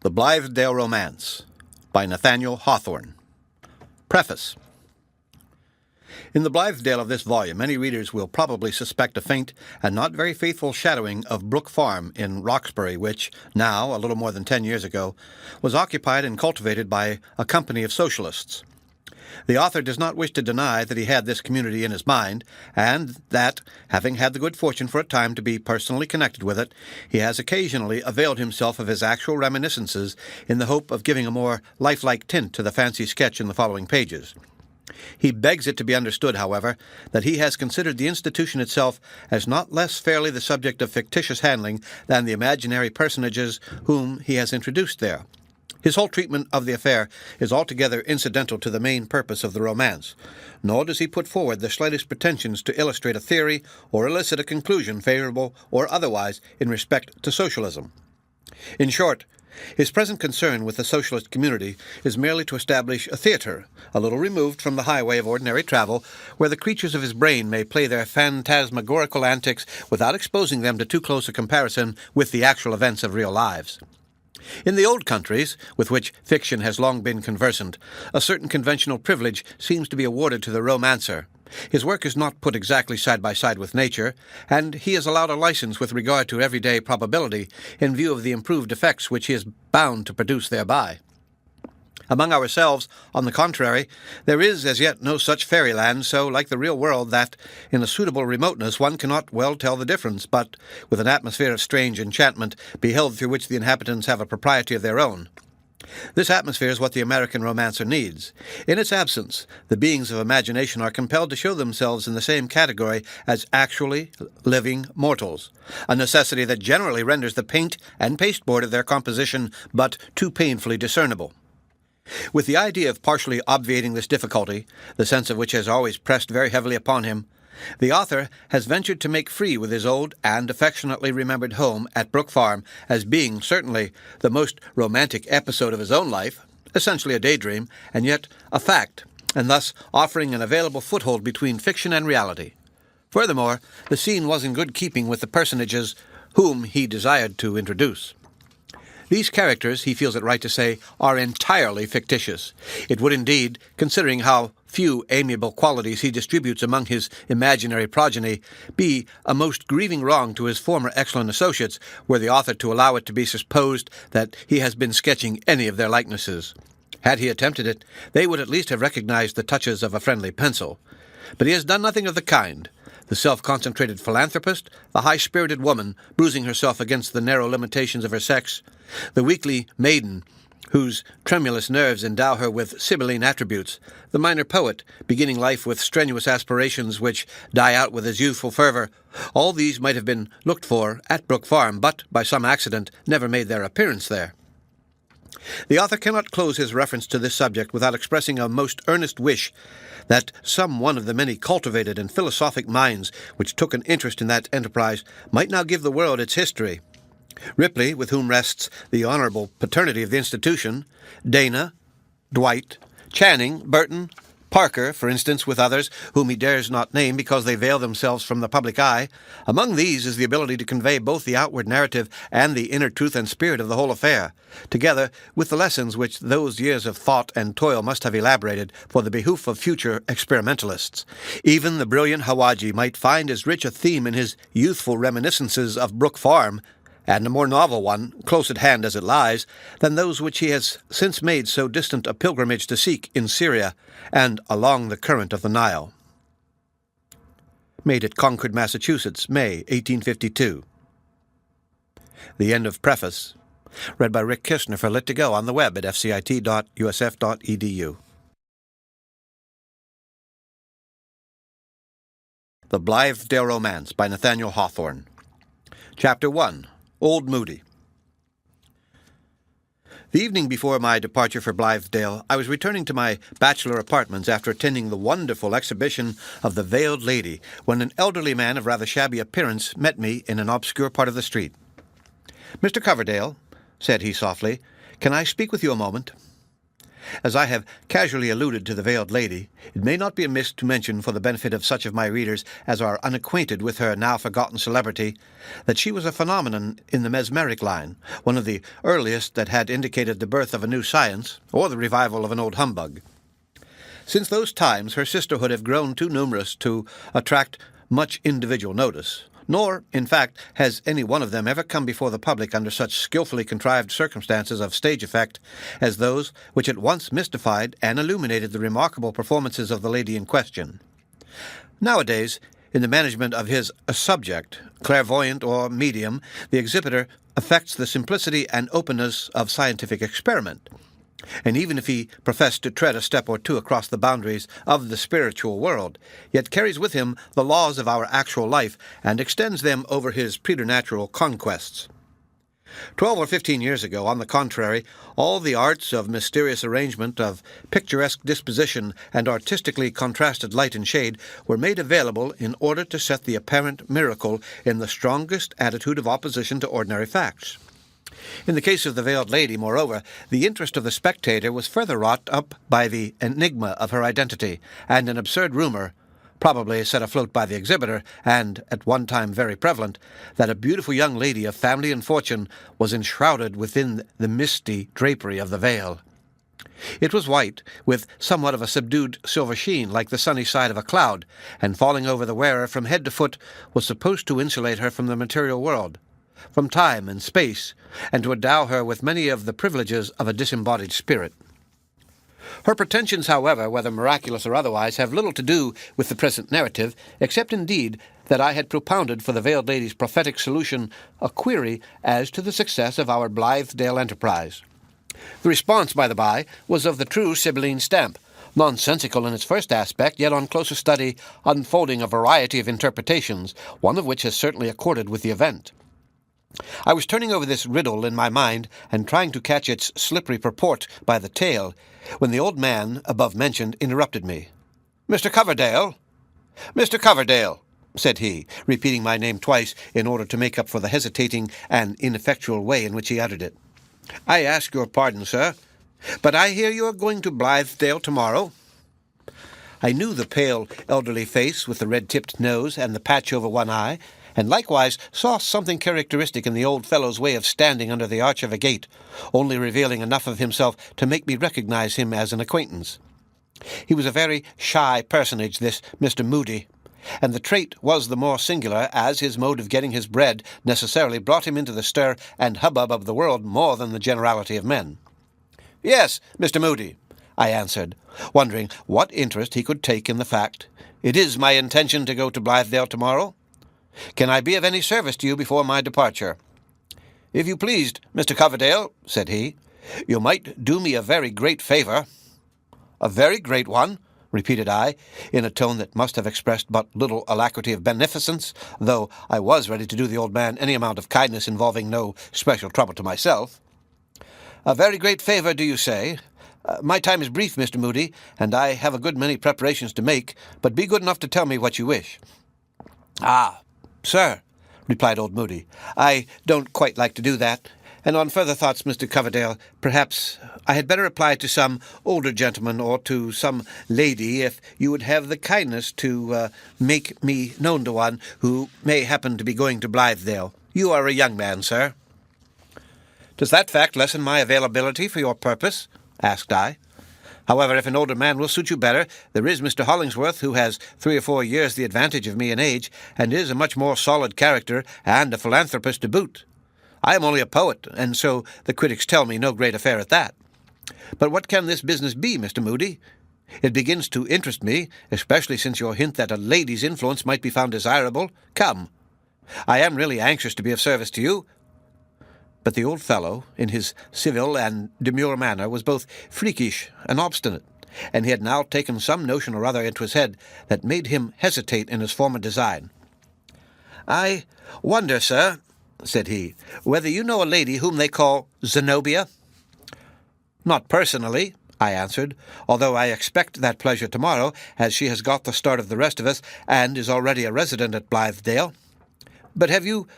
The Blithedale Romance by Nathaniel Hawthorne. Preface. In the Blithedale of this volume, many readers will probably suspect a faint and not very faithful shadowing of Brook Farm in Roxbury, which, now, a little more than 10 years ago, was occupied and cultivated by a company of socialists. The author does not wish to deny that he had this community in his mind, and that, having had the good fortune for a time to be personally connected with it, he has occasionally availed himself of his actual reminiscences in the hope of giving a more lifelike tint to the fancy sketch in the following pages. He begs it to be understood, however, that he has considered the institution itself as not less fairly the subject of fictitious handling than the imaginary personages whom he has introduced there. His whole treatment of the affair is altogether incidental to the main purpose of the romance, nor does he put forward the slightest pretensions to illustrate a theory or elicit a conclusion favorable or otherwise in respect to socialism. In short, his present concern with the socialist community is merely to establish a theatre, a little removed from the highway of ordinary travel, where the creatures of his brain may play their phantasmagorical antics without exposing them to too close a comparison with the actual events of real lives. In the old countries, with which fiction has long been conversant, a certain conventional privilege seems to be awarded to the romancer. His work is not put exactly side by side with nature, and he is allowed a license with regard to everyday probability in view of the improved effects which he is bound to produce thereby. Among ourselves, on the contrary, there is as yet no such fairyland so like the real world that, in a suitable remoteness, one cannot well tell the difference, but with an atmosphere of strange enchantment beheld through which the inhabitants have a propriety of their own. This atmosphere is what the American romancer needs. In its absence, the beings of imagination are compelled to show themselves in the same category as actually living mortals, a necessity that generally renders the paint and pasteboard of their composition but too painfully discernible. With the idea of partially obviating this difficulty, the sense of which has always pressed very heavily upon him, the author has ventured to make free with his old and affectionately remembered home at Brook Farm as being certainly the most romantic episode of his own life, essentially a daydream, and yet a fact, and thus offering an available foothold between fiction and reality. Furthermore, the scene was in good keeping with the personages whom he desired to introduce. These characters, he feels it right to say, are entirely fictitious. It would indeed, considering how few amiable qualities he distributes among his imaginary progeny, be a most grieving wrong to his former excellent associates were the author to allow it to be supposed that he has been sketching any of their likenesses. Had he attempted it, they would at least have recognized the touches of a friendly pencil. But he has done nothing of the kind. The self-concentrated philanthropist, the high-spirited woman, bruising herself against the narrow limitations of her sex, the weakly maiden, whose tremulous nerves endow her with sibylline attributes, the minor poet, beginning life with strenuous aspirations which die out with his youthful fervor, all these might have been looked for at Brook Farm, but, by some accident, never made their appearance there. The author cannot close his reference to this subject without expressing a most earnest wish that some one of the many cultivated and philosophic minds which took an interest in that enterprise might now give the world its history. Ripley, with whom rests the honorable paternity of the institution, Dana, Dwight, Channing, Burton, Parker, for instance, with others whom he dares not name because they veil themselves from the public eye. Among these is the ability to convey both the outward narrative and the inner truth and spirit of the whole affair, together with the lessons which those years of thought and toil must have elaborated for the behoof of future experimentalists. Even the brilliant Hawaji might find as rich a theme in his youthful reminiscences of Brook Farm, and a more novel one, close at hand as it lies, than those which he has since made so distant a pilgrimage to seek in Syria and along the current of the Nile. Made at Concord, Massachusetts, May 1852. The end of preface. Read by Rick Kistner for Lit2Go on the web at fcit.usf.edu. The Blithedale Romance by Nathaniel Hawthorne. Chapter 1. Old Moody. The evening before my departure for Blithedale, I was returning to my bachelor apartments after attending the wonderful exhibition of The Veiled Lady, when an elderly man of rather shabby appearance met me in an obscure part of the street. "Mr. Coverdale," said he softly, "can I speak with you a moment?" As I have casually alluded to the Veiled Lady, it may not be amiss to mention, for the benefit of such of my readers as are unacquainted with her now-forgotten celebrity, that she was a phenomenon in the mesmeric line, one of the earliest that had indicated the birth of a new science, or the revival of an old humbug. Since those times her sisterhood have grown too numerous to attract much individual notice, nor, in fact, has any one of them ever come before the public under such skilfully contrived circumstances of stage effect as those which at once mystified and illuminated the remarkable performances of the lady in question. Nowadays, in the management of his subject, clairvoyant or medium, the exhibitor affects the simplicity and openness of scientific experiment, and even if he professed to tread a step or two across the boundaries of the spiritual world, yet carries with him the laws of our actual life and extends them over his preternatural conquests. 12 or 15 years ago, on the contrary, all the arts of mysterious arrangement, of picturesque disposition, and artistically contrasted light and shade were made available in order to set the apparent miracle in the strongest attitude of opposition to ordinary facts. In the case of the Veiled Lady, moreover, the interest of the spectator was further wrought up by the enigma of her identity, and an absurd rumor, probably set afloat by the exhibitor, and at one time very prevalent, that a beautiful young lady of family and fortune was enshrouded within the misty drapery of the veil. It was white, with somewhat of a subdued silver sheen, like the sunny side of a cloud, and falling over the wearer from head to foot was supposed to insulate her from the material world, from time and space, and to endow her with many of the privileges of a disembodied spirit. Her pretensions, however, whether miraculous or otherwise, have little to do with the present narrative, except indeed that I had propounded for the Veiled Lady's prophetic solution a query as to the success of our Blythedale enterprise. The response, by the by, was of the true Sibylline stamp, nonsensical in its first aspect, yet on closer study unfolding a variety of interpretations, one of which has certainly accorded with the event. I was turning over this riddle in my mind, and trying to catch its slippery purport by the tail, when the old man, above mentioned, interrupted me. "Mr. Coverdale! Mr. Coverdale!" said he, repeating my name twice in order to make up for the hesitating and ineffectual way in which he uttered it. "I ask your pardon, sir, but I hear you are going to Blythedale tomorrow." I knew the pale, elderly face with the red-tipped nose and the patch over one eye, and likewise saw something characteristic in the old fellow's way of standing under the arch of a gate, only revealing enough of himself to make me recognize him as an acquaintance. He was a very shy personage, this Mr. Moody, and the trait was the more singular as his mode of getting his bread necessarily brought him into the stir and hubbub of the world more than the generality of men. "Yes, Mr. Moody," I answered, wondering what interest he could take in the fact. "It is my intention to go to Blythedale tomorrow. Can I be of any service to you before my departure?" "If you pleased, Mr. Coverdale," said he, "you might do me a very great favour." "A very great one," repeated I, in a tone that must have expressed but little alacrity of beneficence, though I was ready to do the old man any amount of kindness involving no special trouble to myself. "A very great favour, do you say? My time is brief, Mr. Moody, and I have a good many preparations to make, but be good enough to tell me what you wish." "Ah, sir," replied old Moody, "I don't quite like to do that, and on further thoughts, Mr. Coverdale, perhaps I had better apply to some older gentleman or to some lady if you would have the kindness to make me known to one who may happen to be going to Blythedale. You are a young man, sir." "Does that fact lessen my availability for your purpose?" asked I. "However, if an older man will suit you better, there is Mr. Hollingsworth, who has 3 or 4 years the advantage of me in age, and is a much more solid character, and a philanthropist to boot. I am only a poet, and so the critics tell me no great affair at that. But what can this business be, Mr. Moody? It begins to interest me, especially since your hint that a lady's influence might be found desirable. Come. I am really anxious to be of service to you." But the old fellow, in his civil and demure manner, was both freakish and obstinate, and he had now taken some notion or other into his head that made him hesitate in his former design. "I wonder, sir," said he, "whether you know a lady whom they call Zenobia?" "Not personally," I answered, "although I expect that pleasure tomorrow, as she has got the start of the rest of us, and is already a resident at Blythedale. But have you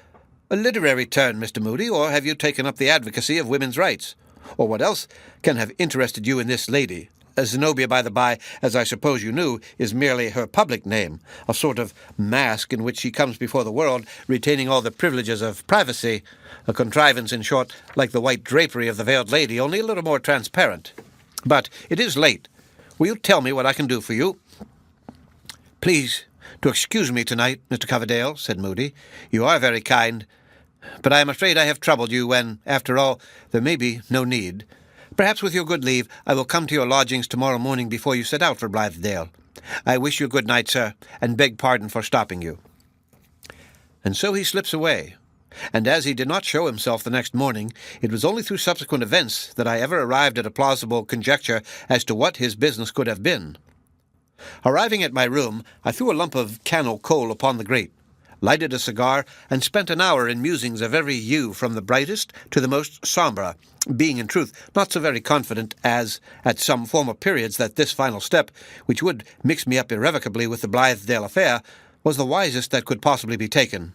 a literary turn, Mr. Moody, or have you taken up the advocacy of women's rights? Or what else can have interested you in this lady? Zenobia, by the by, as I suppose you knew, is merely her public name, a sort of mask in which she comes before the world, retaining all the privileges of privacy, a contrivance, in short, like the white drapery of the veiled lady, only a little more transparent. But it is late. Will you tell me what I can do for you?" "Please to excuse me tonight, Mr. Coverdale," said Moody. "You are very kind, but I am afraid I have troubled you when, after all, there may be no need. Perhaps with your good leave I will come to your lodgings tomorrow morning before you set out for Blythedale. I wish you good night, sir, and beg pardon for stopping you." And so he slips away, and as he did not show himself the next morning, it was only through subsequent events that I ever arrived at a plausible conjecture as to what his business could have been. Arriving at my room, I threw a lump of cannel coal upon the grate, lighted a cigar, and spent an hour in musings of every hue from the brightest to the most sombre, being in truth not so very confident as at some former periods that this final step, which would mix me up irrevocably with the Blythedale affair, was the wisest that could possibly be taken.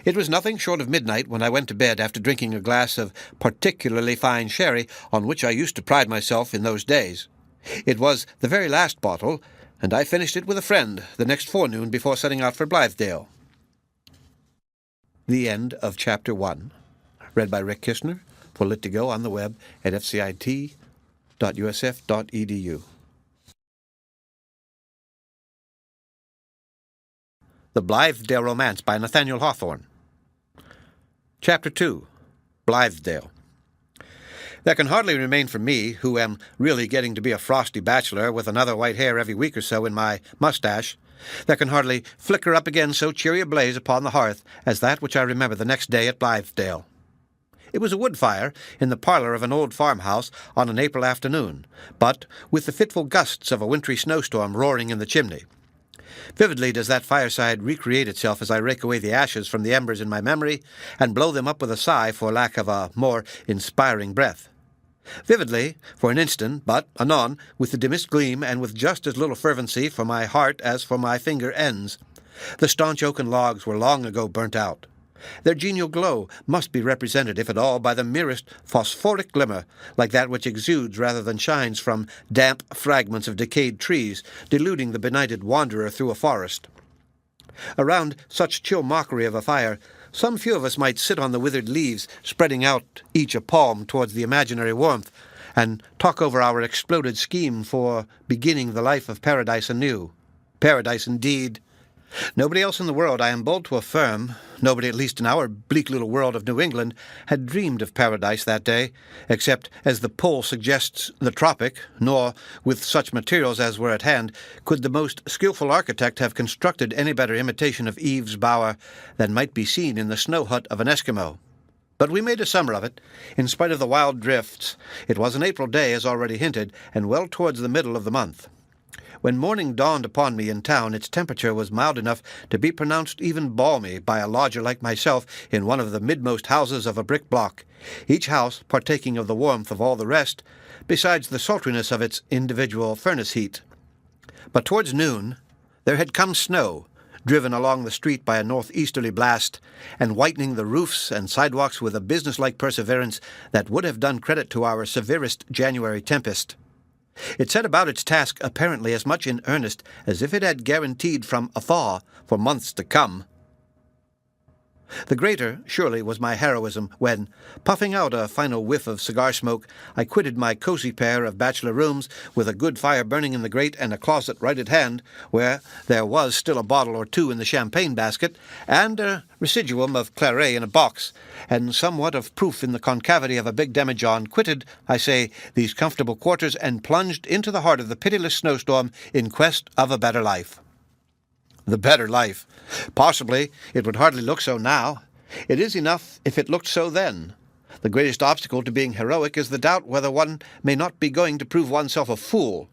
It was nothing short of midnight when I went to bed after drinking a glass of particularly fine sherry on which I used to pride myself in those days. It was the very last bottle, and I finished it with a friend the next forenoon before setting out for Blythedale. The end of Chapter 1. Read by Rick Kistner, for Lit to Go on the web at fcit.usf.edu. The Blithedale Romance by Nathaniel Hawthorne. Chapter 2. Blythedale. There can hardly remain for me, who am really getting to be a frosty bachelor with another white hair every week or so in my mustache, there can hardly flicker up again so cheery a blaze upon the hearth as that which I remember the next day at Blythedale. It was a wood fire in the parlour of an old farmhouse on an April afternoon, but with the fitful gusts of a wintry snowstorm roaring in the chimney. Vividly does that fireside recreate itself as I rake away the ashes from the embers in my memory and blow them up with a sigh for lack of a more inspiring breath. Vividly, for an instant, but anon, with the dimmest gleam and with just as little fervency for my heart as for my finger ends. The staunch oaken logs were long ago burnt out. Their genial glow must be represented, if at all, by the merest phosphoric glimmer, like that which exudes rather than shines from damp fragments of decayed trees, deluding the benighted wanderer through a forest. Around such chill mockery of a fire, some few of us might sit on the withered leaves, spreading out each a palm towards the imaginary warmth, and talk over our exploded scheme for beginning the life of paradise anew. Paradise, indeed. Nobody else in the world, I am bold to affirm, nobody at least in our bleak little world of New England, had dreamed of paradise that day, except as the pole suggests the tropic, nor, with such materials as were at hand, could the most skilful architect have constructed any better imitation of Eve's bower than might be seen in the snow hut of an Eskimo. But we made a summer of it, in spite of the wild drifts. It was an April day, as already hinted, and well towards the middle of the month. When morning dawned upon me in town, its temperature was mild enough to be pronounced even balmy by a lodger like myself in one of the midmost houses of a brick block, each house partaking of the warmth of all the rest, besides the sultriness of its individual furnace heat. But towards noon there had come snow, driven along the street by a northeasterly blast, and whitening the roofs and sidewalks with a businesslike perseverance that would have done credit to our severest January tempest. It set about its task apparently as much in earnest as if it had guaranteed from a thaw for months to come. The greater, surely, was my heroism when, puffing out a final whiff of cigar smoke, I quitted my cozy pair of bachelor rooms with a good fire burning in the grate and a closet right at hand, where there was still a bottle or two in the champagne basket, and a residuum of claret in a box, and somewhat of proof in the concavity of a big demijohn, quitted, I say, these comfortable quarters and plunged into the heart of the pitiless snowstorm in quest of a better life. The better life. Possibly it would hardly look so now. It is enough if it looked so then. The greatest obstacle to being heroic is the doubt whether one may not be going to prove oneself a fool.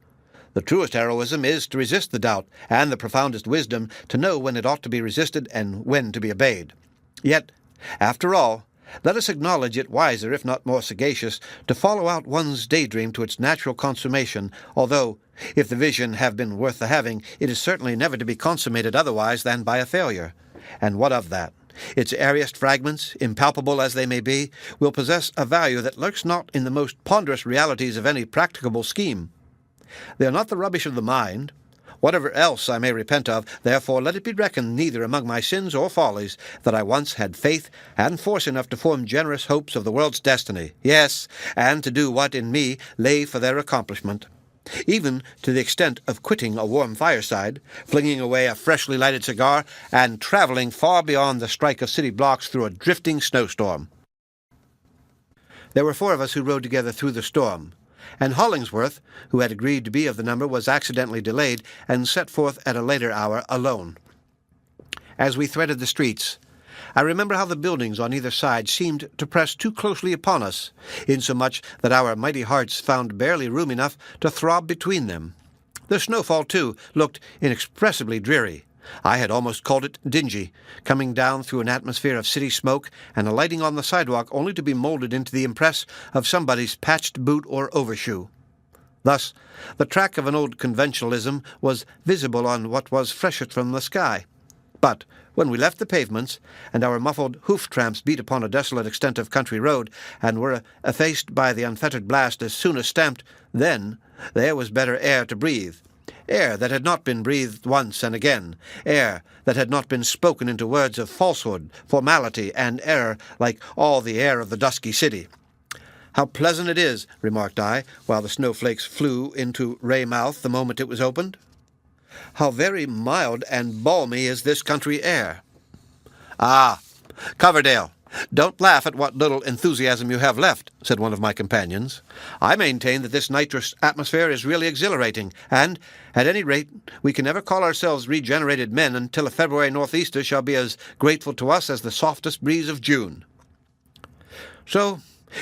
The truest heroism is to resist the doubt, and the profoundest wisdom to know when it ought to be resisted and when to be obeyed. Yet, after all, let us acknowledge it wiser, if not more sagacious, to follow out one's daydream to its natural consummation, although, if the vision have been worth the having, it is certainly never to be consummated otherwise than by a failure. And what of that? its airiest fragments, impalpable as they may be, will possess a value that lurks not in the most ponderous realities of any practicable scheme. They are not the rubbish of the mind. Whatever else I may repent of, therefore let it be reckoned neither among my sins or follies that I once had faith and force enough to form generous hopes of the world's destiny, yes, and to do what in me lay for their accomplishment, even to the extent of quitting a warm fireside, flinging away a freshly lighted cigar, and travelling far beyond the strike of city blocks through a drifting snowstorm. There were 4 of us who rode together through the storm, and Hollingsworth, who had agreed to be of the number, was accidentally delayed and set forth at a later hour alone. As we threaded the streets, I remember how the buildings on either side seemed to press too closely upon us, insomuch that our mighty hearts found barely room enough to throb between them. The snowfall, too, looked inexpressibly dreary. I had almost called it dingy, coming down through an atmosphere of city smoke and alighting on the sidewalk only to be molded into the impress of somebody's patched boot or overshoe. Thus, the track of an old conventionalism was visible on what was freshest from the sky. But when we left the pavements, and our muffled hoof-tramps beat upon a desolate extent of country road, and were effaced by the unfettered blast as soon as stamped, then there was better air to breathe. Air that had not been breathed once and again, air that had not been spoken into words of falsehood, formality, and error like all the air of the dusky city. "How pleasant it is," remarked I, while the snowflakes flew into Raymouth the moment it was opened. "How very mild and balmy is this country air." "Ah, Coverdale, don't laugh at what little enthusiasm you have left," said one of my companions. "I maintain that this nitrous atmosphere is really exhilarating, and, at any rate, we can never call ourselves regenerated men until a February northeaster shall be as grateful to us as the softest breeze of June." So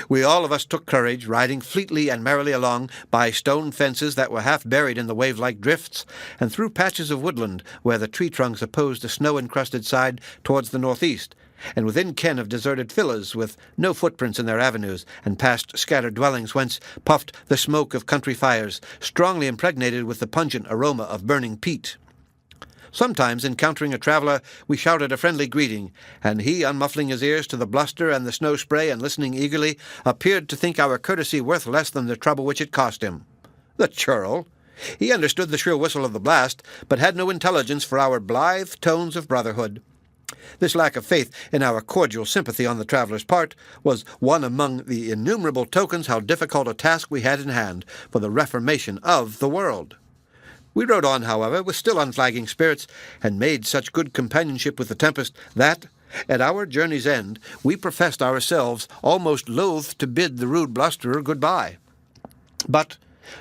we all of us took courage, riding fleetly and merrily along by stone fences that were half buried in the wave-like drifts, and through patches of woodland where the tree trunks opposed the snow-encrusted side towards the northeast, and within ken of deserted villas with no footprints in their avenues, and past scattered dwellings whence puffed the smoke of country fires, strongly impregnated with the pungent aroma of burning peat. Sometimes, encountering a traveller, we shouted a friendly greeting, and he, unmuffling his ears to the bluster and the snow spray and listening eagerly, appeared to think our courtesy worth less than the trouble which it cost him. The churl! He understood the shrill whistle of the blast, but had no intelligence for our blithe tones of brotherhood. This lack of faith in our cordial sympathy on the traveller's part was one among the innumerable tokens how difficult a task we had in hand for the reformation of the world. We rode on, however, with still unflagging spirits, and made such good companionship with the tempest that, at our journey's end, we professed ourselves almost loath to bid the rude blusterer good-bye. But,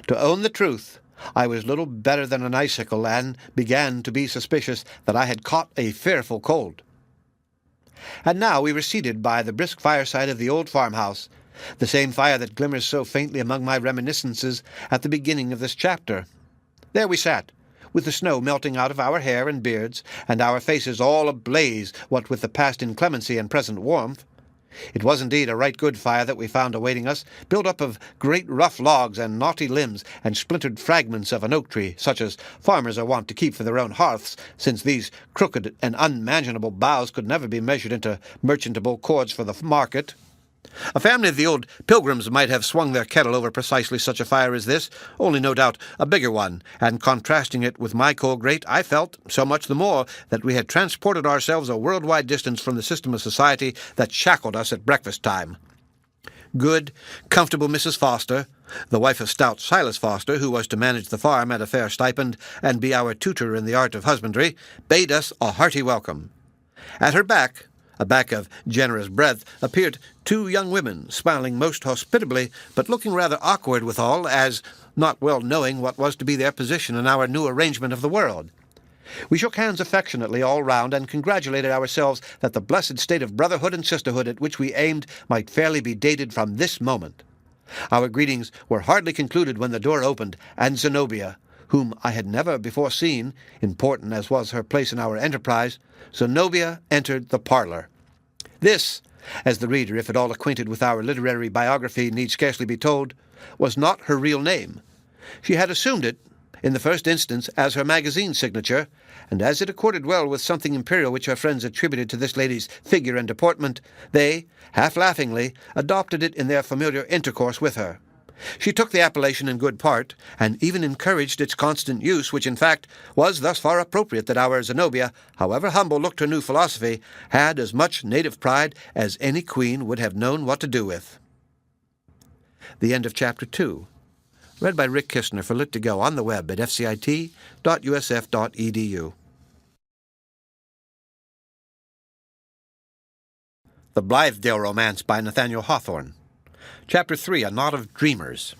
to own the truth, I was little better than an icicle, and began to be suspicious that I had caught a fearful cold. And now we were seated by the brisk fireside of the old farmhouse, the same fire that glimmers so faintly among my reminiscences at the beginning of this chapter. There we sat, with the snow melting out of our hair and beards, and our faces all ablaze, what with the past inclemency and present warmth. It was indeed a right good fire that we found awaiting us, built up of great rough logs and knotty limbs and splintered fragments of an oak tree, such as farmers are wont to keep for their own hearths, since these crooked and unmanageable boughs could never be measured into merchantable cords for the market. A family of the old Pilgrims might have swung their kettle over precisely such a fire as this, only no doubt a bigger one, and contrasting it with my coal grate, I felt, so much the more, that we had transported ourselves a world-wide distance from the system of society that shackled us at breakfast-time. Good, comfortable Mrs. Foster, the wife of stout Silas Foster, who was to manage the farm at a fair stipend and be our tutor in the art of husbandry, bade us a hearty welcome. At her back, a back of generous breadth, appeared 2 young women, smiling most hospitably, but looking rather awkward withal, as not well knowing what was to be their position in our new arrangement of the world. We shook hands affectionately all round, and congratulated ourselves that the blessed state of brotherhood and sisterhood at which we aimed might fairly be dated from this moment. Our greetings were hardly concluded when the door opened, and Zenobia, whom I had never before seen, important as was her place in our enterprise, Zenobia entered the parlour. This, as the reader, if at all acquainted with our literary biography, need scarcely be told, was not her real name. She had assumed it, in the first instance as her magazine signature, and as it accorded well with something imperial which her friends attributed to this lady's figure and deportment, they, half-laughingly, adopted it in their familiar intercourse with her. She took the appellation in good part, and even encouraged its constant use, which in fact was thus far appropriate that our Zenobia, however humble looked her new philosophy, had as much native pride as any queen would have known what to do with. The end of Chapter 2. Read by Rick Kistner for Lit2Go on the web at fcit.usf.edu. The Blithedale Romance by Nathaniel Hawthorne. Chapter 3, A Knot of Dreamers.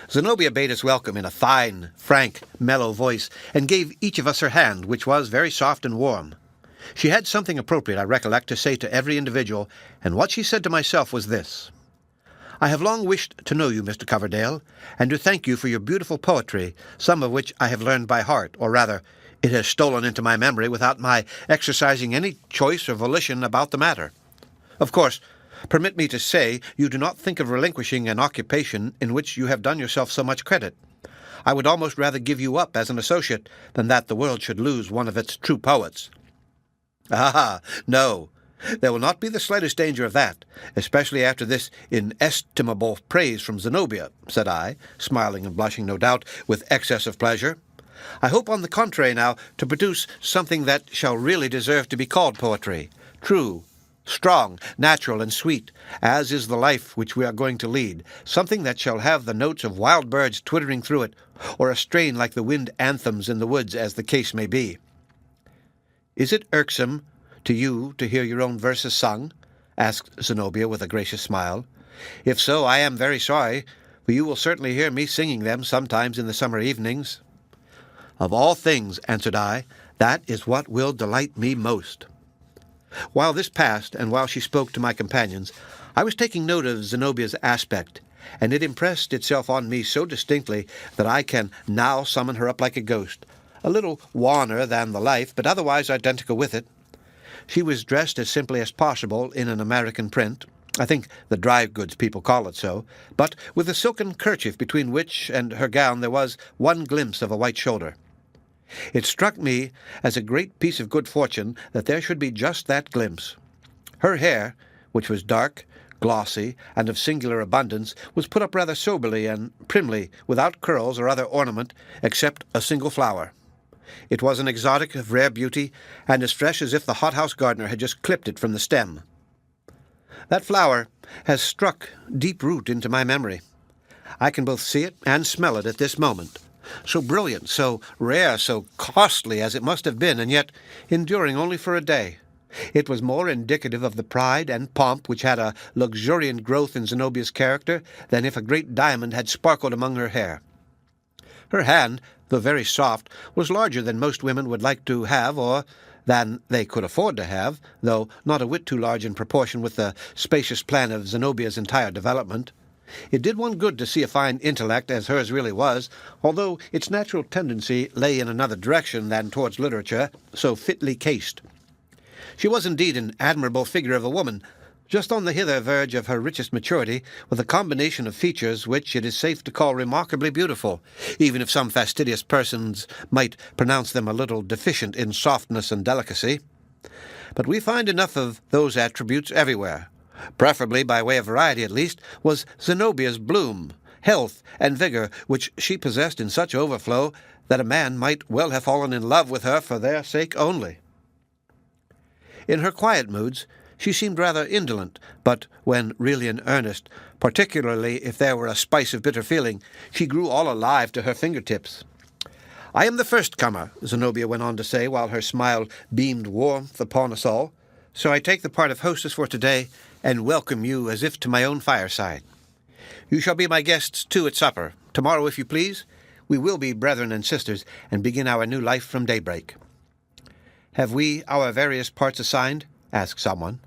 Zenobia bade us welcome in a fine, frank, mellow voice, and gave each of us her hand, which was very soft and warm. She had something appropriate, I recollect, to say to every individual, and what she said to myself was this: "I have long wished to know you, Mr. Coverdale, and to thank you for your beautiful poetry, some of which I have learned by heart, or rather, it has stolen into my memory without my exercising any choice or volition about the matter. Of course, permit me to say, you do not think of relinquishing an occupation in which you have done yourself so much credit. I would almost rather give you up as an associate than that the world should lose one of its true poets." "Ah, no. There will not be the slightest danger of that, especially after this inestimable praise from Zenobia," said I, smiling and blushing, no doubt, with excess of pleasure. "I hope, on the contrary, now, to produce something that shall really deserve to be called poetry, true, strong, natural, and sweet, as is the life which we are going to lead, something that shall have the notes of wild birds twittering through it, or a strain like the wind anthems in the woods, as the case may be." "Is it irksome to you to hear your own verses sung?" asked Zenobia with a gracious smile. "If so, I am very sorry, for you will certainly hear me singing them sometimes in the summer evenings." "Of all things," answered I, "that is what will delight me most." While this passed, and while she spoke to my companions, I was taking note of Zenobia's aspect, and it impressed itself on me so distinctly that I can now summon her up like a ghost, a little wanner than the life, but otherwise identical with it. She was dressed as simply as possible in an American print, I think the dry goods people call it so, but with a silken kerchief between which and her gown there was one glimpse of a white shoulder. It struck me as a great piece of good fortune that there should be just that glimpse. Her hair, which was dark, glossy, and of singular abundance, was put up rather soberly and primly, without curls or other ornament, except a single flower. It was an exotic of rare beauty, and as fresh as if the hothouse gardener had just clipped it from the stem. That flower has struck deep root into my memory. I can both see it and smell it at this moment. So brilliant, so rare, so costly as it must have been, and yet enduring only for a day. It was more indicative of the pride and pomp which had a luxuriant growth in Zenobia's character than if a great diamond had sparkled among her hair. Her hand, though very soft, was larger than most women would like to have, or than they could afford to have, though not a whit too large in proportion with the spacious plan of Zenobia's entire development. It did one good to see a fine intellect, as hers really was, although its natural tendency lay in another direction than towards literature, so fitly cased. She was indeed an admirable figure of a woman, just on the hither verge of her richest maturity, with a combination of features which it is safe to call remarkably beautiful, even if some fastidious persons might pronounce them a little deficient in softness and delicacy. But we find enough of those attributes everywhere. Preferably, by way of variety at least, was Zenobia's bloom, health, and vigor, which she possessed in such overflow that a man might well have fallen in love with her for their sake only. In her quiet moods, she seemed rather indolent, but when really in earnest, particularly if there were a spice of bitter feeling, she grew all alive to her fingertips. "I am the first comer," Zenobia went on to say, while her smile beamed warmth upon us all, "so I take the part of hostess for today, and welcome you as if to my own fireside. You shall be my guests, too, at supper. Tomorrow, if you please. We will be brethren and sisters, and begin our new life from daybreak." "Have we our various parts assigned?" asked someone.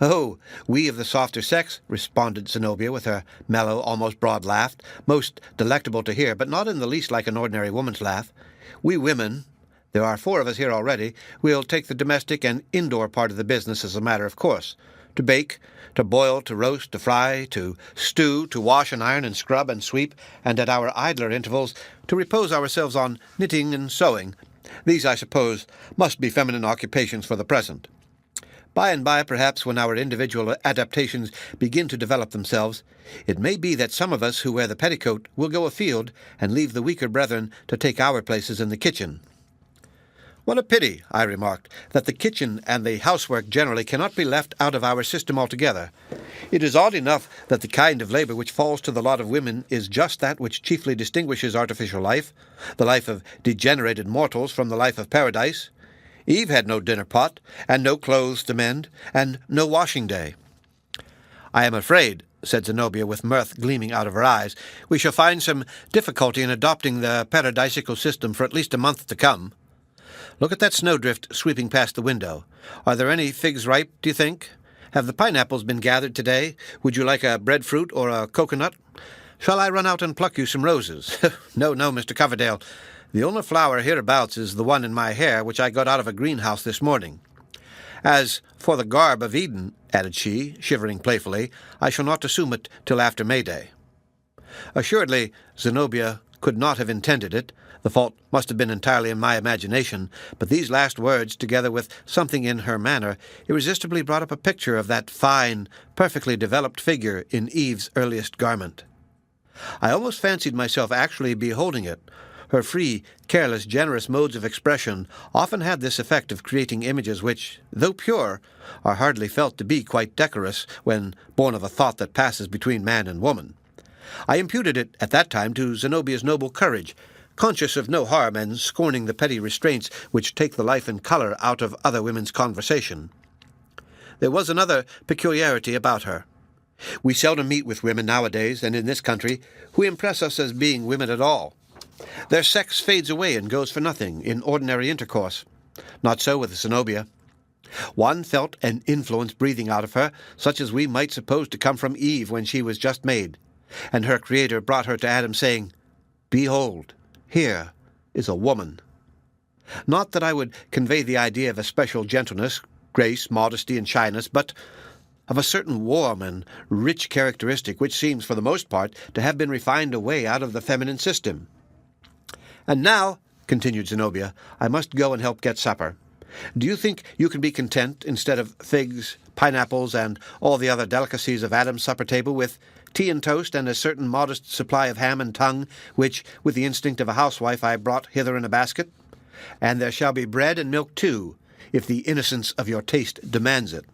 "Oh, we of the softer sex," responded Zenobia with her mellow, almost broad laugh, most delectable to hear, but not in the least like an ordinary woman's laugh. "We women, there are 4 of us here already, will take the domestic and indoor part of the business as a matter of course, to bake, to boil, to roast, to fry, to stew, to wash and iron and scrub and sweep, and at our idler intervals to repose ourselves on knitting and sewing. These, I suppose, must be feminine occupations for the present. By and by, perhaps, when our individual adaptations begin to develop themselves, it may be that some of us who wear the petticoat will go afield and leave the weaker brethren to take our places in the kitchen. What a pity, I remarked, that the kitchen and the housework generally cannot be left out of our system altogether. It is odd enough that the kind of labor which falls to the lot of women is just that which chiefly distinguishes artificial life, the life of degenerated mortals from the life of paradise. Eve had no dinner pot, and no clothes to mend, and no washing day. I am afraid, said Zenobia with mirth gleaming out of her eyes, we shall find some difficulty in adopting the paradisical system for at least a month to come. Look at that snowdrift sweeping past the window. Are there any figs ripe, do you think? Have the pineapples been gathered today? Would you like a breadfruit or a coconut? Shall I run out and pluck you some roses? No, Mr. Coverdale. The only flower hereabouts is the one in my hair, which I got out of a greenhouse this morning. As for the garb of Eden, added she, shivering playfully, I shall not assume it till after May Day. Assuredly, Zenobia could not have intended it. The fault must have been entirely in my imagination, but these last words, together with something in her manner, irresistibly brought up a picture of that fine, perfectly developed figure in Eve's earliest garment. I almost fancied myself actually beholding it. Her free, careless, generous modes of expression often had this effect of creating images which, though pure, are hardly felt to be quite decorous when born of a thought that passes between man and woman. I imputed it at that time to Zenobia's noble courage, conscious of no harm and scorning the petty restraints which take the life and colour out of other women's conversation. There was another peculiarity about her. We seldom meet with women nowadays, and in this country, who impress us as being women at all. Their sex fades away and goes for nothing in ordinary intercourse. Not so with Zenobia. One felt an influence breathing out of her, such as we might suppose to come from Eve when she was just made, and her Creator brought her to Adam, saying, Behold, here is a woman. Not that I would convey the idea of a special gentleness, grace, modesty, and shyness, but of a certain warm and rich characteristic which seems, for the most part, to have been refined away out of the feminine system. And now, continued Zenobia, I must go and help get supper. Do you think you can be content, instead of figs, pineapples, and all the other delicacies of Adam's supper table, with tea and toast and a certain modest supply of ham and tongue, which, with the instinct of a housewife, I brought hither in a basket? And there shall be bread and milk, too, if the innocence of your taste demands it.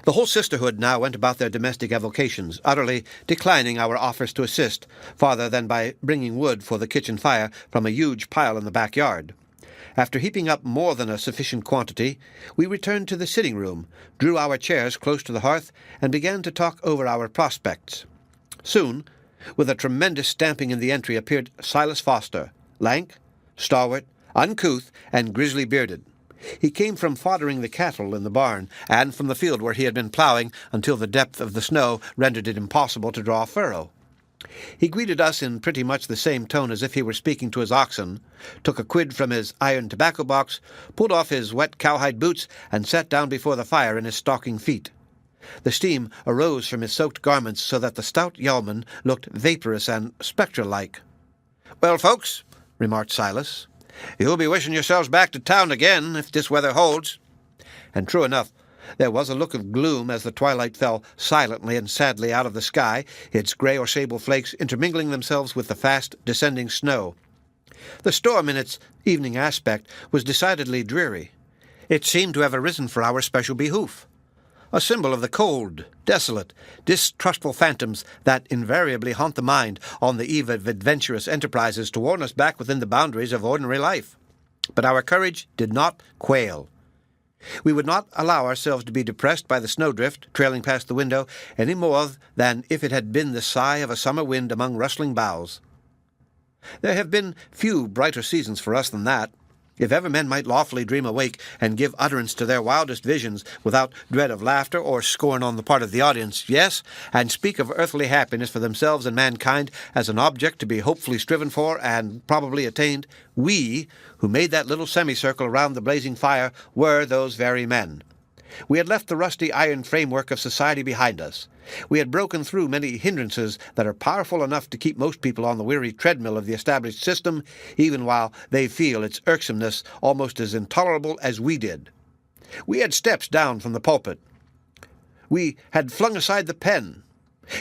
The whole sisterhood now went about their domestic avocations, utterly declining our offers to assist, farther than by bringing wood for the kitchen fire from a huge pile in the backyard. After heaping up more than a sufficient quantity, we returned to the sitting-room, drew our chairs close to the hearth, and began to talk over our prospects. Soon, with a tremendous stamping in the entry, appeared Silas Foster, lank, stalwart, uncouth, and grizzly-bearded. He came from foddering the cattle in the barn, and from the field where he had been ploughing until the depth of the snow rendered it impossible to draw a furrow. He greeted us in pretty much the same tone as if he were speaking to his oxen, took a quid from his iron tobacco box, pulled off his wet cowhide boots, and sat down before the fire in his stocking feet. The steam arose from his soaked garments so that the stout yeoman looked vaporous and spectre-like. "Well, folks," remarked Silas, "you'll be wishing yourselves back to town again, if this weather holds." And true enough, there was a look of gloom as the twilight fell silently and sadly out of the sky, its grey or sable flakes intermingling themselves with the fast descending snow. The storm, in its evening aspect, was decidedly dreary. It seemed to have arisen for our special behoof, a symbol of the cold, desolate, distrustful phantoms that invariably haunt the mind on the eve of adventurous enterprises to warn us back within the boundaries of ordinary life. But our courage did not quail. We would not allow ourselves to be depressed by the snowdrift trailing past the window any more than if it had been the sigh of a summer wind among rustling boughs. There have been few brighter seasons for us than that. If ever men might lawfully dream awake and give utterance to their wildest visions without dread of laughter or scorn on the part of the audience, yes, and speak of earthly happiness for themselves and mankind as an object to be hopefully striven for and probably attained, we, who made that little semicircle around the blazing fire, were those very men. We had left the rusty iron framework of society behind us. We had broken through many hindrances that are powerful enough to keep most people on the weary treadmill of the established system, even while they feel its irksomeness almost as intolerable as we did. We had stepped down from the pulpit. We had flung aside the pen.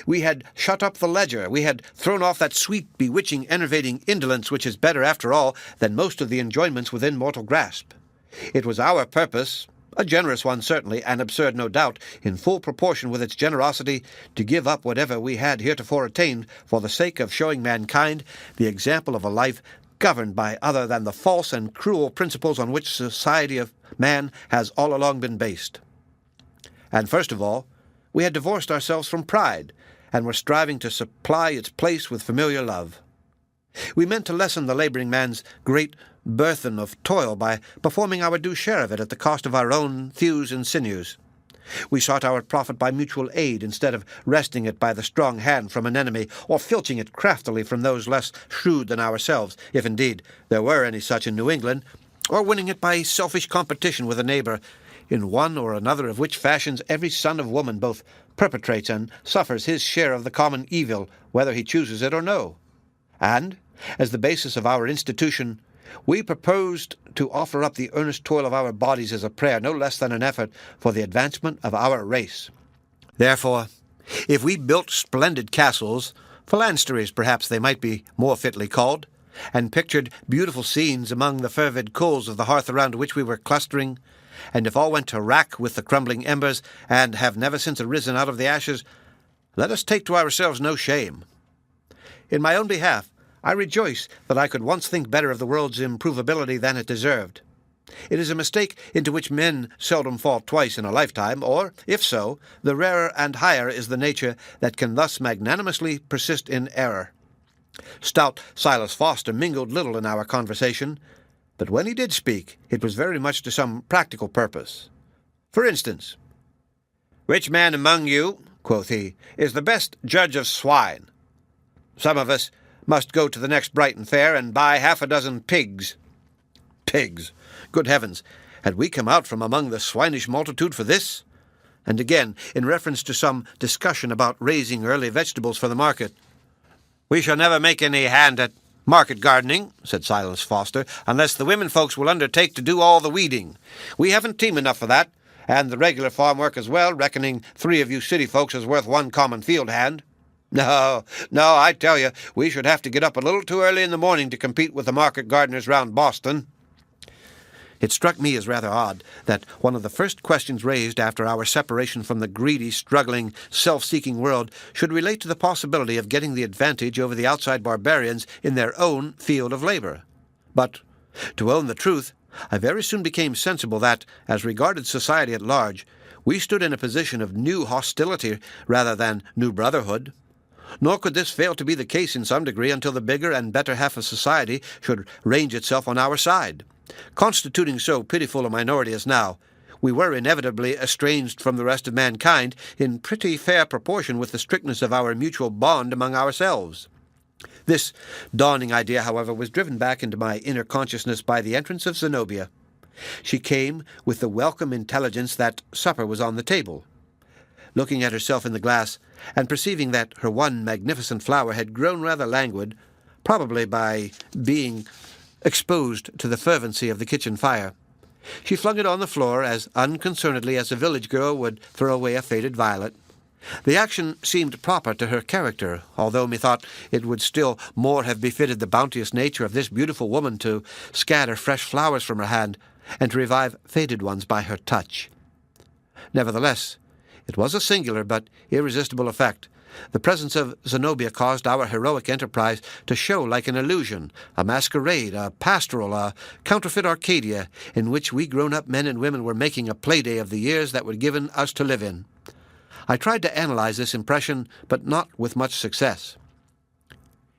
We had shut up the ledger. We had thrown off that sweet, bewitching, enervating indolence which is better, after all, than most of the enjoyments within mortal grasp. It was our purpose, a generous one certainly, and absurd no doubt, in full proportion with its generosity, to give up whatever we had heretofore attained for the sake of showing mankind the example of a life governed by other than the false and cruel principles on which society of man has all along been based. And first of all, we had divorced ourselves from pride, and were striving to supply its place with familiar love. We meant to lessen the labouring man's great burthen of toil by performing our due share of it at the cost of our own thews and sinews. We sought our profit by mutual aid instead of wresting it by the strong hand from an enemy, or filching it craftily from those less shrewd than ourselves, if indeed there were any such in New England, or winning it by selfish competition with a neighbour, in one or another of which fashions every son of woman both perpetrates and suffers his share of the common evil, whether he chooses it or no. And, as the basis of our institution, we proposed to offer up the earnest toil of our bodies as a prayer, no less than an effort for the advancement of our race. Therefore, if we built splendid castles, phalansteries perhaps they might be more fitly called, and pictured beautiful scenes among the fervid coals of the hearth around which we were clustering, and if all went to rack with the crumbling embers, and have never since arisen out of the ashes, let us take to ourselves no shame. In my own behalf, I rejoice that I could once think better of the world's improvability than it deserved. It is a mistake into which men seldom fall twice in a lifetime, or, if so, the rarer and higher is the nature that can thus magnanimously persist in error. Stout Silas Foster mingled little in our conversation, but when he did speak, it was very much to some practical purpose. For instance, "Which man among you," quoth he, "is the best judge of swine? Some of us must go to the next Brighton fair and buy 6 pigs. Pigs! Good heavens! Had we come out from among the swinish multitude for this? And again, in reference to some discussion about raising early vegetables for the market, "We shall never make any hand at market gardening," said Silas Foster, "unless the women folks will undertake to do all the weeding. We haven't team enough for that, and the regular farm work as well, reckoning 3 of you city folks as worth 1 common field hand. No, I tell you, we should have to get up a little too early in the morning to compete with the market gardeners round Boston." It struck me as rather odd that one of the first questions raised after our separation from the greedy, struggling, self-seeking world should relate to the possibility of getting the advantage over the outside barbarians in their own field of labor. But, to own the truth, I very soon became sensible that, as regarded society at large, we stood in a position of new hostility rather than new brotherhood. Nor could this fail to be the case in some degree until the bigger and better half of society should range itself on our side. Constituting so pitiful a minority as now, we were inevitably estranged from the rest of mankind in pretty fair proportion with the strictness of our mutual bond among ourselves. This dawning idea, however, was driven back into my inner consciousness by the entrance of Zenobia. She came with the welcome intelligence that supper was on the table. Looking at herself in the glass, and perceiving that her one magnificent flower had grown rather languid, probably by being exposed to the fervency of the kitchen fire, she flung it on the floor as unconcernedly as a village girl would throw away a faded violet. The action seemed proper to her character, although methought it would still more have befitted the bounteous nature of this beautiful woman to scatter fresh flowers from her hand, and to revive faded ones by her touch. Nevertheless, it was a singular but irresistible effect. The presence of Zenobia caused our heroic enterprise to show like an illusion, a masquerade, a pastoral, a counterfeit Arcadia, in which we grown-up men and women were making a play-day of the years that were given us to live in. I tried to analyze this impression, but not with much success.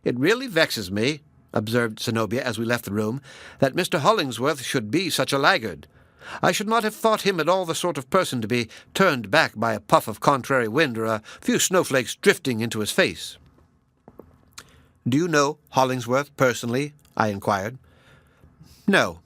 "It really vexes me," observed Zenobia as we left the room, "that Mr. Hollingsworth should be such a laggard. I should not have thought him at all the sort of person to be turned back by a puff of contrary wind or a few snowflakes drifting into his face." "Do you know Hollingsworth personally?" I inquired. "No,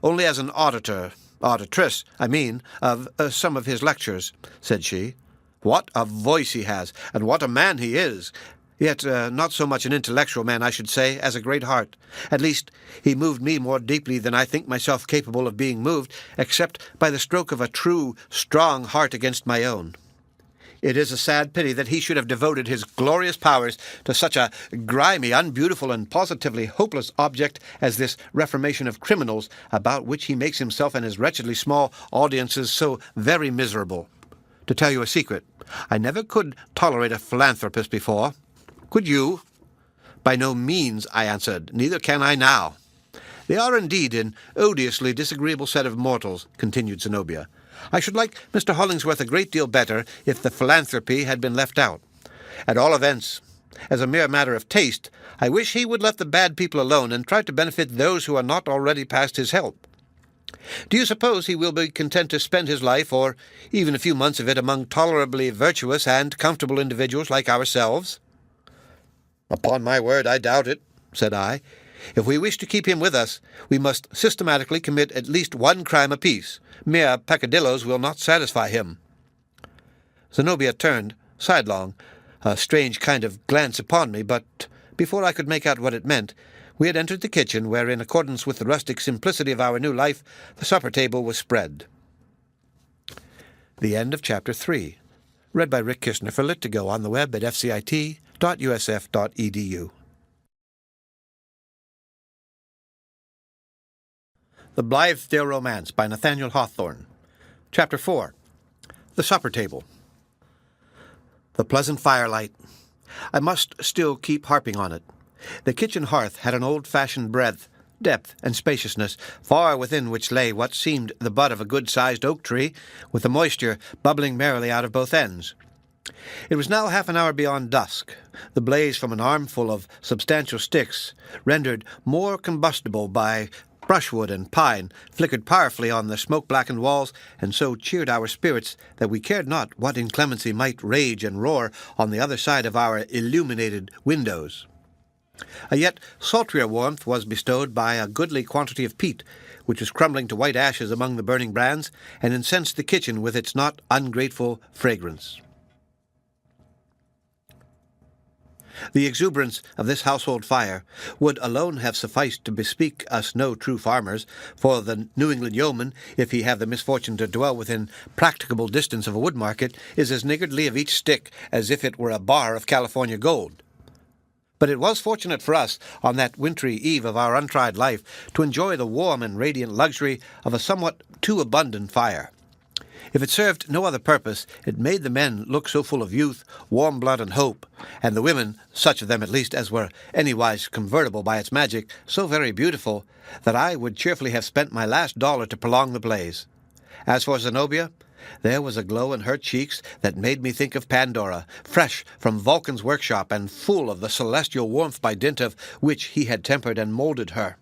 only as an auditor, auditress, I mean, of some of his lectures," said she. "What a voice he has, and what a man he is! Yet not so much an intellectual man, I should say, as a great heart. At least, he moved me more deeply than I think myself capable of being moved, except by the stroke of a true, strong heart against my own. It is a sad pity that he should have devoted his glorious powers to such a grimy, unbeautiful, and positively hopeless object as this reformation of criminals, about which he makes himself and his wretchedly small audiences so very miserable. To tell you a secret, I never could tolerate a philanthropist before. Could you?" "By no means," I answered. "Neither can I now." "They are indeed an odiously disagreeable set of mortals," continued Zenobia. "I should like Mr. Hollingsworth a great deal better if the philanthropy had been left out. At all events, as a mere matter of taste, I wish he would let the bad people alone and try to benefit those who are not already past his help. Do you suppose he will be content to spend his life, or even a few months of it, among tolerably virtuous and comfortable individuals like ourselves?" "Upon my word, I doubt it," said I. "If we wish to keep him with us, we must systematically commit at least one crime apiece. Mere peccadilloes will not satisfy him." Zenobia turned, sidelong, a strange kind of glance upon me, but before I could make out what it meant, we had entered the kitchen, where, in accordance with the rustic simplicity of our new life, the supper table was spread. The end of Chapter 3. Read by Rick Kishner for Lit2Go on the web at fcit.usf.edu. The Blithedale Romance by Nathaniel Hawthorne. Chapter 4. The Supper Table. The pleasant firelight. I must still keep harping on it. The kitchen hearth had an old-fashioned breadth, depth, and spaciousness, far within which lay what seemed the bud of a good-sized oak tree, with the moisture bubbling merrily out of both ends. It was now half an hour beyond dusk. The blaze from an armful of substantial sticks, rendered more combustible by brushwood and pine, flickered powerfully on the smoke-blackened walls, and so cheered our spirits that we cared not what inclemency might rage and roar on the other side of our illuminated windows. A yet sultrier warmth was bestowed by a goodly quantity of peat, which was crumbling to white ashes among the burning brands, and incensed the kitchen with its not ungrateful fragrance. The exuberance of this household fire would alone have sufficed to bespeak us no true farmers, for the New England yeoman, if he have the misfortune to dwell within practicable distance of a wood market, is as niggardly of each stick as if it were a bar of California gold. But it was fortunate for us, on that wintry eve of our untried life, to enjoy the warm and radiant luxury of a somewhat too abundant fire. If it served no other purpose, it made the men look so full of youth, warm blood, and hope, and the women, such of them at least as were anywise convertible by its magic, so very beautiful, that I would cheerfully have spent my last dollar to prolong the blaze. As for Zenobia, there was a glow in her cheeks that made me think of Pandora, fresh from Vulcan's workshop and full of the celestial warmth by dint of which he had tempered and moulded her.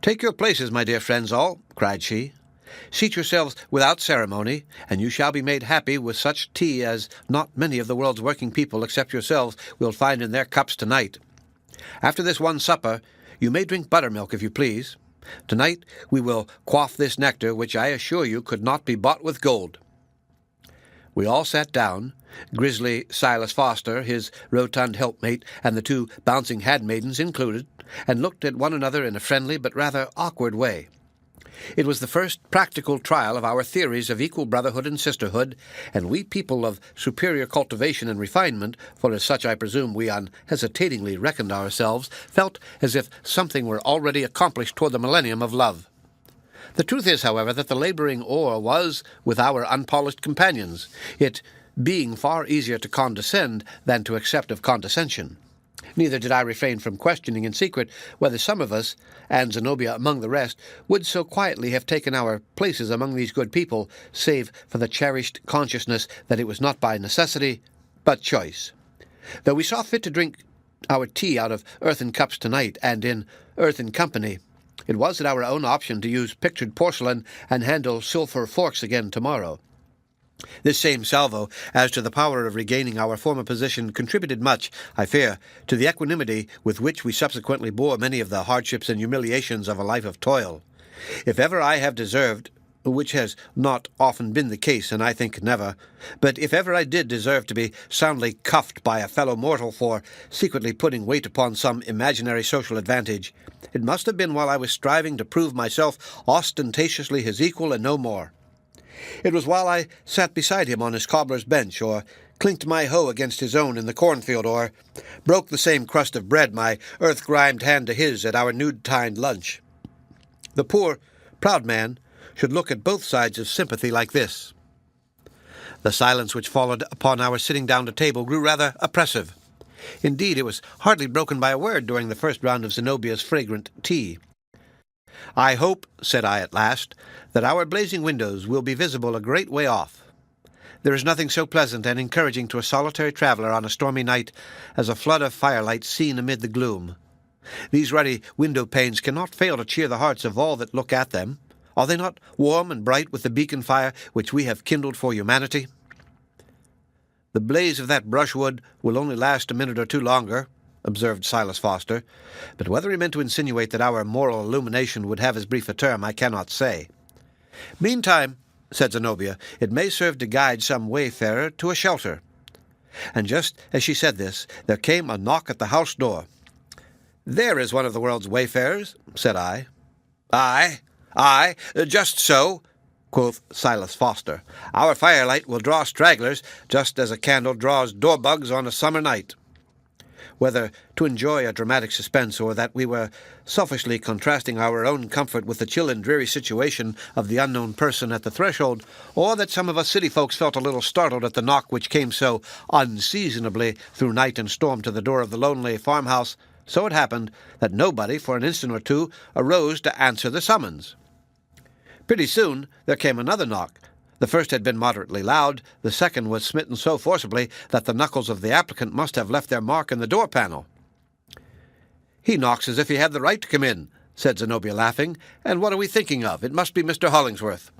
"Take your places, my dear friends all," cried she. "Seat yourselves without ceremony, and you shall be made happy with such tea as not many of the world's working people, except yourselves, will find in their cups tonight. After this one supper, you may drink buttermilk if you please. Tonight we will quaff this nectar, which I assure you could not be bought with gold." We all sat down, grisly Silas Foster, his rotund helpmate, and the two bouncing handmaidens included, and looked at one another in a friendly but rather awkward way. It was the first practical trial of our theories of equal brotherhood and sisterhood, and we people of superior cultivation and refinement, for as such I presume we unhesitatingly reckoned ourselves, felt as if something were already accomplished toward the millennium of love. The truth is, however, that the laboring oar was with our unpolished companions, it being far easier to condescend than to accept of condescension. Neither did I refrain from questioning in secret whether some of us, and Zenobia among the rest, would so quietly have taken our places among these good people, save for the cherished consciousness that it was not by necessity, but choice. Though we saw fit to drink our tea out of earthen cups tonight, and in earthen company, it was at our own option to use pictured porcelain and handle silver forks again tomorrow. This same salvo, as to the power of regaining our former position, contributed much, I fear, to the equanimity with which we subsequently bore many of the hardships and humiliations of a life of toil. If ever I have deserved, which has not often been the case, and I think never, but if ever I did deserve to be soundly cuffed by a fellow mortal for secretly putting weight upon some imaginary social advantage, it must have been while I was striving to prove myself ostentatiously his equal and no more. It was while I sat beside him on his cobbler's bench, or clinked my hoe against his own in the cornfield, or broke the same crust of bread, my earth-grimed hand to his, at our noontide lunch. The poor, proud man should look at both sides of sympathy like this. The silence which followed upon our sitting down to table grew rather oppressive. Indeed, it was hardly broken by a word during the first round of Zenobia's fragrant tea. "I hope," said I at last, "that our blazing windows will be visible a great way off. There is nothing so pleasant and encouraging to a solitary traveller on a stormy night as a flood of firelight seen amid the gloom. These ruddy window-panes cannot fail to cheer the hearts of all that look at them. Are they not warm and bright with the beacon fire which we have kindled for humanity?" "The blaze of that brushwood will only last a minute or two longer," observed Silas Foster, but whether he meant to insinuate that our moral illumination would have as brief a term, I cannot say. "Meantime," said Zenobia, "it may serve to guide some wayfarer to a shelter." And just as she said this, there came a knock at the house door. "There is one of the world's wayfarers," said I. Aye, just so," quoth Silas Foster. "Our firelight will draw stragglers, just as a candle draws dorbugs on a summer night." Whether to enjoy a dramatic suspense, or that we were selfishly contrasting our own comfort with the chill and dreary situation of the unknown person at the threshold, or that some of us city folks felt a little startled at the knock which came so unseasonably through night and storm to the door of the lonely farmhouse, so it happened that nobody for an instant or two arose to answer the summons. Pretty soon there came another knock. The first had been moderately loud, the second was smitten so forcibly that the knuckles of the applicant must have left their mark in the door panel. "He knocks as if he had the right to come in," said Zenobia, laughing. "And what are we thinking of? It must be Mr. Hollingsworth."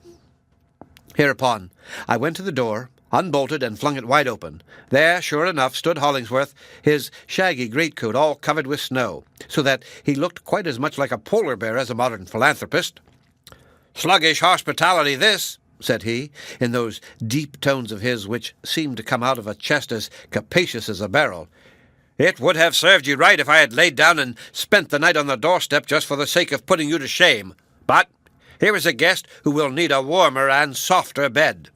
Hereupon I went to the door, unbolted, and flung it wide open. There, sure enough, stood Hollingsworth, his shaggy greatcoat all covered with snow, so that he looked quite as much like a polar bear as a modern philanthropist. "Sluggish hospitality, this," said he, in those deep tones of his which seemed to come out of a chest as capacious as a barrel. "It would have served you right if I had laid down and spent the night on the doorstep just for the sake of putting you to shame. But here is a guest who will need a warmer and softer bed."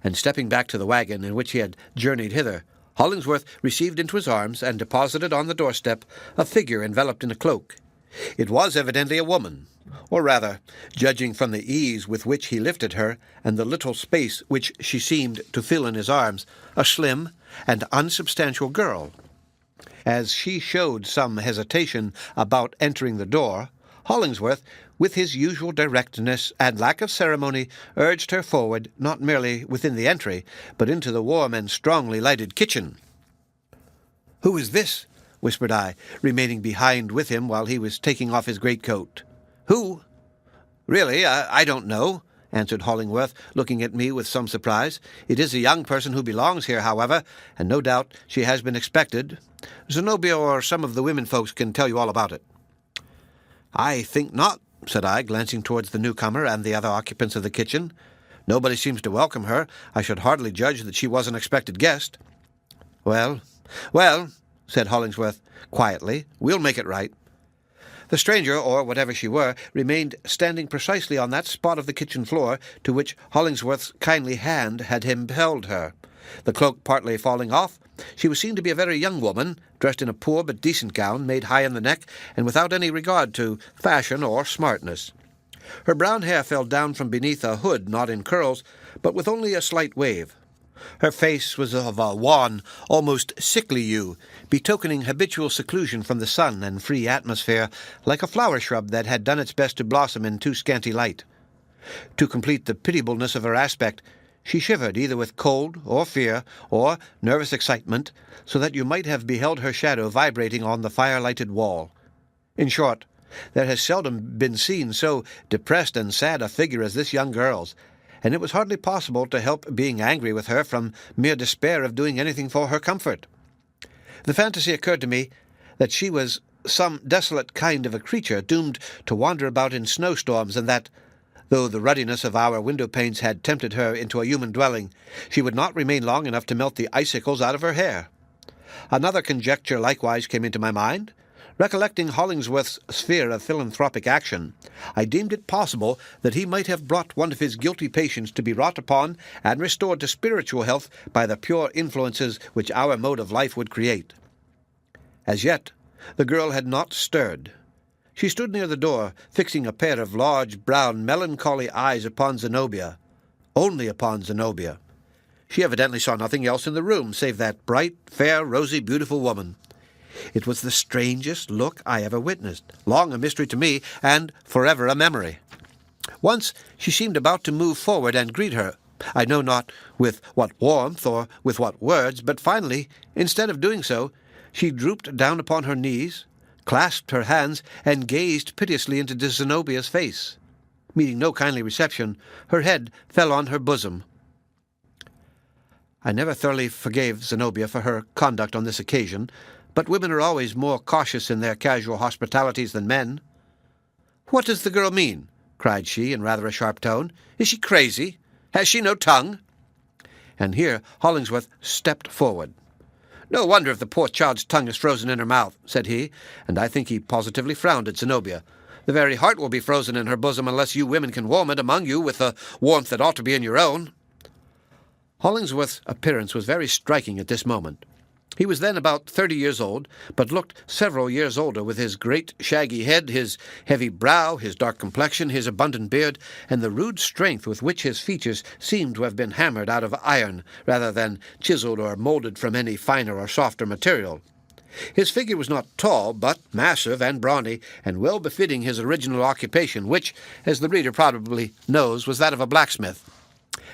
And stepping back to the wagon in which he had journeyed hither, Hollingsworth received into his arms and deposited on the doorstep a figure enveloped in a cloak. It was evidently a woman, or rather, judging from the ease with which he lifted her and the little space which she seemed to fill in his arms, a slim and unsubstantial girl. As she showed some hesitation about entering the door, Hollingsworth, with his usual directness and lack of ceremony, urged her forward, not merely within the entry, but into the warm and strongly lighted kitchen. "Who is this?" whispered I, remaining behind with him while he was taking off his greatcoat. "Who? Really, I don't know," answered Hollingsworth, looking at me with some surprise. "It is a young person who belongs here, however, and no doubt she has been expected. Zenobia or some of the women folks can tell you all about it." "I think not," said I, glancing towards the newcomer and the other occupants of the kitchen. "Nobody seems to welcome her. I should hardly judge that she was an expected guest." Well, said Hollingsworth quietly, "we'll make it right." The stranger, or whatever she were, remained standing precisely on that spot of the kitchen floor to which Hollingsworth's kindly hand had impelled her. The cloak partly falling off, she was seen to be a very young woman, dressed in a poor but decent gown made high in the neck and without any regard to fashion or smartness. Her brown hair fell down from beneath a hood not in curls, but with only a slight wave. Her face was of a wan, almost sickly hue, betokening habitual seclusion from the sun and free atmosphere, like a flower shrub that had done its best to blossom in too scanty light. To complete the pitiableness of her aspect, she shivered either with cold or fear or nervous excitement, so that you might have beheld her shadow vibrating on the fire-lighted wall. In short, there has seldom been seen so depressed and sad a figure as this young girl's, and it was hardly possible to help being angry with her from mere despair of doing anything for her comfort. The fantasy occurred to me that she was some desolate kind of a creature doomed to wander about in snowstorms, and that, though the ruddiness of our window-panes had tempted her into a human dwelling, she would not remain long enough to melt the icicles out of her hair. Another conjecture likewise came into my mind. Recollecting Hollingsworth's sphere of philanthropic action, I deemed it possible that he might have brought one of his guilty patients to be wrought upon and restored to spiritual health by the pure influences which our mode of life would create. As yet, the girl had not stirred. She stood near the door, fixing a pair of large, brown, melancholy eyes upon Zenobia. Only upon Zenobia. She evidently saw nothing else in the room save that bright, fair, rosy, beautiful woman. It was the strangest look I ever witnessed, long a mystery to me, and forever a memory. Once she seemed about to move forward and greet her, I know not with what warmth or with what words, but finally, instead of doing so, she drooped down upon her knees, clasped her hands, and gazed piteously into Zenobia's face. Meeting no kindly reception, her head fell on her bosom. I never thoroughly forgave Zenobia for her conduct on this occasion, but women are always more cautious in their casual hospitalities than men. "What does the girl mean?" cried she in rather a sharp tone. "Is she crazy? Has she no tongue?" And here Hollingsworth stepped forward. "No wonder if the poor child's tongue is frozen in her mouth," said he, and I think he positively frowned at Zenobia. "The very heart will be frozen in her bosom unless you women can warm it among you with the warmth that ought to be in your own." Hollingsworth's appearance was very striking at this moment. He was then about 30 years old, but looked several years older, with his great shaggy head, his heavy brow, his dark complexion, his abundant beard, and the rude strength with which his features seemed to have been hammered out of iron, rather than chiseled or molded from any finer or softer material. His figure was not tall, but massive and brawny, and well befitting his original occupation, which, as the reader probably knows, was that of a blacksmith.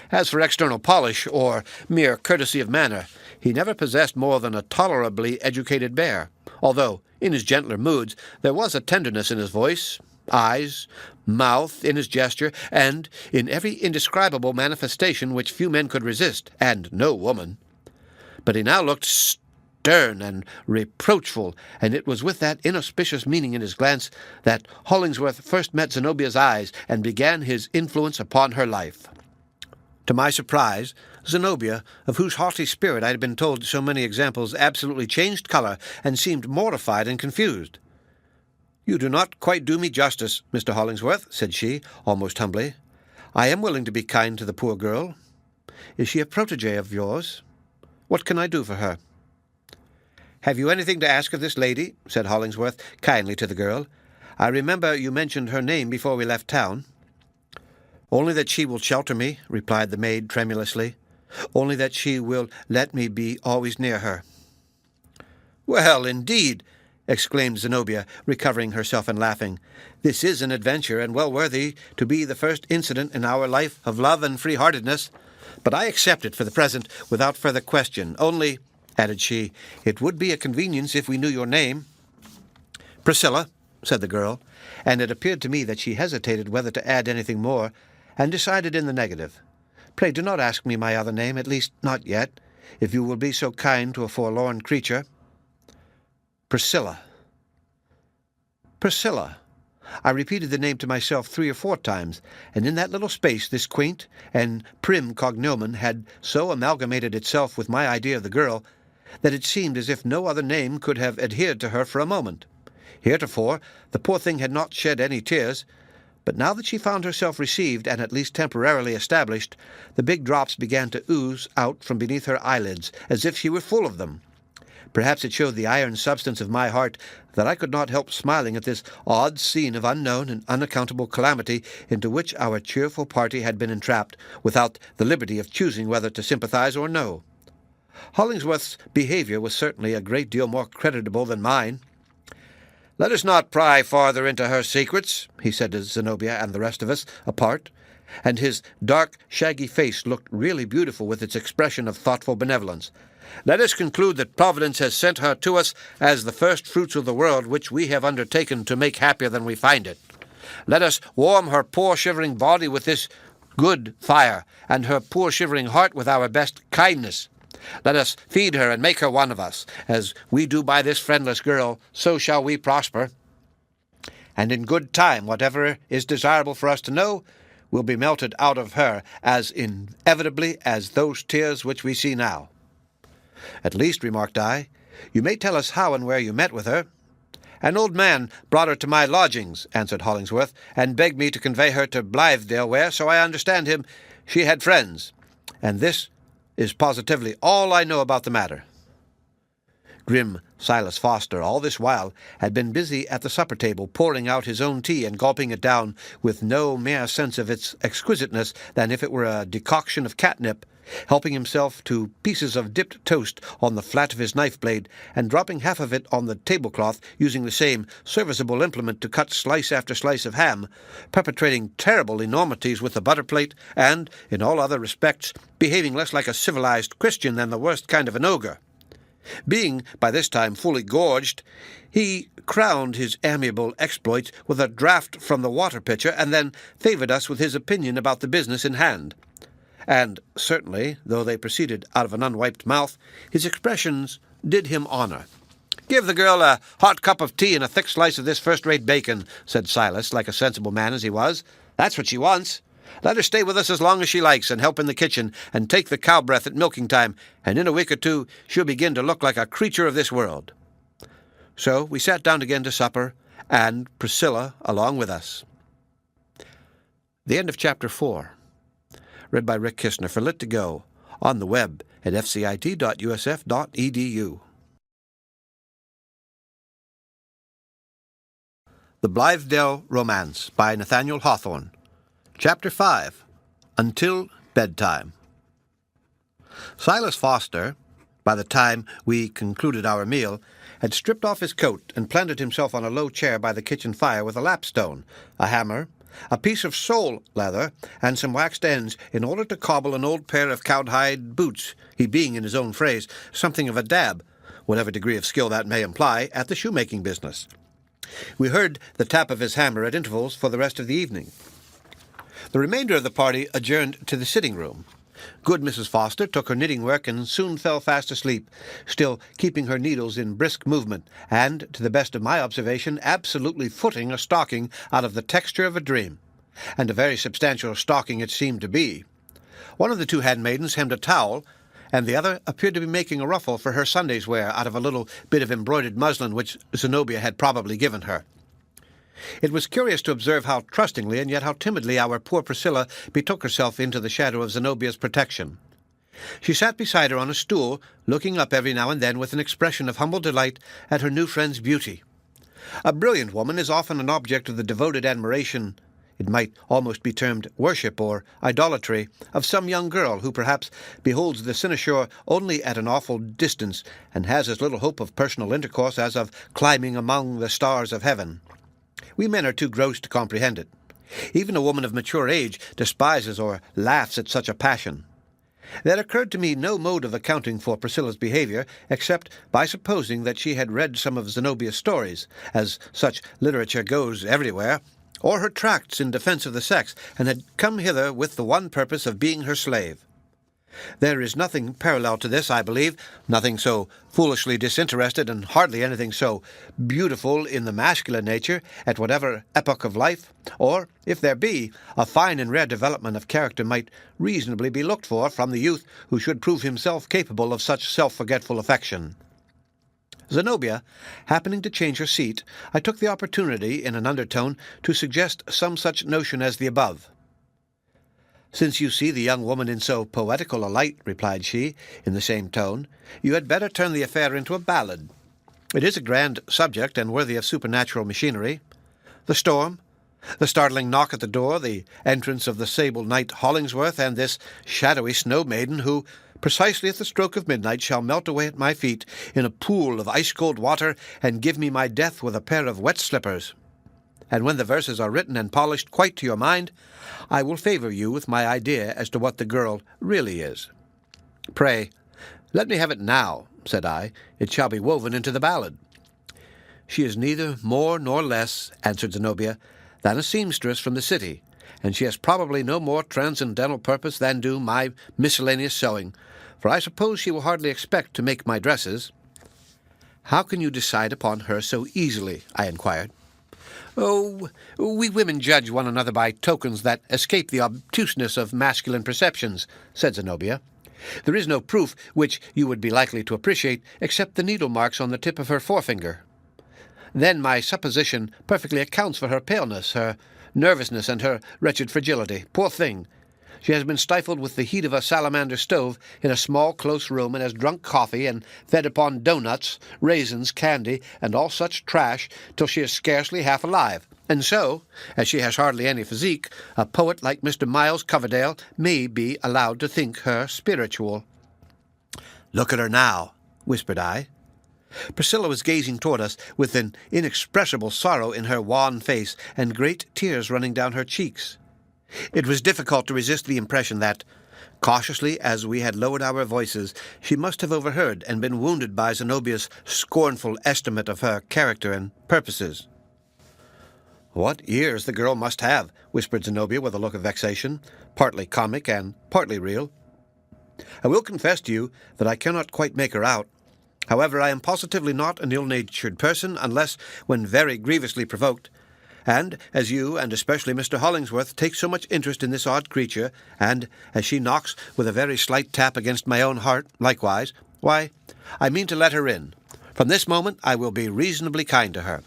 As for external polish, or mere courtesy of manner, he never possessed more than a tolerably educated bear, although, in his gentler moods, there was a tenderness in his voice, eyes, mouth, in his gesture, and in every indescribable manifestation which few men could resist, and no woman. But he now looked stern and reproachful, and it was with that inauspicious meaning in his glance that Hollingsworth first met Zenobia's eyes and began his influence upon her life. To my surprise, Zenobia, of whose haughty spirit I had been told so many examples, absolutely changed colour and seemed mortified and confused. "You do not quite do me justice, Mr. Hollingsworth," said she, almost humbly. "I am willing to be kind to the poor girl. Is she a protégée of yours? What can I do for her?" "Have you anything to ask of this lady?" said Hollingsworth kindly to the girl. "I remember you mentioned her name before we left town." "Only that she will shelter me," replied the maid tremulously. "Only that she will let me be always near her." "Well, indeed," exclaimed Zenobia, recovering herself and laughing. "This is an adventure, and well worthy to be the first incident in our life of love and free-heartedness. But I accept it for the present without further question. Only," added she, "it would be a convenience if we knew your name." "Priscilla," said the girl, and it appeared to me that she hesitated whether to add anything more, and decided in the negative. "Pray do not ask me my other name, at least not yet, if you will be so kind to a forlorn creature." "Priscilla. Priscilla." I repeated the name to myself 3 or 4 times, and in that little space this quaint and prim cognomen had so amalgamated itself with my idea of the girl that it seemed as if no other name could have adhered to her for a moment. Heretofore the poor thing had not shed any tears, but now that she found herself received and at least temporarily established, the big drops began to ooze out from beneath her eyelids, as if she were full of them. Perhaps it showed the iron substance of my heart that I could not help smiling at this odd scene of unknown and unaccountable calamity into which our cheerful party had been entrapped, without the liberty of choosing whether to sympathize or no. Hollingsworth's behavior was certainly a great deal more creditable than mine. "Let us not pry farther into her secrets," he said to Zenobia and the rest of us, apart, and his dark, shaggy face looked really beautiful with its expression of thoughtful benevolence. "Let us conclude that Providence has sent her to us as the first fruits of the world which we have undertaken to make happier than we find it. Let us warm her poor shivering body with this good fire, and her poor shivering heart with our best kindness. Let us feed her and make her one of us. As we do by this friendless girl, so shall we prosper. And in good time, whatever is desirable for us to know will be melted out of her as inevitably as those tears which we see now. At least, remarked I, you may tell us how and where you met with her. An old man brought her to my lodgings, answered Hollingsworth, and begged me to convey her to Blythedale, where, so I understand him, she had friends. And this is positively all I know about the matter. Grim Silas Foster, all this while, had been busy at the supper-table, pouring out his own tea and gulping it down with no mere sense of its exquisiteness than if it were a decoction of catnip, helping himself to pieces of dipped toast on the flat of his knife-blade, and dropping half of it on the tablecloth, using the same serviceable implement to cut slice after slice of ham, perpetrating terrible enormities with the butter plate, and, in all other respects, behaving less like a civilized Christian than the worst kind of an ogre. Being, by this time, fully gorged, he crowned his amiable exploits with a draught from the water-pitcher, and then favoured us with his opinion about the business in hand. And certainly, though they proceeded out of an unwiped mouth, his expressions did him honour. "Give the girl a hot cup of tea and a thick slice of this first-rate bacon," said Silas, like a sensible man as he was. "That's what she wants. Let her stay with us as long as she likes, and help in the kitchen, and take the cow breath at milking time, and in a week or two she'll begin to look like a creature of this world." So we sat down again to supper, and Priscilla along with us. The end of Chapter 4. Read by Rick Kistner for Lit to Go, on the web at fcit.usf.edu. The Blithedale Romance by Nathaniel Hawthorne. Chapter 5. Until Bedtime. Silas Foster, by the time we concluded our meal, had stripped off his coat and planted himself on a low chair by the kitchen fire with a lapstone, a hammer, a piece of sole leather, and some waxed ends in order to cobble an old pair of cowhide boots, he being, in his own phrase, something of a dab, whatever degree of skill that may imply, at the shoemaking business. We heard the tap of his hammer at intervals for the rest of the evening. The remainder of the party adjourned to the sitting-room. Good Mrs. Foster took her knitting work and soon fell fast asleep, still keeping her needles in brisk movement, and, to the best of my observation, absolutely footing a stocking out of the texture of a dream. And a very substantial stocking it seemed to be. One of the two handmaidens hemmed a towel, and the other appeared to be making a ruffle for her Sunday's wear out of a little bit of embroidered muslin which Zenobia had probably given her. It was curious to observe how trustingly and yet how timidly our poor Priscilla betook herself into the shadow of Zenobia's protection. She sat beside her on a stool, looking up every now and then with an expression of humble delight at her new friend's beauty. A brilliant woman is often an object of the devoted admiration, it might almost be termed worship or idolatry, of some young girl who perhaps beholds the cynosure only at an awful distance and has as little hope of personal intercourse as of climbing among the stars of heaven. We men are too gross to comprehend it. Even a woman of mature age despises or laughs at such a passion. There occurred to me no mode of accounting for Priscilla's behavior, except by supposing that she had read some of Zenobia's stories, as such literature goes everywhere, or her tracts in defense of the sex, and had come hither with the one purpose of being her slave. There is nothing parallel to this, I believe, nothing so foolishly disinterested, and hardly anything so beautiful in the masculine nature at whatever epoch of life, or, if there be, a fine and rare development of character might reasonably be looked for from the youth who should prove himself capable of such self-forgetful affection. Zenobia, happening to change her seat, I took the opportunity, in an undertone, to suggest some such notion as the above. "Since you see the young woman in so poetical a light," replied she, in the same tone, "you had better turn the affair into a ballad. It is a grand subject and worthy of supernatural machinery. The storm, the startling knock at the door, the entrance of the sable knight Hollingsworth, and this shadowy snow-maiden who, precisely at the stroke of midnight, shall melt away at my feet in a pool of ice-cold water and give me my death with a pair of wet slippers. And when the verses are written and polished quite to your mind, I will favour you with my idea as to what the girl really is." "Pray, let me have it now," said I. "It shall be woven into the ballad." "She is neither more nor less," answered Zenobia, "than a seamstress from the city, and she has probably no more transcendental purpose than do my miscellaneous sewing, for I suppose she will hardly expect to make my dresses." "How can you decide upon her so easily?" I inquired. "Oh, we women judge one another by tokens that escape the obtuseness of masculine perceptions," said Zenobia. "There is no proof which you would be likely to appreciate except the needle marks on the tip of her forefinger. Then my supposition perfectly accounts for her paleness, her nervousness, and her wretched fragility. Poor thing! She has been stifled with the heat of a salamander stove in a small, close room, and has drunk coffee and fed upon doughnuts, raisins, candy, and all such trash till she is scarcely half alive. And so, as she has hardly any physique, a poet like Mr. Miles Coverdale may be allowed to think her spiritual." "Look at her now," whispered I. Priscilla was gazing toward us with an inexpressible sorrow in her wan face and great tears running down her cheeks. It was difficult to resist the impression that, cautiously as we had lowered our voices, she must have overheard and been wounded by Zenobia's scornful estimate of her character and purposes. "What ears the girl must have," whispered Zenobia with a look of vexation, partly comic and partly real. "I will confess to you that I cannot quite make her out. However, I am positively not an ill-natured person unless when very grievously provoked. And as you, and especially Mr. Hollingsworth, take so much interest in this odd creature, and as she knocks with a very slight tap against my own heart likewise, why, I mean to let her in. From this moment I will be reasonably kind to her.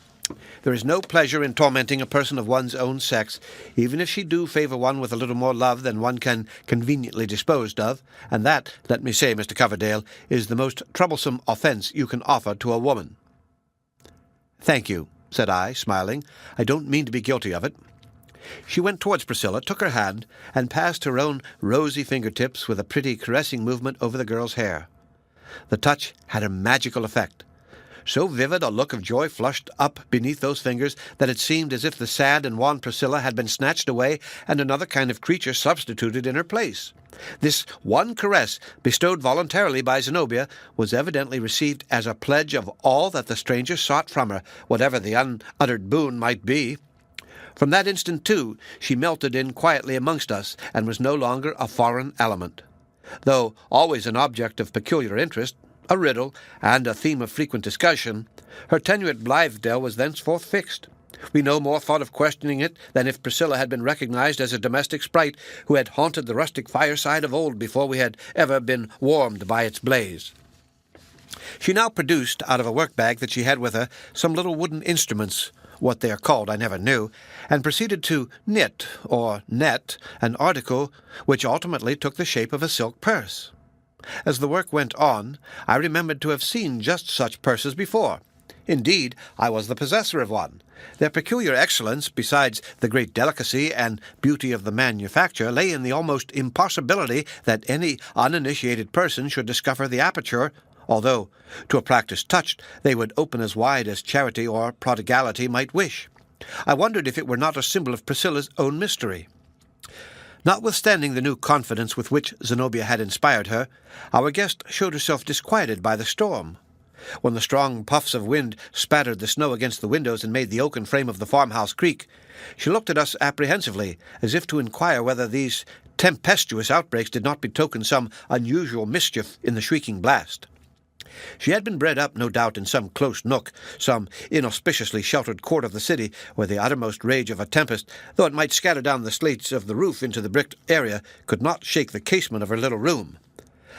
There is no pleasure in tormenting a person of one's own sex, even if she do favour one with a little more love than one can conveniently dispose of, and that, let me say, Mr. Coverdale, is the most troublesome offence you can offer to a woman." "Thank you," said I, smiling. "I don't mean to be guilty of it." She went towards Priscilla, took her hand, and passed her own rosy fingertips with a pretty caressing movement over the girl's hair. The touch had a magical effect. So vivid a look of joy flushed up beneath those fingers that it seemed as if the sad and wan Priscilla had been snatched away and another kind of creature substituted in her place. This one caress, bestowed voluntarily by Zenobia, was evidently received as a pledge of all that the stranger sought from her, whatever the unuttered boon might be. From that instant, too, she melted in quietly amongst us, and was no longer a foreign element. Though always an object of peculiar interest, a riddle, and a theme of frequent discussion, her tenure at Blythedale was thenceforth fixed. We no more thought of questioning it than if Priscilla had been recognized as a domestic sprite who had haunted the rustic fireside of old before we had ever been warmed by its blaze. She now produced, out of a work-bag that she had with her, some little wooden instruments, what they are called I never knew, and proceeded to knit, or net, an article which ultimately took the shape of a silk purse. As the work went on, I remembered to have seen just such purses before. Indeed, I was the possessor of one. Their peculiar excellence, besides the great delicacy and beauty of the manufacture, lay in the almost impossibility that any uninitiated person should discover the aperture, although, to a practised touch, they would open as wide as charity or prodigality might wish. I wondered if it were not a symbol of Priscilla's own mystery. Notwithstanding the new confidence with which Zenobia had inspired her, our guest showed herself disquieted by the storm. When the strong puffs of wind spattered the snow against the windows and made the oaken frame of the farmhouse creak, she looked at us apprehensively, as if to inquire whether these tempestuous outbreaks did not betoken some unusual mischief in the shrieking blast. She had been bred up, no doubt, in some close nook, some inauspiciously sheltered court of the city, where the uttermost rage of a tempest, though it might scatter down the slates of the roof into the bricked area, could not shake the casement of her little room.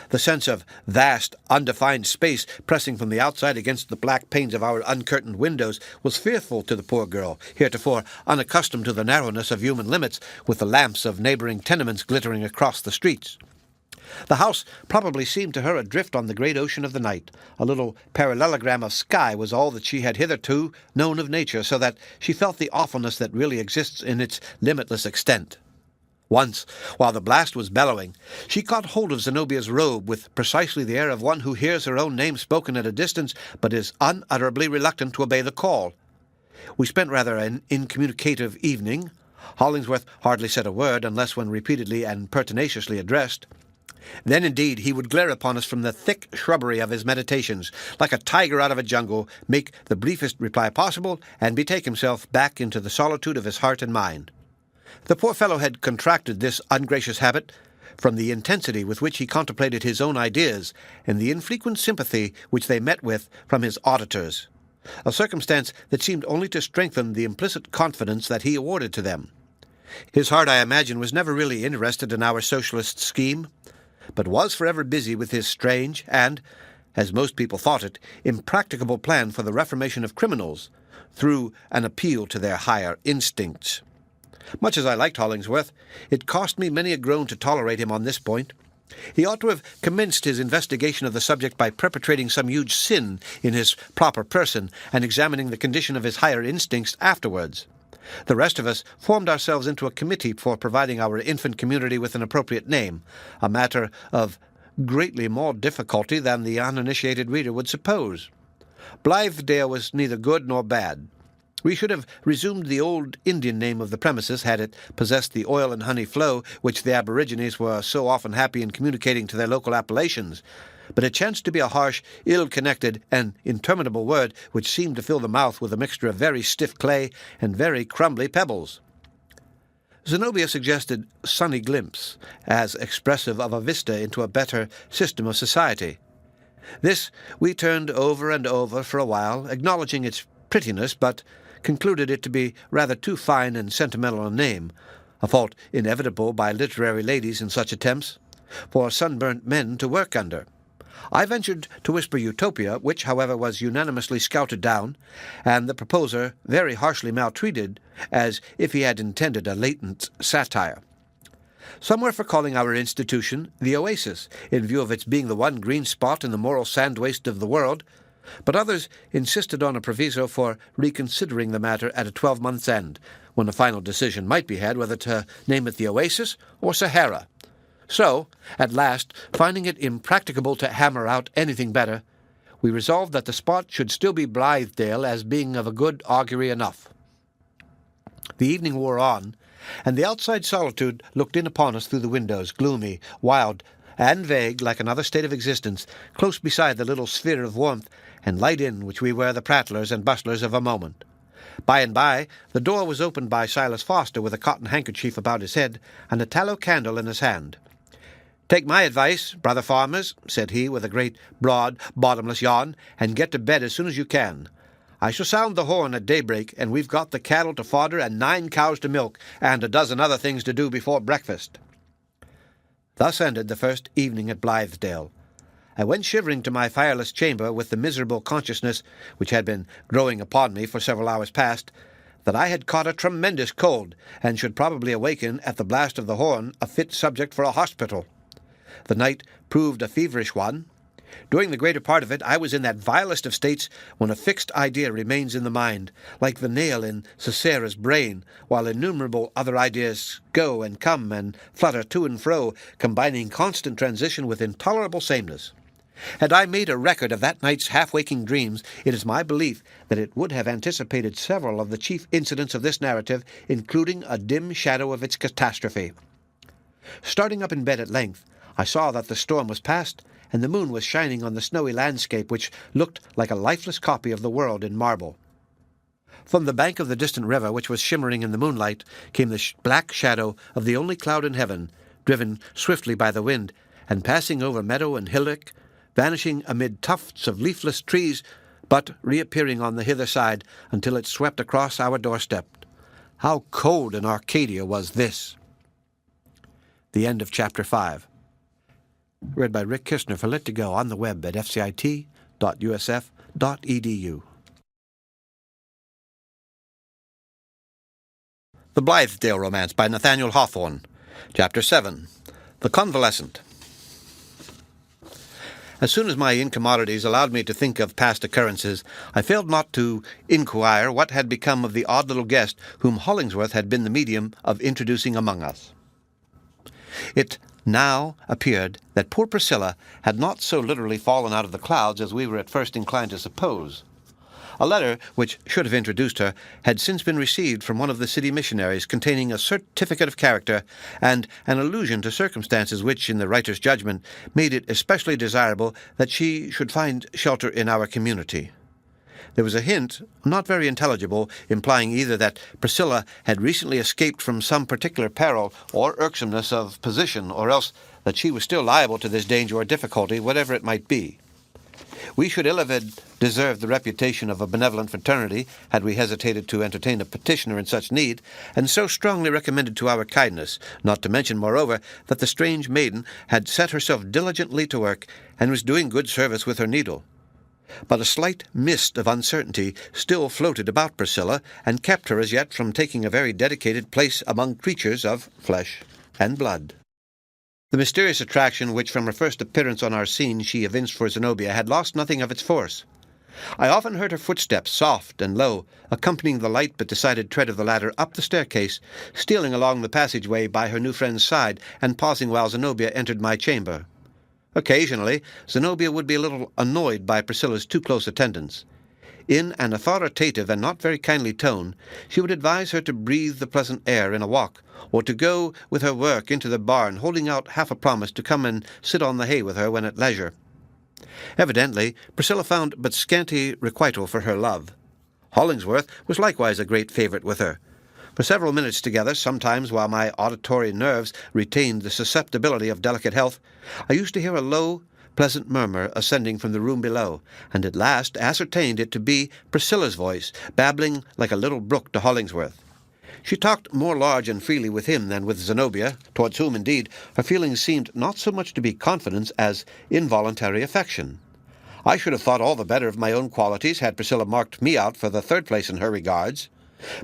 The sense of vast, undefined space pressing from the outside against the black panes of our uncurtained windows was fearful to the poor girl, heretofore unaccustomed to the narrowness of human limits, with the lamps of neighboring tenements glittering across the streets. The house probably seemed to her adrift on the great ocean of the night. A little parallelogram of sky was all that she had hitherto known of nature, so that she felt the awfulness that really exists in its limitless extent. Once, while the blast was bellowing, she caught hold of Zenobia's robe with precisely the air of one who hears her own name spoken at a distance, but is unutterably reluctant to obey the call. We spent rather an incommunicative evening. Hollingsworth hardly said a word, unless when repeatedly and pertinaciously addressed. Then, indeed, he would glare upon us from the thick shrubbery of his meditations, like a tiger out of a jungle, make the briefest reply possible, and betake himself back into the solitude of his heart and mind. The poor fellow had contracted this ungracious habit from the intensity with which he contemplated his own ideas and the infrequent sympathy which they met with from his auditors, a circumstance that seemed only to strengthen the implicit confidence that he awarded to them. His heart, I imagine, was never really interested in our socialist scheme, but was forever busy with his strange and, as most people thought it, impracticable plan for the reformation of criminals through an appeal to their higher instincts. Much as I liked Hollingsworth, it cost me many a groan to tolerate him on this point. He ought to have commenced his investigation of the subject by perpetrating some huge sin in his proper person and examining the condition of his higher instincts afterwards. The rest of us formed ourselves into a committee for providing our infant community with an appropriate name, a matter of greatly more difficulty than the uninitiated reader would suppose. Blythedale was neither good nor bad. We should have resumed the old Indian name of the premises had it possessed the oil and honey flow which the aborigines were so often happy in communicating to their local appellations, but it chanced to be a harsh, ill-connected, and interminable word which seemed to fill the mouth with a mixture of very stiff clay and very crumbly pebbles. Zenobia suggested Sunny Glimpse as expressive of a vista into a better system of society. This we turned over and over for a while, acknowledging its prettiness, but concluded it to be rather too fine and sentimental a name, a fault inevitable by literary ladies in such attempts, for sunburnt men to work under. I ventured to whisper Utopia, which, however, was unanimously scouted down, and the proposer very harshly maltreated, as if he had intended a latent satire. Some were for calling our institution the Oasis, in view of its being the one green spot in the moral sand-waste of the world, but others insisted on a proviso for reconsidering the matter at a 12-month's end, when a final decision might be had whether to name it the Oasis or Sahara. So, at last, finding it impracticable to hammer out anything better, we resolved that the spot should still be Blythedale as being of a good augury enough. The evening wore on, and the outside solitude looked in upon us through the windows, gloomy, wild, and vague, like another state of existence, close beside the little sphere of warmth and light in which we were the prattlers and bustlers of a moment. By and by, the door was opened by Silas Foster with a cotton handkerchief about his head and a tallow candle in his hand. "Take my advice, brother farmers," said he, with a great, broad, bottomless yawn, "and get to bed as soon as you can. I shall sound the horn at daybreak, and we've got the cattle to fodder and 9 cows to milk, and a dozen other things to do before breakfast." Thus ended the first evening at Blythedale. I went shivering to my fireless chamber with the miserable consciousness, which had been growing upon me for several hours past, that I had caught a tremendous cold, and should probably awaken at the blast of the horn a fit subject for a hospital. The night proved a feverish one. During the greater part of it I was in that vilest of states when a fixed idea remains in the mind, like the nail in Sisera's brain, while innumerable other ideas go and come and flutter to and fro, combining constant transition with intolerable sameness. Had I made a record of that night's half-waking dreams, it is my belief that it would have anticipated several of the chief incidents of this narrative, including a dim shadow of its catastrophe. Starting up in bed at length, I saw that the storm was past, and the moon was shining on the snowy landscape, which looked like a lifeless copy of the world in marble. From the bank of the distant river, which was shimmering in the moonlight, came the black shadow of the only cloud in heaven, driven swiftly by the wind, and passing over meadow and hillock, vanishing amid tufts of leafless trees, but reappearing on the hither side until it swept across our doorstep. How cold in Arcadia was this! The end of Chapter 5. Read by Rick Kistner for Lit to Go on the web at fcit.usf.edu. The Blithedale Romance by Nathaniel Hawthorne. Chapter 7. The Convalescent. As soon as my incommodities allowed me to think of past occurrences, I failed not to inquire what had become of the odd little guest whom Hollingsworth had been the medium of introducing among us. It now appeared that poor Priscilla had not so literally fallen out of the clouds as we were at first inclined to suppose. A letter, which should have introduced her, had since been received from one of the city missionaries, containing a certificate of character and an allusion to circumstances which, in the writer's judgment, made it especially desirable that she should find shelter in our community. There was a hint, not very intelligible, implying either that Priscilla had recently escaped from some particular peril or irksomeness of position, or else that she was still liable to this danger or difficulty, whatever it might be. We should ill have deserved the reputation of a benevolent fraternity had we hesitated to entertain a petitioner in such need, and so strongly recommended to our kindness, not to mention, moreover, that the strange maiden had set herself diligently to work, and was doing good service with her needle. But a slight mist of uncertainty still floated about Priscilla, and kept her as yet from taking a very dedicated place among creatures of flesh and blood. The mysterious attraction which from her first appearance on our scene she evinced for Zenobia had lost nothing of its force. I often heard her footsteps, soft and low, accompanying the light but decided tread of the ladder up the staircase, stealing along the passageway by her new friend's side, and pausing while Zenobia entered my chamber. Occasionally, Zenobia would be a little annoyed by Priscilla's too close attendance. In an authoritative and not very kindly tone, she would advise her to breathe the pleasant air in a walk, or to go with her work into the barn, holding out half a promise to come and sit on the hay with her when at leisure. Evidently, Priscilla found but scanty requital for her love. Hollingsworth was likewise a great favourite with her. For several minutes together, sometimes while my auditory nerves retained the susceptibility of delicate health, I used to hear a low, pleasant murmur ascending from the room below, and at last ascertained it to be Priscilla's voice, babbling like a little brook to Hollingsworth. She talked more large and freely with him than with Zenobia, towards whom, indeed, her feelings seemed not so much to be confidence as involuntary affection. I should have thought all the better of my own qualities had Priscilla marked me out for the third place in her regards.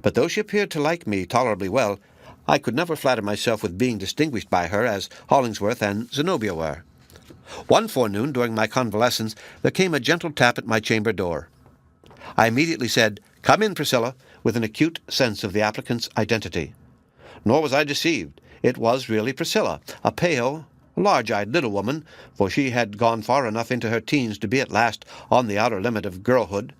But though she appeared to like me tolerably well, I could never flatter myself with being distinguished by her as Hollingsworth and Zenobia were. One forenoon, during my convalescence, there came a gentle tap at my chamber door. I immediately said, "Come in, Priscilla," with an acute sense of the applicant's identity. Nor was I deceived. It was really Priscilla, a pale, large-eyed little woman, for she had gone far enough into her teens to be at last on the outer limit of girlhood,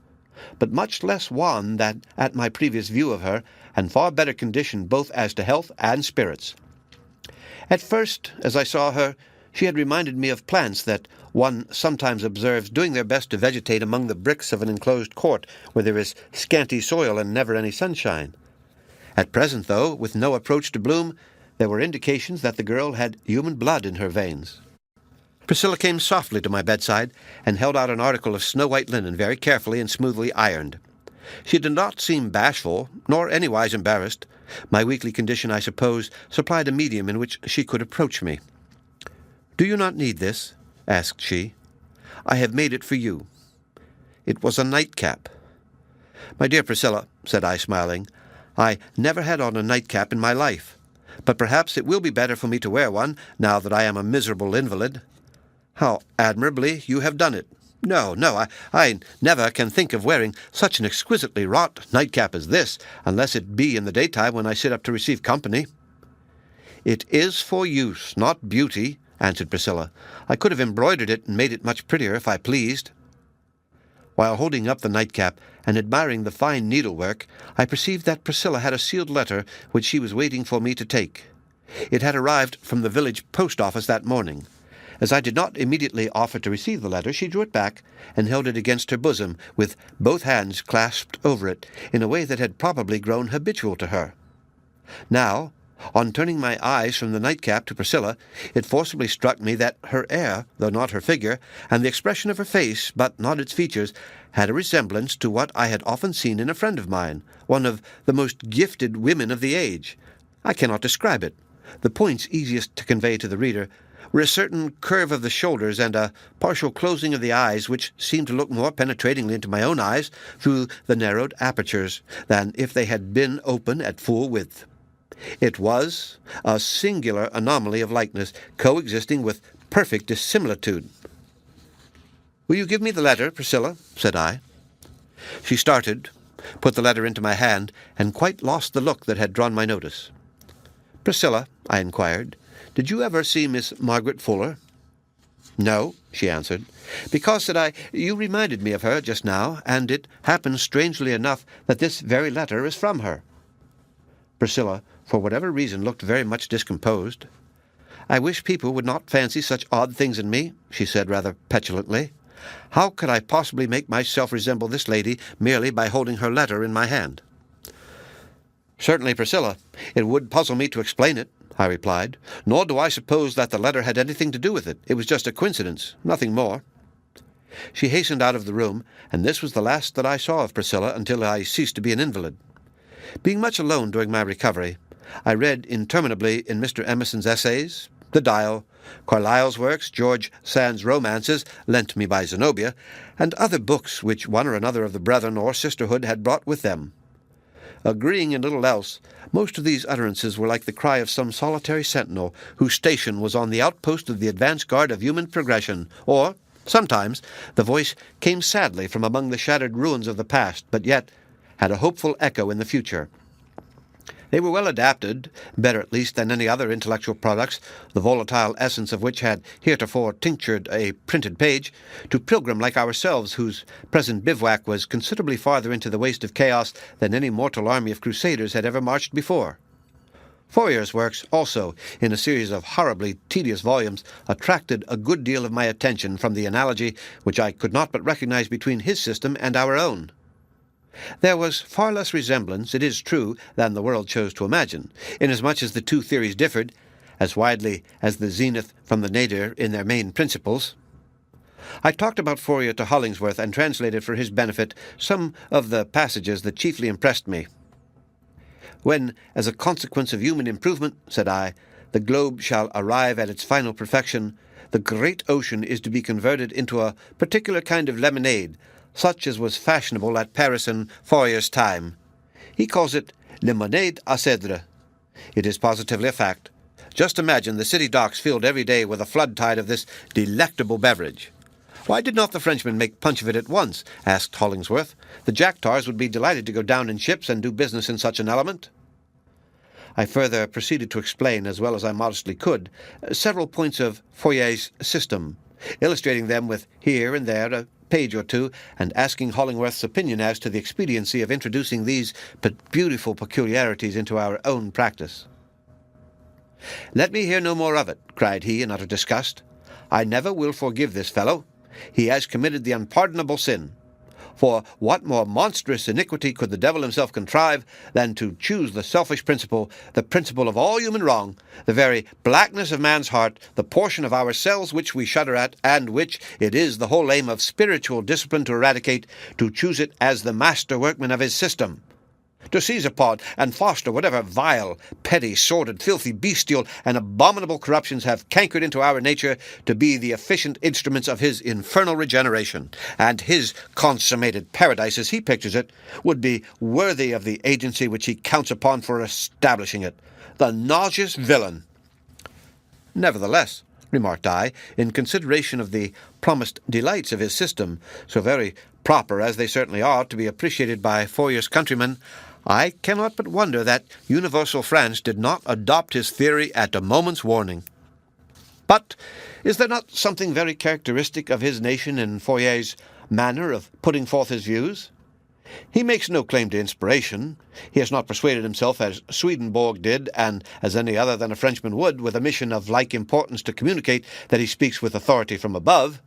but much less wan than at my previous view of her, and far better conditioned both as to health and spirits. At first, as I saw her, she had reminded me of plants that one sometimes observes doing their best to vegetate among the bricks of an enclosed court where there is scanty soil and never any sunshine. At present, though, with no approach to bloom, there were indications that the girl had human blood in her veins. Priscilla came softly to my bedside and held out an article of snow-white linen very carefully and smoothly ironed. She did not seem bashful, nor anywise embarrassed. My weakly condition, I suppose, supplied a medium in which she could approach me. "Do you not need this?" asked she. "I have made it for you." It was a nightcap. "My dear Priscilla," said I, smiling, "I never had on a nightcap in my life, but perhaps it will be better for me to wear one, now that I am a miserable invalid." "How admirably you have done it! No, I never can think of wearing such an exquisitely wrought nightcap as this, unless it be in the daytime when I sit up to receive company." "It is for use, not beauty," answered Priscilla. "I could have embroidered it and made it much prettier if I pleased." While holding up the nightcap and admiring the fine needlework, I perceived that Priscilla had a sealed letter which she was waiting for me to take. It had arrived from the village post-office that morning. As I did not immediately offer to receive the letter, she drew it back and held it against her bosom, with both hands clasped over it, in a way that had probably grown habitual to her. Now, on turning my eyes from the nightcap to Priscilla, it forcibly struck me that her air, though not her figure, and the expression of her face, but not its features, had a resemblance to what I had often seen in a friend of mine, one of the most gifted women of the age. I cannot describe it. The points easiest to convey to the reader were a certain curve of the shoulders and a partial closing of the eyes which seemed to look more penetratingly into my own eyes through the narrowed apertures than if they had been open at full width. It was a singular anomaly of likeness, coexisting with perfect dissimilitude. "Will you give me the letter, Priscilla?" said I. She started, put the letter into my hand, and quite lost the look that had drawn my notice. "Priscilla," I inquired, "did you ever see Miss Margaret Fuller?" "No," she answered. "Because," said I, "you reminded me of her just now, and it happens strangely enough that this very letter is from her." Priscilla, for whatever reason, looked very much discomposed. "I wish people would not fancy such odd things in me," she said rather petulantly. How could I possibly make myself resemble this lady merely by holding her letter in my hand? "Certainly, Priscilla, it would puzzle me to explain it," I replied, "nor do I suppose that the letter had anything to do with it. It was just a coincidence, nothing more." She hastened out of the room, and this was the last that I saw of Priscilla until I ceased to be an invalid. Being much alone during my recovery, I read interminably in Mr. Emerson's essays, The Dial, Carlyle's works, George Sand's romances, lent me by Zenobia, and other books which one or another of the brethren or sisterhood had brought with them. Agreeing in little else, most of these utterances were like the cry of some solitary sentinel whose station was on the outpost of the advance guard of human progression, or, sometimes, the voice came sadly from among the shattered ruins of the past, but yet had a hopeful echo in the future. They were well adapted, better at least than any other intellectual products, the volatile essence of which had heretofore tinctured a printed page, to pilgrim like ourselves, whose present bivouac was considerably farther into the waste of chaos than any mortal army of crusaders had ever marched before. Fourier's works, also, in a series of horribly tedious volumes, attracted a good deal of my attention from the analogy which I could not but recognize between his system and our own. There was far less resemblance, it is true, than the world chose to imagine, inasmuch as the two theories differed, as widely as the zenith from the nadir in their main principles. I talked about Fourier to Hollingsworth and translated for his benefit some of the passages that chiefly impressed me. "When, as a consequence of human improvement," said I, "the globe shall arrive at its final perfection, the great ocean is to be converted into a particular kind of lemonade, such as was fashionable at Paris in Fourier's time. He calls it lemonade à cèdre. It is positively a fact. Just imagine the city docks filled every day with a flood tide of this delectable beverage." "Why did not the Frenchmen make punch of it at once?" asked Hollingsworth. "The jack-tars would be delighted to go down in ships and do business in such an element." I further proceeded to explain, as well as I modestly could, several points of Fourier's system, illustrating them with here and there a page or two, and asking Hollingworth's opinion as to the expediency of introducing these beautiful peculiarities into our own practice. "Let me hear no more of it," cried he in utter disgust. "I never will forgive this fellow. He has committed the unpardonable sin. For what more monstrous iniquity could the devil himself contrive than to choose the selfish principle, the principle of all human wrong, the very blackness of man's heart, the portion of ourselves which we shudder at, and which it is the whole aim of spiritual discipline to eradicate, to choose it as the master workman of his system, to seize upon and foster whatever vile, petty, sordid, filthy, bestial, and abominable corruptions have cankered into our nature, to be the efficient instruments of his infernal regeneration, and his consummated paradise, as he pictures it, would be worthy of the agency which he counts upon for establishing it. The nauseous villain!" "Nevertheless," remarked I, "in consideration of the promised delights of his system, so very proper as they certainly are to be appreciated by Fourier's countrymen, I cannot but wonder that universal France did not adopt his theory at a moment's warning. But is there not something very characteristic of his nation in Fourier's manner of putting forth his views? He makes no claim to inspiration. He has not persuaded himself as Swedenborg did, and as any other than a Frenchman would, with a mission of like importance to communicate that he speaks with authority from above.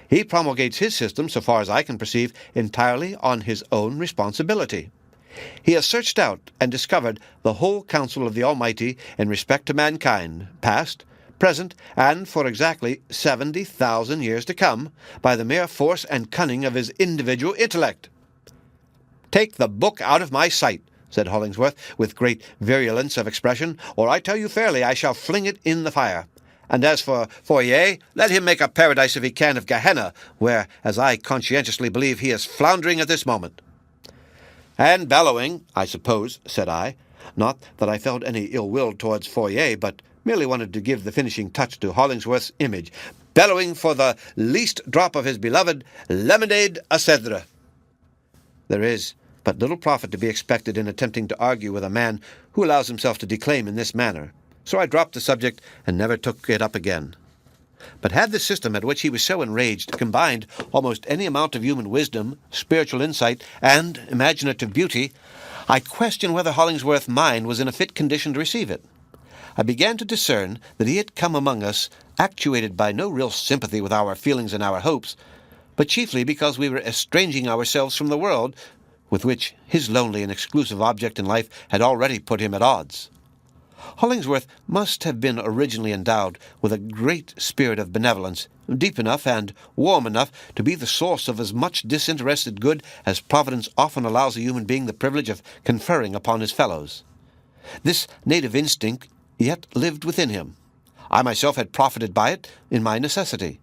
He promulgates his system, so far as I can perceive, entirely on his own responsibility. He has searched out and discovered the whole counsel of the Almighty in respect to mankind, past, present, and for exactly 70,000 years to come, by the mere force and cunning of his individual intellect." "Take the book out of my sight," said Hollingsworth, with great virulence of expression, "or I tell you fairly I shall fling it in the fire. And as for Fourier, let him make a paradise if he can of Gehenna, where, as I conscientiously believe, he is floundering at this moment." "And bellowing, I suppose," said I. Not that I felt any ill will towards Fourier, but merely wanted to give the finishing touch to Hollingsworth's image, bellowing for the least drop of his beloved lemonade à cèdre. There is but little profit to be expected in attempting to argue with a man who allows himself to declaim in this manner, so I dropped the subject and never took it up again. But had the system at which he was so enraged combined almost any amount of human wisdom, spiritual insight, and imaginative beauty, I question whether Hollingsworth's mind was in a fit condition to receive it. I began to discern that he had come among us actuated by no real sympathy with our feelings and our hopes, but chiefly because we were estranging ourselves from the world, with which his lonely and exclusive object in life had already put him at odds. Hollingsworth must have been originally endowed with a great spirit of benevolence, deep enough and warm enough to be the source of as much disinterested good as Providence often allows a human being the privilege of conferring upon his fellows. This native instinct yet lived within him. I myself had profited by it in my necessity.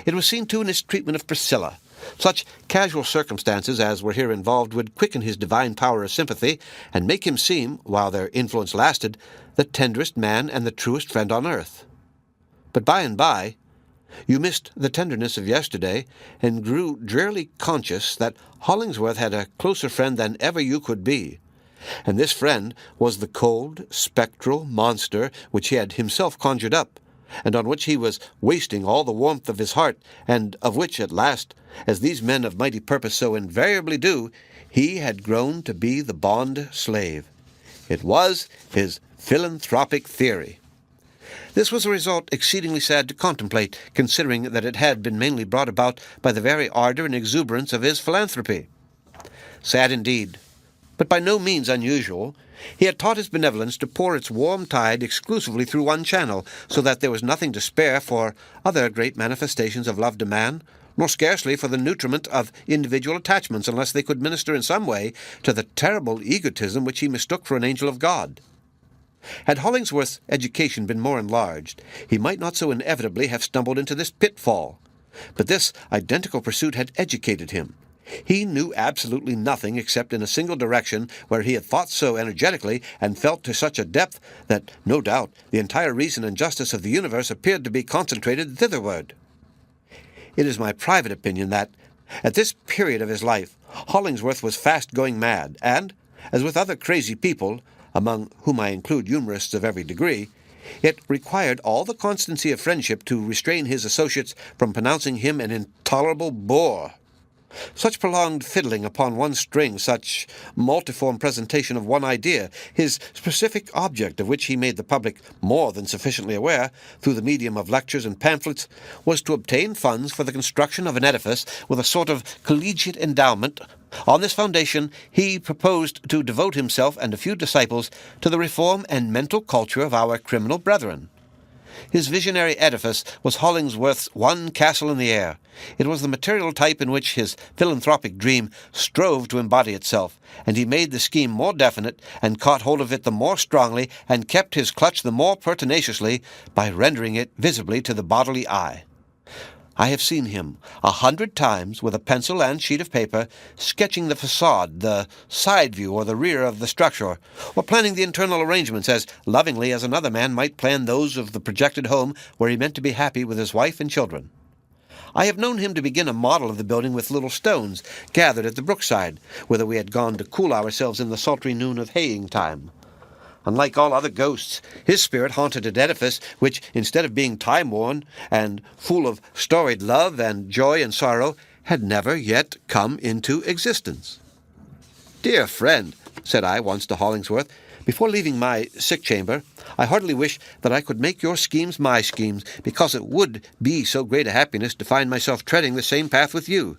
It was seen, too, in his treatment of Priscilla. Such casual circumstances as were here involved would quicken his divine power of sympathy, and make him seem, while their influence lasted, the tenderest man and the truest friend on earth. But by and by, you missed the tenderness of yesterday, and grew drearily conscious that Hollingsworth had a closer friend than ever you could be. And this friend was the cold, spectral monster which he had himself conjured up, and on which he was wasting all the warmth of his heart, and of which at last, as these men of mighty purpose so invariably do, he had grown to be the bond slave. It was his philanthropic theory. This was a result exceedingly sad to contemplate, considering that it had been mainly brought about by the very ardor and exuberance of his philanthropy. Sad indeed, but by no means unusual. He had taught his benevolence to pour its warm tide exclusively through one channel, so that there was nothing to spare for other great manifestations of love to man, nor scarcely for the nutriment of individual attachments, unless they could minister in some way to the terrible egotism which he mistook for an angel of God. Had Hollingsworth's education been more enlarged, he might not so inevitably have stumbled into this pitfall. But this identical pursuit had educated him. He knew absolutely nothing except in a single direction, where he had thought so energetically and felt to such a depth that, no doubt, the entire reason and justice of the universe appeared to be concentrated thitherward. It is my private opinion that, at this period of his life, Hollingsworth was fast going mad, and, as with other crazy people, among whom I include humorists of every degree, it required all the constancy of friendship to restrain his associates from pronouncing him an intolerable bore. Such prolonged fiddling upon one string, such multiform presentation of one idea, his specific object, of which he made the public more than sufficiently aware, through the medium of lectures and pamphlets, was to obtain funds for the construction of an edifice with a sort of collegiate endowment. On this foundation he proposed to devote himself and a few disciples to the reform and mental culture of our criminal brethren. His visionary edifice was Hollingsworth's one castle in the air. It was the material type in which his philanthropic dream strove to embody itself, and he made the scheme more definite, and caught hold of it the more strongly, and kept his clutch the more pertinaciously, by rendering it visibly to the bodily eye. I have seen him 100 times with a pencil and sheet of paper, sketching the facade, the side view, or the rear of the structure, or planning the internal arrangements as lovingly as another man might plan those of the projected home where he meant to be happy with his wife and children. I have known him to begin a model of the building with little stones gathered at the brookside, whither we had gone to cool ourselves in the sultry noon of haying time. Unlike all other ghosts, his spirit haunted an edifice which, instead of being time-worn and full of storied love and joy and sorrow, had never yet come into existence. "Dear friend," said I once to Hollingsworth, "before leaving my sick-chamber, I heartily wish that I could make your schemes my schemes, because it would be so great a happiness to find myself treading the same path with you.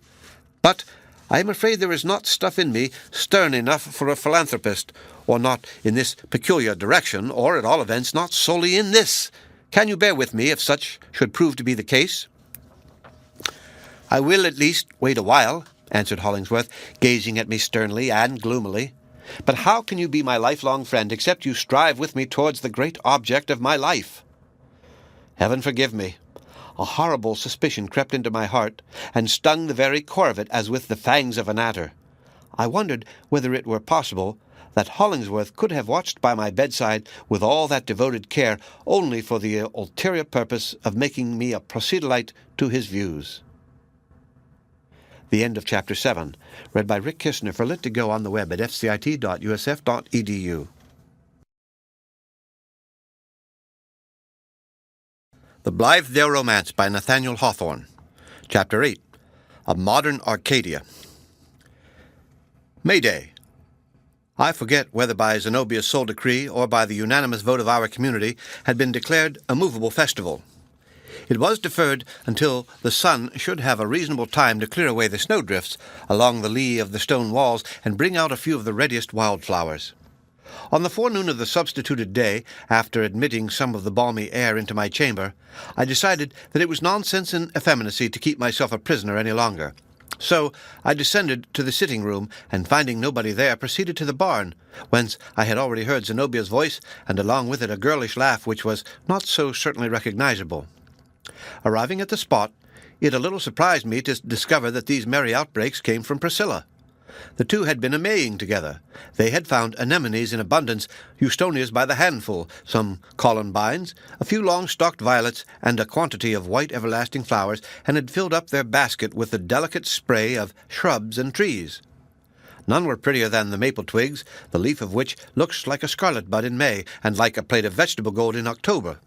But I am afraid there is not stuff in me stern enough for a philanthropist, or not in this peculiar direction, or at all events not solely in this. Can you bear with me if such should prove to be the case?" "I will at least wait a while," answered Hollingsworth, gazing at me sternly and gloomily. "But how can you be my lifelong friend except you strive with me towards the great object of my life?" Heaven forgive me. A horrible suspicion crept into my heart, and stung the very core of it as with the fangs of an adder. I wondered whether it were possible that Hollingsworth could have watched by my bedside with all that devoted care only for the ulterior purpose of making me a proselyte to his views. The end of Chapter 7, read by Rick Kistner for Lit to Go on the web at fcit.usf.edu. The Blithedale Romance by Nathaniel Hawthorne. Chapter 8, A Modern Arcadia. May Day. I forget whether by Zenobia's sole decree or by the unanimous vote of our community had been declared a movable festival. It was deferred until the sun should have a reasonable time to clear away the snowdrifts along the lee of the stone walls and bring out a few of the readiest wildflowers. On the forenoon of the substituted day, after admitting some of the balmy air into my chamber, I decided that it was nonsense and effeminacy to keep myself a prisoner any longer. So I descended to the sitting-room, and finding nobody there, proceeded to the barn, whence I had already heard Zenobia's voice, and along with it a girlish laugh which was not so certainly recognizable. Arriving at the spot, it a little surprised me to discover that these merry outbreaks came from Priscilla. The two had been a-maying together. They had found anemones in abundance, houstonias by the handful, some columbines, a few long-stalked violets, and a quantity of white everlasting flowers, and had filled up their basket with the delicate spray of shrubs and trees. None were prettier than the maple twigs, the leaf of which looks like a scarlet bud in May, and like a plate of vegetable gold in October.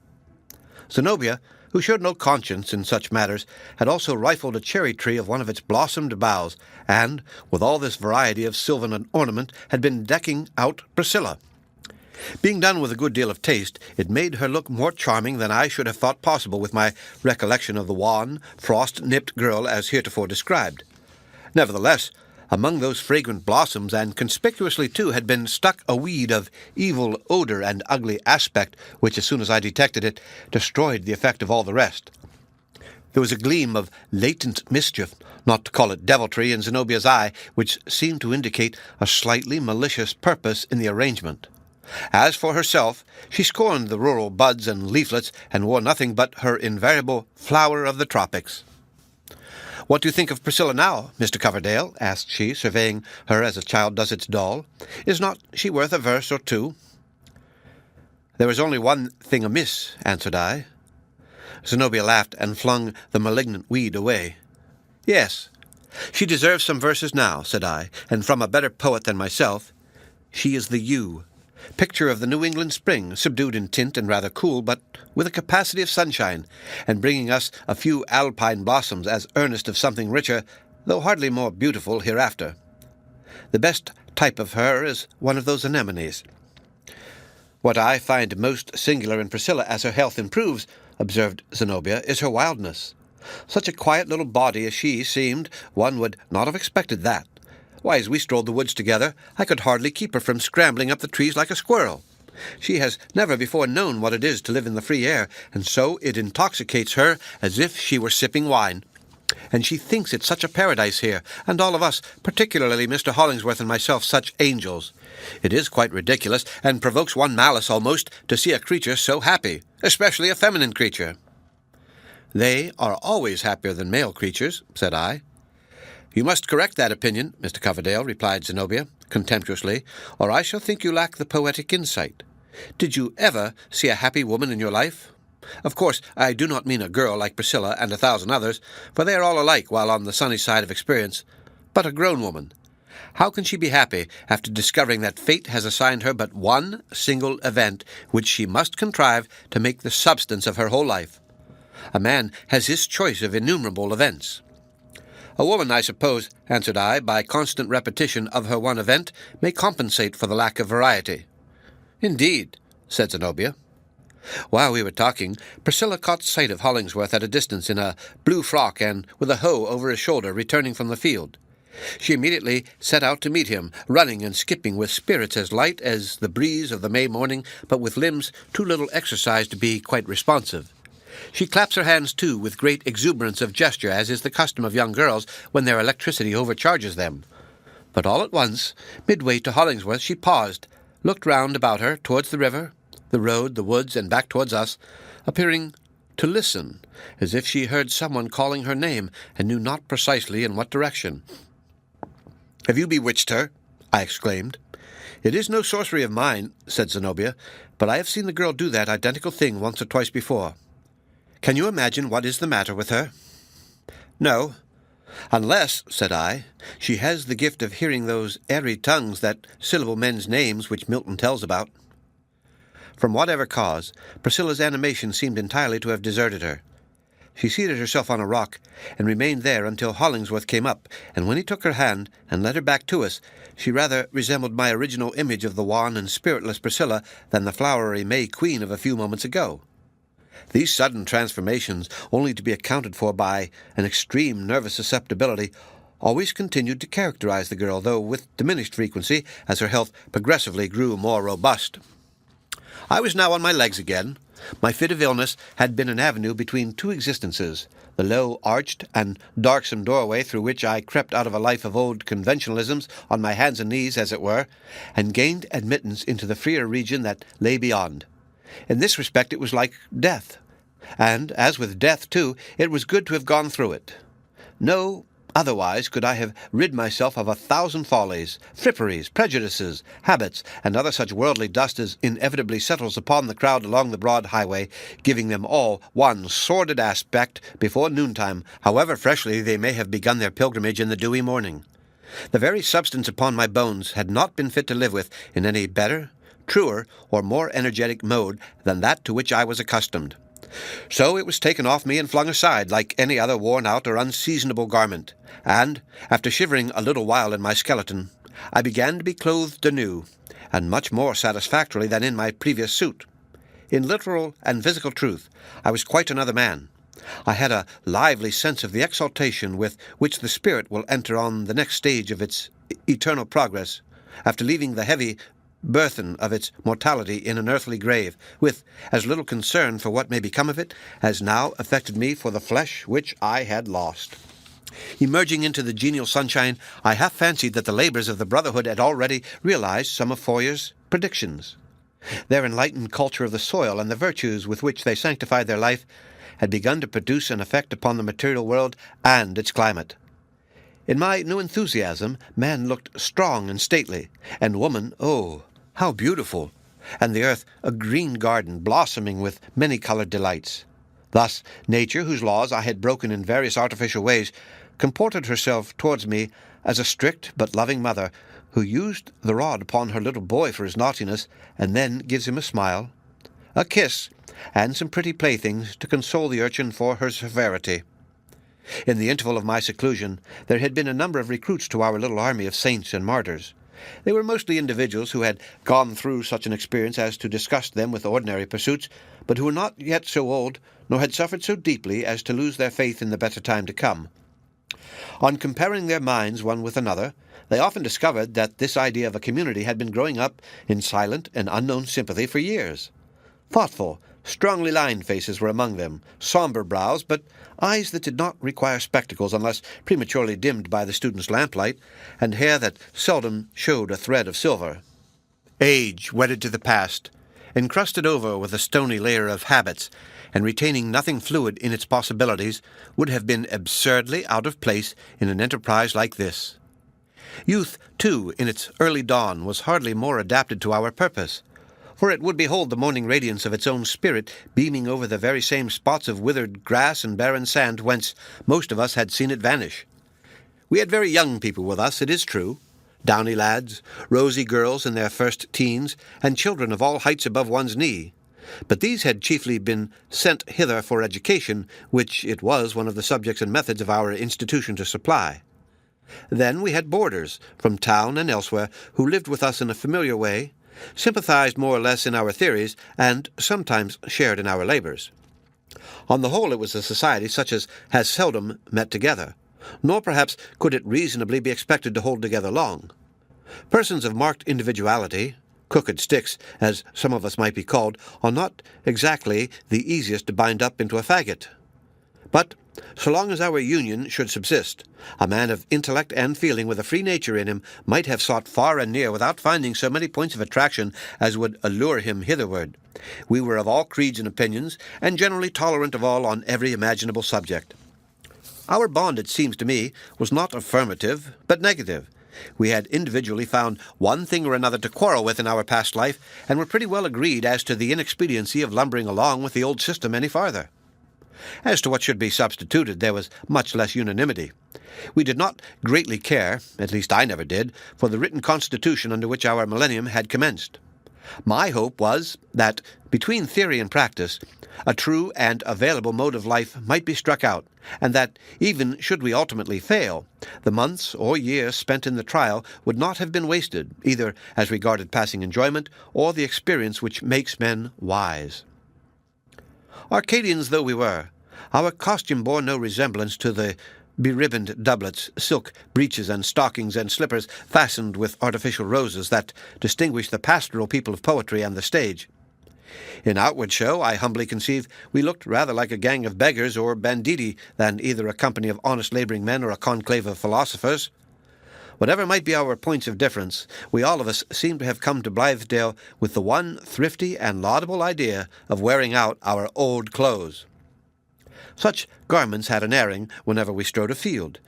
Zenobia, who showed no conscience in such matters, had also rifled a cherry tree of one of its blossomed boughs, and, with all this variety of sylvan ornament, had been decking out Priscilla. Being done with a good deal of taste, it made her look more charming than I should have thought possible with my recollection of the wan, frost-nipped girl as heretofore described. Nevertheless, among those fragrant blossoms, and conspicuously too, had been stuck a weed of evil odor and ugly aspect, which, as soon as I detected it, destroyed the effect of all the rest. There was a gleam of latent mischief, not to call it deviltry, in Zenobia's eye, which seemed to indicate a slightly malicious purpose in the arrangement. As for herself, she scorned the rural buds and leaflets, and wore nothing but her invariable flower of the tropics. "What do you think of Priscilla now, Mr. Coverdale?" asked she, surveying her as a child does its doll. "Is not she worth a verse or two?" "There is only one thing amiss," answered I. Zenobia laughed and flung the malignant weed away. "Yes, she deserves some verses now," said I, "and from a better poet than myself. She is the yew, picture of the New England spring, subdued in tint and rather cool, but with a capacity of sunshine, and bringing us a few alpine blossoms as earnest of something richer, though hardly more beautiful, hereafter. The best type of her is one of those anemones." "What I find most singular in Priscilla as her health improves," observed Zenobia, "is her wildness. Such a quiet little body as she seemed, one would not have expected that. Why, as we strolled the woods together, I could hardly keep her from scrambling up the trees like a squirrel. She has never before known what it is to live in the free air, and so it intoxicates her as if she were sipping wine. And she thinks it such a paradise here, and all of us, particularly Mr. Hollingsworth and myself, such angels. It is quite ridiculous, and provokes one malice almost, to see a creature so happy, especially a feminine creature." "They are always happier than male creatures," said I. "You must correct that opinion, Mr. Coverdale," replied Zenobia, contemptuously, "or I shall think you lack the poetic insight. Did you ever see a happy woman in your life? Of course, I do not mean a girl like Priscilla and 1,000 others, for they are all alike while on the sunny side of experience, but a grown woman. How can she be happy after discovering that fate has assigned her but one single event which she must contrive to make the substance of her whole life? A man has his choice of innumerable events." "A woman, I suppose," answered I, "by constant repetition of her one event, may compensate for the lack of variety." "Indeed," said Zenobia. While we were talking, Priscilla caught sight of Hollingsworth at a distance in a blue frock and with a hoe over his shoulder, returning from the field. She immediately set out to meet him, running and skipping with spirits as light as the breeze of the May morning, but with limbs too little exercised to be quite responsive. She claps her hands, too, with great exuberance of gesture, as is the custom of young girls when their electricity overcharges them. But all at once, midway to Hollingsworth, she paused, looked round about her, towards the river, the road, the woods, and back towards us, appearing to listen, as if she heard someone calling her name, and knew not precisely in what direction. "Have you bewitched her?" I exclaimed. "It is no sorcery of mine," said Zenobia, "but I have seen the girl do that identical thing once or twice before. Can you imagine what is the matter with her?" "No. Unless," said I, "she has the gift of hearing those airy tongues that syllable men's names which Milton tells about." From whatever cause, Priscilla's animation seemed entirely to have deserted her. She seated herself on a rock, and remained there until Hollingsworth came up, and when he took her hand and led her back to us, she rather resembled my original image of the wan and spiritless Priscilla than the flowery May Queen of a few moments ago. These sudden transformations, only to be accounted for by an extreme nervous susceptibility, always continued to characterize the girl, though with diminished frequency as her health progressively grew more robust. I was now on my legs again. My fit of illness had been an avenue between two existences, the low, arched, and darksome doorway through which I crept out of a life of old conventionalisms, on my hands and knees, as it were, and gained admittance into the freer region that lay beyond. In this respect it was like death, and, as with death, too, it was good to have gone through it. No otherwise could I have rid myself of 1,000 follies, fripperies, prejudices, habits, and other such worldly dust as inevitably settles upon the crowd along the broad highway, giving them all one sordid aspect before noontime, however freshly they may have begun their pilgrimage in the dewy morning. The very substance upon my bones had not been fit to live with in any better, truer, or more energetic mode than that to which I was accustomed. So it was taken off me and flung aside like any other worn-out or unseasonable garment, and, after shivering a little while in my skeleton, I began to be clothed anew, and much more satisfactorily than in my previous suit. In literal and physical truth, I was quite another man. I had a lively sense of the exaltation with which the spirit will enter on the next stage of its eternal progress, after leaving the heavy burthen of its mortality in an earthly grave, with as little concern for what may become of it as now affected me for the flesh which I had lost. Emerging into the genial sunshine, I half fancied that the labours of the Brotherhood had already realized some of Foyer's predictions. Their enlightened culture of the soil and the virtues with which they sanctified their life had begun to produce an effect upon the material world and its climate. In my new enthusiasm, man looked strong and stately, and woman, oh, how beautiful, and the earth a green garden blossoming with many-coloured delights. Thus, nature, whose laws I had broken in various artificial ways, comported herself towards me as a strict but loving mother, who used the rod upon her little boy for his naughtiness, and then gives him a smile, a kiss, and some pretty playthings to console the urchin for her severity. In the interval of my seclusion, there had been a number of recruits to our little army of saints and martyrs. They were mostly individuals who had gone through such an experience as to disgust them with ordinary pursuits, but who were not yet so old, nor had suffered so deeply as to lose their faith in the better time to come. On comparing their minds one with another, they often discovered that this idea of a community had been growing up in silent and unknown sympathy for years. Thoughtful, strongly lined faces were among them, sombre brows, but eyes that did not require spectacles unless prematurely dimmed by the student's lamplight, and hair that seldom showed a thread of silver. Age, wedded to the past, encrusted over with a stony layer of habits, and retaining nothing fluid in its possibilities, would have been absurdly out of place in an enterprise like this. Youth, too, in its early dawn, was hardly more adapted to our purpose, for it would behold the morning radiance of its own spirit beaming over the very same spots of withered grass and barren sand whence most of us had seen it vanish. We had very young people with us, it is true, downy lads, rosy girls in their first teens, and children of all heights above one's knee. But these had chiefly been sent hither for education, which it was one of the subjects and methods of our institution to supply. Then we had boarders, from town and elsewhere, who lived with us in a familiar way, sympathized more or less in our theories, and sometimes shared in our labours. On the whole, it was a society such as has seldom met together, nor perhaps could it reasonably be expected to hold together long. Persons of marked individuality, crooked sticks, as some of us might be called, are not exactly the easiest to bind up into a faggot. But, so long as our union should subsist, a man of intellect and feeling with a free nature in him might have sought far and near without finding so many points of attraction as would allure him hitherward. We were of all creeds and opinions, and generally tolerant of all on every imaginable subject. Our bond, it seems to me, was not affirmative, but negative. We had individually found one thing or another to quarrel with in our past life, and were pretty well agreed as to the inexpediency of lumbering along with the old system any farther. As to what should be substituted, there was much less unanimity. We did not greatly care, at least I never did, for the written constitution under which our millennium had commenced. My hope was that, between theory and practice, a true and available mode of life might be struck out, and that, even should we ultimately fail, the months or years spent in the trial would not have been wasted, either as regarded passing enjoyment or the experience which makes men wise. Arcadians though we were, our costume bore no resemblance to the beribboned doublets, silk breeches and stockings and slippers fastened with artificial roses that distinguish the pastoral people of poetry and the stage. In outward show, I humbly conceive, we looked rather like a gang of beggars or banditti than either a company of honest labouring men or a conclave of philosophers. Whatever might be our points of difference, we all of us seem to have come to Blythedale with the one thrifty and laudable idea of wearing out our old clothes. Such garments had an airing whenever we strode afield.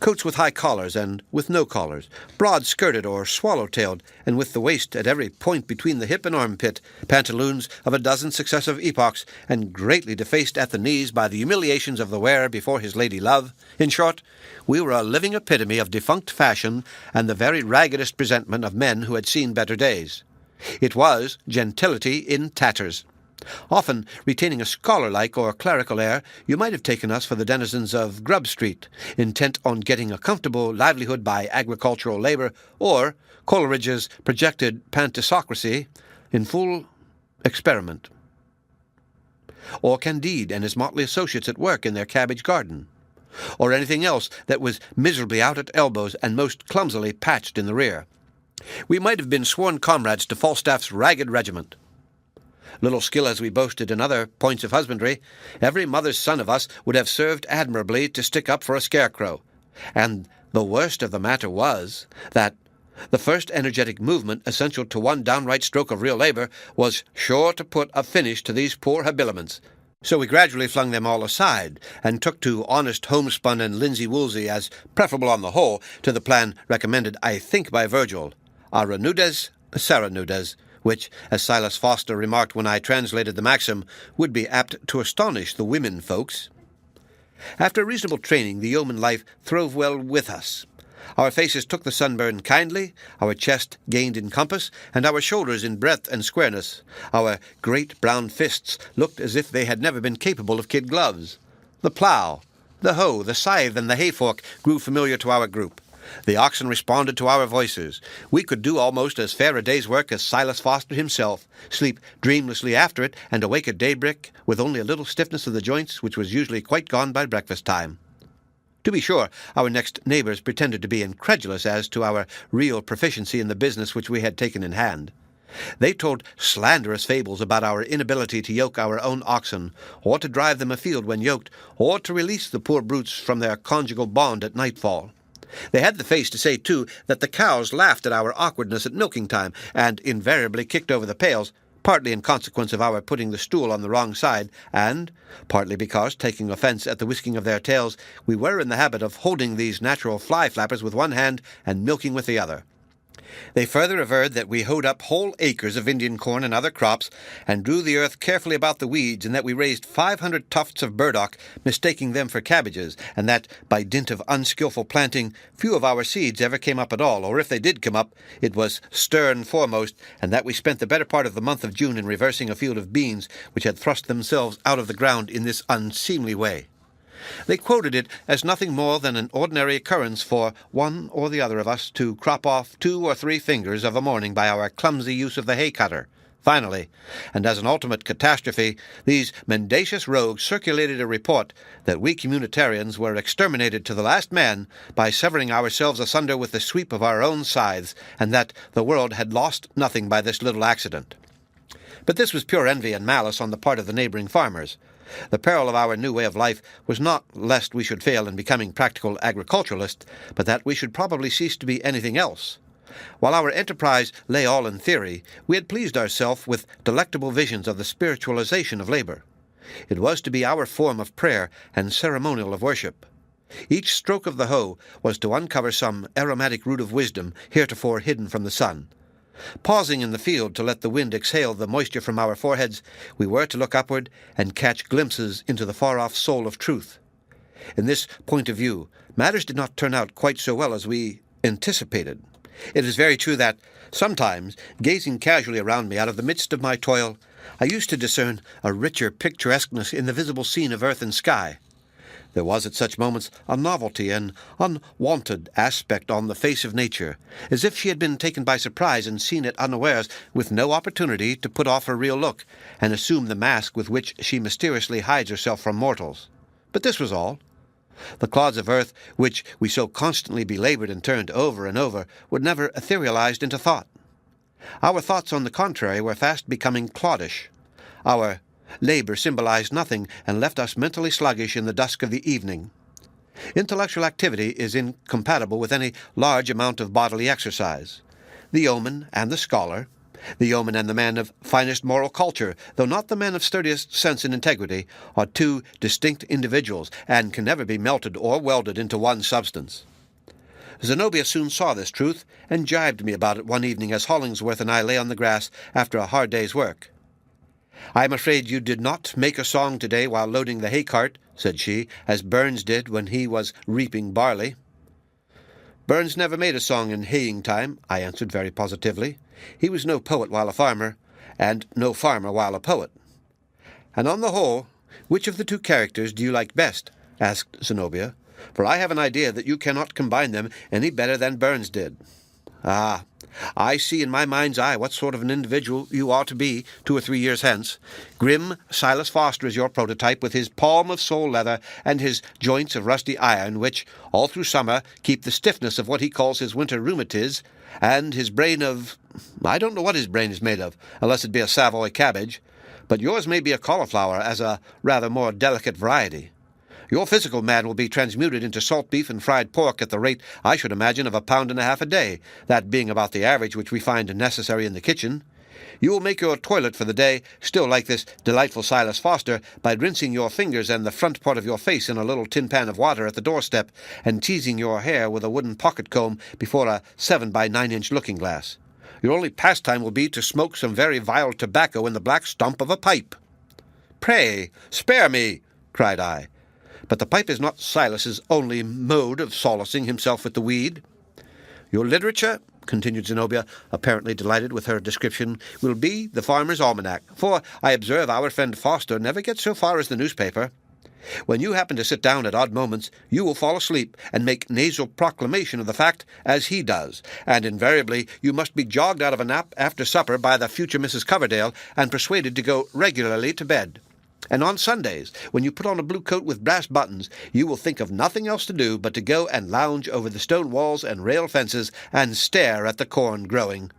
Coats with high collars and with no collars, broad-skirted or swallow-tailed, and with the waist at every point between the hip and armpit, pantaloons of a dozen successive epochs, and greatly defaced at the knees by the humiliations of the wearer before his lady love. In short, we were a living epitome of defunct fashion and the very raggedest presentment of men who had seen better days. It was gentility in tatters. Often retaining a scholar-like or clerical air, you might have taken us for the denizens of Grub Street, intent on getting a comfortable livelihood by agricultural labour, or Coleridge's projected pantisocracy in full experiment, or Candide and his motley associates at work in their cabbage garden, or anything else that was miserably out at elbows and most clumsily patched in the rear. We might have been sworn comrades to Falstaff's ragged regiment. Little skill as we boasted in other points of husbandry, every mother's son of us would have served admirably to stick up for a scarecrow. And the worst of the matter was that the first energetic movement essential to one downright stroke of real labour was sure to put a finish to these poor habiliments. So we gradually flung them all aside, and took to honest homespun and linsey-woolsey as preferable on the whole to the plan recommended, I think, by Virgil, ara nudes, sera nudes, which, as Silas Foster remarked when I translated the maxim, would be apt to astonish the women folks. After reasonable training, the yeoman life throve well with us. Our faces took the sunburn kindly, our chest gained in compass, and our shoulders in breadth and squareness. Our great brown fists looked as if they had never been capable of kid gloves. The plough, the hoe, the scythe, and the hayfork grew familiar to our group. The oxen responded to our voices. We could do almost as fair a day's work as Silas Foster himself, sleep dreamlessly after it, and awake at daybreak with only a little stiffness of the joints, which was usually quite gone by breakfast time. To be sure, our next neighbours pretended to be incredulous as to our real proficiency in the business which we had taken in hand. They told slanderous fables about our inability to yoke our own oxen, or to drive them afield when yoked, or to release the poor brutes from their conjugal bond at nightfall. They had the face to say, too, that the cows laughed at our awkwardness at milking time, and invariably kicked over the pails, partly in consequence of our putting the stool on the wrong side, and partly because, taking offence at the whisking of their tails, we were in the habit of holding these natural fly-flappers with one hand and milking with the other. They further averred that we hoed up whole acres of Indian corn and other crops, and drew the earth carefully about the weeds, and that we raised 500 tufts of burdock, mistaking them for cabbages, and that, by dint of unskilful planting, few of our seeds ever came up at all, or if they did come up, it was stern foremost, and that we spent the better part of the month of June in reversing a field of beans which had thrust themselves out of the ground in this unseemly way. They quoted it as nothing more than an ordinary occurrence for one or the other of us to crop off 2 or 3 fingers of a morning by our clumsy use of the hay-cutter. Finally, and as an ultimate catastrophe, these mendacious rogues circulated a report that we communitarians were exterminated to the last man by severing ourselves asunder with the sweep of our own scythes, and that the world had lost nothing by this little accident. But this was pure envy and malice on the part of the neighbouring farmers. The peril of our new way of life was not lest we should fail in becoming practical agriculturalists, but that we should probably cease to be anything else. While our enterprise lay all in theory, we had pleased ourselves with delectable visions of the spiritualization of labour. It was to be our form of prayer and ceremonial of worship. Each stroke of the hoe was to uncover some aromatic root of wisdom heretofore hidden from the sun. Pausing in the field to let the wind exhale the moisture from our foreheads, we were to look upward and catch glimpses into the far-off soul of truth. In this point of view, matters did not turn out quite so well as we anticipated. It is very true that, sometimes, gazing casually around me out of the midst of my toil, I used to discern a richer picturesqueness in the visible scene of earth and sky. There was at such moments a novelty, an unwonted aspect on the face of nature, as if she had been taken by surprise and seen it unawares, with no opportunity to put off her real look, and assume the mask with which she mysteriously hides herself from mortals. But this was all. The clods of earth, which we so constantly belaboured and turned over and over, were never etherealized into thought. Our thoughts, on the contrary, were fast becoming cloddish. Our labour symbolized nothing, and left us mentally sluggish in the dusk of the evening. Intellectual activity is incompatible with any large amount of bodily exercise. The yeoman and the scholar, the yeoman and the man of finest moral culture, though not the man of sturdiest sense and integrity, are two distinct individuals, and can never be melted or welded into one substance. Zenobia soon saw this truth, and jibed me about it one evening as Hollingsworth and I lay on the grass after a hard day's work. "I am afraid you did not make a song today while loading the hay-cart," said she, "as Burns did when he was reaping barley." "Burns never made a song in haying time," I answered very positively. "He was no poet while a farmer, and no farmer while a poet." "And on the whole, which of the two characters do you like best?" asked Zenobia, "for I have an idea that you cannot combine them any better than Burns did." "Ah, I see in my mind's eye what sort of an individual you ought to be 2 or 3 years hence. Grim Silas Foster is your prototype, with his palm of sole leather and his joints of rusty iron, which, all through summer, keep the stiffness of what he calls his winter rheumatiz, and his brain of— I don't know what his brain is made of, unless it be a Savoy cabbage, but yours may be a cauliflower as a rather more delicate variety. Your physical man will be transmuted into salt beef and fried pork at the rate, I should imagine, of 1.5 pounds a day, that being about the average which we find necessary in the kitchen. You will make your toilet for the day, still like this delightful Silas Foster, by rinsing your fingers and the front part of your face in a little tin pan of water at the doorstep, and teasing your hair with a wooden pocket-comb before a 7-by-9-inch looking-glass. Your only pastime will be to smoke some very vile tobacco in the black stump of a pipe." "Pray, spare me," cried I. "But the pipe is not Silas's only mode of solacing himself with the weed." "Your literature," continued Zenobia, apparently delighted with her description, "will be the Farmer's Almanac, for I observe our friend Foster never gets so far as the newspaper. When you happen to sit down at odd moments, you will fall asleep and make nasal proclamation of the fact as he does, and invariably you must be jogged out of a nap after supper by the future Mrs. Coverdale and persuaded to go regularly to bed. And on Sundays, when you put on a blue coat with brass buttons, you will think of nothing else to do but to go and lounge over the stone walls and rail fences and stare at the corn growing.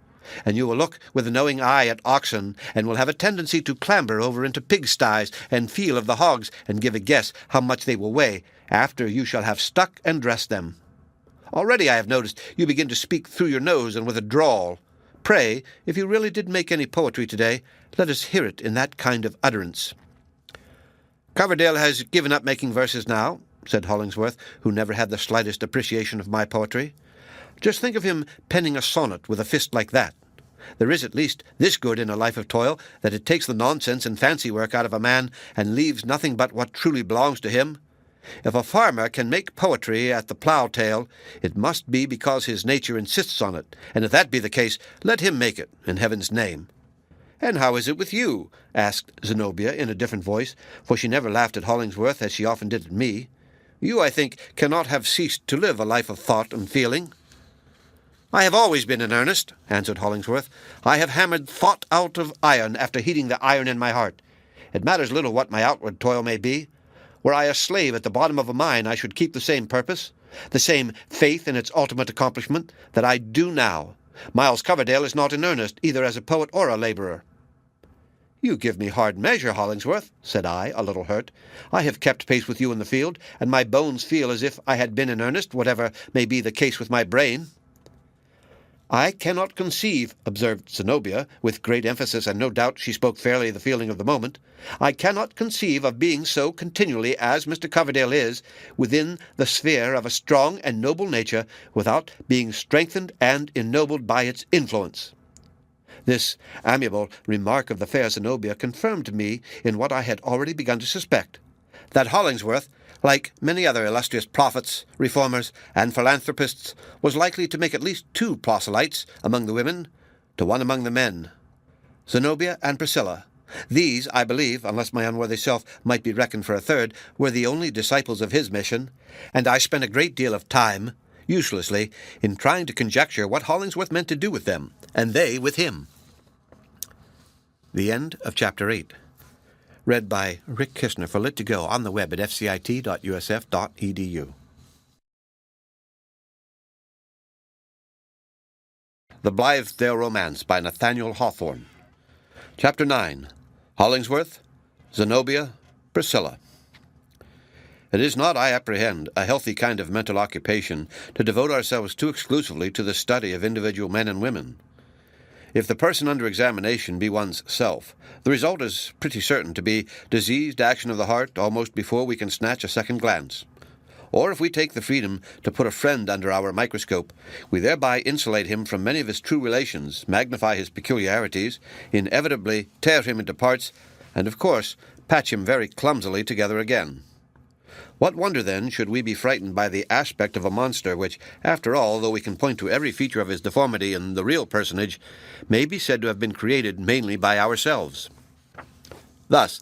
And you will look with a knowing eye at oxen, and will have a tendency to clamber over into pigsties and feel of the hogs and give a guess how much they will weigh, after you shall have stuck and dressed them. Already I have noticed you begin to speak through your nose and with a drawl. Pray, if you really did make any poetry today, let us hear it in that kind of utterance." "Coverdale has given up making verses now," said Hollingsworth, who never had the slightest appreciation of my poetry. "Just think of him penning a sonnet with a fist like that. There is at least this good in a life of toil, that it takes the nonsense and fancy work out of a man, and leaves nothing but what truly belongs to him. If a farmer can make poetry at the plough-tail, it must be because his nature insists on it, and if that be the case, let him make it, in heaven's name." "And how is it with you?" asked Zenobia in a different voice, for she never laughed at Hollingsworth as she often did at me. "You, I think, cannot have ceased to live a life of thought and feeling." "I have always been in earnest," answered Hollingsworth. "I have hammered thought out of iron after heating the iron in my heart. It matters little what my outward toil may be. Were I a slave at the bottom of a mine, I should keep the same purpose, the same faith in its ultimate accomplishment, that I do now. Miles Coverdale is not in earnest, either as a poet or a labourer." "You give me hard measure, Hollingsworth," said I, a little hurt. "I have kept pace with you in the field, and my bones feel as if I had been in earnest, whatever may be the case with my brain." "I cannot conceive," observed Zenobia, with great emphasis, and no doubt she spoke fairly the feeling of the moment, "I cannot conceive of being so continually as Mr. Coverdale is, within the sphere of a strong and noble nature, without being strengthened and ennobled by its influence." This amiable remark of the fair Zenobia confirmed me in what I had already begun to suspect, that Hollingsworth, like many other illustrious prophets, reformers, and philanthropists, was likely to make at least 2 proselytes among the women to 1 among the men. Zenobia and Priscilla, These, I believe, unless my unworthy self might be reckoned for a third, were the only disciples of his mission, and I spent a great deal of time, uselessly, in trying to conjecture what Hollingsworth meant to do with them, and they with him. The end of Chapter 8. Read by Rick Kistner for Lit2Go on the web at fcit.usf.edu. The Blithedale Romance by Nathaniel Hawthorne. Chapter 9. Hollingsworth, Zenobia, Priscilla. It is not, I apprehend, a healthy kind of mental occupation to devote ourselves too exclusively to the study of individual men and women. If the person under examination be one's self, the result is pretty certain to be diseased action of the heart almost before we can snatch a second glance. Or if we take the freedom to put a friend under our microscope, we thereby insulate him from many of his true relations, magnify his peculiarities, inevitably tear him into parts, and, of course, patch him very clumsily together again. What wonder, then, should we be frightened by the aspect of a monster which, after all, though we can point to every feature of his deformity in the real personage, may be said to have been created mainly by ourselves? Thus,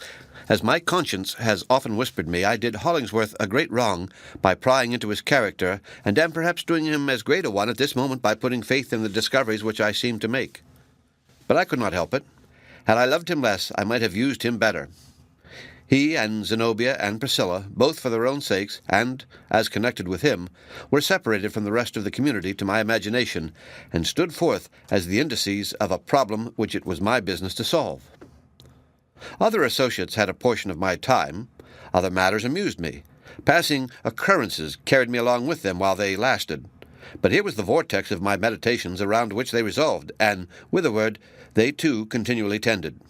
as my conscience has often whispered me, I did Hollingsworth a great wrong by prying into his character, and am perhaps doing him as great a one at this moment by putting faith in the discoveries which I seem to make. But I could not help it. Had I loved him less, I might have used him better. He and Zenobia and Priscilla, both for their own sakes, and as connected with him, were separated from the rest of the community to my imagination, and stood forth as the indices of a problem which it was my business to solve. Other associates had a portion of my time. Other matters amused me. Passing occurrences carried me along with them while they lasted. But here was the vortex of my meditations around which they resolved, and, whitherward, they too continually tended.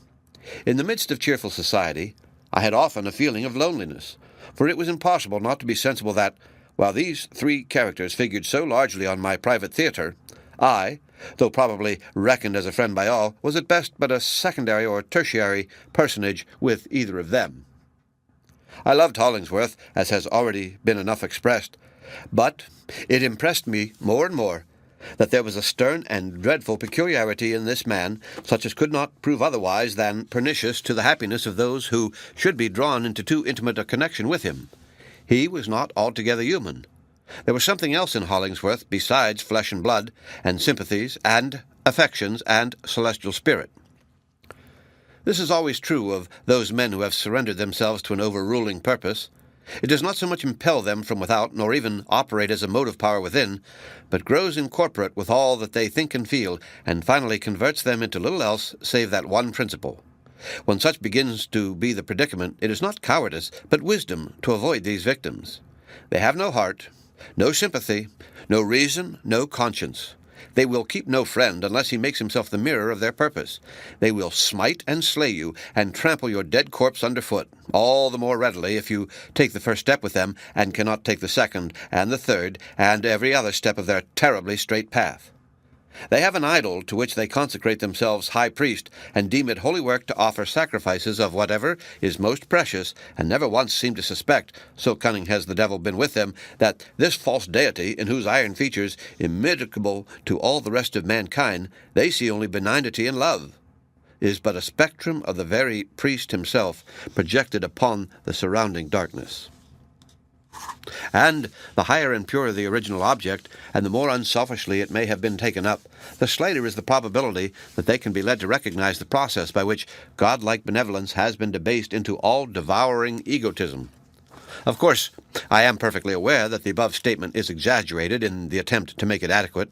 In the midst of cheerful society, I had often a feeling of loneliness, for it was impossible not to be sensible that, while these three characters figured so largely on my private theatre, I, though probably reckoned as a friend by all, was at best but a secondary or tertiary personage with either of them. I loved Hollingsworth, as has already been enough expressed, but it impressed me more and more that there was a stern and dreadful peculiarity in this man, such as could not prove otherwise than pernicious to the happiness of those who should be drawn into too intimate a connection with him. He was not altogether human. There was something else in Hollingsworth besides flesh and blood, and sympathies, and affections, and celestial spirit. This is always true of those men who have surrendered themselves to an overruling purpose. It does not so much impel them from without, nor even operate as a motive power within, but grows incorporate with all that they think and feel, and finally converts them into little else save that one principle. When such begins to be the predicament, it is not cowardice, but wisdom to avoid these victims. They have no heart, no sympathy, no reason, no conscience. They will keep no friend unless he makes himself the mirror of their purpose. They will smite and slay you, and trample your dead corpse underfoot, all the more readily if you take the first step with them, and cannot take the second, and the third, and every other step of their terribly straight path. They have an idol to which they consecrate themselves high priest, and deem it holy work to offer sacrifices of whatever is most precious, and never once seem to suspect, so cunning has the devil been with them, that this false deity, in whose iron features, immitigable to all the rest of mankind, they see only benignity and love, is but a spectrum of the very priest himself projected upon the surrounding darkness. And the higher and purer the original object, and the more unselfishly it may have been taken up, the slighter is the probability that they can be led to recognize the process by which godlike benevolence has been debased into all-devouring egotism. Of course, I am perfectly aware that the above statement is exaggerated in the attempt to make it adequate.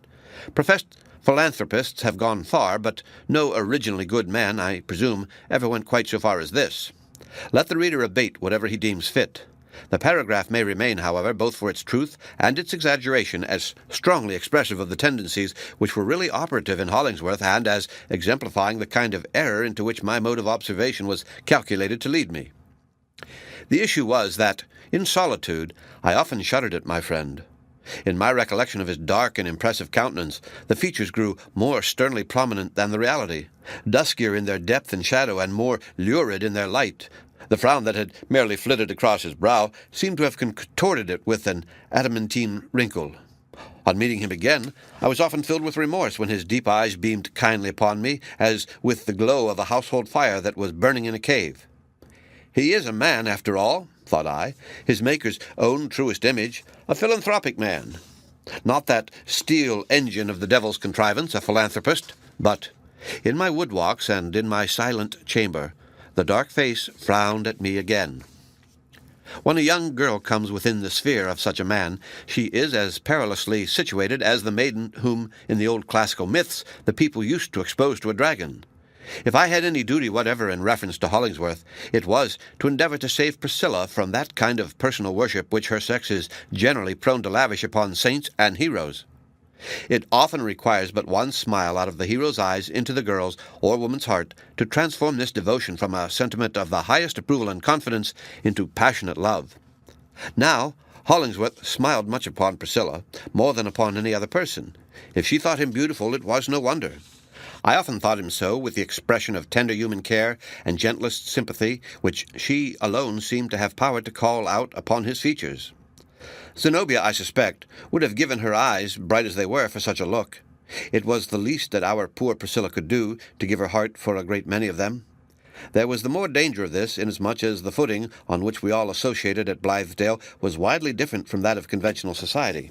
Professed philanthropists have gone far, but no originally good man, I presume, ever went quite so far as this. Let the reader abate whatever he deems fit. The paragraph may remain, however, both for its truth and its exaggeration, as strongly expressive of the tendencies which were really operative in Hollingsworth, and as exemplifying the kind of error into which my mode of observation was calculated to lead me. The issue was that, in solitude, I often shuddered at my friend. In my recollection of his dark and impressive countenance, the features grew more sternly prominent than the reality, duskier in their depth and shadow, and more lurid in their light. The frown that had merely flitted across his brow seemed to have contorted it with an adamantine wrinkle. On meeting him again, I was often filled with remorse when his deep eyes beamed kindly upon me, as with the glow of a household fire that was burning in a cave. He is a man, after all, thought I, his Maker's own truest image, a philanthropic man. Not that steel engine of the devil's contrivance, a philanthropist, but in my woodwalks and in my silent chamber, the dark face frowned at me again. When a young girl comes within the sphere of such a man, she is as perilously situated as the maiden whom, in the old classical myths, the people used to expose to a dragon. If I had any duty whatever in reference to Hollingsworth, it was to endeavour to save Priscilla from that kind of personal worship which her sex is generally prone to lavish upon saints and heroes. It often requires but one smile out of the hero's eyes into the girl's or woman's heart to transform this devotion from a sentiment of the highest approval and confidence into passionate love. Now, Hollingsworth smiled much upon Priscilla, more than upon any other person. If she thought him beautiful, it was no wonder. I often thought him so, with the expression of tender human care and gentlest sympathy which she alone seemed to have power to call out upon his features. Zenobia, I suspect, would have given her eyes, bright as they were, for such a look. It was the least that our poor Priscilla could do, to give her heart for a great many of them. There was the more danger of this, inasmuch as the footing on which we all associated at Blythedale was widely different from that of conventional society.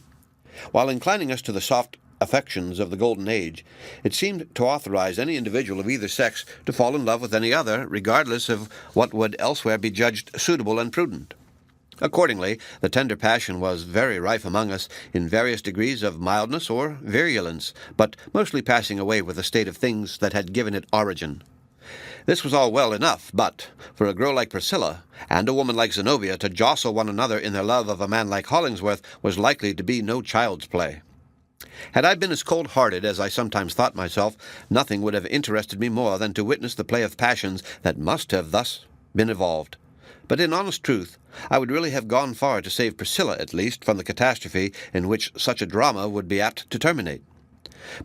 While inclining us to the soft affections of the Golden Age, it seemed to authorize any individual of either sex to fall in love with any other, regardless of what would elsewhere be judged suitable and prudent. Accordingly, the tender passion was very rife among us, in various degrees of mildness or virulence, but mostly passing away with the state of things that had given it origin. This was all well enough, but for a girl like Priscilla and a woman like Zenobia to jostle one another in their love of a man like Hollingsworth was likely to be no child's play. Had I been as cold-hearted as I sometimes thought myself, nothing would have interested me more than to witness the play of passions that must have thus been evolved. But in honest truth, I would really have gone far to save Priscilla, at least, from the catastrophe in which such a drama would be apt to terminate.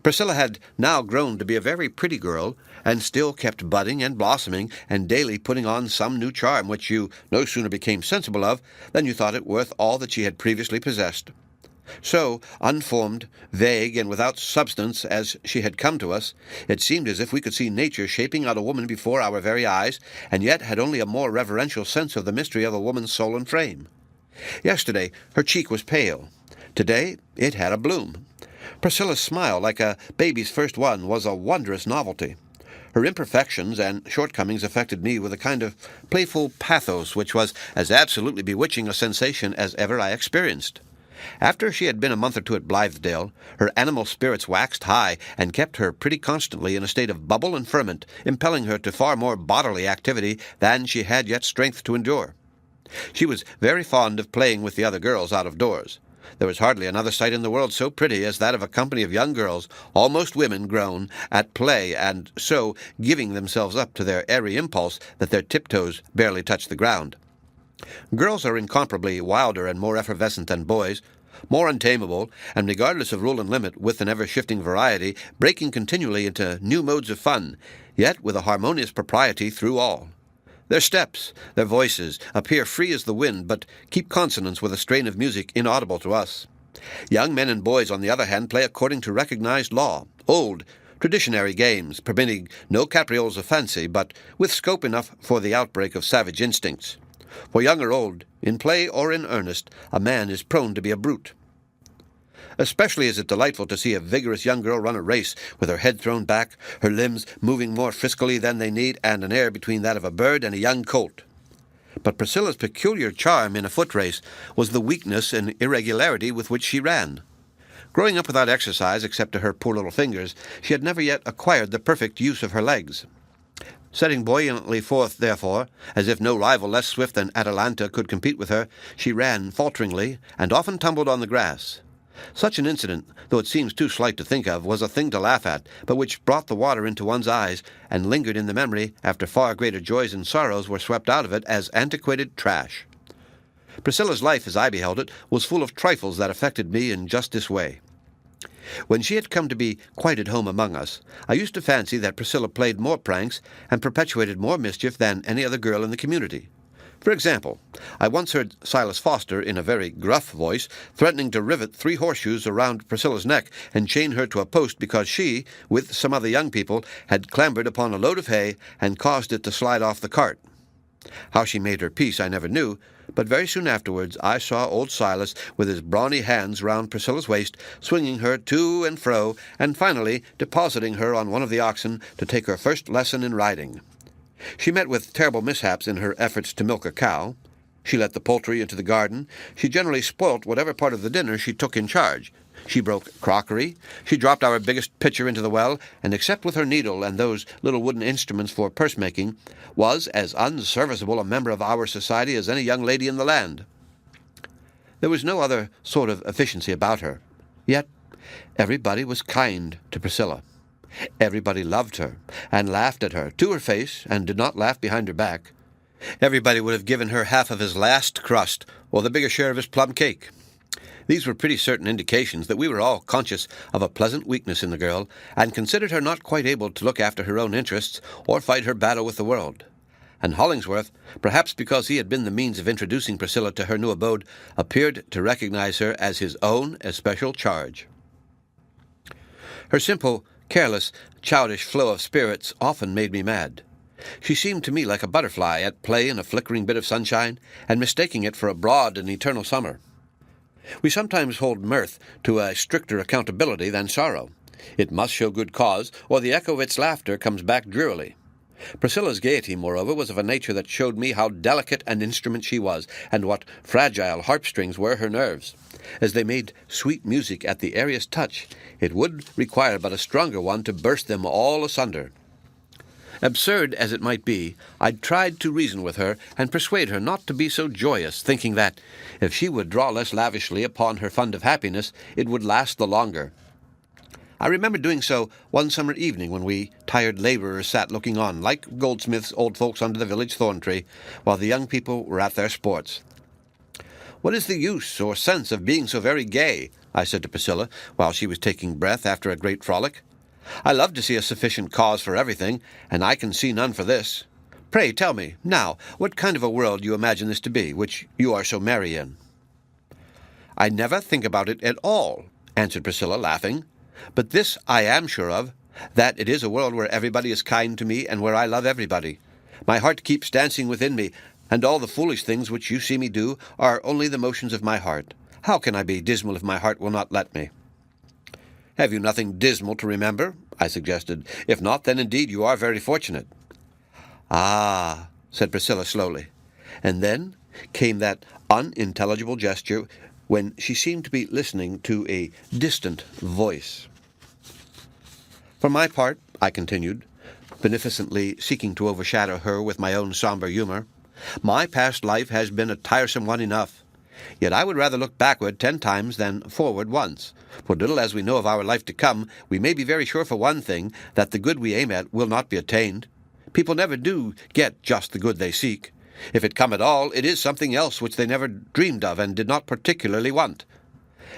Priscilla had now grown to be a very pretty girl, and still kept budding and blossoming, and daily putting on some new charm which you no sooner became sensible of than you thought it worth all that she had previously possessed. So, unformed, vague, and without substance as she had come to us, it seemed as if we could see nature shaping out a woman before our very eyes, and yet had only a more reverential sense of the mystery of a woman's soul and frame. Yesterday her cheek was pale. Today it had a bloom. Priscilla's smile, like a baby's first one, was a wondrous novelty. Her imperfections and shortcomings affected me with a kind of playful pathos which was as absolutely bewitching a sensation as ever I experienced. After she had been a month or two at Blythedale, her animal spirits waxed high, and kept her pretty constantly in a state of bubble and ferment, impelling her to far more bodily activity than she had yet strength to endure. She was very fond of playing with the other girls out of doors. There was hardly another sight in the world so pretty as that of a company of young girls, almost women grown, at play, and so giving themselves up to their airy impulse that their tiptoes barely touched the ground. Girls are incomparably wilder and more effervescent than boys, more untamable, and regardless of rule and limit, with an ever-shifting variety, breaking continually into new modes of fun, yet with a harmonious propriety through all. Their steps, their voices, appear free as the wind, but keep consonance with a strain of music inaudible to us. Young men and boys, on the other hand, play according to recognized law, old, traditionary games, permitting no caprioles of fancy, but with scope enough for the outbreak of savage instincts. For young or old, in play or in earnest, a man is prone to be a brute. Especially is it delightful to see a vigorous young girl run a race, with her head thrown back, her limbs moving more friskily than they need, and an air between that of a bird and a young colt. But Priscilla's peculiar charm in a foot race was the weakness and irregularity with which she ran. Growing up without exercise, except to her poor little fingers, she had never yet acquired the perfect use of her legs. Setting buoyantly forth, therefore, as if no rival less swift than Atalanta could compete with her, she ran falteringly, and often tumbled on the grass. Such an incident, though it seems too slight to think of, was a thing to laugh at, but which brought the water into one's eyes, and lingered in the memory after far greater joys and sorrows were swept out of it as antiquated trash. Priscilla's life, as I beheld it, was full of trifles that affected me in just this way. When she had come to be quite at home among us, I used to fancy that Priscilla played more pranks and perpetuated more mischief than any other girl in the community. For example, I once heard Silas Foster, in a very gruff voice, threatening to rivet 3 horseshoes around Priscilla's neck and chain her to a post because she, with some other young people, had clambered upon a load of hay and caused it to slide off the cart. How she made her peace I never knew, but very soon afterwards I saw old Silas with his brawny hands round Priscilla's waist, swinging her to and fro, and finally depositing her on one of the oxen to take her first lesson in riding. She met with terrible mishaps in her efforts to milk a cow. She let the poultry into the garden. She generally spoilt whatever part of the dinner she took in charge. She broke crockery. She dropped our biggest pitcher into the well, and except with her needle and those little wooden instruments for purse-making, was as unserviceable a member of our society as any young lady in the land. There was no other sort of efficiency about her. Yet everybody was kind to Priscilla. Everybody loved her, and laughed at her, to her face, and did not laugh behind her back. Everybody would have given her half of his last crust, or the bigger share of his plum cake. These were pretty certain indications that we were all conscious of a pleasant weakness in the girl, and considered her not quite able to look after her own interests, or fight her battle with the world. And Hollingsworth, perhaps because he had been the means of introducing Priscilla to her new abode, appeared to recognize her as his own especial charge. Her simple, careless, childish flow of spirits often made me mad. She seemed to me like a butterfly at play in a flickering bit of sunshine, and mistaking it for a broad and eternal summer. We sometimes hold mirth to a stricter accountability than sorrow. It must show good cause, or the echo of its laughter comes back drearily. Priscilla's gaiety, moreover, was of a nature that showed me how delicate an instrument she was, and what fragile harp-strings were her nerves. As they made sweet music at the airiest touch, it would require but a stronger one to burst them all asunder. Absurd as it might be, I tried to reason with her and persuade her not to be so joyous, thinking that, if she would draw less lavishly upon her fund of happiness, it would last the longer. I remember doing so one summer evening when we tired labourers sat looking on, like goldsmiths' old folks under the village thorn-tree, while the young people were at their sports. "What is the use or sense of being so very gay?" I said to Priscilla, while she was taking breath after a great frolic. "I love to see a sufficient cause for everything, and I can see none for this. Pray tell me, now, what kind of a world you imagine this to be, which you are so merry in?" "I never think about it at all," answered Priscilla, laughing. "But this I am sure of, that it is a world where everybody is kind to me, and where I love everybody. My heart keeps dancing within me, and all the foolish things which you see me do are only the motions of my heart. How can I be dismal if my heart will not let me?" "Have you nothing dismal to remember?" I suggested. "If not, then indeed you are very fortunate." "Ah," said Priscilla slowly, and then came that unintelligible gesture when she seemed to be listening to a distant voice. "For my part," I continued, beneficently seeking to overshadow her with my own sombre humour, "my past life has been a tiresome one enough. Yet I would rather look backward 10 times than forward once. For little as we know of our life to come, we may be very sure for one thing, that the good we aim at will not be attained. People never do get just the good they seek. If it come at all, it is something else which they never dreamed of and did not particularly want.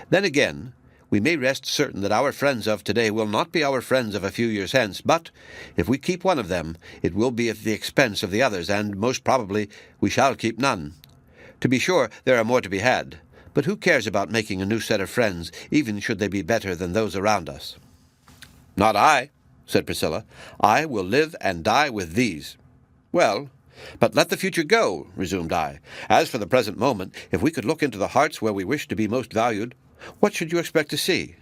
Then again, we may rest certain that our friends of today will not be our friends of a few years hence, but if we keep one of them, it will be at the expense of the others, and most probably we shall keep none. To be sure, there are more to be had, but who cares about making a new set of friends, even should they be better than those around us?" "Not I," said Priscilla. "I will live and die with these." "Well, but let the future go," resumed I. "As for the present moment, if we could look into the hearts where we wish to be most valued, what should you expect to see?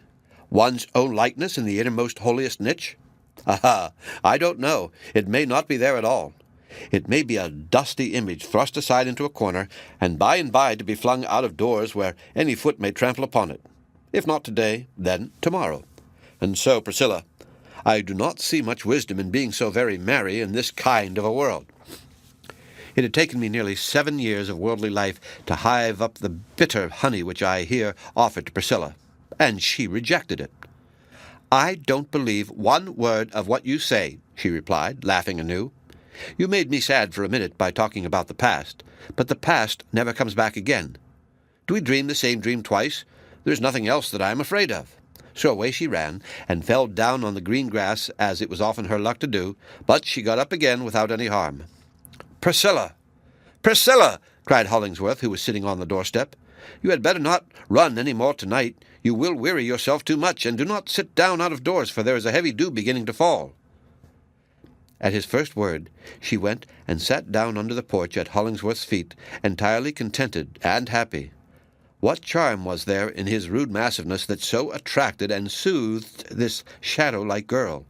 One's own likeness in the innermost holiest niche? Aha! I don't know. It may not be there at all. It may be a dusty image thrust aside into a corner, and by to be flung out of doors where any foot may trample upon it. If not today, then tomorrow. And so, Priscilla, I do not see much wisdom in being so very merry in this kind of a world." It had taken me nearly 7 years of worldly life to hive up the bitter honey which I here offered to Priscilla, and she rejected it. "I don't believe one word of what you say," she replied, laughing anew. "You made me sad for a minute by talking about the past, but the past never comes back again. Do we dream the same dream twice? There's nothing else that I am afraid of." So away she ran, and fell down on the green grass, as it was often her luck to do, but she got up again without any harm. "Priscilla! "Priscilla!" cried Hollingsworth, who was sitting on the doorstep. "You had better not run any more tonight. You will weary yourself too much, and do not sit down out of doors, for there is a heavy dew beginning to fall." At his first word, she went and sat down under the porch at Hollingsworth's feet, entirely contented and happy. What charm was there in his rude massiveness that so attracted and soothed this shadow-like girl?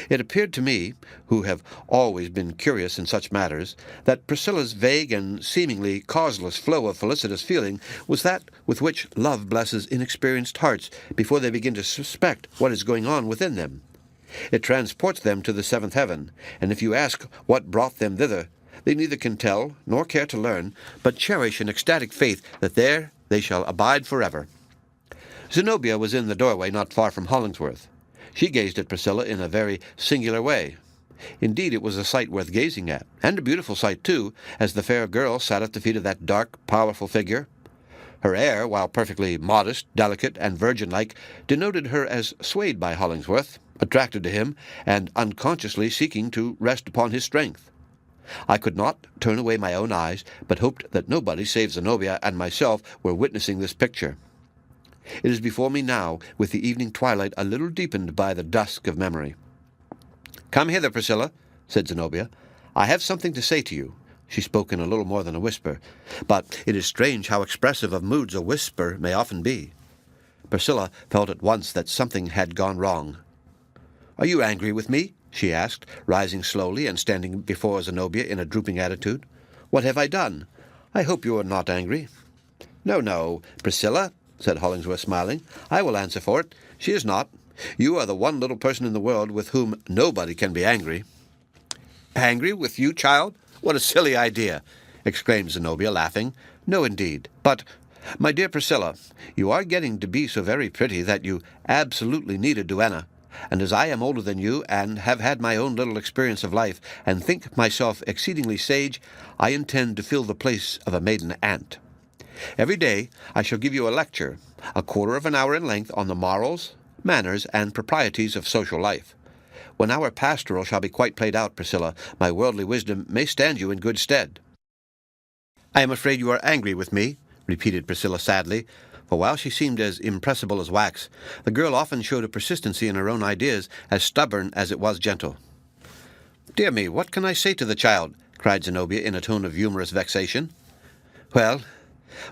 It appeared to me, who have always been curious in such matters, that Priscilla's vague and seemingly causeless flow of felicitous feeling was that with which love blesses inexperienced hearts before they begin to suspect what is going on within them. It transports them to the seventh heaven, and if you ask what brought them thither, they neither can tell nor care to learn, but cherish an ecstatic faith that there they shall abide forever. Zenobia was in the doorway not far from Hollingsworth. She gazed at Priscilla in a very singular way. Indeed, it was a sight worth gazing at, and a beautiful sight, too, as the fair girl sat at the feet of that dark, powerful figure. Her air, while perfectly modest, delicate, and virgin-like, denoted her as swayed by Hollingsworth, attracted to him, and unconsciously seeking to rest upon his strength. I could not turn away my own eyes, but hoped that nobody save Zenobia and myself were witnessing this picture. It is before me now, with the evening twilight a little deepened by the dusk of memory. "Come hither, Priscilla," said Zenobia. "I have something to say to you." She spoke in a little more than a whisper, but it is strange how expressive of moods a whisper may often be. Priscilla felt at once that something had gone wrong. "Are you angry with me?" she asked, rising slowly and standing before Zenobia in a drooping attitude. "What have I done? I hope you are not angry." "No, no, Priscilla," said Hollingsworth, smiling. "I will answer for it. She is not. You are the one little person in the world with whom nobody can be angry." "Angry with you, child? What a silly idea!" exclaimed Zenobia, laughing. "No, indeed. But, my dear Priscilla, you are getting to be so very pretty that you absolutely need a duenna, and as I am older than you, and have had my own little experience of life, and think myself exceedingly sage, I intend to fill the place of a maiden aunt. Every day I shall give you a lecture, a quarter of an hour in length, on the morals, manners, and proprieties of social life. When our pastoral shall be quite played out, Priscilla, my worldly wisdom may stand you in good stead." "I am afraid you are angry with me," repeated Priscilla sadly, for while she seemed as impressible as wax, the girl often showed a persistency in her own ideas as stubborn as it was gentle. "Dear me, what can I say to the child?" cried Zenobia in a tone of humorous vexation.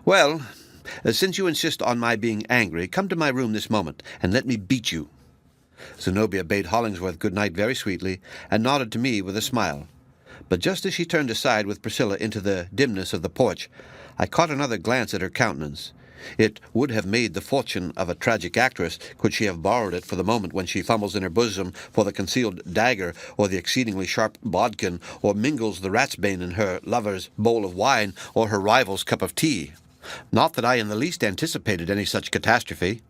Well, since you insist on my being angry, come to my room this moment, and let me beat you." Zenobia bade Hollingsworth good night very sweetly, and nodded to me with a smile. But just as she turned aside with Priscilla into the dimness of the porch, I caught another glance at her countenance. It would have made the fortune of a tragic actress could she have borrowed it for the moment when she fumbles in her bosom for the concealed dagger or the exceedingly sharp bodkin, or mingles the ratsbane in her lover's bowl of wine or her rival's cup of tea. Not that I in the least anticipated any such catastrophe,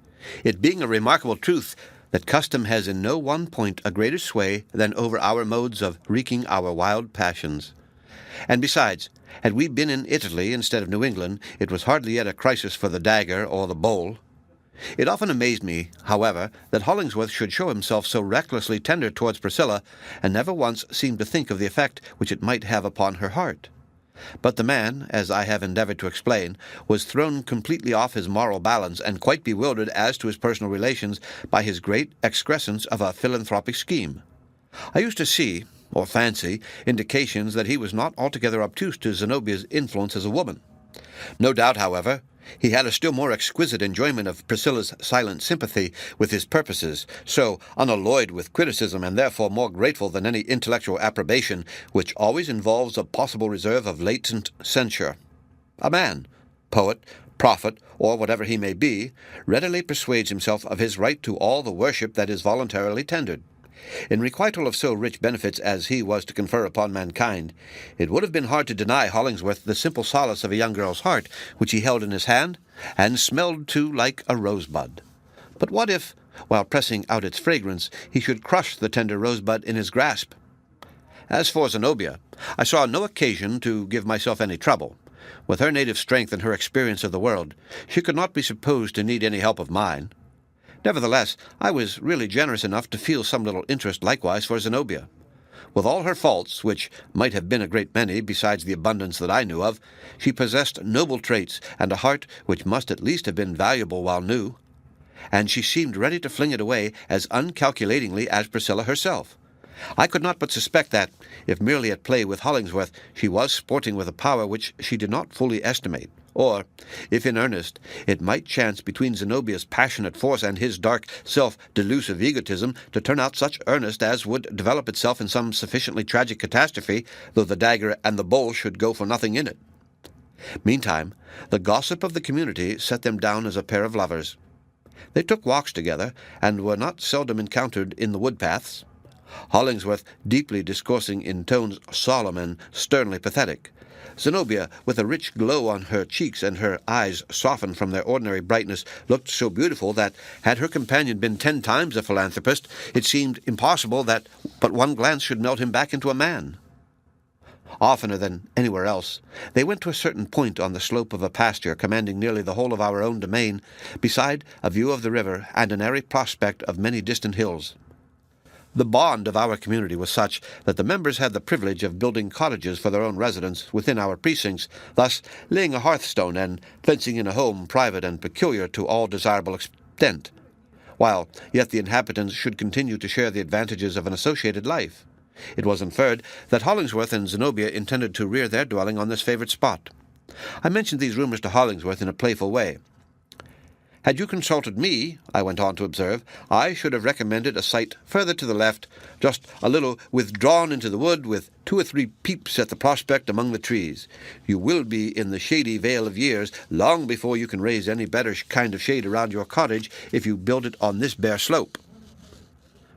it being a remarkable truth that custom has in no one point a greater sway than over our modes of wreaking our wild passions. And besides, had we been in Italy instead of New England, it was hardly yet a crisis for the dagger or the bowl. It often amazed me, however, that Hollingsworth should show himself so recklessly tender towards Priscilla, and never once seemed to think of the effect which it might have upon her heart. But the man, as I have endeavored to explain, was thrown completely off his moral balance, and quite bewildered as to his personal relations by his great excrescence of a philanthropic scheme. I used to see, or fancy, indications that he was not altogether obtuse to Zenobia's influence as a woman. No doubt, however, he had a still more exquisite enjoyment of Priscilla's silent sympathy with his purposes, so unalloyed with criticism, and therefore more grateful than any intellectual approbation, which always involves a possible reserve of latent censure. A man, poet, prophet, or whatever he may be, readily persuades himself of his right to all the worship that is voluntarily tendered. In requital of so rich benefits as he was to confer upon mankind, it would have been hard to deny Hollingsworth the simple solace of a young girl's heart, which he held in his hand, and smelled too like a rosebud. But what if, while pressing out its fragrance, he should crush the tender rosebud in his grasp? As for Zenobia, I saw no occasion to give myself any trouble. With her native strength and her experience of the world, she could not be supposed to need any help of mine. Nevertheless, I was really generous enough to feel some little interest likewise for Zenobia. With all her faults, which might have been a great many besides the abundance that I knew of, she possessed noble traits and a heart which must at least have been valuable while new, and she seemed ready to fling it away as uncalculatingly as Priscilla herself. I could not but suspect that, if merely at play with Hollingsworth, she was sporting with a power which she did not fully estimate, or, if in earnest, it might chance between Zenobia's passionate force and his dark, self-delusive egotism to turn out such earnest as would develop itself in some sufficiently tragic catastrophe, though the dagger and the bowl should go for nothing in it. Meantime, the gossip of the community set them down as a pair of lovers. They took walks together, and were not seldom encountered in the wood-paths, Hollingsworth deeply discoursing in tones solemn and sternly pathetic, Zenobia, with a rich glow on her cheeks and her eyes softened from their ordinary brightness, looked so beautiful that, had her companion been 10 times a philanthropist, it seemed impossible that but one glance should melt him back into a man. Oftener than anywhere else, they went to a certain point on the slope of a pasture commanding nearly the whole of our own domain, beside a view of the river and an airy prospect of many distant hills. The bond of our community was such that the members had the privilege of building cottages for their own residence within our precincts, thus laying a hearthstone and fencing in a home private and peculiar to all desirable extent, while yet the inhabitants should continue to share the advantages of an associated life. It was inferred that Hollingsworth and Zenobia intended to rear their dwelling on this favourite spot. I mentioned these rumours to Hollingsworth in a playful way. "Had you consulted me," I went on to observe, "I should have recommended a site further to the left, just a little withdrawn into the wood, with 2 or 3 peeps at the prospect among the trees. You will be in the shady vale of years long before you can raise any better kind of shade around your cottage if you build it on this bare slope."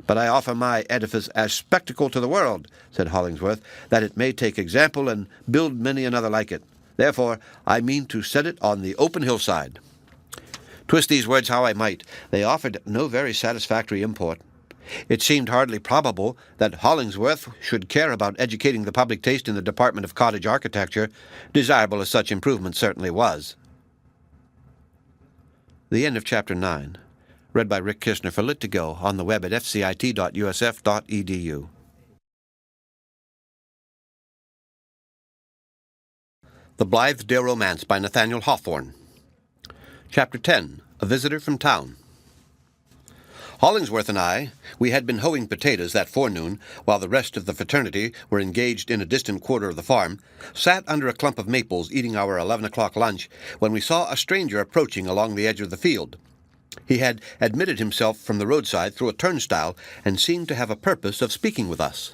"But I offer my edifice as spectacle to the world," said Hollingsworth, "that it may take example and build many another like it. Therefore I mean to set it on the open hillside." Twist these words how I might, they offered no very satisfactory import. It seemed hardly probable that Hollingsworth should care about educating the public taste in the department of cottage architecture, desirable as such improvement certainly was. The end of Chapter 9. Read by Rick Kistner for Lit2Go on the web at fcit.usf.edu. The Blithedale Romance by Nathaniel Hawthorne. Chapter 10. A Visitor from Town. Hollingsworth and I, we had been hoeing potatoes that forenoon, while the rest of the fraternity were engaged in a distant quarter of the farm, sat under a clump of maples eating our 11 o'clock lunch, when we saw a stranger approaching along the edge of the field. He had admitted himself from the roadside through a turnstile, and seemed to have a purpose of speaking with us.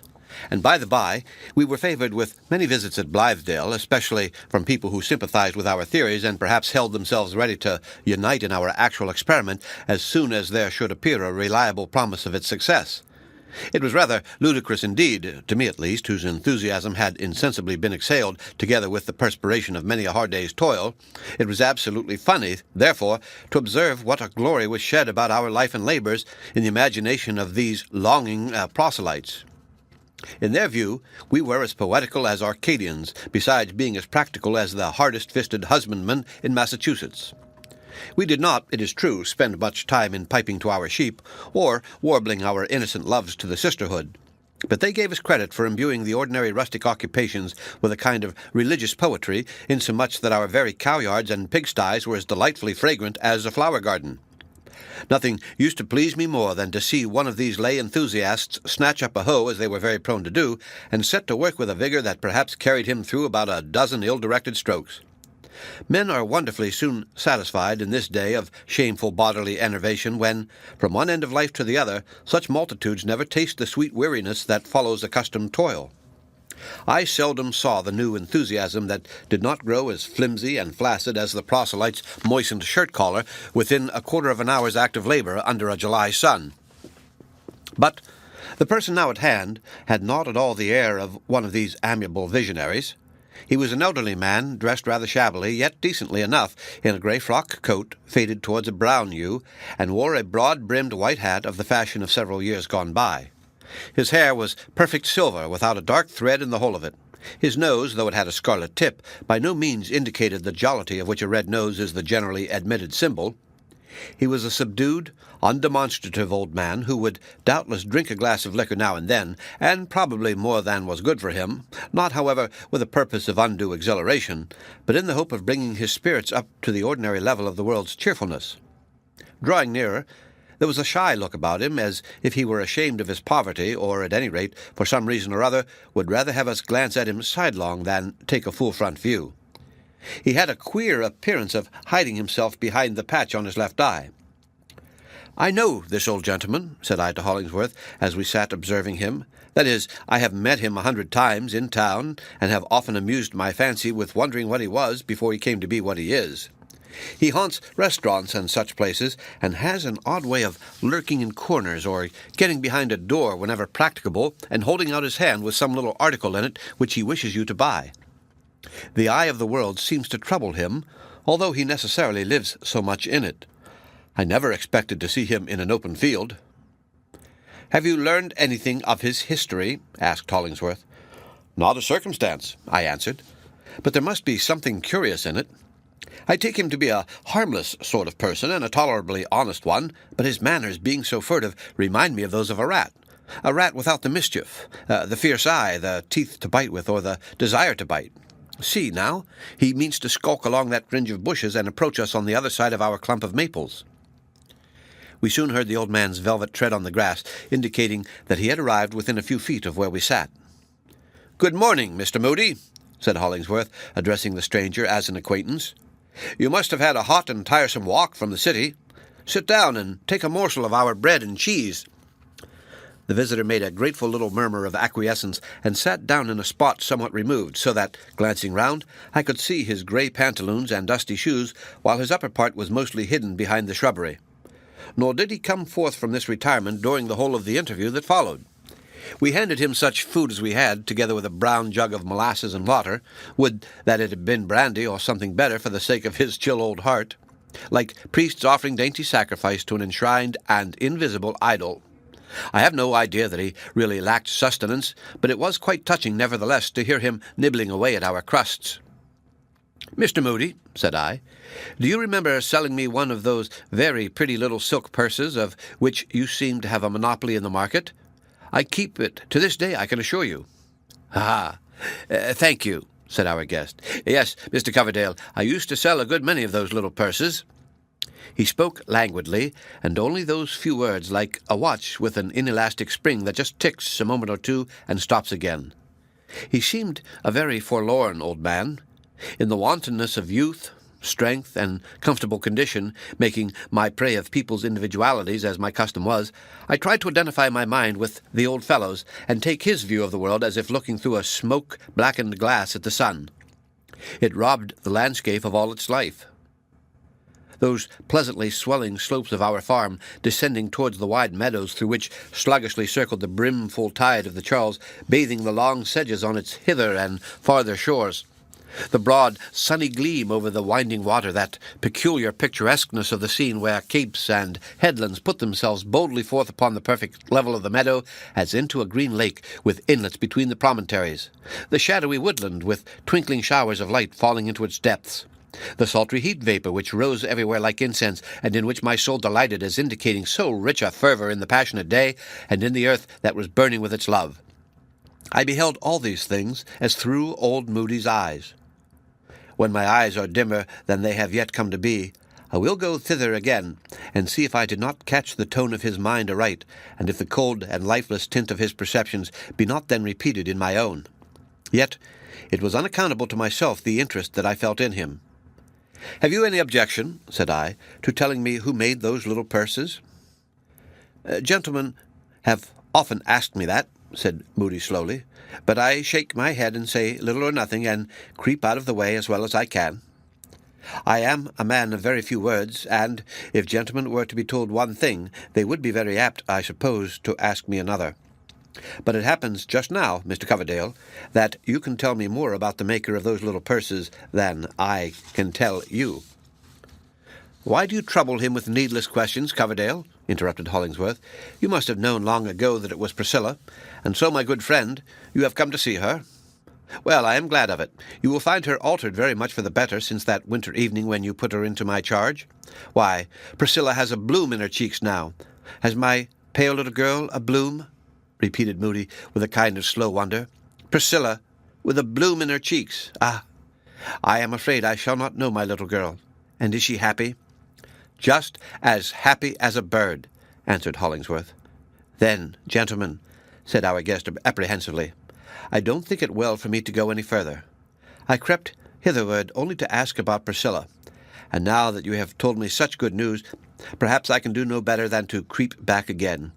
And by the by, we were favoured with many visits at Blythedale, especially from people who sympathized with our theories and perhaps held themselves ready to unite in our actual experiment as soon as there should appear a reliable promise of its success. It was rather ludicrous indeed, to me at least, whose enthusiasm had insensibly been exhaled together with the perspiration of many a hard day's toil. It was absolutely funny, therefore, to observe what a glory was shed about our life and labours in the imagination of these longing proselytes. In their view, we were as poetical as Arcadians, besides being as practical as the hardest-fisted husbandmen in Massachusetts. We did not, it is true, spend much time in piping to our sheep, or warbling our innocent loves to the sisterhood, but they gave us credit for imbuing the ordinary rustic occupations with a kind of religious poetry, insomuch that our very cow-yards and pigsties were as delightfully fragrant as a flower garden. Nothing used to please me more than to see one of these lay enthusiasts snatch up a hoe, as they were very prone to do, and set to work with a vigor that perhaps carried him through about a dozen ill-directed strokes. Men are wonderfully soon satisfied in this day of shameful bodily enervation when, from one end of life to the other, such multitudes never taste the sweet weariness that follows accustomed toil. I seldom saw the new enthusiasm that did not grow as flimsy and flaccid as the proselyte's moistened shirt-collar within a quarter of an hour's active labor under a July sun. But the person now at hand had not at all the air of one of these amiable visionaries. He was an elderly man, dressed rather shabbily, yet decently enough, in a grey frock coat, faded towards a brown hue, and wore a broad-brimmed white hat of the fashion of several years gone by. His hair was perfect silver, without a dark thread in the whole of it. His nose, though it had a scarlet tip, by no means indicated the jollity of which a red nose is the generally admitted symbol. He was a subdued, undemonstrative old man who would doubtless drink a glass of liquor now and then, and probably more than was good for him, not, however, with a purpose of undue exhilaration, but in the hope of bringing his spirits up to the ordinary level of the world's cheerfulness. Drawing nearer, there was a shy look about him, as if he were ashamed of his poverty, or, at any rate, for some reason or other, would rather have us glance at him sidelong than take a full front view. He had a queer appearance of hiding himself behind the patch on his left eye. "I know this old gentleman," said I to Hollingsworth, as we sat observing him. "That is, I have met him 100 times in town, and have often amused my fancy with wondering what he was before he came to be what he is. He haunts restaurants and such places, and has an odd way of lurking in corners or getting behind a door whenever practicable, and holding out his hand with some little article in it which he wishes you to buy. The eye of the world seems to trouble him, although he necessarily lives so much in it. I never expected to see him in an open field." "Have you learned anything of his history?" asked Hollingsworth. "Not a circumstance," I answered, "but there must be something curious in it. I take him to be a harmless sort of person, and a tolerably honest one, but his manners, being so furtive, remind me of those of a rat without the mischief, the fierce eye, the teeth to bite with, or the desire to bite. See, now, he means to skulk along that fringe of bushes and approach us on the other side of our clump of maples." We soon heard the old man's velvet tread on the grass, indicating that he had arrived within a few feet of where we sat. "Good morning, Mr. Moody," said Hollingsworth, addressing the stranger as an acquaintance. "You must have had a hot and tiresome walk from the city. Sit down and take a morsel of our bread and cheese." The visitor made a grateful little murmur of acquiescence and sat down in a spot somewhat removed, so that, glancing round, I could see his grey pantaloons and dusty shoes, while his upper part was mostly hidden behind the shrubbery. Nor did he come forth from this retirement during the whole of the interview that followed. We handed him such food as we had, together with a brown jug of molasses and water. Would that it had been brandy or something better for the sake of his chill old heart, like priests offering dainty sacrifice to an enshrined and invisible idol. I have no idea that he really lacked sustenance, but it was quite touching, nevertheless, to hear him nibbling away at our crusts. "Mr. Moody," said I, "do you remember selling me one of those very pretty little silk purses of which you seem to have a monopoly in the market? I keep it to this day, I can assure you." "Ah, thank you," said our guest. "Yes, Mr. Coverdale, I used to sell a good many of those little purses." He spoke languidly, and only those few words, like a watch with an inelastic spring that just ticks a moment or two and stops again. He seemed a very forlorn old man. In the wantonness of youth, strength, and comfortable condition, making my prey of people's individualities, as my custom was, I tried to identify my mind with the old fellow's, and take his view of the world as if looking through a smoke-blackened glass at the sun. It robbed the landscape of all its life. Those pleasantly swelling slopes of our farm, descending towards the wide meadows through which sluggishly circled the brimful tide of the Charles, bathing the long sedges on its hither and farther shores. The broad, sunny gleam over the winding water, that peculiar picturesqueness of the scene where capes and headlands put themselves boldly forth upon the perfect level of the meadow as into a green lake with inlets between the promontories. The shadowy woodland with twinkling showers of light falling into its depths. The sultry heat vapor which rose everywhere like incense, and in which my soul delighted as indicating so rich a fervor in the passionate day, and in the earth that was burning with its love. I beheld all these things as through old Moody's eyes. When my eyes are dimmer than they have yet come to be, I will go thither again, and see if I did not catch the tone of his mind aright, and if the cold and lifeless tint of his perceptions be not then repeated in my own. Yet it was unaccountable to myself the interest that I felt in him. "Have you any objection," said I, "to telling me who made those little purses?" "Gentlemen have often asked me that," said Moody slowly, "but I shake my head and say little or nothing, and creep out of the way as well as I can. I am a man of very few words, and if gentlemen were to be told one thing, they would be very apt, I suppose, to ask me another. But it happens just now, Mr. Coverdale, that you can tell me more about the maker of those little purses than I can tell you." "Why do you trouble him with needless questions, Coverdale?" interrupted Hollingsworth. "You must have known long ago that it was Priscilla, and so, my good friend, you have come to see her. Well, I am glad of it. You will find her altered very much for the better since that winter evening when you put her into my charge. Why, Priscilla has a bloom in her cheeks now. Has my pale little girl a bloom?" repeated Moody with a kind of slow wonder. "Priscilla, with a bloom in her cheeks. Ah, I am afraid I shall not know my little girl. And is she happy?" "Just as happy as a bird," answered Hollingsworth. "Then, gentlemen," said our guest apprehensively, "I don't think it well for me to go any further. I crept hitherward only to ask about Priscilla, and now that you have told me such good news, perhaps I can do no better than to creep back again.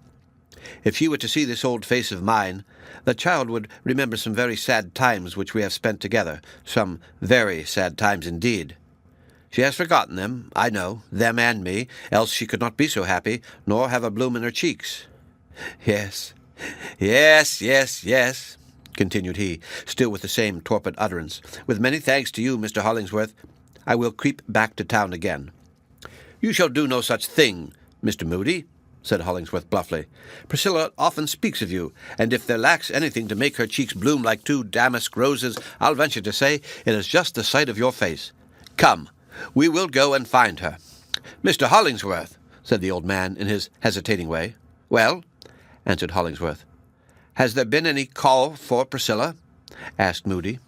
If she were to see this old face of mine, the child would remember some very sad times which we have spent together, some very sad times indeed. She has forgotten them, I know, them and me, else she could not be so happy, nor have a bloom in her cheeks. Yes, yes, continued he, still with the same torpid utterance. With many thanks to you, Mr. Hollingsworth, I will creep back to town again. You shall do no such thing, Mr. Moody, said Hollingsworth bluffly. Priscilla often speaks of you, and if there lacks anything to make her cheeks bloom like two damask roses, I'll venture to say it is just the sight of your face. Come, we will go and find her. Mr. Hollingsworth, said the old man in his hesitating way. Well, answered Hollingsworth. Has there been any call for Priscilla? Asked Moody.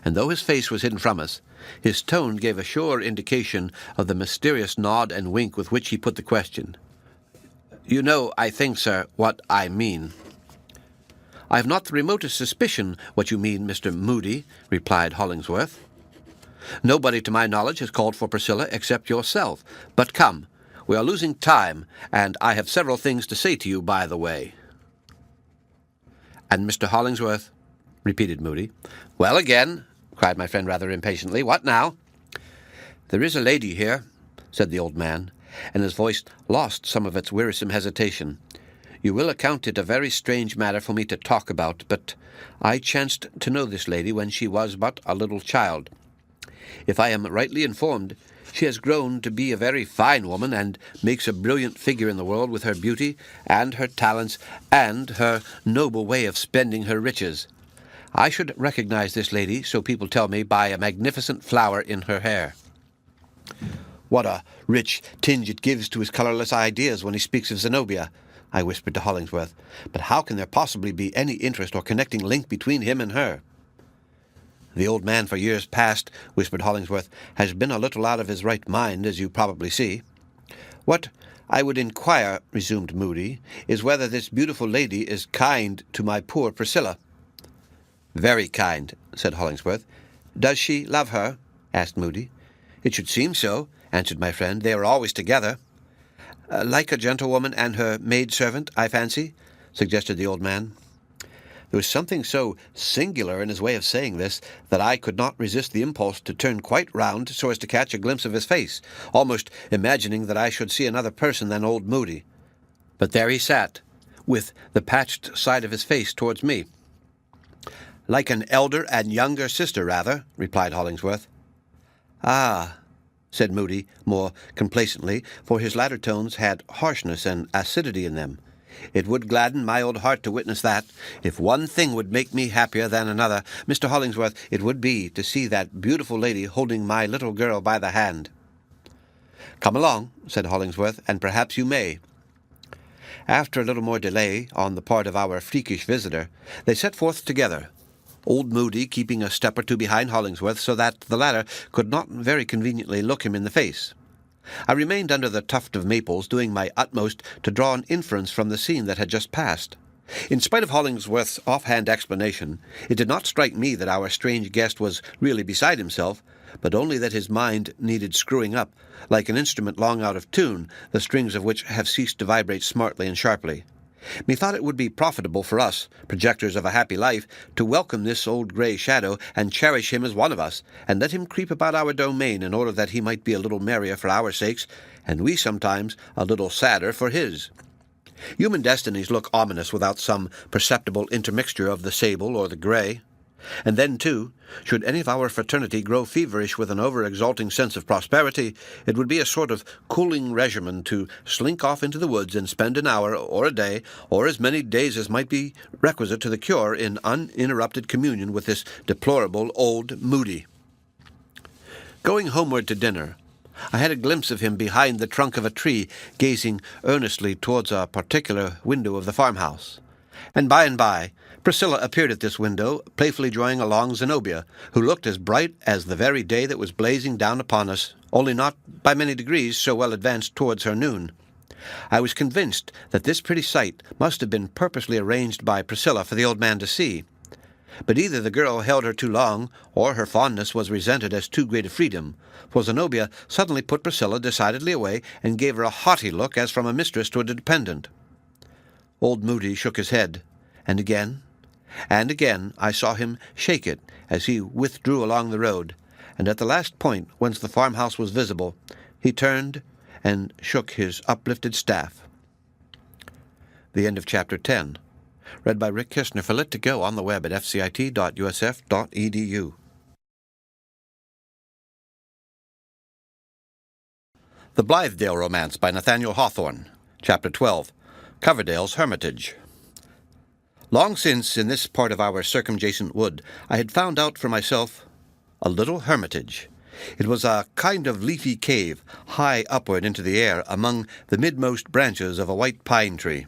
And though his face was hidden from us, his tone gave a sure indication of the mysterious nod and wink with which he put the question. You know, I think, sir, what I mean. I have not the remotest suspicion what you mean, Mr. Moody, replied Hollingsworth. Nobody to my knowledge has called for Priscilla except yourself. But come, we are losing time, and I have several things to say to you by the way. And Mr. Hollingsworth, repeated Moody. Well, again, cried my friend rather impatiently. What now? There is a lady here, said the old man, and his voice lost some of its wearisome hesitation. You will account it a very strange matter for me to talk about, but I chanced to know this lady when she was but a little child. If I am rightly informed, she has grown to be a very fine woman, and makes a brilliant figure in the world with her beauty, and her talents, and her noble way of spending her riches. I should recognize this lady, so people tell me, by a magnificent flower in her hair. What a rich tinge it gives to his colourless ideas when he speaks of Zenobia, I whispered to Hollingsworth. But how can there possibly be any interest or connecting link between him and her? The old man for years past, whispered Hollingsworth, has been a little out of his right mind, as you probably see. What I would inquire, resumed Moody, is whether this beautiful lady is kind to my poor Priscilla. Very kind, said Hollingsworth. Does she love her? Asked Moody. It should seem so, answered my friend. They are always together. Like a gentlewoman and her maid-servant, I fancy, suggested the old man. There was something so singular in his way of saying this that I could not resist the impulse to turn quite round so as to catch a glimpse of his face, almost imagining that I should see another person than old Moody. But there he sat, with the patched side of his face towards me. Like an elder and younger sister, rather, replied Hollingsworth. Ah, said Moody, more complacently, for his latter tones had harshness and acidity in them. It would gladden my old heart to witness that. If one thing would make me happier than another, Mr. Hollingsworth, it would be to see that beautiful lady holding my little girl by the hand. Come along, said Hollingsworth, and perhaps you may. After a little more delay on the part of our freakish visitor, they set forth together, old Moody keeping a step or two behind Hollingsworth so that the latter could not very conveniently look him in the face. I remained under the tuft of maples, doing my utmost to draw an inference from the scene that had just passed. In spite of Hollingsworth's offhand explanation, it did not strike me that our strange guest was really beside himself, but only that his mind needed screwing up, like an instrument long out of tune, the strings of which have ceased to vibrate smartly and sharply. Methought it would be profitable for us, projectors of a happy life, to welcome this old grey shadow, and cherish him as one of us, and let him creep about our domain in order that he might be a little merrier for our sakes, and we sometimes a little sadder for his. Human destinies look ominous without some perceptible intermixture of the sable or the grey. And then, too, should any of our fraternity grow feverish with an over-exalting sense of prosperity, it would be a sort of cooling regimen to slink off into the woods and spend an hour, or a day, or as many days as might be requisite to the cure in uninterrupted communion with this deplorable old Moody. Going homeward to dinner, I had a glimpse of him behind the trunk of a tree, gazing earnestly towards a particular window of the farmhouse. And by, Priscilla appeared at this window, playfully drawing along Zenobia, who looked as bright as the very day that was blazing down upon us, only not by many degrees so well advanced towards her noon. I was convinced that this pretty sight must have been purposely arranged by Priscilla for the old man to see. But either the girl held her too long, or her fondness was resented as too great a freedom, for Zenobia suddenly put Priscilla decidedly away and gave her a haughty look as from a mistress to a dependent. Old Moody shook his head, and again I saw him shake it as he withdrew along the road, and at the last point whence the farmhouse was visible, he turned and shook his uplifted staff. The end of Chapter 10. Read by Rick Kistner for Lit to Go on the web at fcit.usf.edu. The Blithedale Romance by Nathaniel Hawthorne. Chapter 12. Coverdale's Hermitage. Long since, in this part of our circumjacent wood, I had found out for myself a little hermitage. It was a kind of leafy cave, high upward into the air, among the midmost branches of a white pine tree.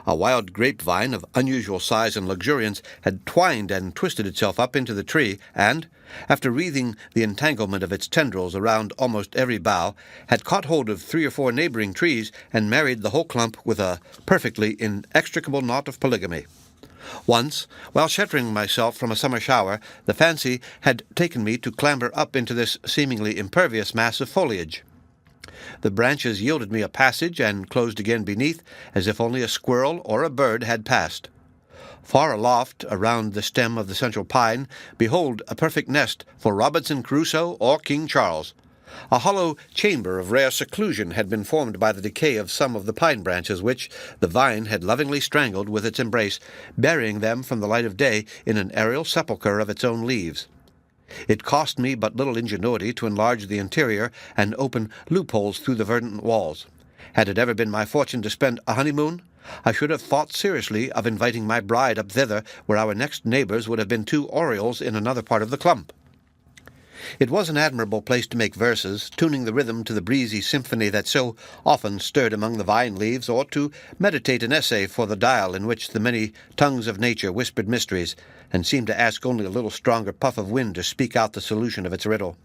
A wild grapevine of unusual size and luxuriance had twined and twisted itself up into the tree, and, after wreathing the entanglement of its tendrils around almost every bough, had caught hold of 3 or 4 neighboring trees and married the whole clump with a perfectly inextricable knot of polygamy. Once, while sheltering myself from a summer shower, the fancy had taken me to clamber up into this seemingly impervious mass of foliage. The branches yielded me a passage and closed again beneath, as if only a squirrel or a bird had passed. Far aloft, around the stem of the central pine, behold a perfect nest for Robinson Crusoe or King Charles. A hollow chamber of rare seclusion had been formed by the decay of some of the pine branches which the vine had lovingly strangled with its embrace, burying them from the light of day in an aerial sepulchre of its own leaves. It cost me but little ingenuity to enlarge the interior and open loopholes through the verdant walls. Had it ever been my fortune to spend a honeymoon, I should have thought seriously of inviting my bride up thither, where our next neighbours would have been 2 orioles in another part of the clump. It was an admirable place to make verses, tuning the rhythm to the breezy symphony that so often stirred among the vine leaves, or to meditate an essay for the dial in which the many tongues of nature whispered mysteries, and seemed to ask only a little stronger puff of wind to speak out the solution of its riddle.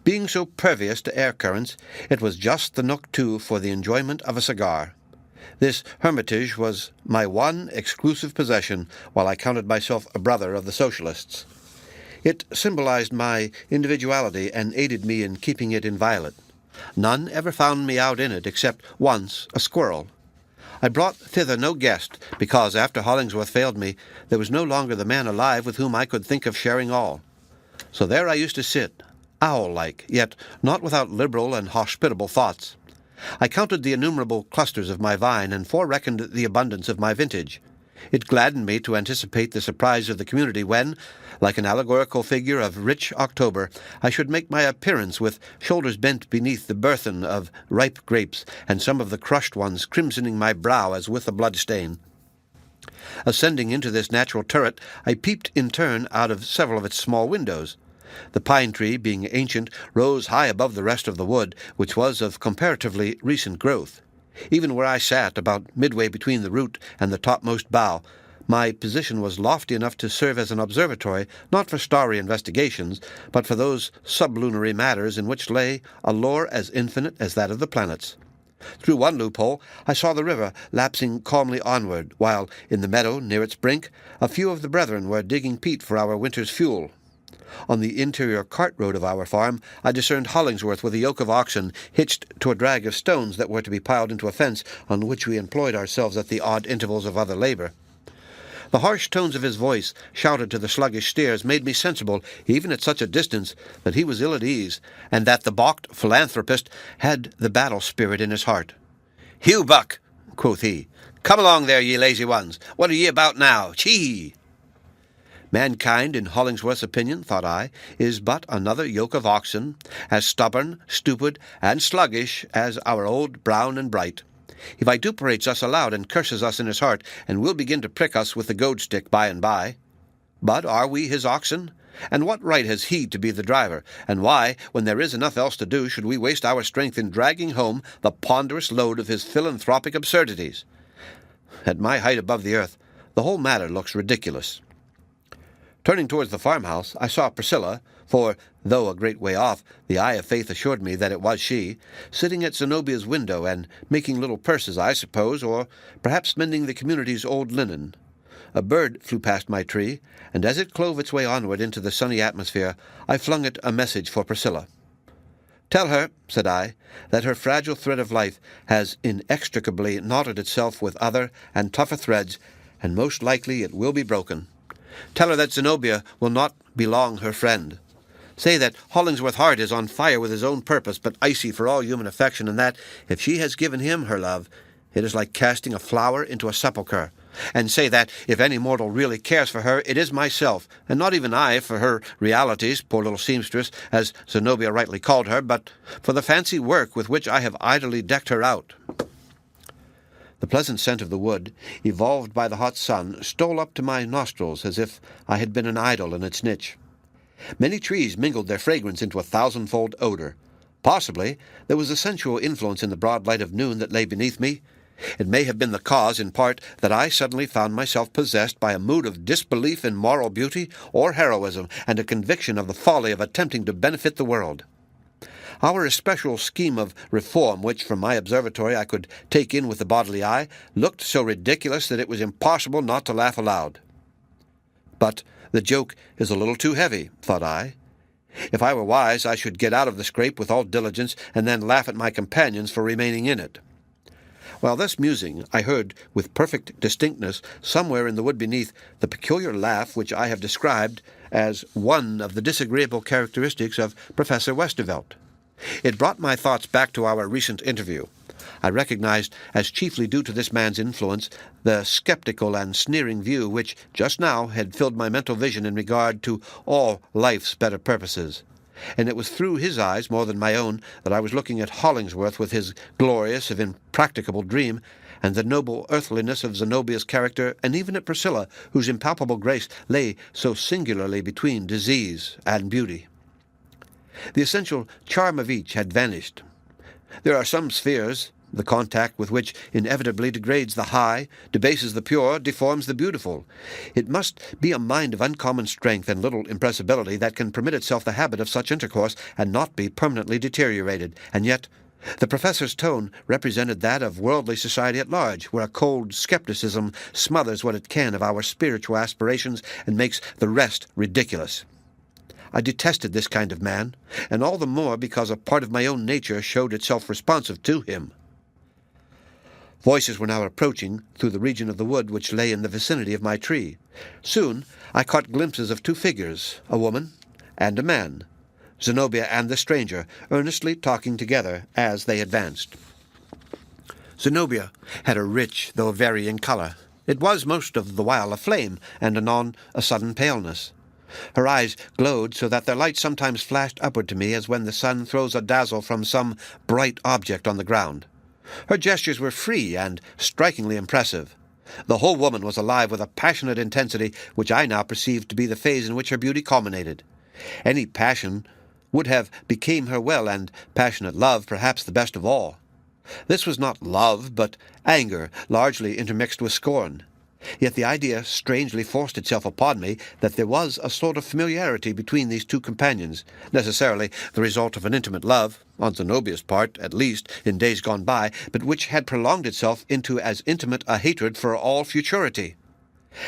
Being so pervious to air currents, it was just the nook, too, for the enjoyment of a cigar. This hermitage was my one exclusive possession, while I counted myself a brother of the socialists. It symbolized my individuality and aided me in keeping it inviolate. None ever found me out in it, except once a squirrel. I brought thither no guest, because after Hollingsworth failed me, there was no longer the man alive with whom I could think of sharing all. So there I used to sit, owl-like, yet not without liberal and hospitable thoughts. I counted the innumerable clusters of my vine, and forereckoned the abundance of my vintage. It gladdened me to anticipate the surprise of the community when, like an allegorical figure of rich October, I should make my appearance with shoulders bent beneath the burthen of ripe grapes, and some of the crushed ones crimsoning my brow as with a blood-stain. Ascending into this natural turret, I peeped in turn out of several of its small windows. The pine tree, being ancient, rose high above the rest of the wood, which was of comparatively recent growth. Even where I sat, about midway between the root and the topmost bough, my position was lofty enough to serve as an observatory, not for starry investigations, but for those sublunary matters in which lay a lore as infinite as that of the planets. Through one loophole I saw the river lapsing calmly onward, while in the meadow near its brink a few of the brethren were digging peat for our winter's fuel. On the interior cart road of our farm I discerned Hollingsworth with a yoke of oxen hitched to a drag of stones that were to be piled into a fence, on which we employed ourselves at the odd intervals of other labor. The harsh tones of his voice, shouted to the sluggish steers, made me sensible, even at such a distance, that he was ill at ease, and that the balked philanthropist had the battle spirit in his heart. "Hugh, Buck," quoth he, "come along there, ye lazy ones. What are ye about now? Chee!" Mankind, in Hollingsworth's opinion, thought I, is but another yoke of oxen, as stubborn, stupid, and sluggish as our old Brown and Bright. He vituperates us aloud and curses us in his heart, and will begin to prick us with the goad-stick by and by. But are we his oxen? And what right has he to be the driver? And why, when there is enough else to do, should we waste our strength in dragging home the ponderous load of his philanthropic absurdities? At my height above the earth, the whole matter looks ridiculous. Turning towards the farmhouse, I saw Priscilla, for, though a great way off, the eye of faith assured me that it was she, sitting at Zenobia's window and making little purses, I suppose, or perhaps mending the community's old linen. A bird flew past my tree, and as it clove its way onward into the sunny atmosphere, I flung it a message for Priscilla. "Tell her," said I, "that her fragile thread of life has inextricably knotted itself with other and tougher threads, and most likely it will be broken. Tell her that Zenobia will not be long her friend. Say that Hollingsworth's heart is on fire with his own purpose, but icy for all human affection, and that, if she has given him her love, it is like casting a flower into a sepulchre. And say that, if any mortal really cares for her, it is myself, and not even I for her realities, poor little seamstress, as Zenobia rightly called her, but for the fancy work with which I have idly decked her out." The pleasant scent of the wood, evolved by the hot sun, stole up to my nostrils as if I had been an idol in its niche. Many trees mingled their fragrance into a thousandfold odor. Possibly there was a sensual influence in the broad light of noon that lay beneath me. It may have been the cause, in part, that I suddenly found myself possessed by a mood of disbelief in moral beauty or heroism, and a conviction of the folly of attempting to benefit the world. Our especial scheme of reform, which from my observatory I could take in with the bodily eye, looked so ridiculous that it was impossible not to laugh aloud. But the joke is a little too heavy, thought I. If I were wise, I should get out of the scrape with all diligence, and then laugh at my companions for remaining in it. While thus musing, I heard, with perfect distinctness, somewhere in the wood beneath, the peculiar laugh which I have described as one of the disagreeable characteristics of Professor Westervelt. It brought my thoughts back to our recent interview. I recognized, as chiefly due to this man's influence, the skeptical and sneering view which, just now, had filled my mental vision in regard to all life's better purposes. And it was through his eyes, more than my own, that I was looking at Hollingsworth with his glorious, if impracticable, dream, and the noble earthliness of Zenobia's character, and even at Priscilla, whose impalpable grace lay so singularly between disease and beauty. The essential charm of each had vanished. There are some spheres, the contact with which inevitably degrades the high, debases the pure, deforms the beautiful. It must be a mind of uncommon strength and little impressibility that can permit itself the habit of such intercourse and not be permanently deteriorated. And yet the professor's tone represented that of worldly society at large, where a cold skepticism smothers what it can of our spiritual aspirations and makes the rest ridiculous. I detested this kind of man, and all the more because a part of my own nature showed itself responsive to him. Voices were now approaching through the region of the wood which lay in the vicinity of my tree. Soon I caught glimpses of two figures, a woman and a man, Zenobia and the stranger, earnestly talking together as they advanced. Zenobia had a rich, though varying colour. It was most of the while a flame, and anon a sudden paleness. Her eyes glowed so that their light sometimes flashed upward to me as when the sun throws a dazzle from some bright object on the ground. Her gestures were free and strikingly impressive. The whole woman was alive with a passionate intensity which I now perceived to be the phase in which her beauty culminated. Any passion would have became her well, and passionate love perhaps the best of all. This was not love, but anger, largely intermixed with scorn. Yet the idea strangely forced itself upon me that there was a sort of familiarity between these two companions, necessarily the result of an intimate love, on Zenobia's part, at least, in days gone by, but which had prolonged itself into as intimate a hatred for all futurity.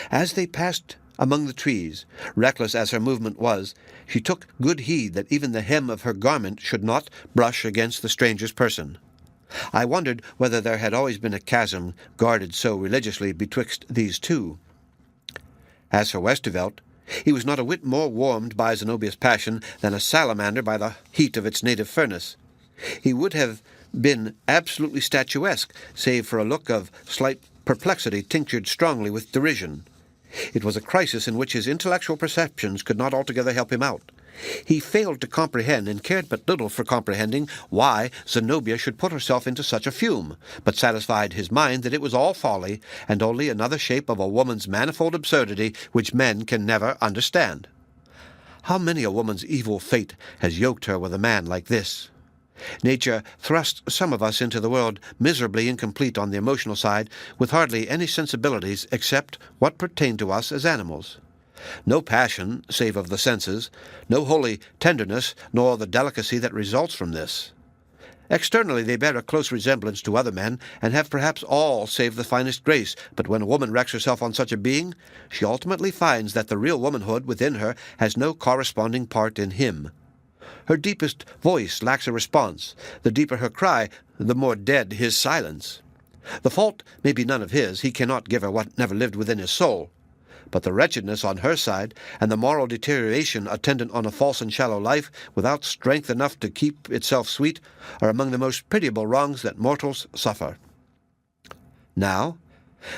As they passed among the trees, reckless as her movement was, she took good heed that even the hem of her garment should not brush against the stranger's person. I wondered whether there had always been a chasm guarded so religiously betwixt these two. As for Westervelt, he was not a whit more warmed by Zenobia's passion than a salamander by the heat of its native furnace. He would have been absolutely statuesque, save for a look of slight perplexity tinctured strongly with derision. It was a crisis in which his intellectual perceptions could not altogether help him out. He failed to comprehend, and cared but little for comprehending, why Zenobia should put herself into such a fume, but satisfied his mind that it was all folly, and only another shape of a woman's manifold absurdity which men can never understand. How many a woman's evil fate has yoked her with a man like this? Nature thrust some of us into the world miserably incomplete on the emotional side, with hardly any sensibilities except what pertain to us as animals. No passion, save of the senses, no holy tenderness, nor the delicacy that results from this. Externally they bear a close resemblance to other men, and have perhaps all save the finest grace, but when a woman wrecks herself on such a being, she ultimately finds that the real womanhood within her has no corresponding part in him. Her deepest voice lacks a response. The deeper her cry, the more dead his silence. The fault may be none of his. He cannot give her what never lived within his soul. But the wretchedness on her side, and the moral deterioration attendant on a false and shallow life, without strength enough to keep itself sweet, are among the most pitiable wrongs that mortals suffer. Now,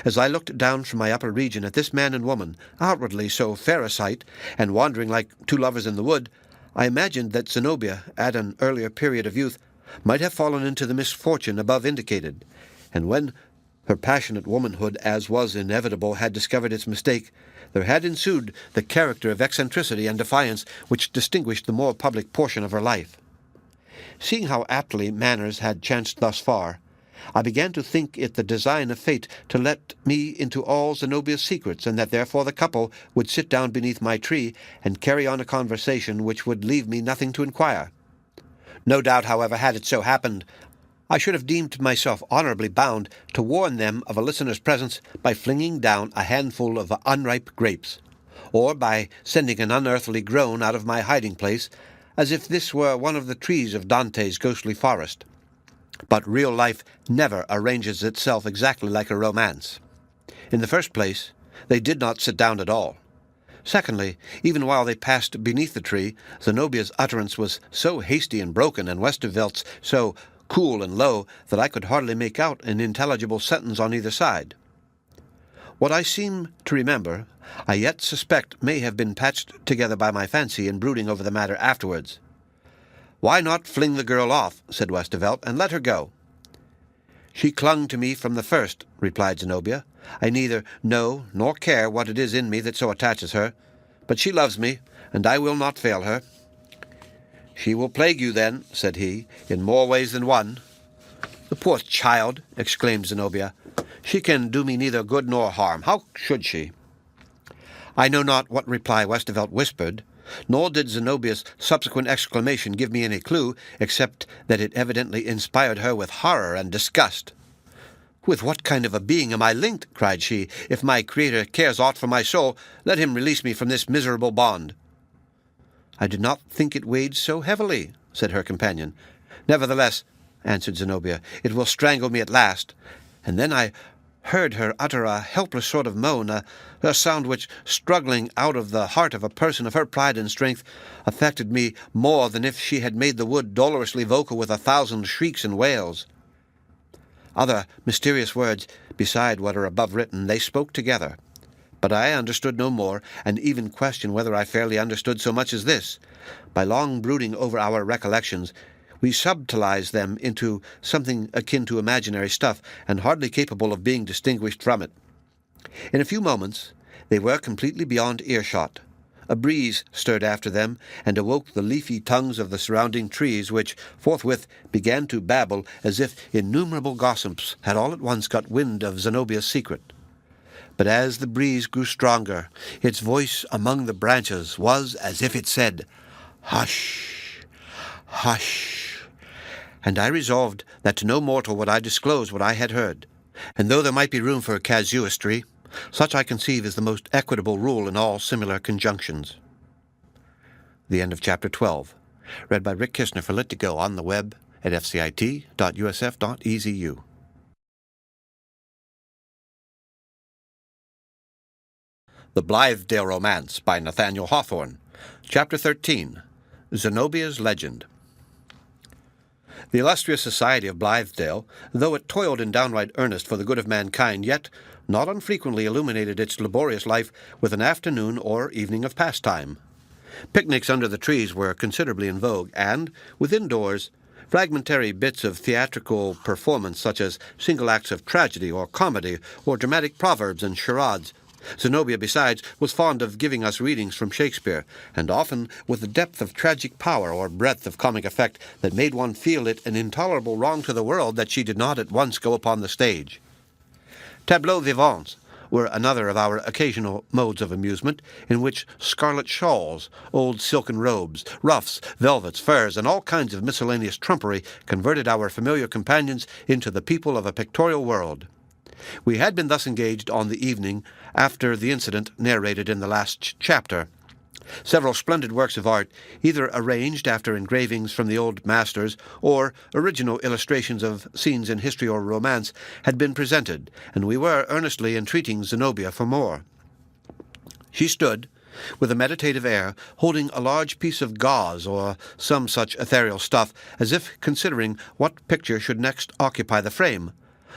as I looked down from my upper region at this man and woman, outwardly so fair a sight, and wandering like two lovers in the wood, I imagined that Zenobia, at an earlier period of youth, might have fallen into the misfortune above indicated, and when her passionate womanhood, as was inevitable, had discovered its mistake, there had ensued the character of eccentricity and defiance which distinguished the more public portion of her life. Seeing how aptly manners had chanced thus far, I began to think it the design of fate to let me into all Zenobia's secrets, and that therefore the couple would sit down beneath my tree and carry on a conversation which would leave me nothing to inquire. No doubt, however, had it so happened, I should have deemed myself honorably bound to warn them of a listener's presence by flinging down a handful of unripe grapes, or by sending an unearthly groan out of my hiding-place, as if this were one of the trees of Dante's ghostly forest. But real life never arranges itself exactly like a romance. In the first place, they did not sit down at all. Secondly, even while they passed beneath the tree, Zenobia's utterance was so hasty and broken, and Westervelt's so cool and low, that I could hardly make out an intelligible sentence on either side. What I seem to remember, I yet suspect may have been patched together by my fancy in brooding over the matter afterwards. "Why not fling the girl off," said Westervelt, "and let her go?" "She clung to me from the first," replied Zenobia. "I neither know nor care what it is in me that so attaches her, but she loves me, and I will not fail her." "She will plague you, then," said he, "in more ways than one." "The poor child!" exclaimed Zenobia. "She can do me neither good nor harm. How should she?" I know not what reply Westervelt whispered, nor did Zenobia's subsequent exclamation give me any clue, except that it evidently inspired her with horror and disgust. "With what kind of a being am I linked?" cried she. "If my Creator cares aught for my soul, let him release me from this miserable bond." "I did not think it weighed so heavily," said her companion. "Nevertheless," answered Zenobia, "it will strangle me at last." And then I heard her utter a helpless sort of moan, a sound which, struggling out of the heart of a person of her pride and strength, affected me more than if she had made the wood dolorously vocal with 1,000 shrieks and wails. Other mysterious words, beside what are above written, they spoke together. But I understood no more, and even question whether I fairly understood so much as this. By long brooding over our recollections, we subtilized them into something akin to imaginary stuff, and hardly capable of being distinguished from it. In a few moments they were completely beyond earshot. A breeze stirred after them, and awoke the leafy tongues of the surrounding trees, which forthwith began to babble as if innumerable gossips had all at once got wind of Zenobia's secret. But as the breeze grew stronger, its voice among the branches was as if it said, "Hush, hush," and I resolved that to no mortal would I disclose what I had heard. And though there might be room for casuistry, such I conceive is the most equitable rule in all similar conjunctions. The end of Chapter 12. Read by Rick Kistner for Lit2Go on the web at fcit.usf.edu. The Blithedale Romance by Nathaniel Hawthorne. Chapter 13. Zenobia's Legend. The illustrious society of Blithedale, though it toiled in downright earnest for the good of mankind, yet not unfrequently illuminated its laborious life with an afternoon or evening of pastime. Picnics under the trees were considerably in vogue, and, within doors, fragmentary bits of theatrical performance such as single acts of tragedy or comedy or dramatic proverbs and charades. Zenobia, besides, was fond of giving us readings from Shakespeare, and often with a depth of tragic power or breadth of comic effect that made one feel it an intolerable wrong to the world that she did not at once go upon the stage. Tableaux vivants were another of our occasional modes of amusement, in which scarlet shawls, old silken robes, ruffs, velvets, furs, and all kinds of miscellaneous trumpery converted our familiar companions into the people of a pictorial world. We had been thus engaged on the evening after the incident narrated in the last chapter. Several splendid works of art, either arranged after engravings from the old masters or original illustrations of scenes in history or romance, had been presented, and we were earnestly entreating Zenobia for more. She stood, with a meditative air, holding a large piece of gauze or some such ethereal stuff, as if considering what picture should next occupy the frame,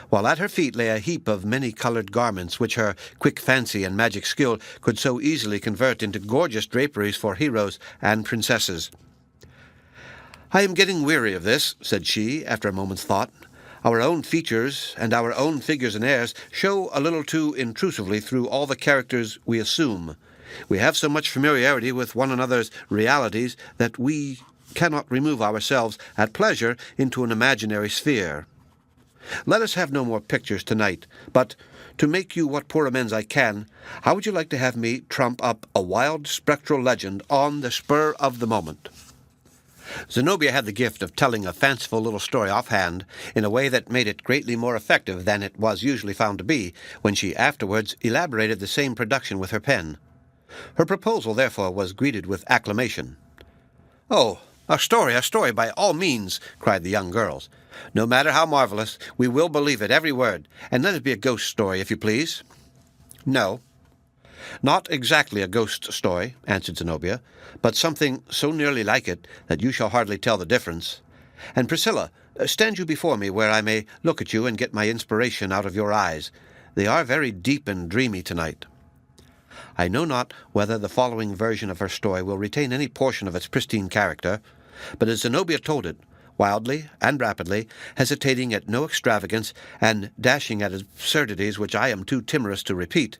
while at her feet lay a heap of many-colored garments which her quick fancy and magic skill could so easily convert into gorgeous draperies for heroes and princesses. "I am getting weary of this," said she, after a moment's thought. "Our own features and our own figures and airs show a little too intrusively through all the characters we assume. We have so much familiarity with one another's realities that we cannot remove ourselves at pleasure into an imaginary sphere. Let us have no more pictures tonight, but, to make you what poor amends I can, how would you like to have me trump up a wild spectral legend on the spur of the moment?" Zenobia had the gift of telling a fanciful little story offhand in a way that made it greatly more effective than it was usually found to be when she afterwards elaborated the same production with her pen. Her proposal, therefore, was greeted with acclamation. "Oh, a story, by all means," cried the young girls. "No matter how marvelous, we will believe it, every word, and let it be a ghost story, if you please." "No, not exactly a ghost story," answered Zenobia, "but something so nearly like it that you shall hardly tell the difference. And Priscilla, stand you before me where I may look at you and get my inspiration out of your eyes. They are very deep and dreamy tonight." I know not whether the following version of her story will retain any portion of its pristine character, but as Zenobia told it, wildly and rapidly, hesitating at no extravagance, and dashing at absurdities which I am too timorous to repeat,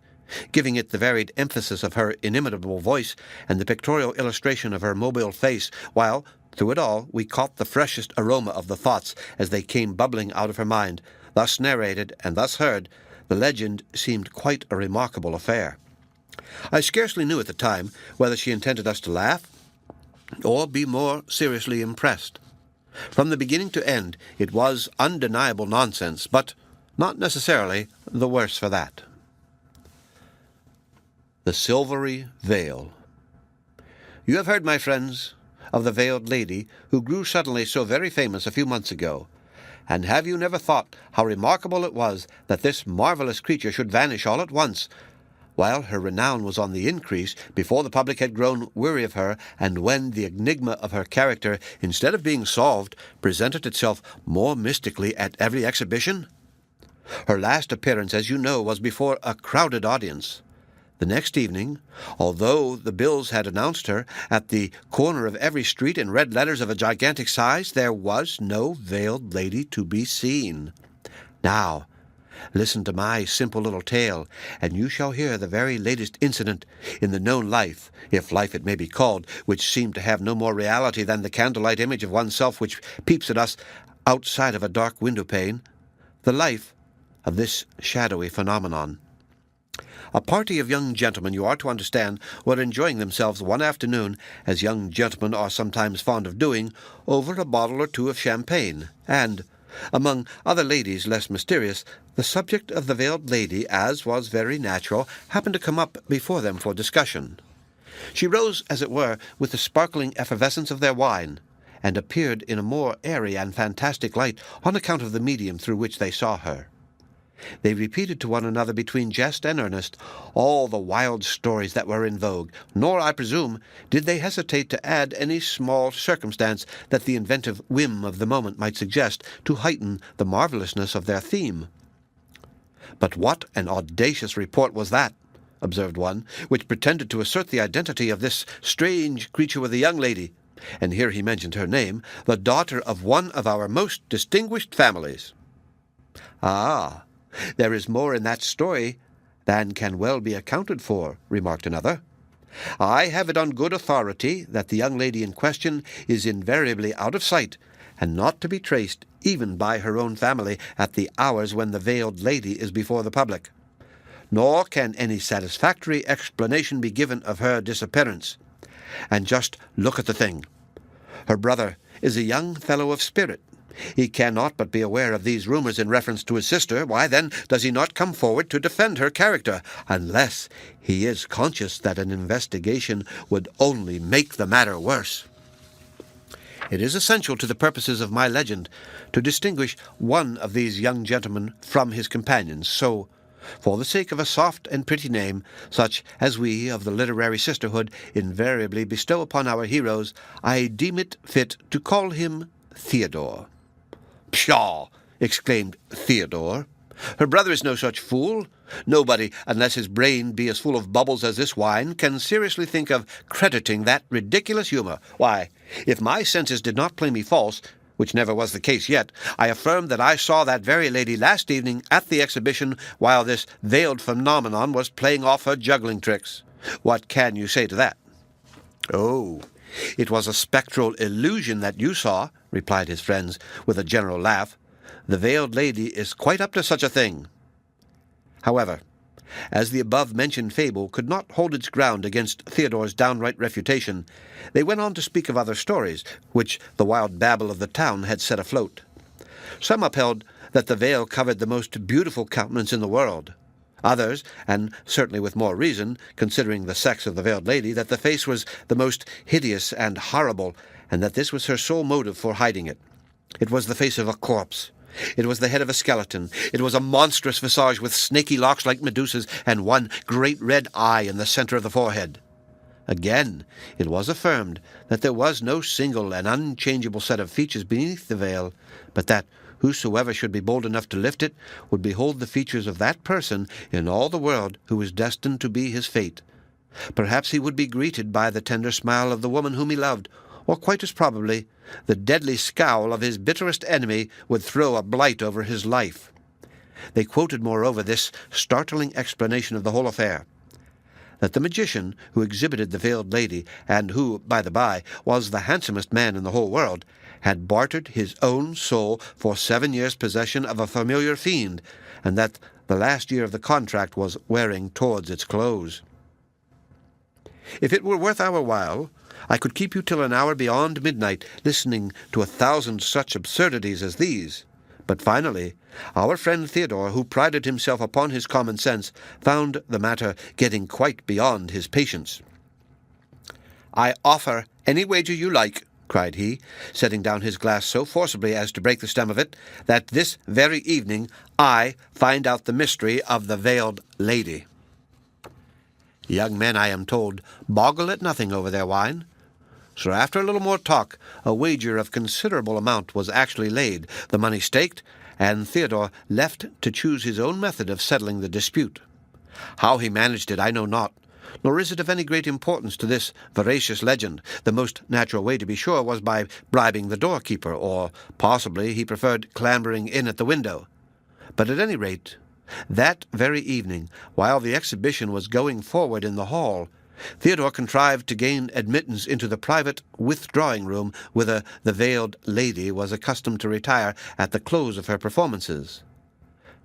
giving it the varied emphasis of her inimitable voice and the pictorial illustration of her mobile face, while, through it all, we caught the freshest aroma of the thoughts as they came bubbling out of her mind. Thus narrated and thus heard, the legend seemed quite a remarkable affair. I scarcely knew at the time whether she intended us to laugh or be more seriously impressed. From the beginning to end, it was undeniable nonsense, but not necessarily the worse for that. The Silvery Veil. You have heard, my friends, of the veiled lady who grew suddenly so very famous a few months ago, and have you never thought how remarkable it was that this marvelous creature should vanish all at once, while her renown was on the increase, before the public had grown weary of her, and when the enigma of her character, instead of being solved, presented itself more mystically at every exhibition? Her last appearance, as you know, was before a crowded audience. The next evening, although the bills had announced her at the corner of every street in red letters of a gigantic size, there was no veiled lady to be seen. Now, listen to my simple little tale, and you shall hear the very latest incident in the known life, if life it may be called, which seemed to have no more reality than the candlelight image of oneself which peeps at us outside of a dark window-pane, the life of this shadowy phenomenon. A party of young gentlemen, you are to understand, were enjoying themselves one afternoon, as young gentlemen are sometimes fond of doing, over a bottle or two of champagne, and, among other ladies less mysterious, the subject of the veiled lady, as was very natural, happened to come up before them for discussion. She rose, as it were, with the sparkling effervescence of their wine, and appeared in a more airy and fantastic light on account of the medium through which they saw her. They repeated to one another between jest and earnest all the wild stories that were in vogue, nor, I presume, did they hesitate to add any small circumstance that the inventive whim of the moment might suggest to heighten the marvellousness of their theme. "But what an audacious report was that," observed one, "which pretended to assert the identity of this strange creature with a young lady," and here he mentioned her name, "the daughter of one of our most distinguished families." "Ah, there is more in that story than can well be accounted for," remarked another. "I have it on good authority that the young lady in question is invariably out of sight, and not to be traced even by her own family at the hours when the veiled lady is before the public. Nor can any satisfactory explanation be given of her disappearance. And just look at the thing. Her brother is a young fellow of spirit. He cannot but be aware of these rumors in reference to his sister. Why, then, does he not come forward to defend her character, unless he is conscious that an investigation would only make the matter worse? It is essential to the purposes of my legend to distinguish one of these young gentlemen from his companions, so, for the sake of a soft and pretty name, such as we of the literary sisterhood invariably bestow upon our heroes, I deem it fit to call him Theodore." "Pshaw!" exclaimed Theodore. "Her brother is no such fool. Nobody, unless his brain be as full of bubbles as this wine, can seriously think of crediting that ridiculous humour. Why, if my senses did not play me false, which never was the case yet, I affirm that I saw that very lady last evening at the exhibition while this veiled phenomenon was playing off her juggling tricks. What can you say to that?" "Oh, it was a spectral illusion that you saw," replied his friends, with a general laugh. "The veiled lady is quite up to such a thing." However, as the above-mentioned fable could not hold its ground against Theodore's downright refutation, they went on to speak of other stories, which the wild babble of the town had set afloat. Some upheld that the veil covered the most beautiful countenance in the world. Others, and certainly with more reason, considering the sex of the veiled lady, that the face was the most hideous and horrible, and that this was her sole motive for hiding it. It was the face of a corpse. It was the head of a skeleton. It was a monstrous visage with snaky locks like Medusa's, and one great red eye in the center of the forehead. Again, it was affirmed that there was no single and unchangeable set of features beneath the veil, but that whosoever should be bold enough to lift it would behold the features of that person in all the world who was destined to be his fate. Perhaps he would be greeted by the tender smile of the woman whom he loved, or quite as probably, the deadly scowl of his bitterest enemy would throw a blight over his life. They quoted, moreover, this startling explanation of the whole affair: that the magician who exhibited the veiled lady, and who, by the by, was the handsomest man in the whole world, had bartered his own soul for 7 years' possession of a familiar fiend, and that the last year of the contract was wearing towards its close. If it were worth our while, I could keep you till an hour beyond midnight, listening to 1,000 such absurdities as these. But finally, our friend Theodore, who prided himself upon his common sense, found the matter getting quite beyond his patience. "I offer any wager you like," cried he, setting down his glass so forcibly as to break the stem of it, "that this very evening I find out the mystery of the veiled lady." Young men, I am told, boggle at nothing over their wine. So after a little more talk, a wager of considerable amount was actually laid, the money staked, and Theodore left to choose his own method of settling the dispute. How he managed it I know not, nor is it of any great importance to this veracious legend. The most natural way, to be sure, was by bribing the doorkeeper, or possibly he preferred clambering in at the window. But at any rate, that very evening, while the exhibition was going forward in the hall, Theodore contrived to gain admittance into the private withdrawing-room whither the veiled lady was accustomed to retire at the close of her performances.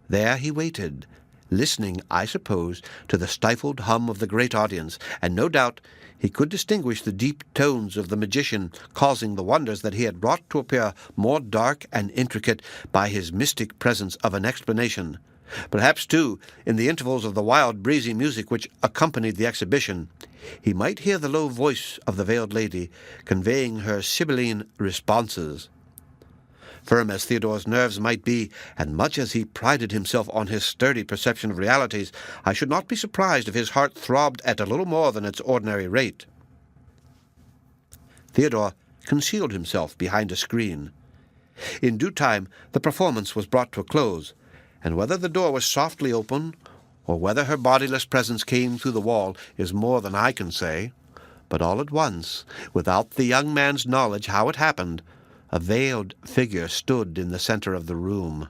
There he waited, listening, I suppose, to the stifled hum of the great audience, and no doubt he could distinguish the deep tones of the magician causing the wonders that he had wrought to appear more dark and intricate by his mystic presence of an explanation. Perhaps, too, in the intervals of the wild, breezy music which accompanied the exhibition, he might hear the low voice of the veiled lady conveying her sibylline responses. Firm as Theodore's nerves might be, and much as he prided himself on his sturdy perception of realities, I should not be surprised if his heart throbbed at a little more than its ordinary rate. Theodore concealed himself behind a screen. In due time the performance was brought to a close, and whether the door was softly open, or whether her bodiless presence came through the wall, is more than I can say. But all at once, without the young man's knowledge how it happened, a veiled figure stood in the center of the room.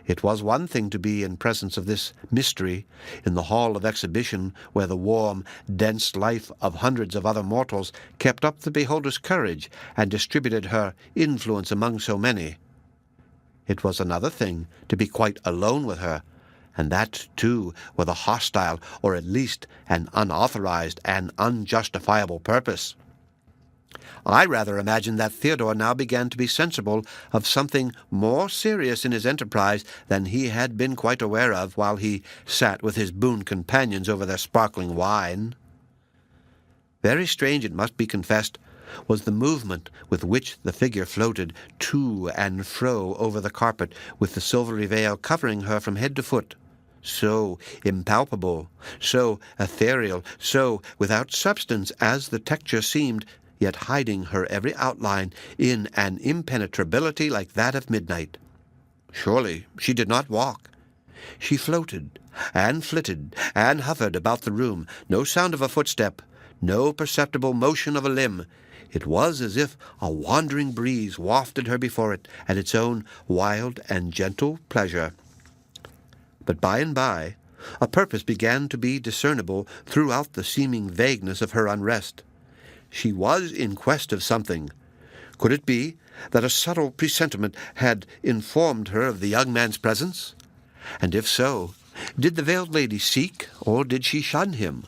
It was one thing to be in presence of this mystery in the hall of exhibition, where the warm, dense life of hundreds of other mortals kept up the beholder's courage and distributed her influence among so many. It was another thing to be quite alone with her, and that, too, with a hostile, or at least an unauthorized and unjustifiable purpose. I rather imagine that Theodore now began to be sensible of something more serious in his enterprise than he had been quite aware of while he sat with his boon companions over their sparkling wine. Very strange, it must be confessed, was the movement with which the figure floated to and fro over the carpet, with the silvery veil covering her from head to foot. So impalpable, so ethereal, so without substance as the texture seemed, yet hiding her every outline in an impenetrability like that of midnight. Surely she did not walk. She floated, and flitted, and hovered about the room, no sound of a footstep, no perceptible motion of a limb. It was as if a wandering breeze wafted her before it at its own wild and gentle pleasure. But by and by, a purpose began to be discernible throughout the seeming vagueness of her unrest. She was in quest of something. Could it be that a subtle presentiment had informed her of the young man's presence? And if so, did the veiled lady seek, or did she shun him?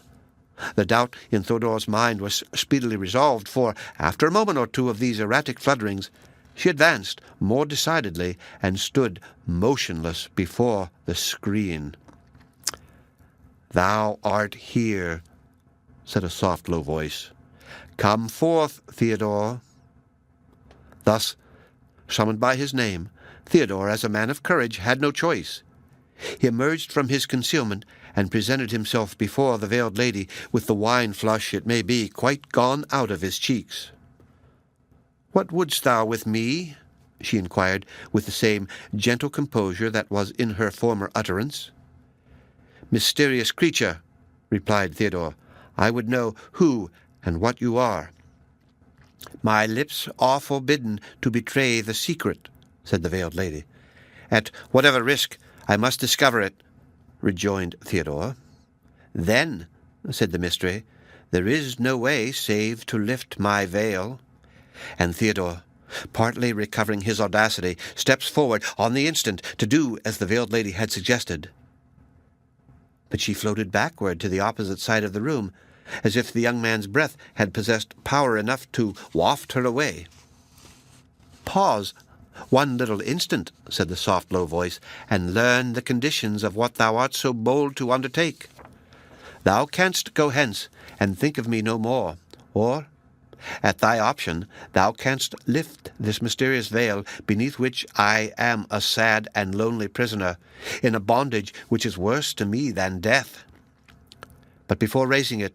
The doubt in Theodore's mind was speedily resolved, for, after a moment or two of these erratic flutterings, she advanced more decidedly and stood motionless before the screen. "Thou art here," said a soft, low voice. "Come forth, Theodore." Thus, summoned by his name, Theodore, as a man of courage, had no choice. He emerged from his concealment and presented himself before the veiled lady, with the wine flush, it may be, quite gone out of his cheeks. "What wouldst thou with me?" she inquired, with the same gentle composure that was in her former utterance. "Mysterious creature," replied Theodore, "I would know who and what you are." "My lips are forbidden to betray the secret," said the veiled lady. "At whatever risk, I must discover it," rejoined Theodore. "Then," said the mystery, "there is no way save to lift my veil." And Theodore, partly recovering his audacity, steps forward on the instant to do as the veiled lady had suggested. But she floated backward to the opposite side of the room, as if the young man's breath had possessed power enough to waft her away. "Pause one little instant," said the soft, low voice, "and learn the conditions of what thou art so bold to undertake. Thou canst go hence, and think of me no more, or, at thy option, thou canst lift this mysterious veil beneath which I am a sad and lonely prisoner, in a bondage which is worse to me than death. But before raising it,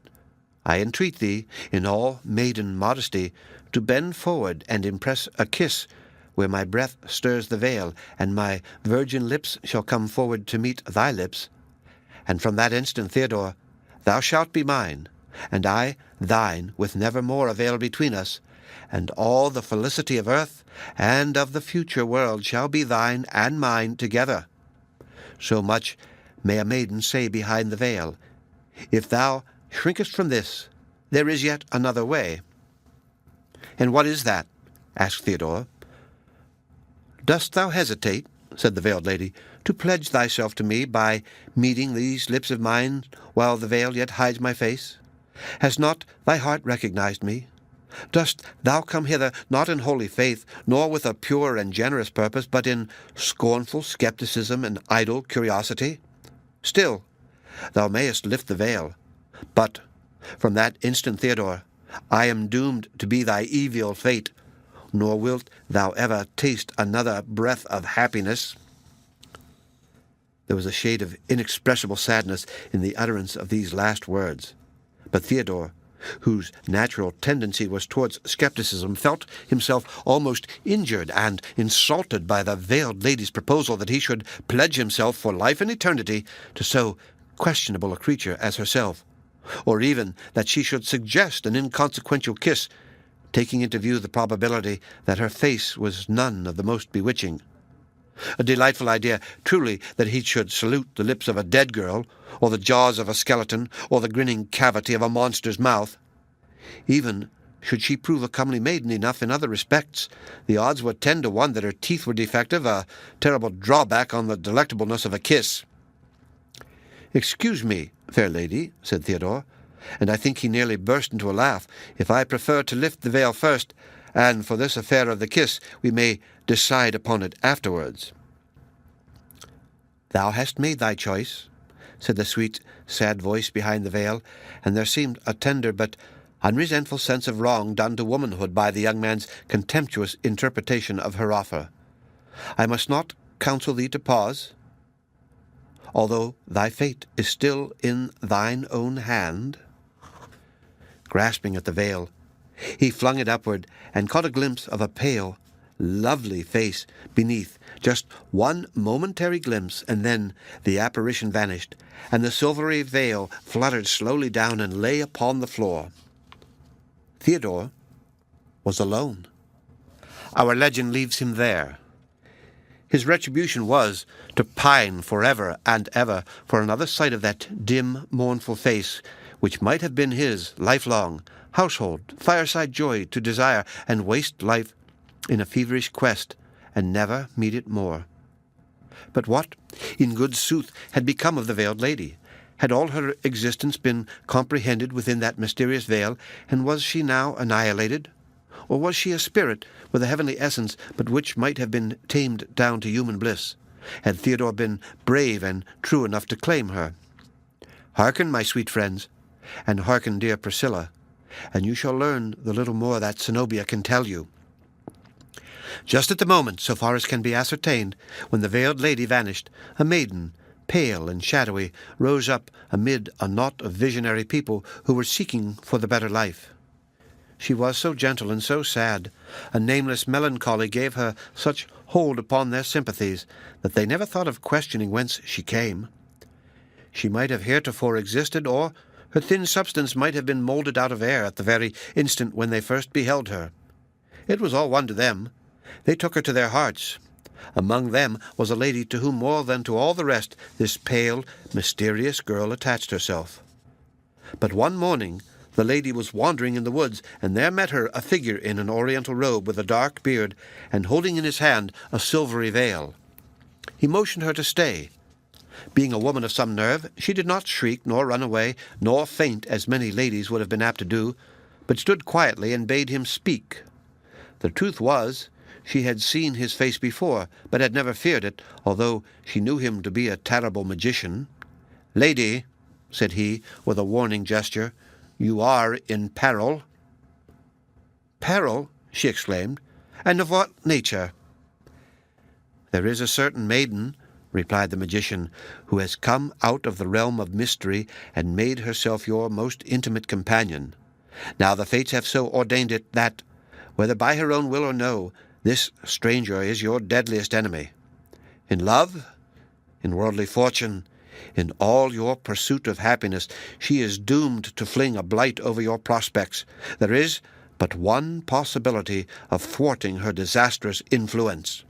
I entreat thee, in all maiden modesty, to bend forward and impress a kiss where my breath stirs the veil, and my virgin lips shall come forward to meet thy lips. And from that instant, Theodore, thou shalt be mine, and I thine, with never more a veil between us, and all the felicity of earth and of the future world shall be thine and mine together. So much may a maiden say behind the veil. If thou shrinkest from this, there is yet another way." "And what is that?" asked Theodore. "Dost thou hesitate," said the veiled lady, "to pledge thyself to me by meeting these lips of mine while the veil yet hides my face? Has not thy heart recognized me? Dost thou come hither not in holy faith, nor with a pure and generous purpose, but in scornful skepticism and idle curiosity? Still, thou mayest lift the veil. But from that instant, Theodore, I am doomed to be thy evil fate, nor wilt thou ever taste another breath of happiness." There was a shade of inexpressible sadness in the utterance of these last words, but Theodore, whose natural tendency was towards skepticism, felt himself almost injured and insulted by the veiled lady's proposal that he should pledge himself for life and eternity to so questionable a creature as herself, or even that she should suggest an inconsequential kiss, taking into view the probability that her face was none of the most bewitching. A delightful idea, truly, that he should salute the lips of a dead girl, or the jaws of a skeleton, or the grinning cavity of a monster's mouth. Even should she prove a comely maiden enough in other respects, the odds were 10 to 1 that her teeth were defective, a terrible drawback on the delectableness of a kiss. "Excuse me, fair lady," said Theodore, and I think he nearly burst into a laugh, "if I prefer to lift the veil first, and for this affair of the kiss we may decide upon it afterwards." "Thou hast made thy choice," said the sweet, sad voice behind the veil, and there seemed a tender but unresentful sense of wrong done to womanhood by the young man's contemptuous interpretation of her offer. "I must not counsel thee to pause, although thy fate is still in thine own hand." Grasping at the veil, he flung it upward and caught a glimpse of a pale, lovely face beneath, just one momentary glimpse, and then the apparition vanished, and the silvery veil fluttered slowly down and lay upon the floor. Theodore was alone. Our legend leaves him there. His retribution was to pine forever and ever for another sight of that dim, mournful face, which might have been his lifelong household, fireside joy to desire, and waste life in a feverish quest, and never meet it more. But what, in good sooth, had become of the veiled lady? Had all her existence been comprehended within that mysterious veil, and was she now annihilated? Or was she a spirit with a heavenly essence, but which might have been tamed down to human bliss, had Theodore been brave and true enough to claim her? Hearken, my sweet friends, and hearken, dear Priscilla, and you shall learn the little more that Zenobia can tell you. Just at the moment, so far as can be ascertained, when the veiled lady vanished, a maiden, pale and shadowy, rose up amid a knot of visionary people who were seeking for the better life. She was so gentle and so sad, a nameless melancholy gave her such hold upon their sympathies, that they never thought of questioning whence she came. She might have heretofore existed, or her thin substance might have been moulded out of air at the very instant when they first beheld her. It was all one to them. They took her to their hearts. Among them was a lady to whom more than to all the rest this pale, mysterious girl attached herself. But one morning the lady was wandering in the woods, and there met her a figure in an oriental robe with a dark beard, and holding in his hand a silvery veil. He motioned her to stay. Being a woman of some nerve, she did not shriek, nor run away, nor faint, as many ladies would have been apt to do, but stood quietly and bade him speak. The truth was, she had seen his face before, but had never feared it, although she knew him to be a terrible magician. "Lady," said he, with a warning gesture, "you are in peril." "Peril?" she exclaimed, "and of what nature?" "There is a certain maiden," replied the magician, "who has come out of the realm of mystery and made herself your most intimate companion. Now the fates have so ordained it that, whether by her own will or no, this stranger is your deadliest enemy. In love, in worldly fortune, in all your pursuit of happiness, she is doomed to fling a blight over your prospects. There is but one possibility of thwarting her disastrous influence."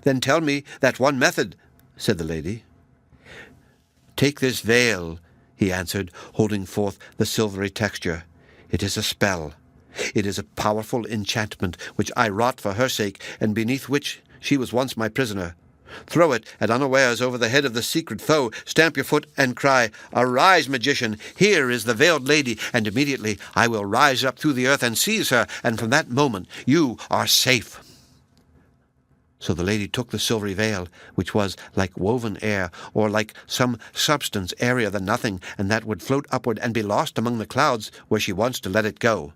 "Then tell me that one method," said the lady. "Take this veil," he answered, holding forth the silvery texture. "It is a spell. It is a powerful enchantment which I wrought for her sake, and beneath which she was once my prisoner. Throw it at unawares over the head of the secret foe, stamp your foot, and cry, 'Arise, magician, here is the veiled lady,' and immediately I will rise up through the earth and seize her, and from that moment you are safe." So the lady took the silvery veil, which was like woven air, or like some substance airier than nothing, and that would float upward and be lost among the clouds were she once to let it go.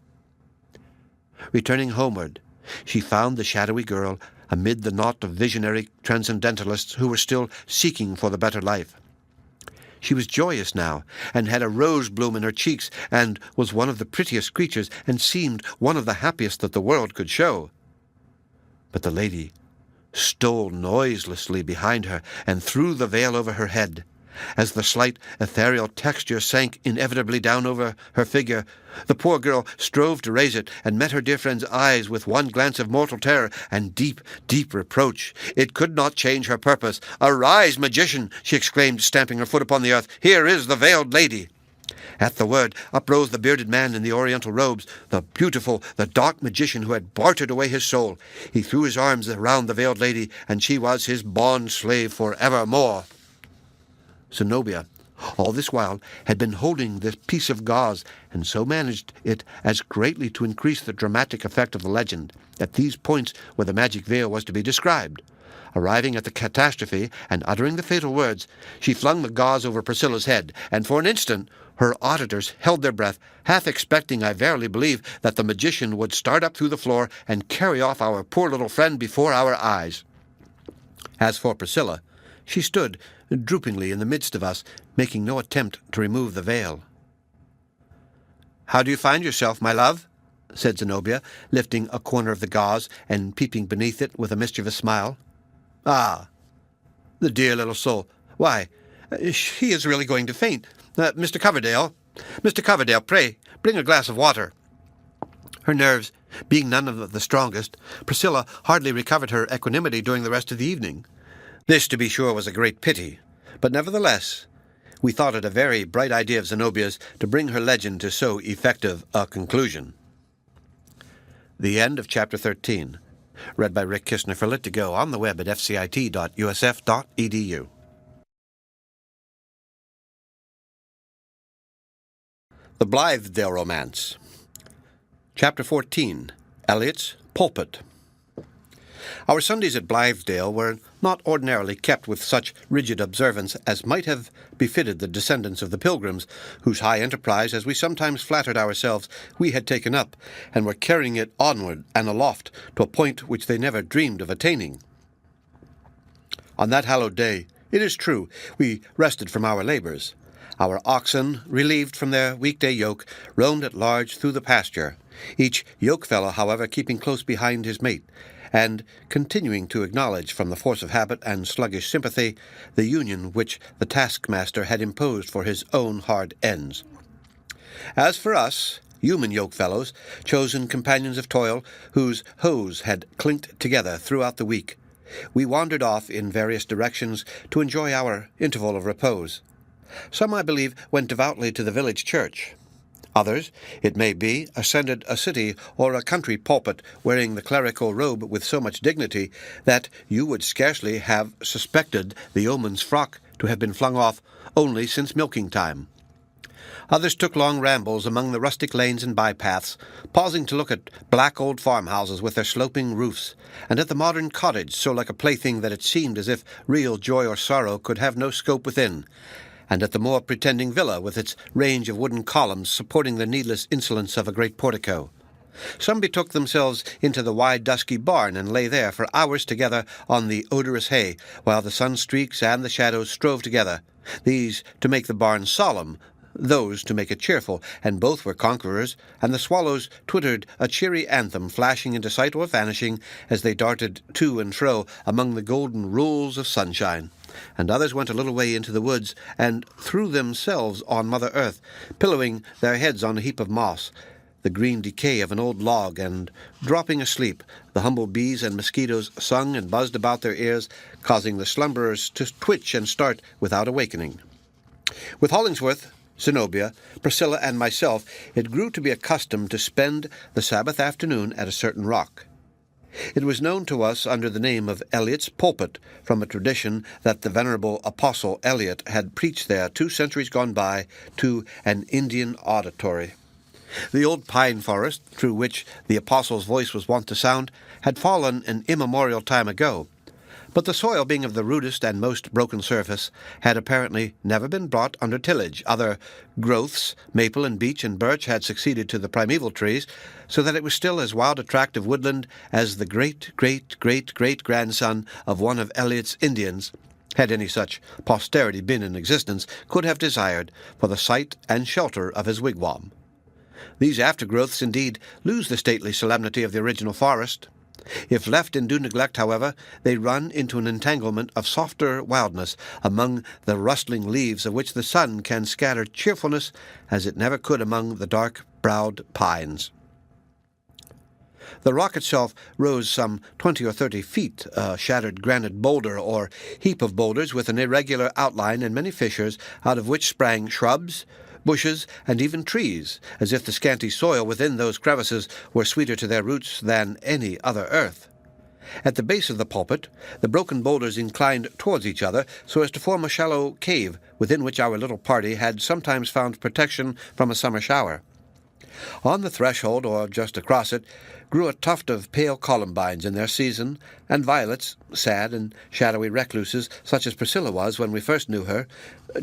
Returning homeward, she found the shadowy girl amid the knot of visionary transcendentalists who were still seeking for the better life. She was joyous now, and had a rose bloom in her cheeks, and was one of the prettiest creatures, and seemed one of the happiest that the world could show. But the lady stole noiselessly behind her, and threw the veil over her head. As the slight ethereal texture sank inevitably down over her figure, the poor girl strove to raise it, and met her dear friend's eyes with one glance of mortal terror and deep, deep reproach. It could not change her purpose. "Arise, magician!" she exclaimed, stamping her foot upon the earth. "Here is the veiled lady!" At the word, up rose the bearded man in the oriental robes, the beautiful, the dark magician who had bartered away his soul. He threw his arms around the veiled lady, and she was his bond slave for evermore. Zenobia, all this while, had been holding this piece of gauze, and so managed it as greatly to increase the dramatic effect of the legend, at these points where the magic veil was to be described. Arriving at the catastrophe, and uttering the fatal words, she flung the gauze over Priscilla's head, and for an instant her auditors held their breath, half expecting, I verily believe, that the magician would start up through the floor and carry off our poor little friend before our eyes. As for Priscilla, she stood droopingly in the midst of us, making no attempt to remove the veil. "How do you find yourself, my love?" said Zenobia, lifting a corner of the gauze and peeping beneath it with a mischievous smile. "Ah, the dear little soul! Why, she is really going to faint. Mr. Coverdale, pray, bring a glass of water." Her nerves being none of the strongest, Priscilla hardly recovered her equanimity during the rest of the evening. This, to be sure, was a great pity, but nevertheless we thought it a very bright idea of Zenobia's to bring her legend to so effective a conclusion. The end of Chapter 13. Read by Rick Kistner for Lit2Go on the web at fcit.usf.edu. The Blithedale Romance. Chapter 14. Elliot's Pulpit. Our Sundays at Blithedale were not ordinarily kept with such rigid observance as might have befitted the descendants of the Pilgrims, whose high enterprise, as we sometimes flattered ourselves, we had taken up, and were carrying it onward and aloft to a point which they never dreamed of attaining. On that hallowed day, it is true, we rested from our labors. Our oxen, relieved from their weekday yoke, roamed at large through the pasture, each yoke-fellow, however, keeping close behind his mate, and continuing to acknowledge, from the force of habit and sluggish sympathy, the union which the taskmaster had imposed for his own hard ends. As for us, human yoke-fellows, chosen companions of toil, whose hoes had clinked together throughout the week, we wandered off in various directions to enjoy our interval of repose. Some, I believe, went devoutly to the village church. Others, it may be, ascended a city or a country pulpit, wearing the clerical robe with so much dignity that you would scarcely have suspected the yeoman's frock to have been flung off only since milking time. Others took long rambles among the rustic lanes and bypaths, pausing to look at black old farmhouses with their sloping roofs, and at the modern cottage, so like a plaything that it seemed as if real joy or sorrow could have no scope within, and at the more pretending villa with its range of wooden columns supporting the needless insolence of a great portico. Some betook themselves into the wide dusky barn and lay there for hours together on the odorous hay, while the sun-streaks and the shadows strove together, these to make the barn solemn, those to make it cheerful, and both were conquerors, and the swallows twittered a cheery anthem, flashing into sight or vanishing as they darted to and fro among the golden rules of sunshine. And others went a little way into the woods, and threw themselves on Mother Earth, pillowing their heads on a heap of moss, the green decay of an old log, and dropping asleep. The humble bees and mosquitoes sung and buzzed about their ears, causing the slumberers to twitch and start without awakening. With Hollingsworth, Zenobia, Priscilla, and myself, it grew to be a custom to spend the Sabbath afternoon at a certain rock. It was known to us under the name of Elliot's Pulpit, from a tradition that the venerable apostle Elliot had preached there 2 centuries gone by to an Indian auditory. The old pine forest, through which the apostle's voice was wont to sound, had fallen an immemorial time ago, but the soil being of the rudest and most broken surface, had apparently never been brought under tillage. Other growths, maple and beech and birch, had succeeded to the primeval trees, so that it was still as wild a tract of woodland as the great-great-great-great-grandson of one of Elliot's Indians, had any such posterity been in existence, could have desired for the site and shelter of his wigwam. These aftergrowths, indeed, lose the stately solemnity of the original forest. If left in due neglect, however, they run into an entanglement of softer wildness among the rustling leaves of which the sun can scatter cheerfulness as it never could among the dark-browed pines. The rock itself rose some 20 or 30 feet, a shattered granite boulder or heap of boulders with an irregular outline and many fissures, out of which sprang shrubs, bushes, and even trees, as if the scanty soil within those crevices were sweeter to their roots than any other earth. At the base of the pulpit, the broken boulders inclined towards each other so as to form a shallow cave within which our little party had sometimes found protection from a summer shower. On the threshold, or just across it, grew a tuft of pale columbines in their season, and violets, sad and shadowy recluses, such as Priscilla was when we first knew her,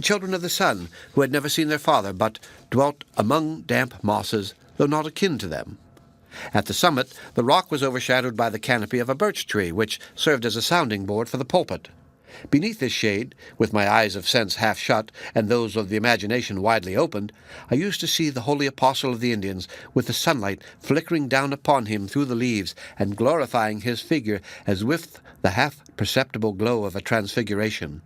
children of the sun, who had never seen their father, but dwelt among damp mosses, though not akin to them. At the summit, the rock was overshadowed by the canopy of a birch tree, which served as a sounding board for the pulpit. Beneath this shade, with my eyes of sense half shut and those of the imagination widely opened, I used to see the holy apostle of the Indians, with the sunlight flickering down upon him through the leaves and glorifying his figure as with the half-perceptible glow of a transfiguration.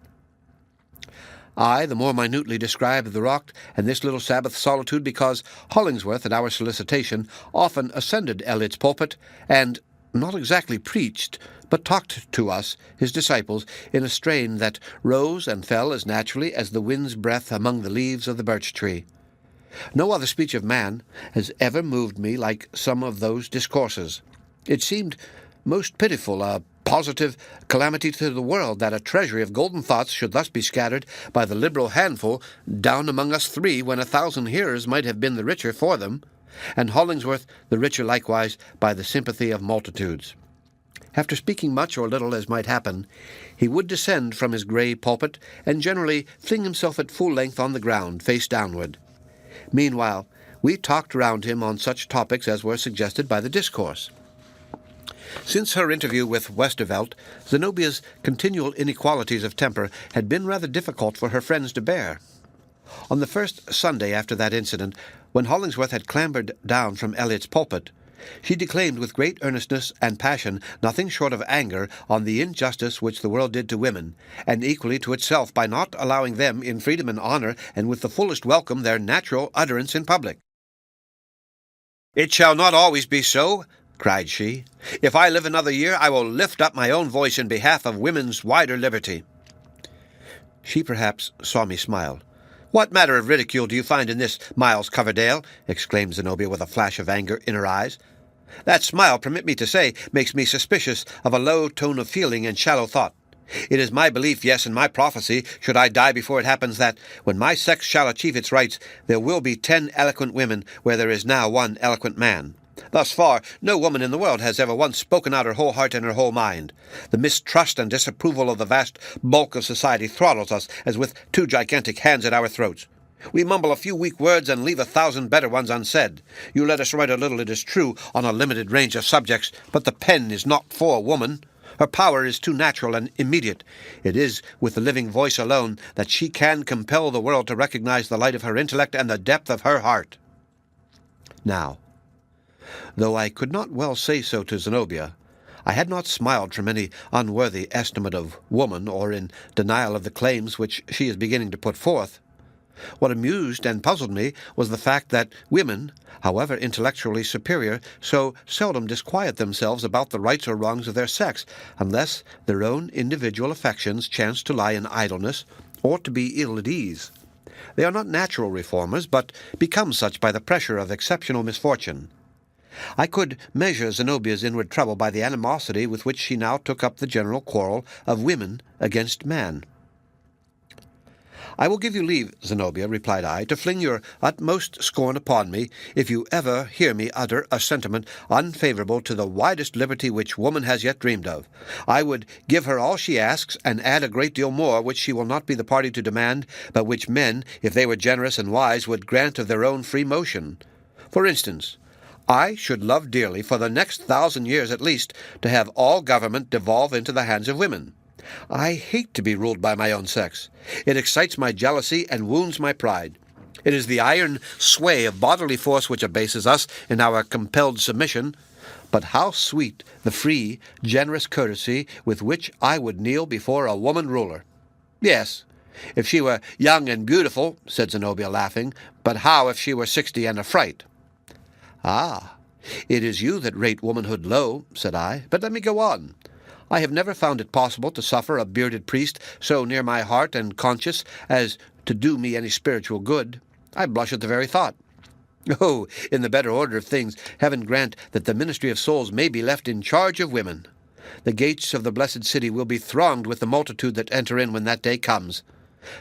I the more minutely described the rock and this little Sabbath solitude because Hollingsworth, at our solicitation, often ascended Elliot's pulpit and not exactly preached, but talked to us, his disciples, in a strain that rose and fell as naturally as the wind's breath among the leaves of the birch tree. No other speech of man has ever moved me like some of those discourses. It seemed most pitiful, a positive calamity to the world, that a treasury of golden thoughts should thus be scattered by the liberal handful down among us three, when 1,000 hearers might have been the richer for them, and Hollingsworth the richer likewise by the sympathy of multitudes. After speaking much or little as might happen, he would descend from his grey pulpit and generally fling himself at full length on the ground, face downward. Meanwhile, we talked round him on such topics as were suggested by the discourse. Since her interview with Westervelt, Zenobia's continual inequalities of temper had been rather difficult for her friends to bear. On the first Sunday after that incident, when Hollingsworth had clambered down from Elliot's pulpit, she declaimed with great earnestness and passion, nothing short of anger, on the injustice which the world did to women, and equally to itself by not allowing them, in freedom and honour, and with the fullest welcome, their natural utterance in public. "It shall not always be so," cried she. "If I live another year, I will lift up my own voice in behalf of women's wider liberty." She perhaps saw me smile. "What matter of ridicule do you find in this, Miles Coverdale?" exclaimed Zenobia with a flash of anger in her eyes. "That smile, permit me to say, makes me suspicious of a low tone of feeling and shallow thought. It is my belief, yes, and my prophecy, should I die before it happens, that, when my sex shall achieve its rights, there will be 10 eloquent women where there is now 1 eloquent man. Thus far, no woman in the world has ever once spoken out her whole heart and her whole mind. The mistrust and disapproval of the vast bulk of society throttles us as with 2 gigantic hands at our throats. We mumble a few weak words and leave 1,000 better ones unsaid. You let us write a little, it is true, on a limited range of subjects, but the pen is not for a woman. Her power is too natural and immediate. It is with the living voice alone that she can compel the world to recognize the light of her intellect and the depth of her heart." Now, though I could not well say so to Zenobia, I had not smiled from any unworthy estimate of woman, or in denial of the claims which she is beginning to put forth. What amused and puzzled me was the fact that women, however intellectually superior, so seldom disquiet themselves about the rights or wrongs of their sex, unless their own individual affections chance to lie in idleness, or to be ill at ease. They are not natural reformers, but become such by the pressure of exceptional misfortune. I could measure Zenobia's inward trouble by the animosity with which she now took up the general quarrel of women against man. "I will give you leave, Zenobia," replied I, "to fling your utmost scorn upon me, if you ever hear me utter a sentiment unfavourable to the widest liberty which woman has yet dreamed of. I would give her all she asks, and add a great deal more, which she will not be the party to demand, but which men, if they were generous and wise, would grant of their own free motion. For instance, I should love dearly, for the next 1,000 years at least, to have all government devolve into the hands of women. I hate to be ruled by my own sex. It excites my jealousy and wounds my pride. It is the iron sway of bodily force which abases us in our compelled submission. But how sweet the free, generous courtesy with which I would kneel before a woman ruler! Yes, if she were young and beautiful, said Zenobia, laughing, but how if she were 60 and a fright? Ah, it is you that rate womanhood low, said I, but let me go on. I have never found it possible to suffer a bearded priest so near my heart and conscience as to do me any spiritual good. I blush at the very thought. Oh, in the better order of things, heaven grant that the ministry of souls may be left in charge of women. The gates of the blessed city will be thronged with the multitude that enter in when that day comes.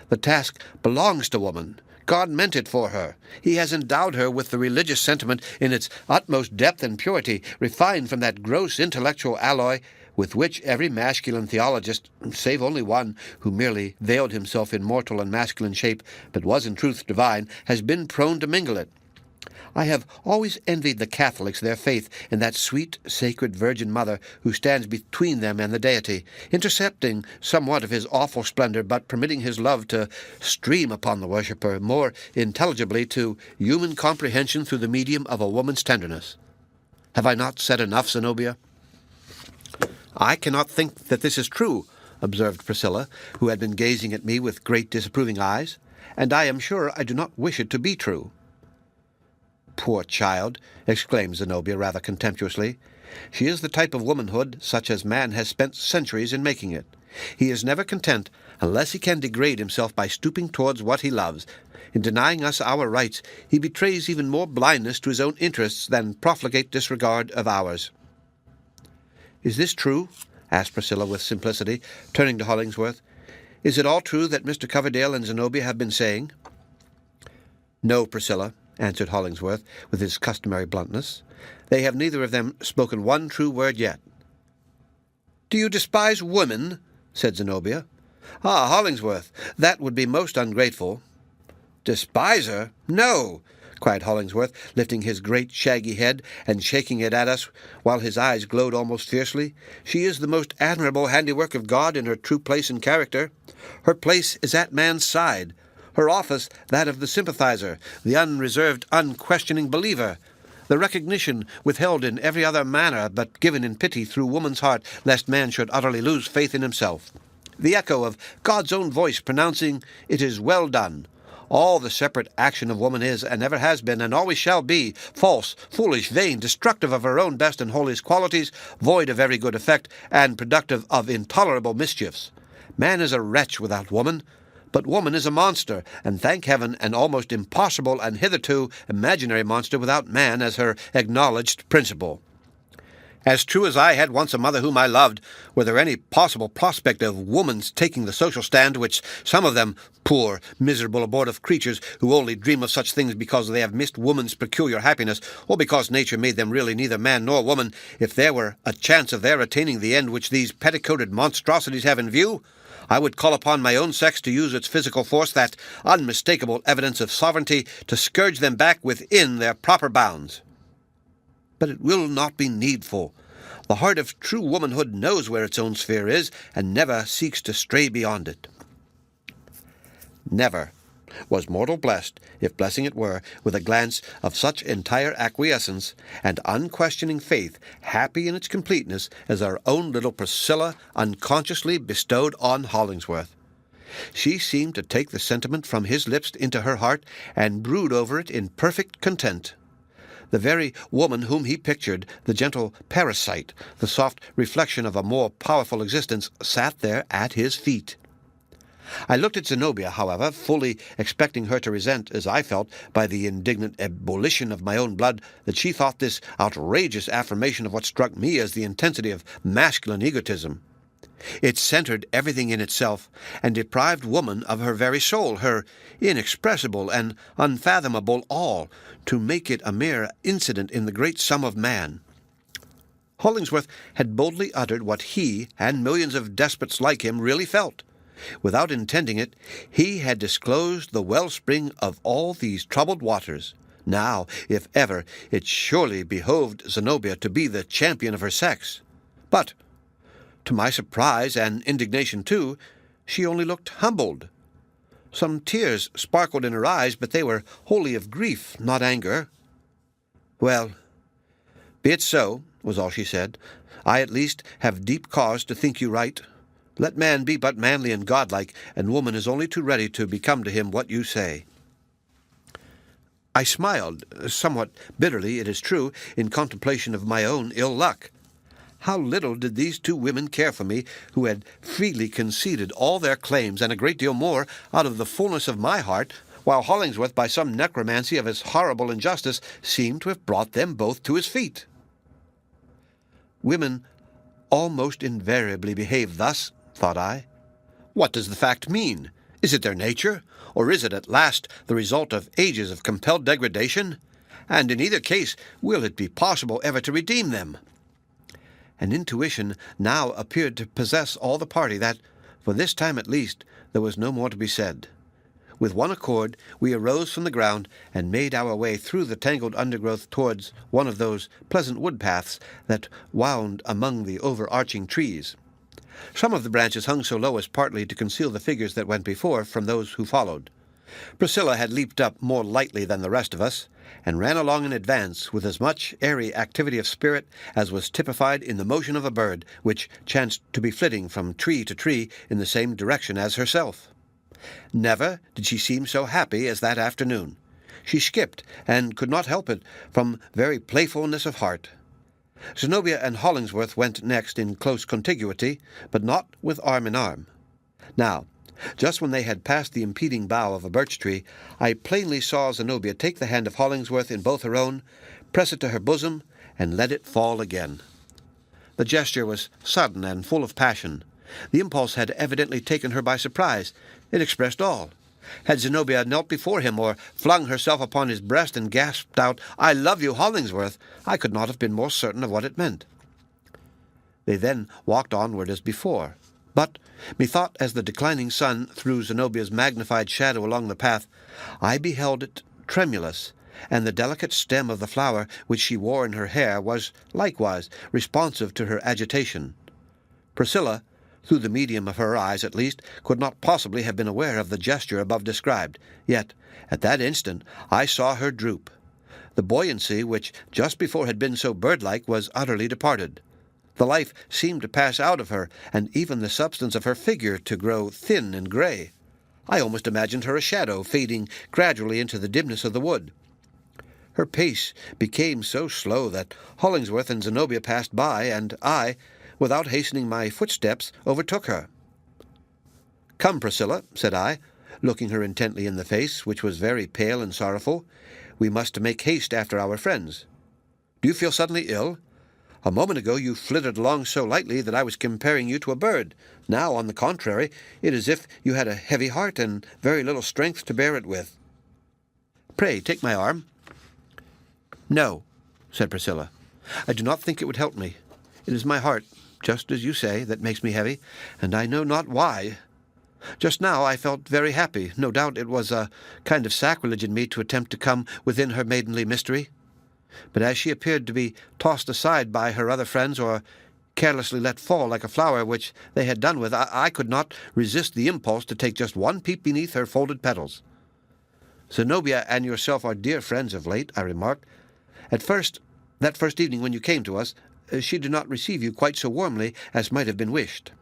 The task belongs to woman. God meant it for her. He has endowed her with the religious sentiment in its utmost depth and purity, refined from that gross intellectual alloy with which every masculine theologist, save only one who merely veiled himself in mortal and masculine shape, but was in truth divine, has been prone to mingle it. I have always envied the Catholics their faith in that sweet, sacred Virgin Mother who stands between them and the deity, intercepting somewhat of his awful splendor, but permitting his love to stream upon the worshipper more intelligibly to human comprehension through the medium of a woman's tenderness. Have I not said enough, Zenobia? I cannot think that this is true, observed Priscilla, who had been gazing at me with great disapproving eyes, and I am sure I do not wish it to be true. Poor child, exclaimed Zenobia rather contemptuously. She is the type of womanhood such as man has spent centuries in making it. He is never content unless he can degrade himself by stooping towards what he loves. In denying us our rights, he betrays even more blindness to his own interests than profligate disregard of ours. Is this true? Asked Priscilla with simplicity, turning to Hollingsworth. Is it all true that Mr. Coverdale and Zenobia have been saying? No, Priscilla, answered Hollingsworth with his customary bluntness. They have neither of them spoken one true word yet. Do you despise women? Said Zenobia. Ah, Hollingsworth, that would be most ungrateful. Despise her? No, cried Hollingsworth, lifting his great shaggy head and shaking it at us while his eyes glowed almost fiercely. She is the most admirable handiwork of God in her true place and character. Her place is at man's side, her office that of the sympathizer, the unreserved, unquestioning believer, the recognition withheld in every other manner but given in pity through woman's heart, lest man should utterly lose faith in himself, the echo of God's own voice pronouncing, "It is well done." All the separate action of woman is, and ever has been, and always shall be, false, foolish, vain, destructive of her own best and holiest qualities, void of every good effect, and productive of intolerable mischiefs. Man is a wretch without woman, but woman is a monster, and thank heaven, an almost impossible and hitherto imaginary monster without man as her acknowledged principal. As true as I had once a mother whom I loved, were there any possible prospect of woman's taking the social stand which some of them, poor, miserable, abortive creatures, who only dream of such things because they have missed woman's peculiar happiness, or because nature made them really neither man nor woman, if there were a chance of their attaining the end which these petticoated monstrosities have in view, I would call upon my own sex to use its physical force, that unmistakable evidence of sovereignty, to scourge them back within their proper bounds. But it will not be needful. The heart of true womanhood knows where its own sphere is, and never seeks to stray beyond it. Never was mortal blessed, if blessing it were, with a glance of such entire acquiescence and unquestioning faith, happy in its completeness, as our own little Priscilla unconsciously bestowed on Hollingsworth. She seemed to take the sentiment from his lips into her heart, and brood over it in perfect content. The very woman whom he pictured, the gentle parasite, the soft reflection of a more powerful existence, sat there at his feet. I looked at Zenobia, however, fully expecting her to resent, as I felt, by the indignant ebullition of my own blood, that she thought this outrageous affirmation of what struck me as the intensity of masculine egotism. It centered everything in itself, and deprived woman of her very soul, her inexpressible and unfathomable all, to make it a mere incident in the great sum of man. Hollingsworth had boldly uttered what he and millions of despots like him really felt. Without intending it, he had disclosed the wellspring of all these troubled waters. Now, if ever, it surely behoved Zenobia to be the champion of her sex. But To my surprise and indignation, too, she only looked humbled. Some tears sparkled in her eyes, but they were wholly of grief, not anger. "Well, be it so," was all she said. "I at least have deep cause to think you right. Let man be but manly and godlike, and woman is only too ready to become to him what you say." I smiled, somewhat bitterly, it is true, in contemplation of my own ill luck. How little did these two women care for me, who had freely conceded all their claims and a great deal more out of the fullness of my heart, while Hollingsworth, by some necromancy of his horrible injustice, seemed to have brought them both to his feet. Women almost invariably behave thus, thought I. What does the fact mean? Is it their nature, or is it at last the result of ages of compelled degradation? And in either case, will it be possible ever to redeem them? An intuition now appeared to possess all the party that, for this time at least, there was no more to be said. With one accord, we arose from the ground and made our way through the tangled undergrowth towards one of those pleasant wood paths that wound among the overarching trees. Some of the branches hung so low as partly to conceal the figures that went before from those who followed. Priscilla had leaped up more lightly than the rest of us, and ran along in advance with as much airy activity of spirit as was typified in the motion of a bird which chanced to be flitting from tree to tree in the same direction as herself. Never did she seem so happy as that afternoon. She skipped, and could not help it, from very playfulness of heart. Zenobia and Hollingsworth went next in close contiguity, but not with arm in arm. Now, just when they had passed the impeding bough of a birch tree, I plainly saw Zenobia take the hand of Hollingsworth in both her own, press it to her bosom, and let it fall again. The gesture was sudden and full of passion. The impulse had evidently taken her by surprise. It expressed all. Had Zenobia knelt before him, or flung herself upon his breast and gasped out, "I love you, Hollingsworth," I could not have been more certain of what it meant. They then walked onward as before. But, methought, as the declining sun threw Zenobia's magnified shadow along the path, I beheld it tremulous, and the delicate stem of the flower which she wore in her hair was likewise responsive to her agitation. Priscilla, through the medium of her eyes at least, could not possibly have been aware of the gesture above described, yet at that instant I saw her droop. The buoyancy which just before had been so bird-like was utterly departed. The life seemed to pass out of her, and even the substance of her figure to grow thin and grey. I almost imagined her a shadow, fading gradually into the dimness of the wood. Her pace became so slow that Hollingsworth and Zenobia passed by, and I, without hastening my footsteps, overtook her. "Come, Priscilla," said I, looking her intently in the face, which was very pale and sorrowful. "We must make haste after our friends. Do you feel suddenly ill? A moment ago you flitted along so lightly that I was comparing you to a bird. Now, on the contrary, it is as if you had a heavy heart and very little strength to bear it with. Pray, take my arm." "No," said Priscilla. "I do not think it would help me. It is my heart, just as you say, that makes me heavy, and I know not why. Just now I felt very happy. No doubt it was a kind of sacrilege in me to attempt to come within her maidenly mystery. But as she appeared to be tossed aside by her other friends, or carelessly let fall like a flower which they had done with, I could not resist the impulse to take just one peep beneath her folded petals. Zenobia and yourself are dear friends of late," I remarked. "That first evening when you came to us, she did not receive you quite so warmly as might have been wished."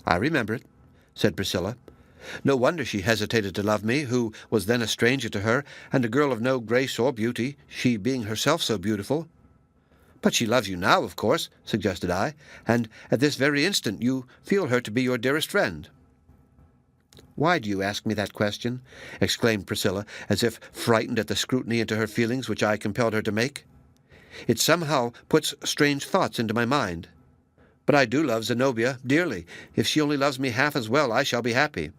"I remember it," said Priscilla. "No wonder she hesitated to love me, who was then a stranger to her, and a girl of no grace or beauty, she being herself so beautiful." "But she loves you now, of course," suggested I, "and at this very instant you feel her to be your dearest friend." "Why do you ask me that question?" exclaimed Priscilla, as if frightened at the scrutiny into her feelings which I compelled her to make. "It somehow puts strange thoughts into my mind. But I do love Zenobia dearly. If she only loves me half as well, I shall be happy."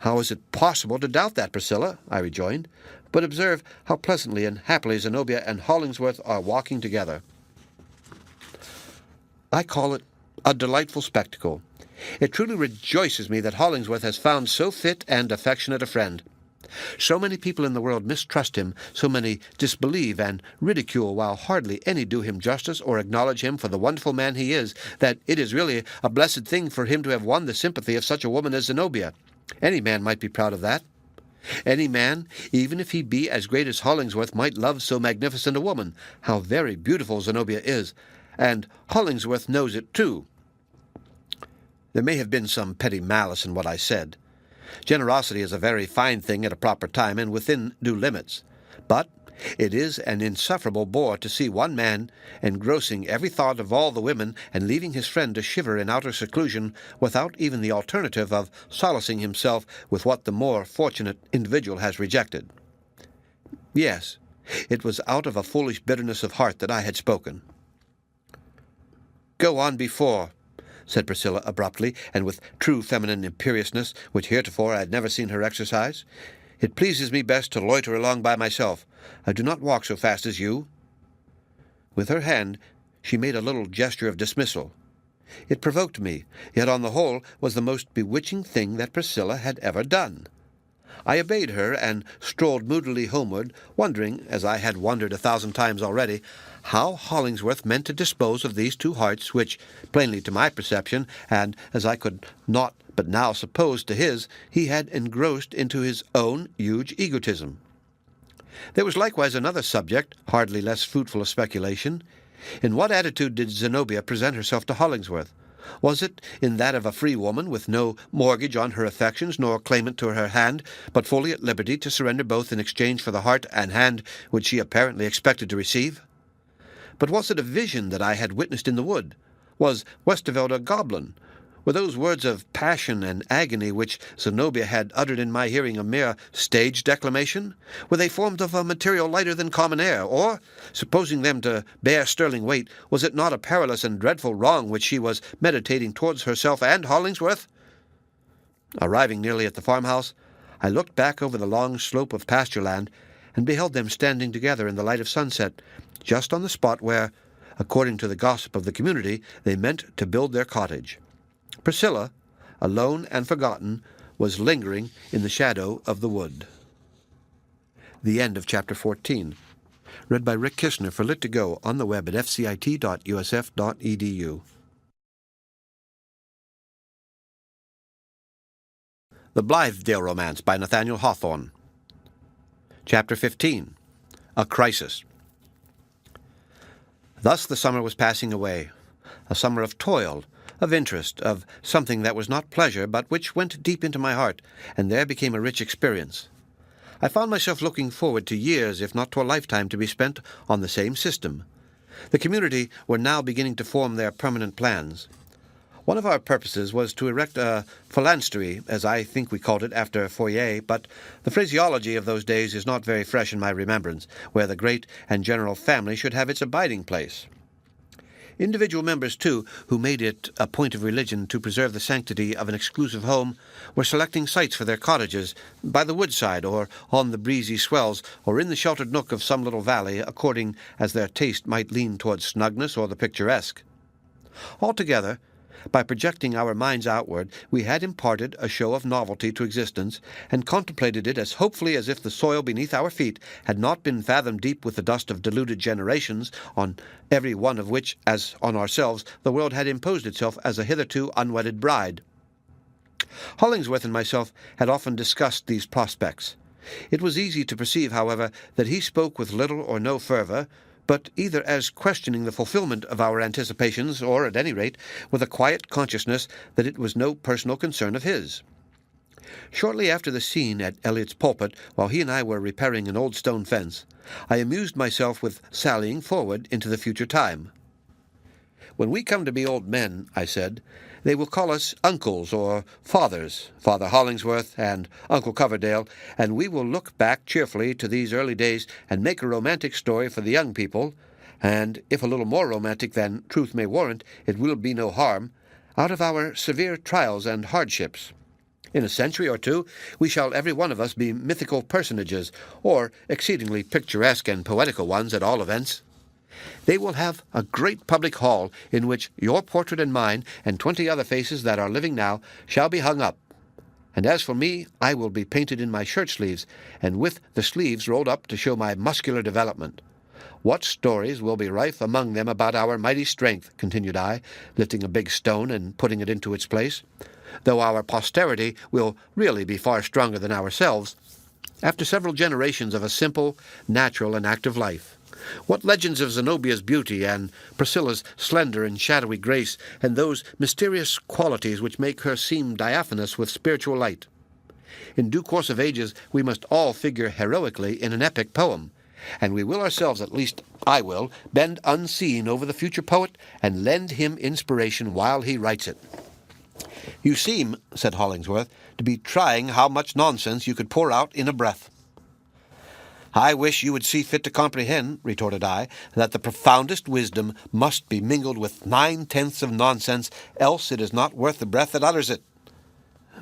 "How is it possible to doubt that, Priscilla?" I rejoined. "But observe how pleasantly and happily Zenobia and Hollingsworth are walking together. I call it a delightful spectacle. It truly rejoices me that Hollingsworth has found so fit and affectionate a friend. So many people in the world mistrust him, so many disbelieve and ridicule, while hardly any do him justice or acknowledge him for the wonderful man he is, that it is really a blessed thing for him to have won the sympathy of such a woman as Zenobia. Any man might be proud of that. Any man, even if he be as great as Hollingsworth, might love so magnificent a woman. How very beautiful Zenobia is, and Hollingsworth knows it too. There may have been some petty malice in what I said. Generosity is a very fine thing at a proper time and within due limits. But it is an insufferable bore to see one man engrossing every thought of all the women and leaving his friend to shiver in outer seclusion without even the alternative of solacing himself with what the more fortunate individual has rejected. Yes, it was out of a foolish bitterness of heart that I had spoken. "Go on before," said Priscilla abruptly, and with true feminine imperiousness, which heretofore I had never seen her exercise. "It pleases me best to loiter along by myself. I do not walk so fast as you." With her hand she made a little gesture of dismissal. It provoked me, yet on the whole was the most bewitching thing that Priscilla had ever done. I obeyed her and strolled moodily homeward, wondering, as I had wondered 1,000 times already, how Hollingsworth meant to dispose of these two hearts which, plainly to my perception, and as I could not but now suppose to his, he had engrossed into his own huge egotism. There was likewise another subject, hardly less fruitful of speculation. In what attitude did Zenobia present herself to Hollingsworth? Was it in that of a free woman, with no mortgage on her affections, nor claimant to her hand, but fully at liberty to surrender both in exchange for the heart and hand which she apparently expected to receive? But was it a vision that I had witnessed in the wood? Was Westerveld a goblin? Were those words of passion and agony which Zenobia had uttered in my hearing a mere stage declamation? Were they formed of a material lighter than common air? Or, supposing them to bear sterling weight, was it not a perilous and dreadful wrong which she was meditating towards herself and Hollingsworth? Arriving nearly at the farmhouse, I looked back over the long slope of pasture land, and beheld them standing together in the light of sunset, just on the spot where, according to the gossip of the community, they meant to build their cottage. Priscilla, alone and forgotten, was lingering in the shadow of the wood. The end of Chapter 14. Read by Rick Kishner for Lit2Go on the web at fcit.usf.edu. The Blithedale Romance by Nathaniel Hawthorne. Chapter 15. A Crisis. Thus the summer was passing away, a summer of toil, of interest, of something that was not pleasure, but which went deep into my heart, and there became a rich experience. I found myself looking forward to years, if not to a lifetime, to be spent on the same system. The community were now beginning to form their permanent plans. One of our purposes was to erect a phalanstery, as I think we called it, after Fourier, but the phraseology of those days is not very fresh in my remembrance, where the great and general family should have its abiding place. Individual members, too, who made it a point of religion to preserve the sanctity of an exclusive home, were selecting sites for their cottages, by the woodside, or on the breezy swells, or in the sheltered nook of some little valley, according as their taste might lean towards snugness or the picturesque. Altogether, by projecting our minds outward, we had imparted a show of novelty to existence, and contemplated it as hopefully as if the soil beneath our feet had not been fathom deep with the dust of deluded generations, on every one of which, as on ourselves, the world had imposed itself as a hitherto unwedded bride. Hollingsworth and myself had often discussed these prospects. It was easy to perceive, however, that he spoke with little or no fervour, but either as questioning the fulfillment of our anticipations, or, at any rate, with a quiet consciousness that it was no personal concern of his. Shortly after the scene at Elliot's Pulpit, while he and I were repairing an old stone fence, I amused myself with sallying forward into the future time. "When we come to be old men," I said, "they will call us uncles or fathers, Father Hollingsworth and Uncle Coverdale, and we will look back cheerfully to these early days and make a romantic story for the young people, and if a little more romantic than truth may warrant, it will be no harm, out of our severe trials and hardships. In a century or two we shall every one of us be mythical personages, or exceedingly picturesque and poetical ones at all events. They will have a great public hall in which your portrait and mine, and 20 other faces that are living now, shall be hung up. And as for me, I will be painted in my shirt-sleeves, and with the sleeves rolled up to show my muscular development. What stories will be rife among them about our mighty strength," continued I, lifting a big stone and putting it into its place, "though our posterity will really be far stronger than ourselves, after several generations of a simple, natural, and active life. What legends of Zenobia's beauty and Priscilla's slender and shadowy grace, and those mysterious qualities which make her seem diaphanous with spiritual light. In due course of ages we must all figure heroically in an epic poem, and we will ourselves, at least I will, bend unseen over the future poet and lend him inspiration while he writes it." "You seem," said Hollingsworth, "to be trying how much nonsense you could pour out in a breath." "I wish you would see fit to comprehend," retorted I, "that the profoundest wisdom must be mingled with 9/10 of nonsense, else it is not worth the breath that utters it.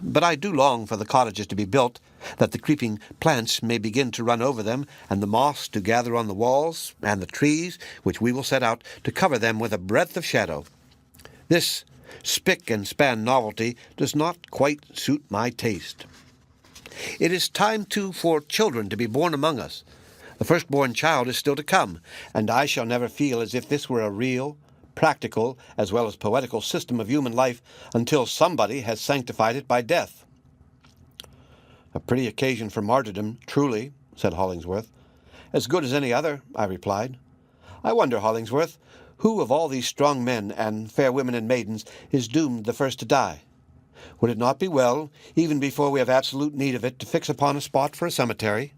But I do long for the cottages to be built, that the creeping plants may begin to run over them, and the moss to gather on the walls, and the trees, which we will set out, to cover them with a breadth of shadow. This spick-and-span novelty does not quite suit my taste. It is time, too, for children to be born among us. The firstborn child is still to come, and I shall never feel as if this were a real, practical, as well as poetical system of human life until somebody has sanctified it by death." "A pretty occasion for martyrdom, truly," said Hollingsworth. "As good as any other," I replied. "I wonder, Hollingsworth, who of all these strong men and fair women and maidens is doomed the first to die? Would it not be well, even before we have absolute need of it, to fix upon a spot for a cemetery?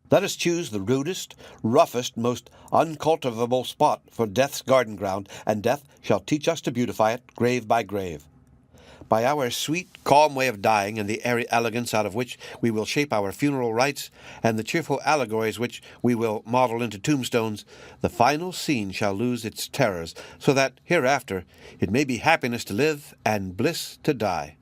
Let us choose the rudest, roughest, most uncultivable spot for death's garden ground, and death shall teach us to beautify it, grave by grave. By our sweet, calm way of dying, and the airy elegance out of which we will shape our funeral rites, and the cheerful allegories which we will model into tombstones, the final scene shall lose its terrors, so that hereafter it may be happiness to live and bliss to die.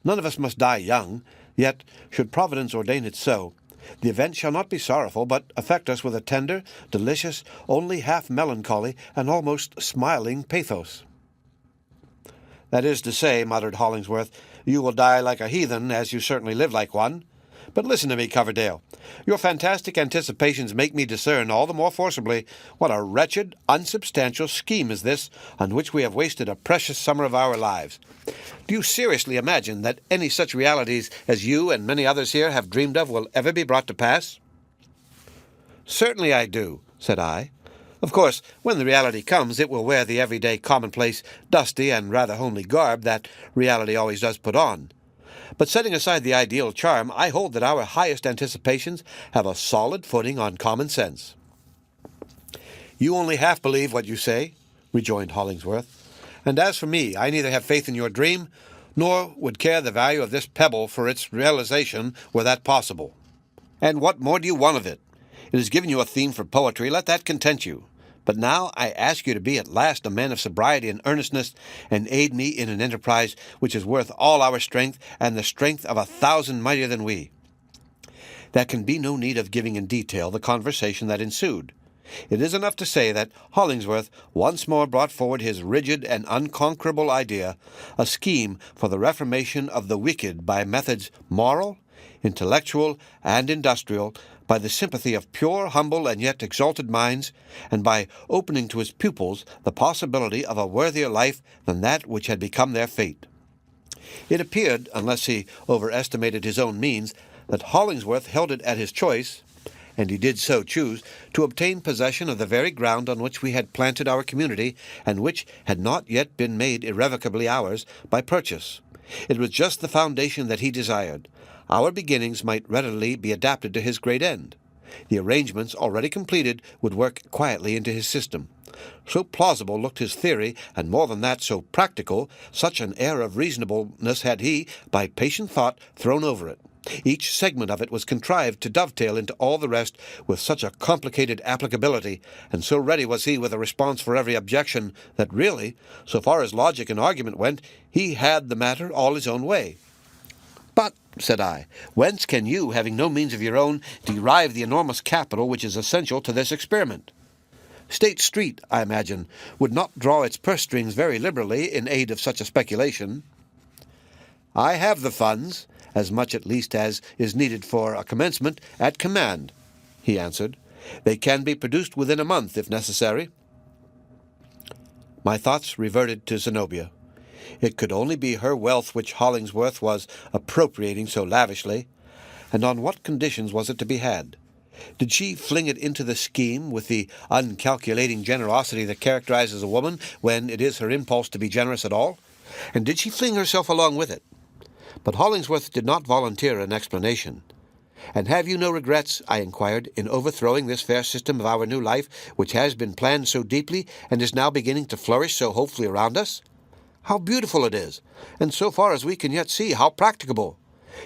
None of us must die young, yet, should Providence ordain it so, the event shall not be sorrowful, but affect us with a tender, delicious, only half melancholy, and almost smiling pathos." "That is to say," muttered Hollingsworth, "you will die like a heathen, as you certainly live like one. But listen to me, Coverdale. Your fantastic anticipations make me discern all the more forcibly what a wretched, unsubstantial scheme is this on which we have wasted a precious summer of our lives. Do you seriously imagine that any such realities as you and many others here have dreamed of will ever be brought to pass?" "Certainly I do," said I. "Of course, when the reality comes, it will wear the everyday, commonplace, dusty, and rather homely garb that reality always does put on. But setting aside the ideal charm, I hold that our highest anticipations have a solid footing on common sense." "You only half believe what you say," rejoined Hollingsworth. "And as for me, I neither have faith in your dream, nor would care the value of this pebble for its realization were that possible. And what more do you want of it? It has given you a theme for poetry, let that content you. But now I ask you to be at last a man of sobriety and earnestness, and aid me in an enterprise which is worth all our strength, and the strength of 1,000 mightier than we." There can be no need of giving in detail the conversation that ensued. It is enough to say that Hollingsworth once more brought forward his rigid and unconquerable idea, a scheme for the reformation of the wicked by methods moral, intellectual, and industrial, by the sympathy of pure, humble, and yet exalted minds, and by opening to his pupils the possibility of a worthier life than that which had become their fate. It appeared, unless he overestimated his own means, that Hollingsworth held it at his choice, and he did so choose, to obtain possession of the very ground on which we had planted our community, and which had not yet been made irrevocably ours by purchase. It was just the foundation that he desired. Our beginnings might readily be adapted to his great end. The arrangements already completed would work quietly into his system. So plausible looked his theory, and more than that, so practical, such an air of reasonableness had he, by patient thought, thrown over it. Each segment of it was contrived to dovetail into all the rest with such a complicated applicability, and so ready was he with a response for every objection, that really, so far as logic and argument went, he had the matter all his own way. "But," said I, "whence can you, having no means of your own, derive the enormous capital which is essential to this experiment? State Street, I imagine, would not draw its purse strings very liberally in aid of such a speculation." I have the funds, as much at least as is needed for a commencement, at command, he answered. They can be produced within a month, if necessary. My thoughts reverted to Zenobia. It could only be her wealth which Hollingsworth was appropriating so lavishly, and on what conditions was it to be had? Did she fling it into the scheme with the uncalculating generosity that characterizes a woman when it is her impulse to be generous at all? And did she fling herself along with it? But Hollingsworth did not volunteer an explanation. "And have you no regrets," I inquired, "in overthrowing this fair system of our new life, which has been planned so deeply and is now beginning to flourish so hopefully around us? How beautiful it is, and so far as we can yet see, how practicable.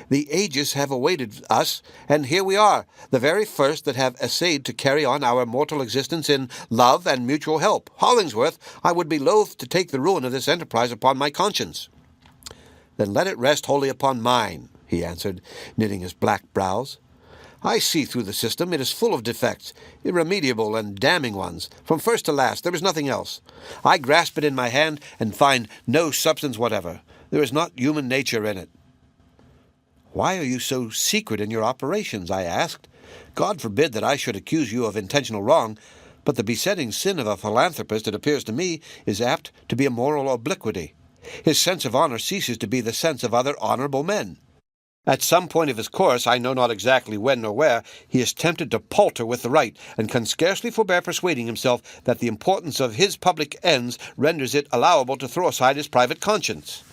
The ages have awaited us, and here we are, the very first that have essayed to carry on our mortal existence in love and mutual help. Hollingsworth, I would be loath to take the ruin of this enterprise upon my conscience." "Then let it rest wholly upon mine," he answered, knitting his black brows. "I see through the system. It is full of defects, irremediable and damning ones. From first to last, there is nothing else. I grasp it in my hand and find no substance whatever. There is not human nature in it." "Why are you so secret in your operations?" I asked. "God forbid that I should accuse you of intentional wrong, but the besetting sin of a philanthropist, it appears to me, is apt to be a moral obliquity. His sense of honor ceases to be the sense of other honorable men. At some point of his course, I know not exactly when nor where, he is tempted to palter with the right, and can scarcely forbear persuading himself that the importance of his public ends renders it allowable to throw aside his private conscience.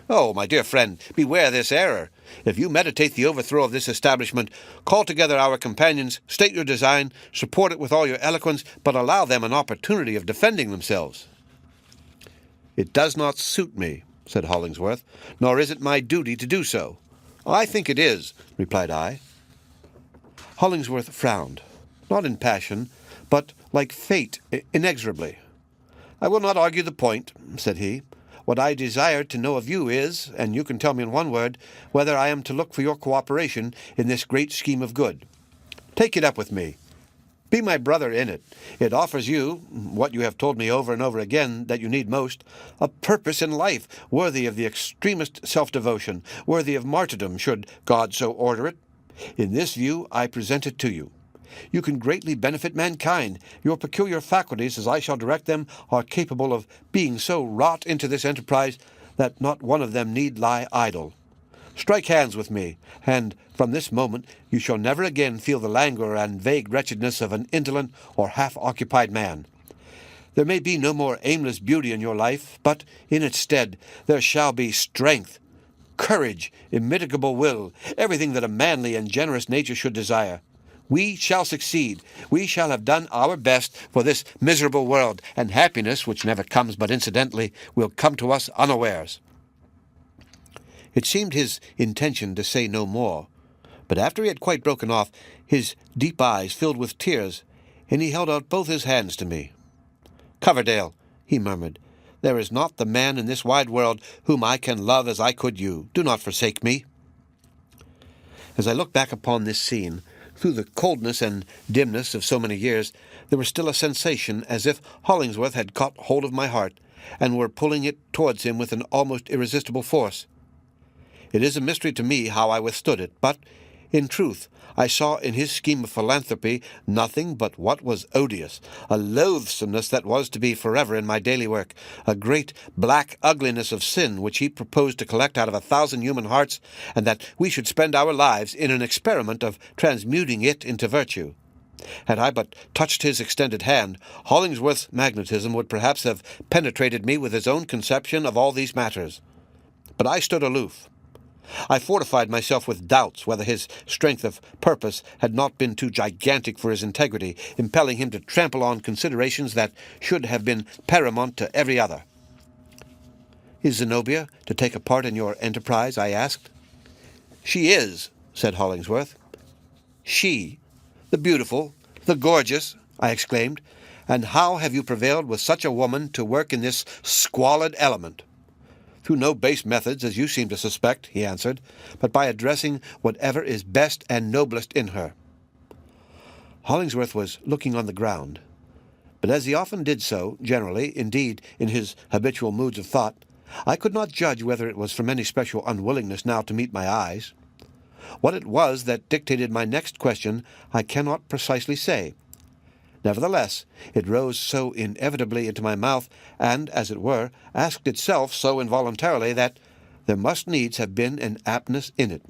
Oh, my dear friend, beware this error. If you meditate the overthrow of this establishment, call together our companions, state your design, support it with all your eloquence, but allow them an opportunity of defending themselves." "It does not suit me," said Hollingsworth, "nor is it my duty to do so." "I think it is," replied I. Hollingsworth frowned, not in passion, but like fate, inexorably. "I will not argue the point," said he. "What I desire to know of you is, and you can tell me in one word, whether I am to look for your cooperation in this great scheme of good. Take it up with me. Be my brother in it. It offers you, what you have told me over and over again that you need most, a purpose in life worthy of the extremest self-devotion, worthy of martyrdom, should God so order it. In this view I present it to you. You can greatly benefit mankind. Your peculiar faculties, as I shall direct them, are capable of being so wrought into this enterprise that not one of them need lie idle. Strike hands with me, and from this moment you shall never again feel the languor and vague wretchedness of an indolent or half-occupied man. There may be no more aimless beauty in your life, but in its stead there shall be strength, courage, immitigable will, everything that a manly and generous nature should desire. We shall succeed. We shall have done our best for this miserable world, and happiness, which never comes but incidentally, will come to us unawares." It seemed his intention to say no more, but after he had quite broken off, his deep eyes filled with tears, and he held out both his hands to me. "Coverdale," he murmured, "there is not the man in this wide world whom I can love as I could you. Do not forsake me." As I looked back upon this scene, through the coldness and dimness of so many years, there was still a sensation as if Hollingsworth had caught hold of my heart, and were pulling it towards him with an almost irresistible force. It is a mystery to me how I withstood it, but, in truth, I saw in his scheme of philanthropy nothing but what was odious, a loathsomeness that was to be forever in my daily work, a great black ugliness of sin which he proposed to collect out of 1,000 human hearts, and that we should spend our lives in an experiment of transmuting it into virtue. Had I but touched his extended hand, Hollingsworth's magnetism would perhaps have penetrated me with his own conception of all these matters. But I stood aloof. I fortified myself with doubts whether his strength of purpose had not been too gigantic for his integrity, impelling him to trample on considerations that should have been paramount to every other. "Is Zenobia to take a part in your enterprise?" I asked. "She is," said Hollingsworth. "She? The beautiful, the gorgeous!" I exclaimed. "And how have you prevailed with such a woman to work in this squalid element?" "Through no base methods, as you seem to suspect," he answered, "but by addressing whatever is best and noblest in her." Hollingsworth was looking on the ground, but as he often did so, generally, indeed, in his habitual moods of thought, I could not judge whether it was from any special unwillingness now to meet my eyes. What it was that dictated my next question I cannot precisely say. Nevertheless, it rose so inevitably into my mouth, and, as it were, asked itself so involuntarily that there must needs have been an aptness in it.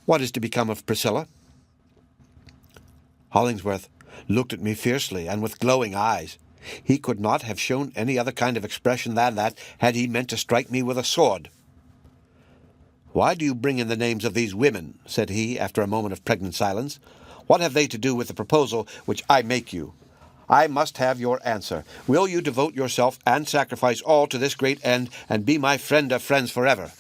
What is to become of Priscilla? Hollingsworth looked at me fiercely and with glowing eyes. He could not have shown any other kind of expression than that had he meant to strike me with a sword. "Why do you bring in the names of these women?" said he, after a moment of pregnant silence. "What have they to do with the proposal which I make you? I must have your answer. Will you devote yourself and sacrifice all to this great end, and be my friend of friends forever?"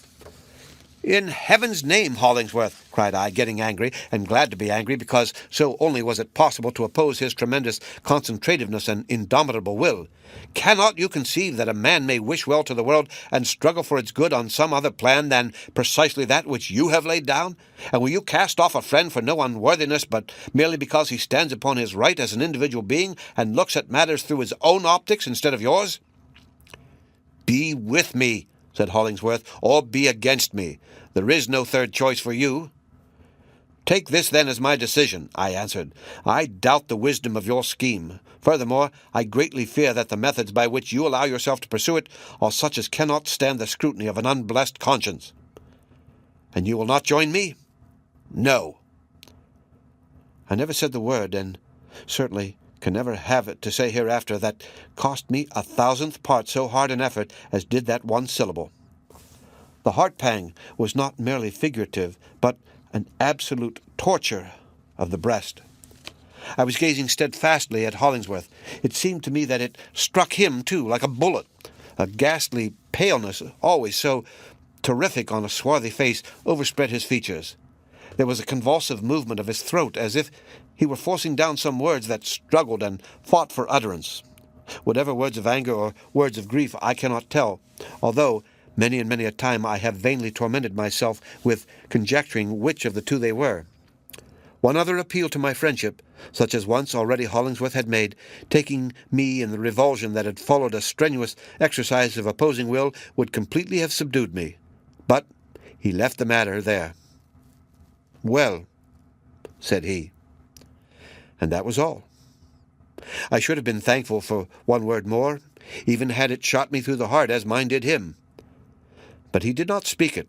"In heaven's name, Hollingsworth," cried I, getting angry, and glad to be angry, because so only was it possible to oppose his tremendous concentrativeness and indomitable will, "cannot you conceive that a man may wish well to the world and struggle for its good on some other plan than precisely that which you have laid down? And will you cast off a friend for no unworthiness, but merely because he stands upon his right as an individual being, and looks at matters through his own optics instead of yours?" "Be with me," said Hollingsworth, "or be against me. There is no third choice for you." "Take this, then, as my decision," I answered. "I doubt the wisdom of your scheme. Furthermore, I greatly fear that the methods by which you allow yourself to pursue it are such as cannot stand the scrutiny of an unblessed conscience." "And you will not join me?" "No." I never said the word, and certainly can never have it to say hereafter, that cost me 1,000th part so hard an effort as did that one syllable. The heart-pang was not merely figurative, but an absolute torture of the breast. I was gazing steadfastly at Hollingsworth. It seemed to me that it struck him, too, like a bullet. A ghastly paleness, always so terrific on a swarthy face, overspread his features. There was a convulsive movement of his throat, as if he were forcing down some words that struggled and fought for utterance. Whatever words of anger or words of grief I cannot tell, although many and many a time I have vainly tormented myself with conjecturing which of the two they were. One other appeal to my friendship, such as once already Hollingsworth had made, taking me in the revulsion that had followed a strenuous exercise of opposing will, would completely have subdued me. But he left the matter there. "Well," said he. And that was all. I should have been thankful for one word more, even had it shot me through the heart as mine did him. But he did not speak it,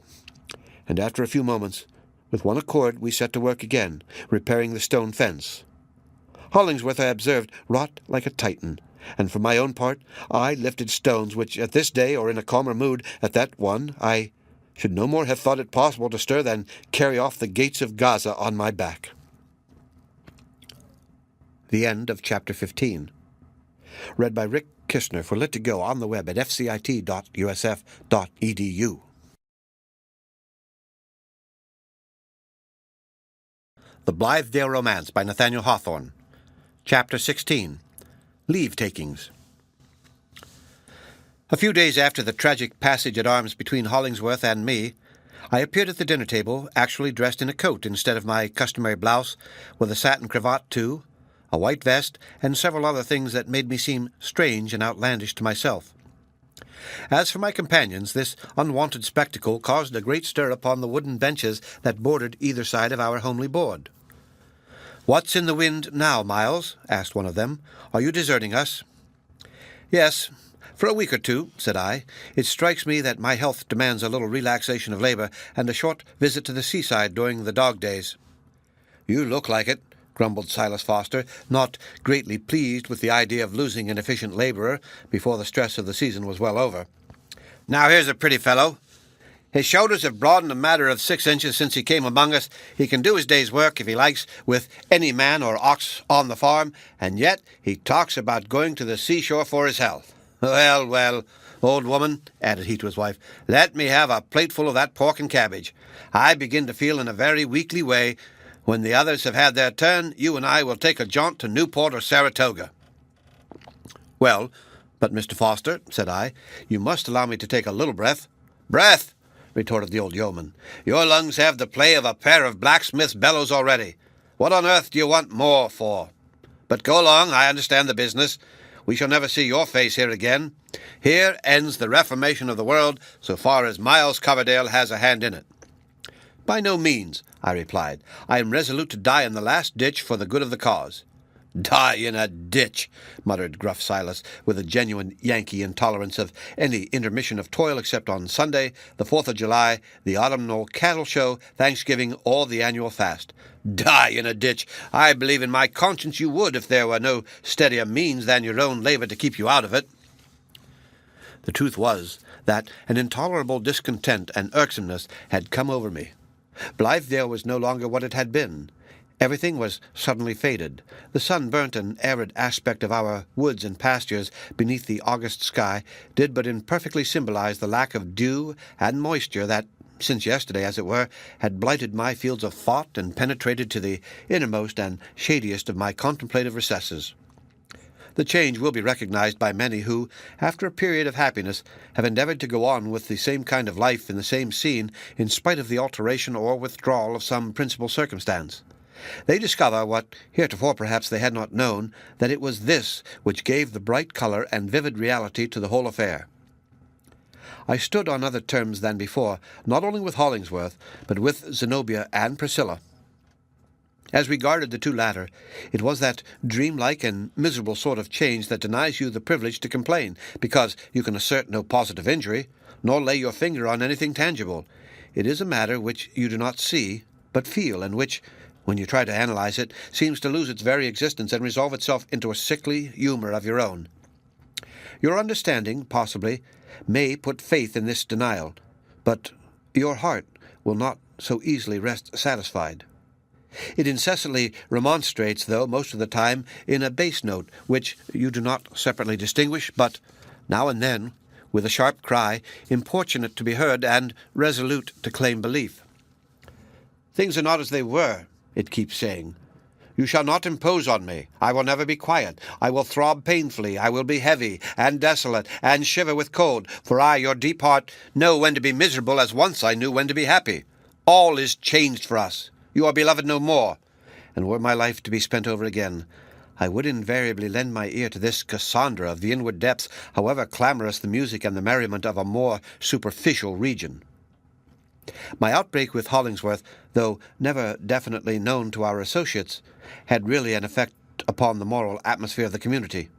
and after a few moments, with one accord we set to work again, repairing the stone fence. Hollingsworth, I observed, wrought like a Titan, and for my own part I lifted stones which at this day, or in a calmer mood at that one, I should no more have thought it possible to stir than carry off the gates of Gaza on my back. The end of Chapter 15. Read by Rick Kistner for Lit2Go on the web at fcit.usf.edu. The Blithedale Romance by Nathaniel Hawthorne. Chapter 16. Leave-takings. A few days after the tragic passage at arms between Hollingsworth and me, I appeared at the dinner table, actually dressed in a coat instead of my customary blouse, with a satin cravat too, a white vest, and several other things that made me seem strange and outlandish to myself. As for my companions, this unwonted spectacle caused a great stir upon the wooden benches that bordered either side of our homely board. "What's in the wind now, Miles?" asked one of them. "Are you deserting us?" "Yes, for a week or two," said I. "It strikes me that my health demands a little relaxation of labor and a short visit to the seaside during the dog days." "You look like it," grumbled Silas Foster, not greatly pleased with the idea of losing an efficient laborer before the stress of the season was well over. "Now here's a pretty fellow. His shoulders have broadened a matter of 6 inches since he came among us. He can do his day's work, if he likes, with any man or ox on the farm, and yet he talks about going to the seashore for his health. Well, well, old woman," added he to his wife, "let me have a plateful of that pork and cabbage. I begin to feel in a very weakly way. When the others have had their turn, you and I will take a jaunt to Newport or Saratoga." "Well, but Mr. Foster," said I, "you must allow me to take a little breath." "Breath!" retorted the old yeoman. "Your lungs have the play of a pair of blacksmith's bellows already. What on earth do you want more for? But go along, I understand the business. We shall never see your face here again. Here ends the reformation of the world, so far as Miles Coverdale has a hand in it. By no means, I replied. I am resolute to die in the last ditch for the good of the cause. Die in a ditch, muttered gruff Silas, with a genuine Yankee intolerance of any intermission of toil except on Sunday, the 4th of July, the autumnal cattle show, Thanksgiving, or the annual fast. Die in a ditch! I believe in my conscience you would if there were no steadier means than your own labour to keep you out of it. The truth was that an intolerable discontent and irksomeness had come over me. Blythedale was no longer what it had been. Everything was suddenly faded. The sun-burnt and arid aspect of our woods and pastures beneath the August sky did but imperfectly symbolize the lack of dew and moisture that, since yesterday as it were, had blighted my fields of thought and penetrated to the innermost and shadiest of my contemplative recesses. The change will be recognized by many who, after a period of happiness, have endeavored to go on with the same kind of life in the same scene in spite of the alteration or withdrawal of some principal circumstance. They discover, what heretofore perhaps they had not known, that it was this which gave the bright colour and vivid reality to the whole affair. I stood on other terms than before, not only with Hollingsworth, but with Zenobia and Priscilla. As regarded the two latter, it was that dreamlike and miserable sort of change that denies you the privilege to complain, because you can assert no positive injury, nor lay your finger on anything tangible. It is a matter which you do not see, but feel, and which, when you try to analyze it, seems to lose its very existence and resolve itself into a sickly humour of your own. Your understanding, possibly, may put faith in this denial, but your heart will not so easily rest satisfied. It incessantly remonstrates, though, most of the time, in a bass note, which you do not separately distinguish, but, now and then, with a sharp cry, importunate to be heard and resolute to claim belief. Things are not as they were, it keeps saying. You shall not impose on me. I will never be quiet. I will throb painfully. I will be heavy and desolate and shiver with cold, for I, your deep heart, know when to be miserable as once I knew when to be happy. All is changed for us. You are beloved no more. And were my life to be spent over again, I would invariably lend my ear to this Cassandra of the inward depths, however clamorous the music and the merriment of a more superficial region. My outbreak with Hollingsworth, though never definitely known to our associates, had really an effect upon the moral atmosphere of the community.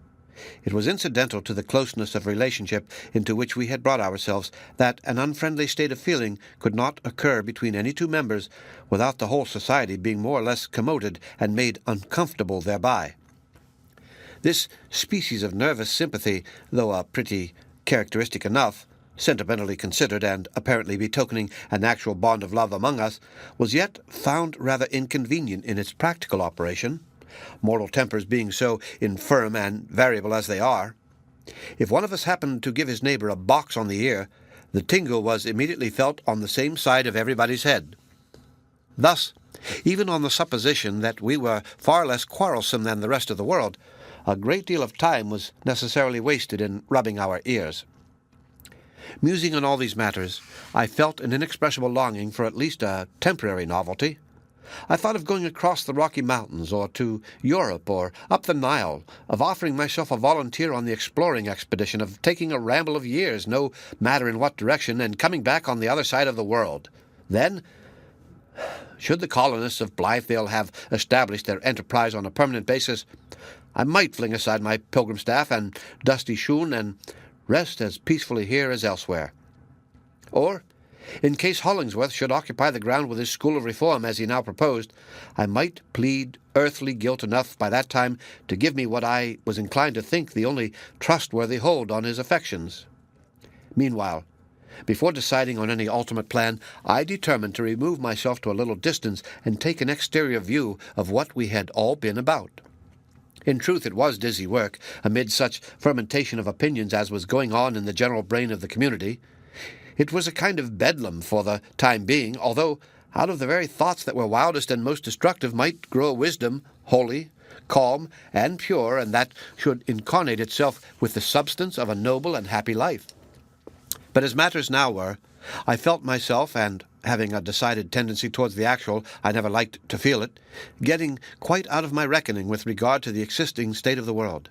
It was incidental to the closeness of relationship into which we had brought ourselves that an unfriendly state of feeling could not occur between any two members without the whole society being more or less commoded and made uncomfortable thereby. This species of nervous sympathy, though a pretty characteristic enough, sentimentally considered, and apparently betokening an actual bond of love among us, was yet found rather inconvenient in its practical operation, mortal tempers being so infirm and variable as they are. If one of us happened to give his neighbour a box on the ear, the tingle was immediately felt on the same side of everybody's head. Thus, even on the supposition that we were far less quarrelsome than the rest of the world, a great deal of time was necessarily wasted in rubbing our ears. Musing on all these matters, I felt an inexpressible longing for at least a temporary novelty. I thought of going across the Rocky Mountains, or to Europe, or up the Nile, of offering myself a volunteer on the exploring expedition, of taking a ramble of years, no matter in what direction, and coming back on the other side of the world. Then, should the colonists of Blythedale have established their enterprise on a permanent basis, I might fling aside my pilgrim staff and dusty shoon and rest as peacefully here as elsewhere. Or, in case Hollingsworth should occupy the ground with his school of reform as he now proposed, I might plead earthly guilt enough by that time to give me what I was inclined to think the only trustworthy hold on his affections. Meanwhile, before deciding on any ultimate plan, I determined to remove myself to a little distance and take an exterior view of what we had all been about. In truth, it was dizzy work, amid such fermentation of opinions as was going on in the general brain of the community. It was a kind of bedlam for the time being, although out of the very thoughts that were wildest and most destructive might grow a wisdom, holy, calm, and pure, and that should incarnate itself with the substance of a noble and happy life. But as matters now were, I felt myself, and having a decided tendency towards the actual, I never liked to feel it, getting quite out of my reckoning with regard to the existing state of the world.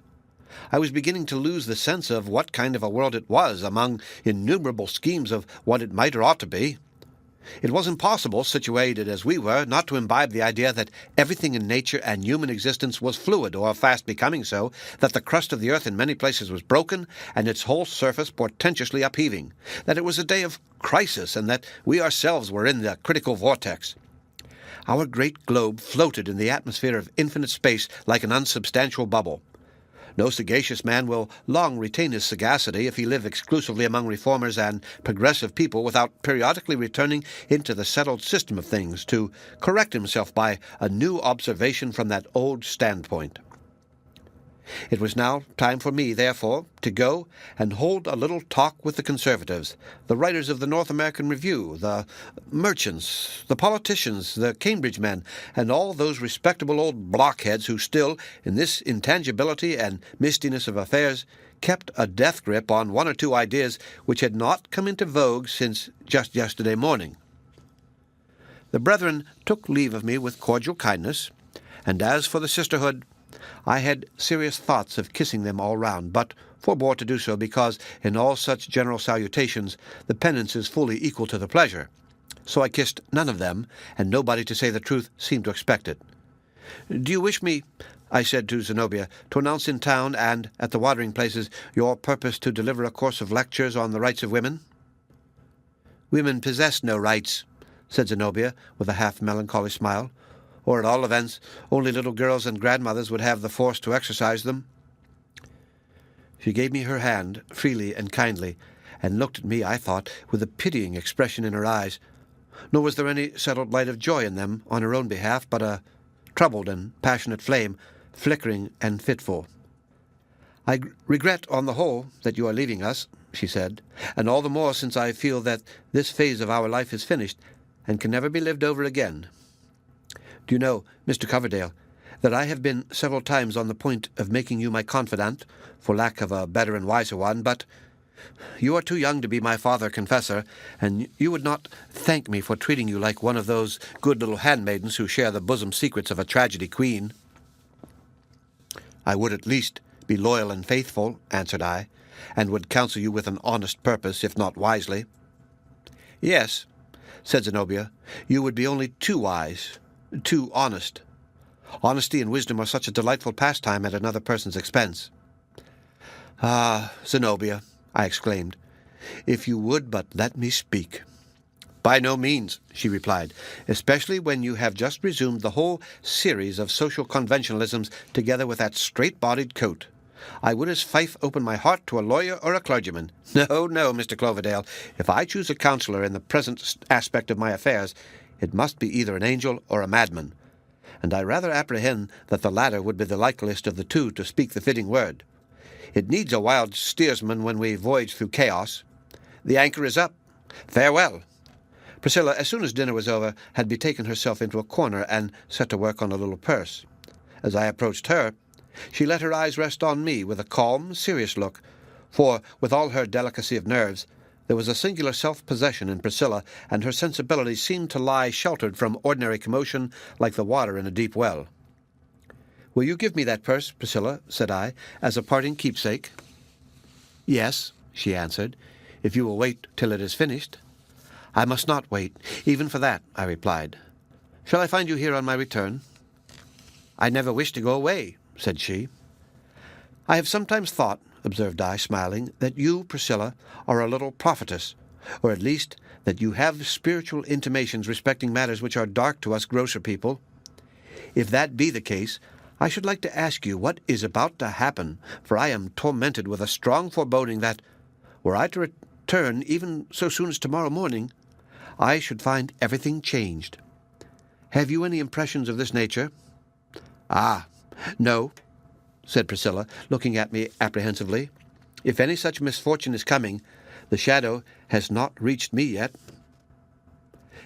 I was beginning to lose the sense of what kind of a world it was among innumerable schemes of what it might or ought to be. It was impossible, situated as we were, not to imbibe the idea that everything in nature and human existence was fluid, or fast becoming so, that the crust of the earth in many places was broken, and its whole surface portentously upheaving, that it was a day of crisis, and that we ourselves were in the critical vortex. Our great globe floated in the atmosphere of infinite space like an unsubstantial bubble. No sagacious man will long retain his sagacity if he live exclusively among reformers and progressive people without periodically returning into the settled system of things to correct himself by a new observation from that old standpoint. It was now time for me, therefore, to go and hold a little talk with the conservatives, the writers of the North American Review, the merchants, the politicians, the Cambridge men, and all those respectable old blockheads who still, in this intangibility and mistiness of affairs, kept a death grip on one or two ideas which had not come into vogue since just yesterday morning. The brethren took leave of me with cordial kindness, and as for the sisterhood, I had serious thoughts of kissing them all round, but forbore to do so because in all such general salutations the penance is fully equal to the pleasure. So I kissed none of them, and nobody, to say the truth, seemed to expect it. "Do you wish me," I said to Zenobia, "to announce in town and at the watering places your purpose to deliver a course of lectures on the rights of women?" "Women possess no rights," said Zenobia, with a half-melancholy smile. "Or at all events, only little girls and grandmothers would have the force to exercise them." She gave me her hand, freely and kindly, and looked at me, I thought, with a pitying expression in her eyes, nor was there any settled light of joy in them on her own behalf, but a troubled and passionate flame, flickering and fitful. "I regret, on the whole, that you are leaving us," she said, "and all the more since I feel that this phase of our life is finished, and can never be lived over again. Do you know, Mr. Coverdale, that I have been several times on the point of making you my confidant, for lack of a better and wiser one, but you are too young to be my father-confessor, and you would not thank me for treating you like one of those good little handmaidens who share the bosom secrets of a tragedy queen." "I would at least be loyal and faithful," answered I, "and would counsel you with an honest purpose, if not wisely." "Yes," said Zenobia, "you would be only too wise, too honest. Honesty and wisdom are such a delightful pastime at another person's expense." "Ah, Zenobia," I exclaimed, "if you would but let me speak." "By no means," she replied, "especially when you have just resumed the whole series of social conventionalisms together with that straight-bodied coat. I would as fife open my heart to a lawyer or a clergyman. No, no, Mr. Cloverdale, if I choose a counsellor in the present aspect of my affairs, it must be either an angel or a madman, and I rather apprehend that the latter would be the likeliest of the two to speak the fitting word. It needs a wild steersman when we voyage through chaos. The anchor is up. Farewell." Priscilla, as soon as dinner was over, had betaken herself into a corner and set to work on a little purse. As I approached her, she let her eyes rest on me with a calm, serious look, for, with all her delicacy of nerves, there was a singular self-possession in Priscilla, and her sensibilities seemed to lie sheltered from ordinary commotion like the water in a deep well. "Will you give me that purse, Priscilla," said I, "as a parting keepsake?" "Yes," she answered, "if you will wait till it is finished." "I must not wait, even for that," I replied. "Shall I find you here on my return?" "I never wish to go away," said she. "I have sometimes thought," observed I, smiling, "that you, Priscilla, are a little prophetess, or at least that you have spiritual intimations respecting matters which are dark to us grosser people. If that be the case, I should like to ask you what is about to happen, for I am tormented with a strong foreboding that, were I to return even so soon as tomorrow morning, I should find everything changed. Have you any impressions of this nature?" "Ah, no," said Priscilla, looking at me apprehensively. "If any such misfortune is coming, the shadow has not reached me yet."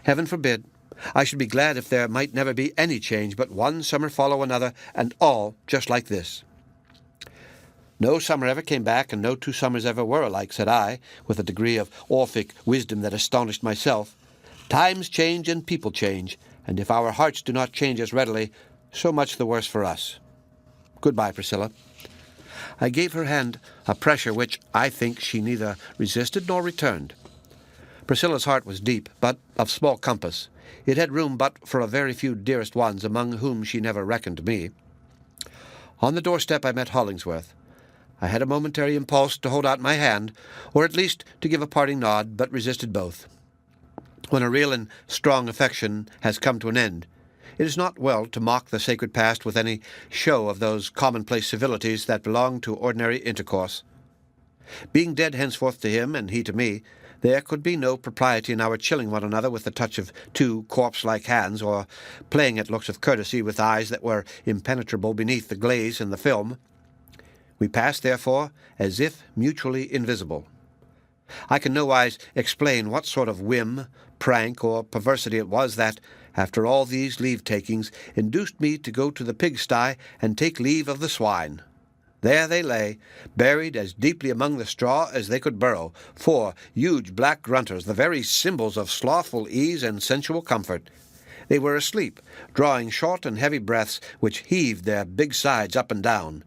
"Heaven forbid. I should be glad if there might never be any change, but one summer follow another, and all just like this." "No summer ever came back, and no two summers ever were alike," said I, with a degree of Orphic wisdom that astonished myself. "Times change and people change, and if our hearts do not change as readily, so much the worse for us. Goodbye, Priscilla." I gave her hand a pressure which I think she neither resisted nor returned. Priscilla's heart was deep, but of small compass. It had room but for a very few dearest ones, among whom she never reckoned me. On the doorstep I met Hollingsworth. I had a momentary impulse to hold out my hand, or at least to give a parting nod, but resisted both. When a real and strong affection has come to an end, it is not well to mock the sacred past with any show of those commonplace civilities that belong to ordinary intercourse. Being dead henceforth to him, and he to me, there could be no propriety in our chilling one another with the touch of two corpse-like hands, or playing at looks of courtesy with eyes that were impenetrable beneath the glaze in the film. We passed, therefore, as if mutually invisible. I can nowise explain what sort of whim, prank, or perversity it was that, after all these leave-takings, induced me to go to the pigsty and take leave of the swine. There they lay, buried as deeply among the straw as they could burrow, 4 huge black grunters, the very symbols of slothful ease and sensual comfort. They were asleep, drawing short and heavy breaths which heaved their big sides up and down.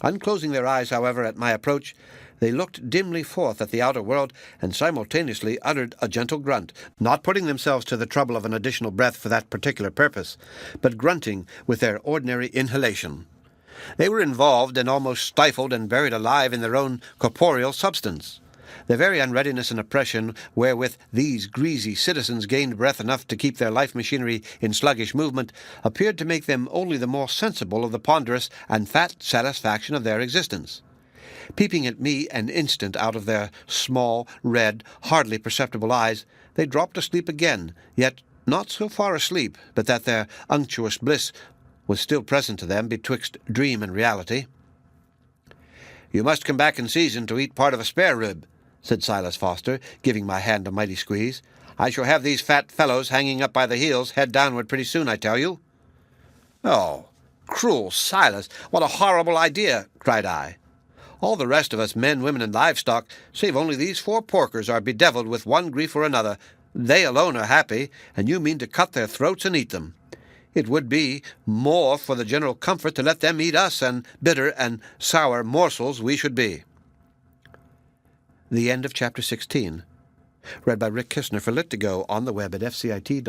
Unclosing their eyes, however, at my approach, they looked dimly forth at the outer world and simultaneously uttered a gentle grunt, not putting themselves to the trouble of an additional breath for that particular purpose, but grunting with their ordinary inhalation. They were involved and almost stifled and buried alive in their own corporeal substance. The very unreadiness and oppression wherewith these greasy citizens gained breath enough to keep their life machinery in sluggish movement appeared to make them only the more sensible of the ponderous and fat satisfaction of their existence. Peeping at me an instant out of their small, red, hardly perceptible eyes, they dropped asleep again, yet not so far asleep but that their unctuous bliss was still present to them betwixt dream and reality. "You must come back in season to eat part of a spare rib," said Silas Foster, giving my hand a mighty squeeze. "I shall have these fat fellows hanging up by the heels, head downward pretty soon, I tell you." "Oh, cruel Silas, what a horrible idea!" cried I. "All the rest of us, men, women, and livestock, save only these 4 porkers, are bedevilled with one grief or another. They alone are happy, and you mean to cut their throats and eat them. It would be more for the general comfort to let them eat us, and bitter and sour morsels we should be." The end of Chapter 16. Read by Rick Kistner for Lit2Go on the web at fcit.usf.edu.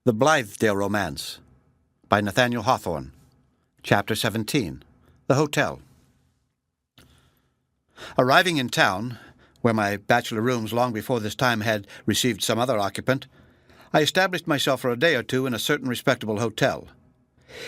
The Blithedale Romance by Nathaniel Hawthorne. Chapter 17. The Hotel. Arriving in town, where my bachelor rooms long before this time had received some other occupant, I established myself for a day or two in a certain respectable hotel.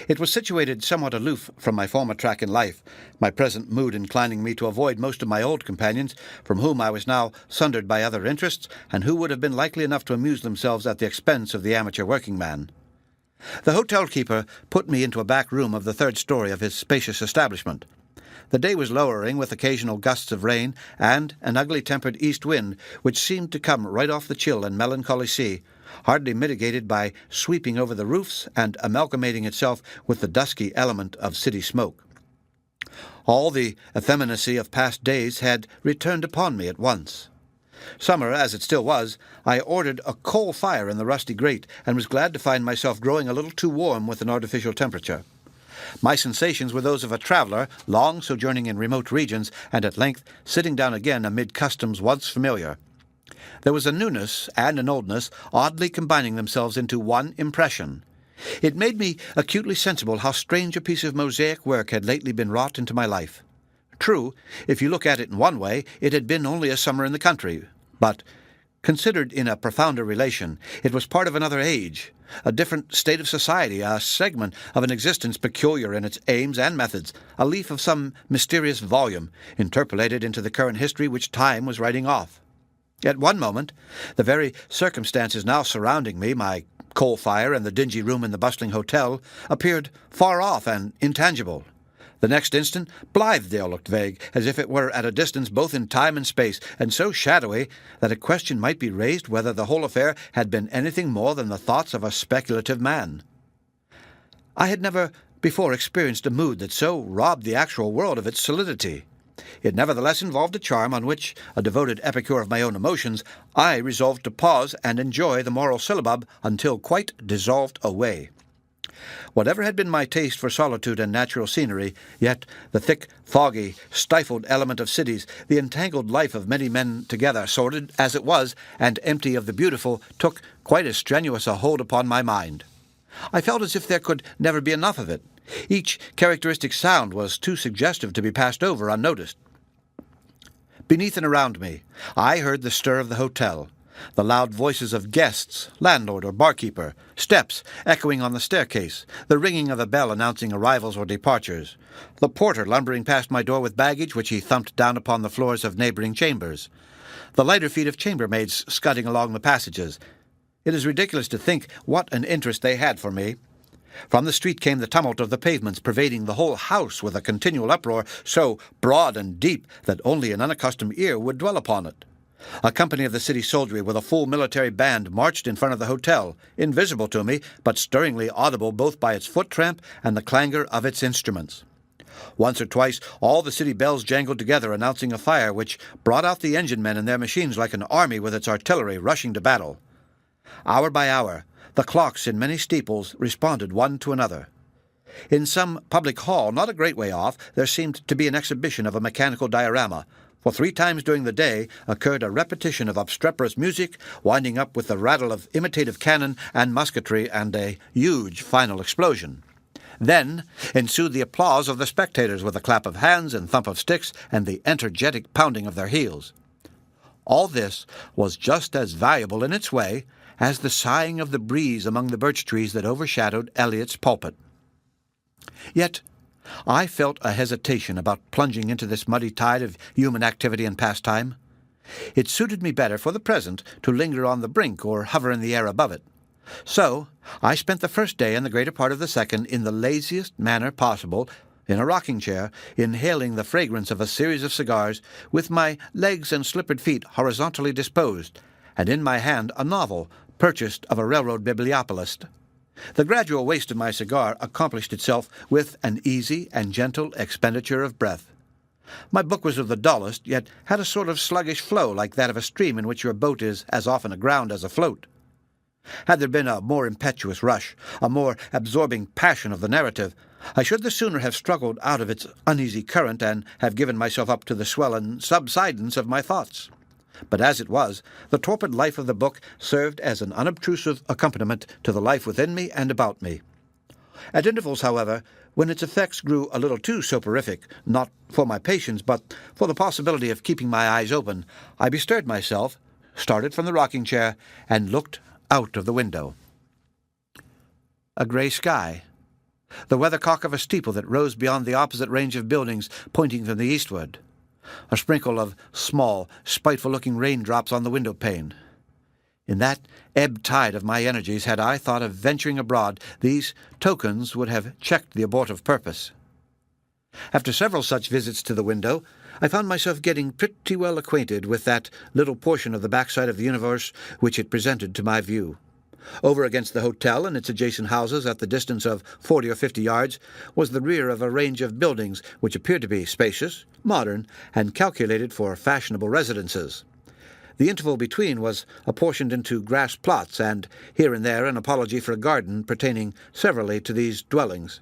It was situated somewhat aloof from my former track in life, my present mood inclining me to avoid most of my old companions, from whom I was now sundered by other interests, and who would have been likely enough to amuse themselves at the expense of the amateur working man. The hotel-keeper put me into a back room of the 3rd story of his spacious establishment. The day was lowering, with occasional gusts of rain, and an ugly-tempered east wind, which seemed to come right off the chill and melancholy sea, hardly mitigated by sweeping over the roofs and amalgamating itself with the dusky element of city smoke. All the effeminacy of past days had returned upon me at once. Summer, as it still was, I ordered a coal fire in the rusty grate, and was glad to find myself growing a little too warm with an artificial temperature. My sensations were those of a traveller, long sojourning in remote regions, and at length sitting down again amid customs once familiar. There was a newness and an oldness oddly combining themselves into one impression. It made me acutely sensible how strange a piece of mosaic work had lately been wrought into my life. True, if you look at it in one way, it had been only a summer in the country, but, considered in a profounder relation, it was part of another age, a different state of society, a segment of an existence peculiar in its aims and methods, a leaf of some mysterious volume, interpolated into the current history which time was writing off. At one moment, the very circumstances now surrounding me, my coal fire and the dingy room in the bustling hotel, appeared far off and intangible. The next instant, Blythedale looked vague, as if it were at a distance both in time and space, and so shadowy that a question might be raised whether the whole affair had been anything more than the thoughts of a speculative man. I had never before experienced a mood that so robbed the actual world of its solidity. It nevertheless involved a charm on which, a devoted epicure of my own emotions, I resolved to pause and enjoy the moral syllabub until quite dissolved away. Whatever had been my taste for solitude and natural scenery, yet the thick, foggy, stifled element of cities, the entangled life of many men together, sordid as it was, and empty of the beautiful, took quite as strenuous a hold upon my mind. I felt as if there could never be enough of it. Each characteristic sound was too suggestive to be passed over unnoticed. Beneath and around me, I heard the stir of the hotel, the loud voices of guests, landlord or barkeeper, steps echoing on the staircase, the ringing of a bell announcing arrivals or departures, the porter lumbering past my door with baggage which he thumped down upon the floors of neighboring chambers, the lighter feet of chambermaids scudding along the passages. It is ridiculous to think what an interest they had for me. From the street came the tumult of the pavements, pervading the whole house with a continual uproar so broad and deep that only an unaccustomed ear would dwell upon it. A company of the city soldiery with a full military band marched in front of the hotel, invisible to me, but stirringly audible both by its foot-tramp and the clangor of its instruments. Once or twice all the city bells jangled together, announcing a fire which brought out the engine-men and their machines like an army with its artillery rushing to battle. Hour by hour, the clocks in many steeples responded one to another. In some public hall, not a great way off, there seemed to be an exhibition of a mechanical diorama, for 3 times during the day occurred a repetition of obstreperous music, winding up with the rattle of imitative cannon and musketry and a huge final explosion. Then ensued the applause of the spectators with a clap of hands and thump of sticks and the energetic pounding of their heels. All this was just as valuable in its way as the sighing of the breeze among the birch trees that overshadowed Elliot's pulpit. Yet I felt a hesitation about plunging into this muddy tide of human activity and pastime. It suited me better for the present to linger on the brink or hover in the air above it. So I spent the first day and the greater part of the second in the laziest manner possible, in a rocking-chair, inhaling the fragrance of a series of cigars, with my legs and slippered feet horizontally disposed, and in my hand a novel purchased of a railroad bibliopolist. The gradual waste of my cigar accomplished itself with an easy and gentle expenditure of breath. My book was of the dullest, yet had a sort of sluggish flow like that of a stream in which your boat is as often aground as afloat. Had there been a more impetuous rush, a more absorbing passion of the narrative, I should the sooner have struggled out of its uneasy current and have given myself up to the swell and subsidence of my thoughts. But as it was, the torpid life of the book served as an unobtrusive accompaniment to the life within me and about me. At intervals, however, when its effects grew a little too soporific, not for my patience, but for the possibility of keeping my eyes open, I bestirred myself, started from the rocking-chair, and looked out of the window. A grey sky, the weathercock of a steeple that rose beyond the opposite range of buildings pointing from the eastward, a sprinkle of small, spiteful-looking raindrops on the window-pane. In that ebb tide of my energies, had I thought of venturing abroad, these tokens would have checked the abortive purpose. After several such visits to the window, I found myself getting pretty well acquainted with that little portion of the backside of the universe which it presented to my view. Over against the hotel and its adjacent houses, at the distance of 40 or 50 yards, was the rear of a range of buildings which appeared to be spacious, modern, and calculated for fashionable residences. The interval between was apportioned into grass plots, and here and there an apology for a garden pertaining severally to these dwellings.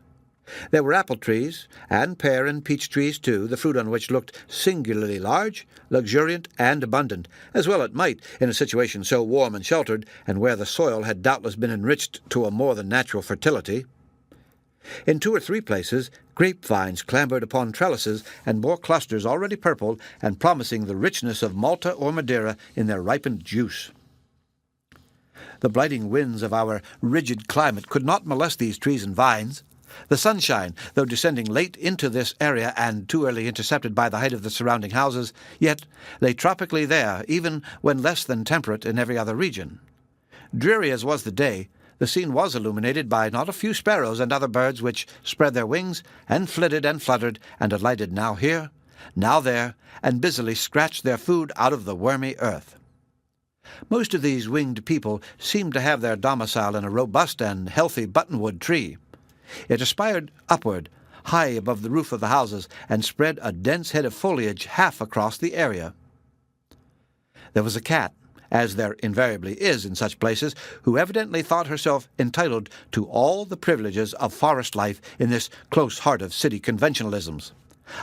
There were apple trees, and pear and peach trees too, the fruit on which looked singularly large, luxuriant, and abundant, as well it might in a situation so warm and sheltered, and where the soil had doubtless been enriched to a more than natural fertility. In 2 or 3 places grapevines clambered upon trellises and bore clusters already purple and promising the richness of Malta or Madeira in their ripened juice. The blighting winds of our rigid climate could not molest these trees and vines. The sunshine, though descending late into this area and too early intercepted by the height of the surrounding houses, yet lay tropically there, even when less than temperate in every other region. Dreary as was the day, the scene was illuminated by not a few sparrows and other birds which spread their wings and flitted and fluttered and alighted now here, now there, and busily scratched their food out of the wormy earth. Most of these winged people seemed to have their domicile in a robust and healthy buttonwood tree. It aspired upward, high above the roof of the houses, and spread a dense head of foliage half across the area. There was a cat, as there invariably is in such places, who evidently thought herself entitled to all the privileges of forest life in this close heart of city conventionalisms.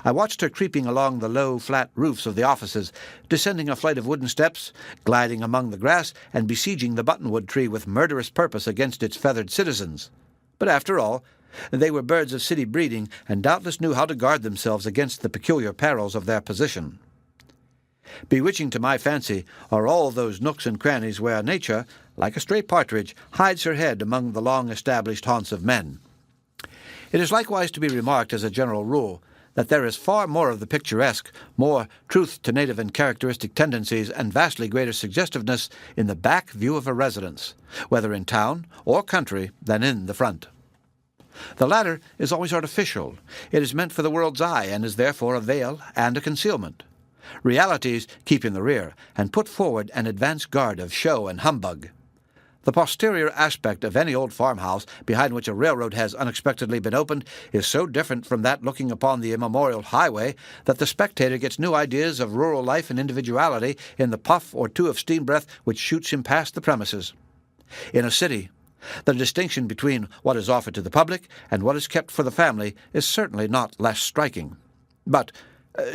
I watched her creeping along the low, flat roofs of the offices, descending a flight of wooden steps, gliding among the grass, and besieging the buttonwood tree with murderous purpose against its feathered citizens. But after all, they were birds of city breeding, and doubtless knew how to guard themselves against the peculiar perils of their position. Bewitching to my fancy are all those nooks and crannies where nature, like a stray partridge, hides her head among the long-established haunts of men. It is likewise to be remarked as a general rule that there is far more of the picturesque, more truth to native and characteristic tendencies, and vastly greater suggestiveness in the back view of a residence, whether in town or country, than in the front. The latter is always artificial. It is meant for the world's eye, and is therefore a veil and a concealment. Realities keep in the rear, and put forward an advance guard of show and humbug. The posterior aspect of any old farmhouse behind which a railroad has unexpectedly been opened is so different from that looking upon the immemorial highway that the spectator gets new ideas of rural life and individuality in the puff or two of steam breath which shoots him past the premises. In a city, the distinction between what is offered to the public and what is kept for the family is certainly not less striking. But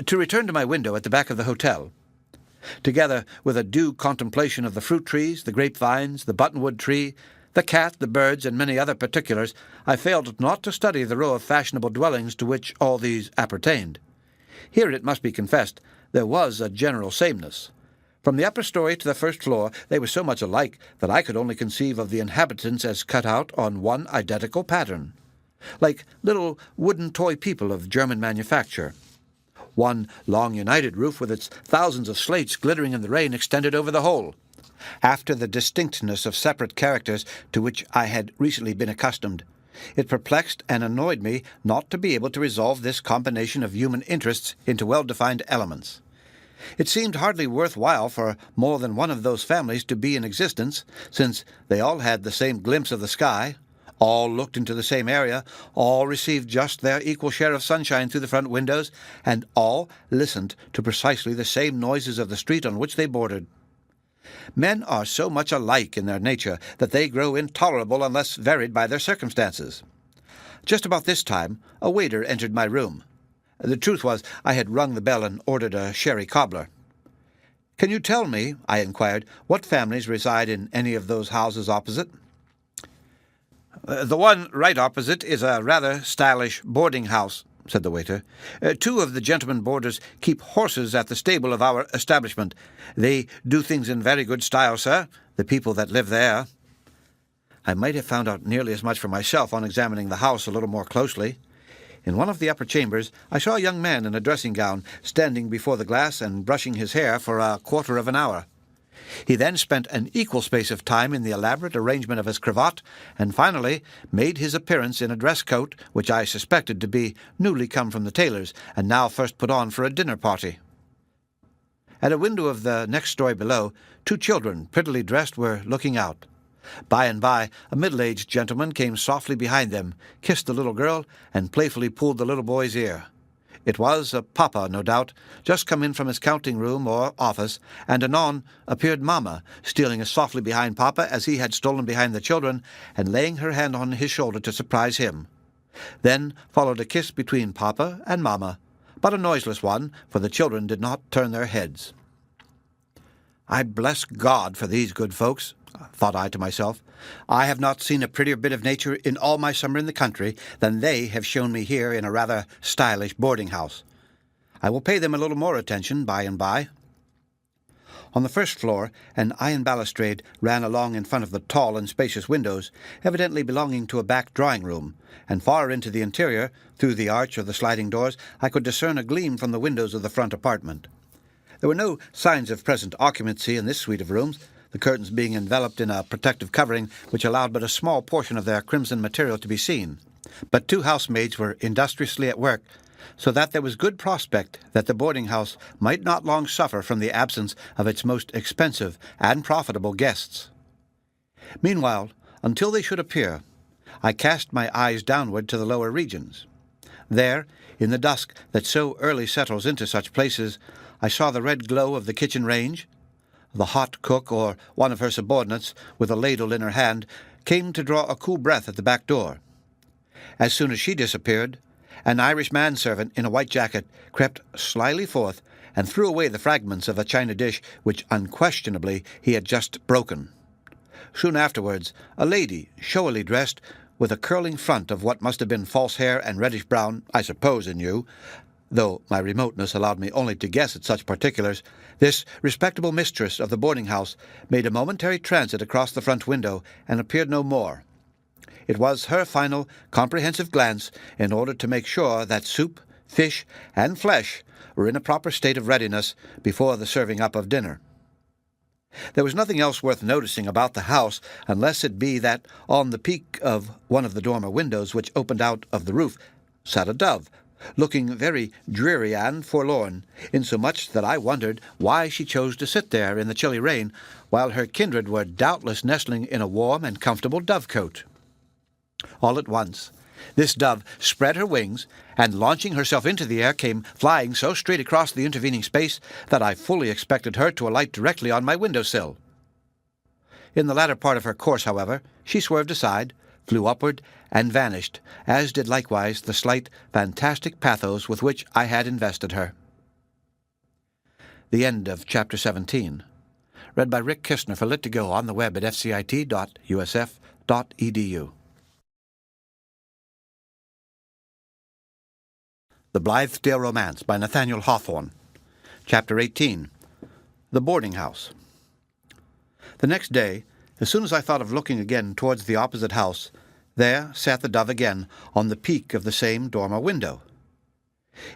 to return to my window at the back of the hotel. Together with a due contemplation of the fruit trees, the grapevines, the buttonwood tree, the cat, the birds, and many other particulars, I failed not to study the row of fashionable dwellings to which all these appertained. Here, it must be confessed, there was a general sameness. From the upper story to the first floor, they were so much alike that I could only conceive of the inhabitants as cut out on one identical pattern, like little wooden toy people of German manufacture. One long united roof with its thousands of slates glittering in the rain extended over the whole. After the distinctness of separate characters to which I had recently been accustomed, it perplexed and annoyed me not to be able to resolve this combination of human interests into well-defined elements. It seemed hardly worth while for more than one of those families to be in existence, since they all had the same glimpse of the sky, all looked into the same area, all received just their equal share of sunshine through the front windows, and all listened to precisely the same noises of the street on which they bordered. Men are so much alike in their nature that they grow intolerable unless varied by their circumstances. Just about this time, a waiter entered my room. The truth was, I had rung the bell and ordered a sherry cobbler. "Can you tell me," I inquired, "what families reside in any of those houses opposite?" "The one right opposite is a rather stylish boarding-house," said the waiter. "Two of the gentlemen boarders keep horses at the stable of our establishment. They do things in very good style, sir, the people that live there." I might have found out nearly as much for myself on examining the house a little more closely. In one of the upper chambers I saw a young man in a dressing-gown standing before the glass and brushing his hair for a quarter of an hour. He then spent an equal space of time in the elaborate arrangement of his cravat, and finally made his appearance in a dress coat which I suspected to be newly come from the tailor's, and now first put on for a dinner party. At a window of the next story below, two children, prettily dressed, were looking out. By and by, a middle-aged gentleman came softly behind them, kissed the little girl, and playfully pulled the little boy's ear. It was a papa, no doubt, just come in from his counting-room or office, and anon appeared mamma, stealing as softly behind papa as he had stolen behind the children, and laying her hand on his shoulder to surprise him. Then followed a kiss between papa and mamma, but a noiseless one, for the children did not turn their heads. "I bless God for these good folks," thought I to myself. "I have not seen a prettier bit of nature in all my summer in the country than they have shown me here in a rather stylish boarding-house. I will pay them a little more attention by and by." On the first floor, an iron balustrade ran along in front of the tall and spacious windows, evidently belonging to a back drawing-room, and far into the interior, through the arch of the sliding doors, I could discern a gleam from the windows of the front apartment. There were no signs of present occupancy in this suite of rooms, the curtains being enveloped in a protective covering which allowed but a small portion of their crimson material to be seen. But two housemaids were industriously at work, so that there was good prospect that the boarding-house might not long suffer from the absence of its most expensive and profitable guests. Meanwhile, until they should appear, I cast my eyes downward to the lower regions. There, in the dusk that so early settles into such places, I saw the red glow of the kitchen range. The hot cook, or one of her subordinates, with a ladle in her hand, came to draw a cool breath at the back door. As soon as she disappeared, an Irish manservant in a white jacket crept slyly forth and threw away the fragments of a china dish which unquestionably he had just broken. Soon afterwards, a lady, showily dressed, with a curling front of what must have been false hair and reddish-brown, I suppose in you, though my remoteness allowed me only to guess at such particulars, this respectable mistress of the boarding-house made a momentary transit across the front window and appeared no more. It was her final, comprehensive glance in order to make sure that soup, fish, and flesh were in a proper state of readiness before the serving up of dinner. There was nothing else worth noticing about the house, unless it be that on the peak of one of the dormer windows which opened out of the roof sat a dove, looking very dreary and forlorn, insomuch that I wondered why she chose to sit there in the chilly rain, while her kindred were doubtless nestling in a warm and comfortable dovecot. All at once, this dove spread her wings, and launching herself into the air, came flying so straight across the intervening space that I fully expected her to alight directly on my window-sill. In the latter part of her course, however, she swerved aside, flew upward, and vanished, as did likewise the slight, fantastic pathos with which I had invested her. The end of Chapter 17. Read by Rick Kistner for Lit2Go on the web at fcit.usf.edu. The Blithedale Romance by Nathaniel Hawthorne. Chapter 18. The Boarding House. The next day, as soon as I thought of looking again towards the opposite house, there sat the dove again on the peak of the same dormer window.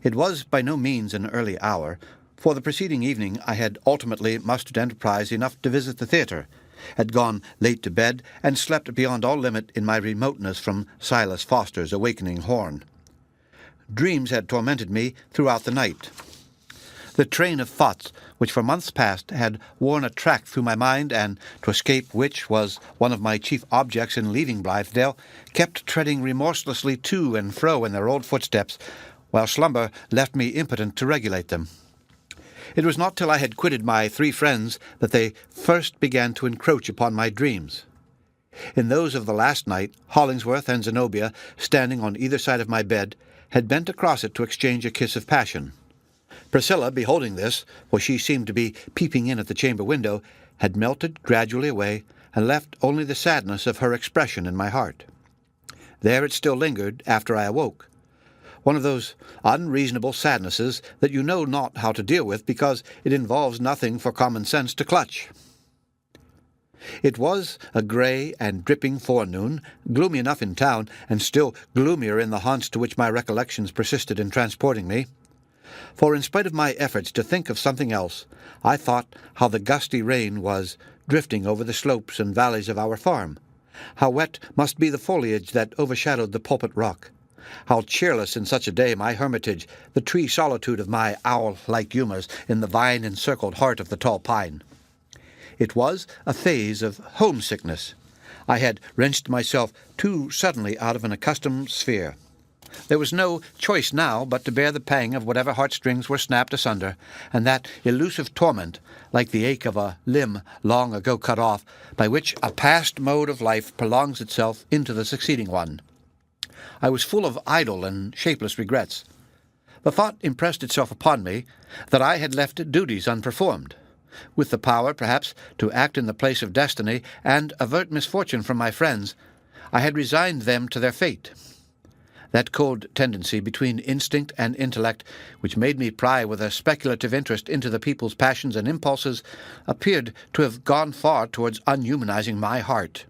It was by no means an early hour, for the preceding evening I had ultimately mustered enterprise enough to visit the theatre, had gone late to bed, and slept beyond all limit in my remoteness from Silas Foster's awakening horn. Dreams had tormented me throughout the night. The train of thoughts which for months past had worn a track through my mind, and to escape which was one of my chief objects in leaving Blythedale, kept treading remorselessly to and fro in their old footsteps, while slumber left me impotent to regulate them. It was not till I had quitted my 3 friends that they first began to encroach upon my dreams. In those of the last night, Hollingsworth and Zenobia, standing on either side of my bed, had bent across it to exchange a kiss of passion. Priscilla, beholding this, for she seemed to be peeping in at the chamber window, had melted gradually away, and left only the sadness of her expression in my heart. There it still lingered after I awoke, one of those unreasonable sadnesses that you know not how to deal with because it involves nothing for common sense to clutch. It was a grey and dripping forenoon, gloomy enough in town, and still gloomier in the haunts to which my recollections persisted in transporting me. For in spite of my efforts to think of something else, I thought how the gusty rain was drifting over the slopes and valleys of our farm, how wet must be the foliage that overshadowed the Pulpit rock, how cheerless in such a day my hermitage, the tree solitude of my owl-like humours in the vine-encircled heart of the tall pine. It was a phase of homesickness. I had wrenched myself too suddenly out of an accustomed sphere. There was no choice now but to bear the pang of whatever heartstrings were snapped asunder, and that elusive torment, like the ache of a limb long ago cut off, by which a past mode of life prolongs itself into the succeeding one. I was full of idle and shapeless regrets. The thought impressed itself upon me that I had left duties unperformed, with the power, perhaps, to act in the place of destiny and avert misfortune from my friends. I had resigned them to their fate. That cold tendency between instinct and intellect, which made me pry with a speculative interest into the people's passions and impulses, appeared to have gone far towards unhumanizing my heart.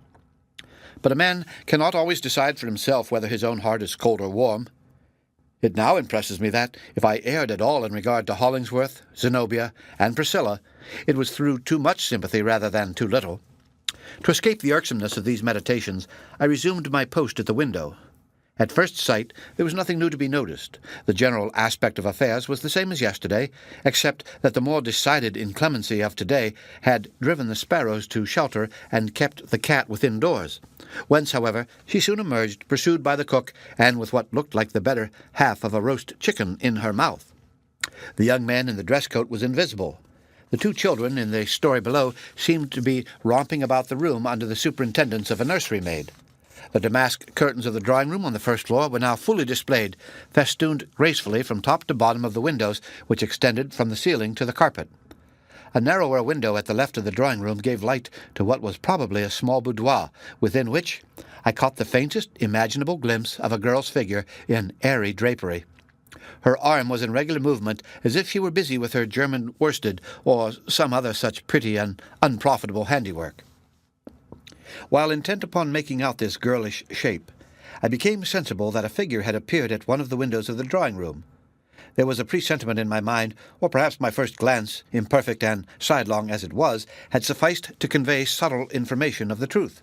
But a man cannot always decide for himself whether his own heart is cold or warm. It now impresses me that, if I erred at all in regard to Hollingsworth, Zenobia, and Priscilla, it was through too much sympathy rather than too little. To escape the irksomeness of these meditations, I resumed my post at the window, At first sight, there was nothing new to be noticed. The general aspect of affairs was the same as yesterday, except that the more decided inclemency of today had driven the sparrows to shelter and kept the cat within doors, whence, however, she soon emerged, pursued by the cook, and with what looked like the better half of a roast chicken in her mouth. The young man in the dress coat was invisible. The two children in the story below seemed to be romping about the room under the superintendence of a nursery maid. The damask curtains of the drawing-room on the first floor were now fully displayed, festooned gracefully from top to bottom of the windows, which extended from the ceiling to the carpet. A narrower window at the left of the drawing-room gave light to what was probably a small boudoir, within which I caught the faintest imaginable glimpse of a girl's figure in airy drapery. Her arm was in regular movement, as if she were busy with her German worsted or some other such pretty and unprofitable handiwork. While intent upon making out this girlish shape, I became sensible that a figure had appeared at one of the windows of the drawing-room. There was a presentiment in my mind, or perhaps my first glance, imperfect and sidelong as it was, had sufficed to convey subtle information of the truth.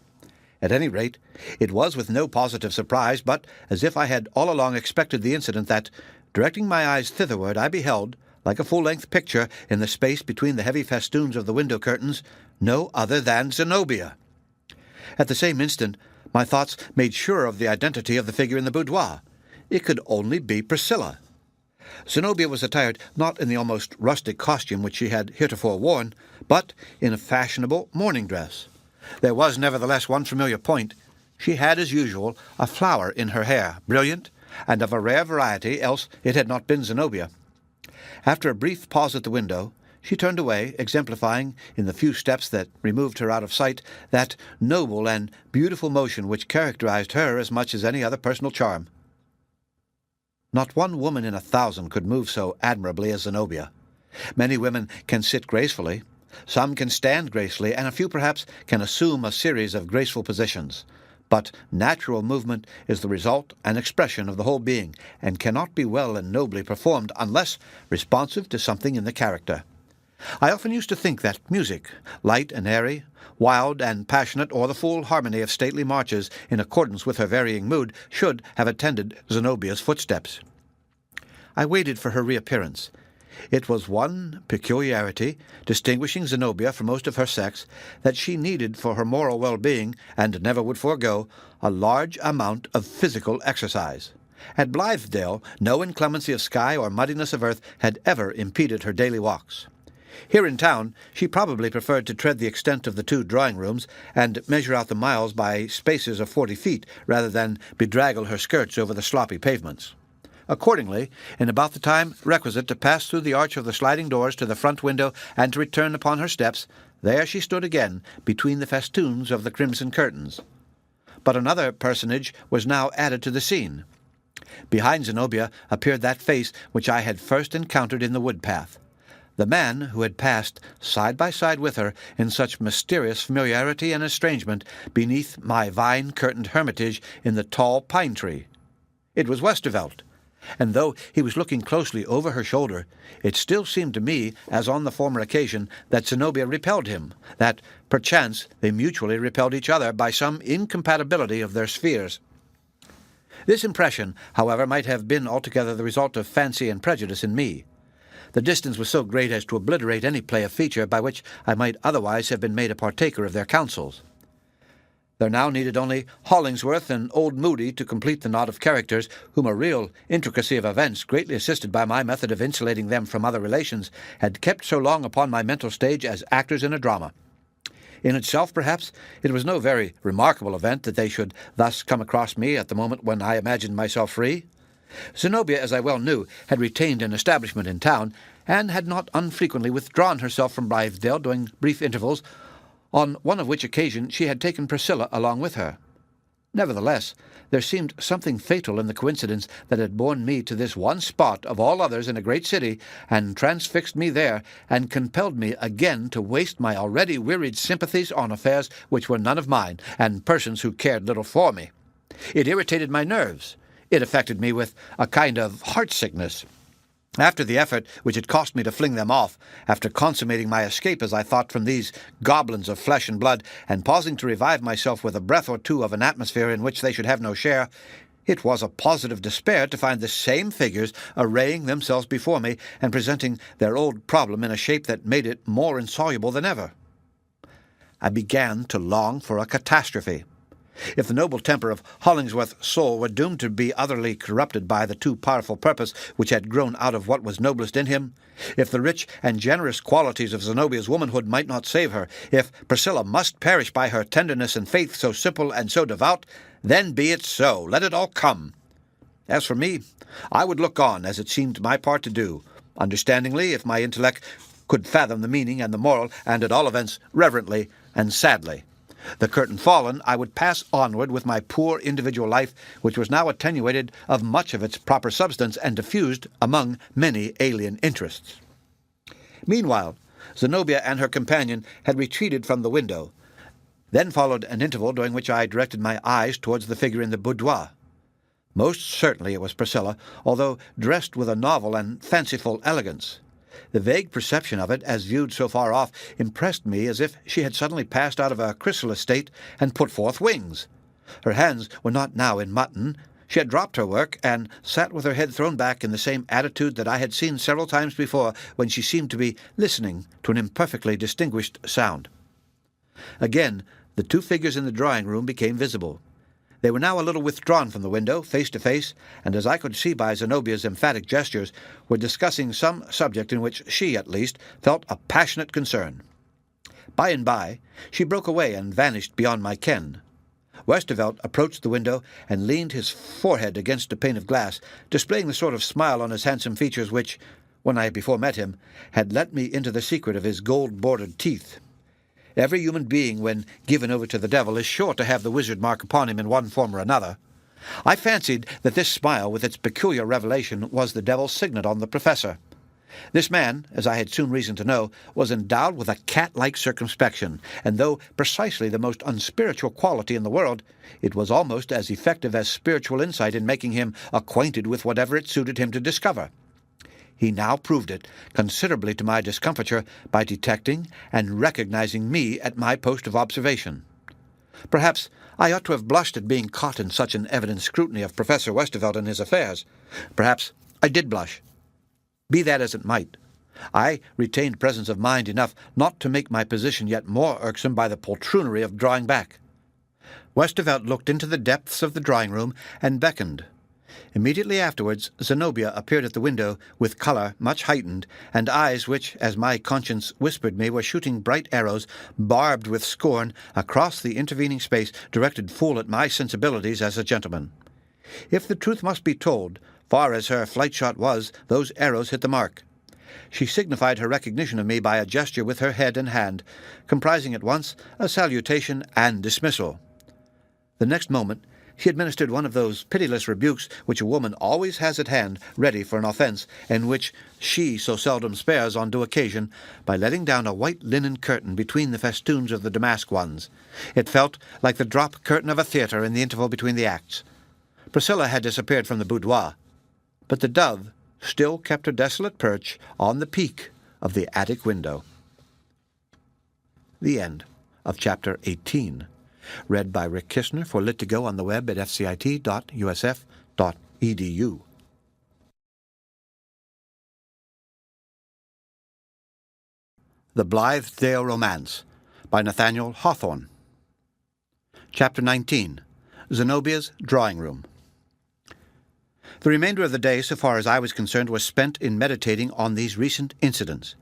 At any rate, it was with no positive surprise, but as if I had all along expected the incident that, directing my eyes thitherward, I beheld, like a full-length picture in the space between the heavy festoons of the window curtains, no other than Zenobia. At the same instant, my thoughts made sure of the identity of the figure in the boudoir. It could only be Priscilla. Zenobia was attired not in the almost rustic costume which she had heretofore worn, but in a fashionable morning dress. There was nevertheless one familiar point. She had, as usual, a flower in her hair, brilliant, and of a rare variety, else it had not been Zenobia. After a brief pause at the window, she turned away, exemplifying, in the few steps that removed her out of sight, that noble and beautiful motion which characterized her as much as any other personal charm. Not one woman in 1,000 could move so admirably as Zenobia. Many women can sit gracefully, some can stand gracefully, and a few perhaps can assume a series of graceful positions. But natural movement is the result and expression of the whole being, and cannot be well and nobly performed unless responsive to something in the character. I often used to think that music, light and airy, wild and passionate, or the full harmony of stately marches in accordance with her varying mood, should have attended Zenobia's footsteps. I waited for her reappearance. It was one peculiarity, distinguishing Zenobia from most of her sex, that she needed for her moral well-being, and never would forego, a large amount of physical exercise. At Blythedale, no inclemency of sky or muddiness of earth had ever impeded her daily walks. Here in town, she probably preferred to tread the extent of the two drawing-rooms and measure out the miles by spaces of 40 feet, rather than bedraggle her skirts over the sloppy pavements. Accordingly, in about the time requisite to pass through the arch of the sliding doors to the front window and to return upon her steps, there she stood again, between the festoons of the crimson curtains. But another personage was now added to the scene. Behind Zenobia appeared that face which I had first encountered in the wood-path. The man who had passed side by side with her in such mysterious familiarity and estrangement beneath my vine-curtained hermitage in the tall pine-tree. It was Westervelt, and though he was looking closely over her shoulder, it still seemed to me, as on the former occasion, that Zenobia repelled him, that, perchance, they mutually repelled each other by some incompatibility of their spheres. This impression, however, might have been altogether the result of fancy and prejudice in me. The distance was so great as to obliterate any play of feature by which I might otherwise have been made a partaker of their counsels. There now needed only Hollingsworth and old Moody to complete the knot of characters, whom a real intricacy of events, greatly assisted by my method of insulating them from other relations, had kept so long upon my mental stage as actors in a drama. In itself, perhaps, it was no very remarkable event that they should thus come across me at the moment when I imagined myself free. Zenobia, as I well knew, had retained an establishment in town, and had not unfrequently withdrawn herself from Blythedale during brief intervals, on one of which occasion she had taken Priscilla along with her. Nevertheless, there seemed something fatal in the coincidence that had borne me to this one spot of all others in a great city, and transfixed me there, and compelled me again to waste my already wearied sympathies on affairs which were none of mine, and persons who cared little for me. It irritated my nerves. It affected me with a kind of heart-sickness. After the effort which it cost me to fling them off, after consummating my escape, as I thought, from these goblins of flesh and blood, and pausing to revive myself with a breath or two of an atmosphere in which they should have no share, It was a positive despair to find the same figures arraying themselves before me and presenting their old problem in a shape that made it more insoluble than ever. I began to long for a catastrophe. If the noble temper of Hollingsworth's soul were doomed to be utterly corrupted by the too powerful purpose which had grown out of what was noblest in him, if the rich and generous qualities of Zenobia's womanhood might not save her, if Priscilla must perish by her tenderness and faith so simple and so devout, then be it so. Let it all come. As for me, I would look on, as it seemed my part to do, understandingly, if my intellect could fathom the meaning and the moral, and at all events reverently and sadly. The curtain fallen, I would pass onward with my poor individual life, which was now attenuated of much of its proper substance and diffused among many alien interests. Meanwhile, Zenobia and her companion had retreated from the window. Then followed an interval during which I directed my eyes towards the figure in the boudoir. Most certainly it was Priscilla, although dressed with a novel and fanciful elegance. The vague perception of it, as viewed so far off, impressed me as if she had suddenly passed out of a chrysalis state and put forth wings. Her hands were not now in mutton. She had dropped her work, and sat with her head thrown back in the same attitude that I had seen several times before, when she seemed to be listening to an imperfectly distinguished sound. Again, the two figures in the drawing-room became visible. They were now a little withdrawn from the window, face to face, and as I could see by Zenobia's emphatic gestures, were discussing some subject in which she, at least, felt a passionate concern. By and by, she broke away and vanished beyond my ken. Westervelt approached the window and leaned his forehead against a pane of glass, displaying the sort of smile on his handsome features which, when I had before met him, had let me into the secret of his gold-bordered teeth. Every human being, when given over to the devil, is sure to have the wizard mark upon him in one form or another. I fancied that this smile, with its peculiar revelation, was the devil's signet on the professor. This man, as I had soon reason to know, was endowed with a cat-like circumspection, and though precisely the most unspiritual quality in the world, it was almost as effective as spiritual insight in making him acquainted with whatever it suited him to discover. He now proved it, considerably to my discomfiture, by detecting and recognizing me at my post of observation. Perhaps I ought to have blushed at being caught in such an evident scrutiny of Professor Westervelt and his affairs. Perhaps I did blush. Be that as it might, I retained presence of mind enough not to make my position yet more irksome by the poltroonery of drawing back. Westervelt looked into the depths of the drawing-room and beckoned. Immediately afterwards, Zenobia appeared at the window with colour much heightened, and eyes which, as my conscience whispered me, were shooting bright arrows, barbed with scorn, across the intervening space, directed full at my sensibilities as a gentleman. If the truth must be told, far as her flight-shot was, those arrows hit the mark. She signified her recognition of me by a gesture with her head and hand, comprising at once a salutation and dismissal. The next moment she administered one of those pitiless rebukes which a woman always has at hand, ready for an offence, and which she so seldom spares on due occasion, by letting down a white linen curtain between the festoons of the damask ones. It felt like the drop curtain of a theatre in the interval between the acts. Priscilla had disappeared from the boudoir, but the dove still kept her desolate perch on the peak of the attic window. The end of Chapter 18. Read by Rick Kistner for Lit to Go on the web at fcit.usf.edu. The Blithedale Romance by Nathaniel Hawthorne. Chapter 19. Zenobia's Drawing Room. The remainder of the day, so far as I was concerned, was spent in meditating on these recent incidents.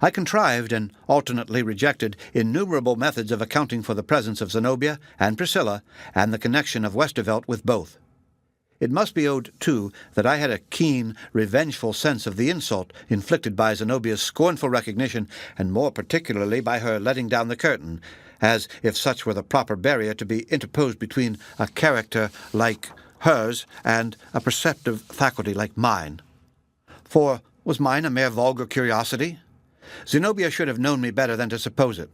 I contrived and alternately rejected innumerable methods of accounting for the presence of Zenobia and Priscilla and the connection of Westervelt with both. It must be owned, too, that I had a keen, revengeful sense of the insult inflicted by Zenobia's scornful recognition, and more particularly by her letting down the curtain, as if such were the proper barrier to be interposed between a character like hers and a perceptive faculty like mine. For was mine a mere vulgar curiosity? Zenobia should have known me better than to suppose it.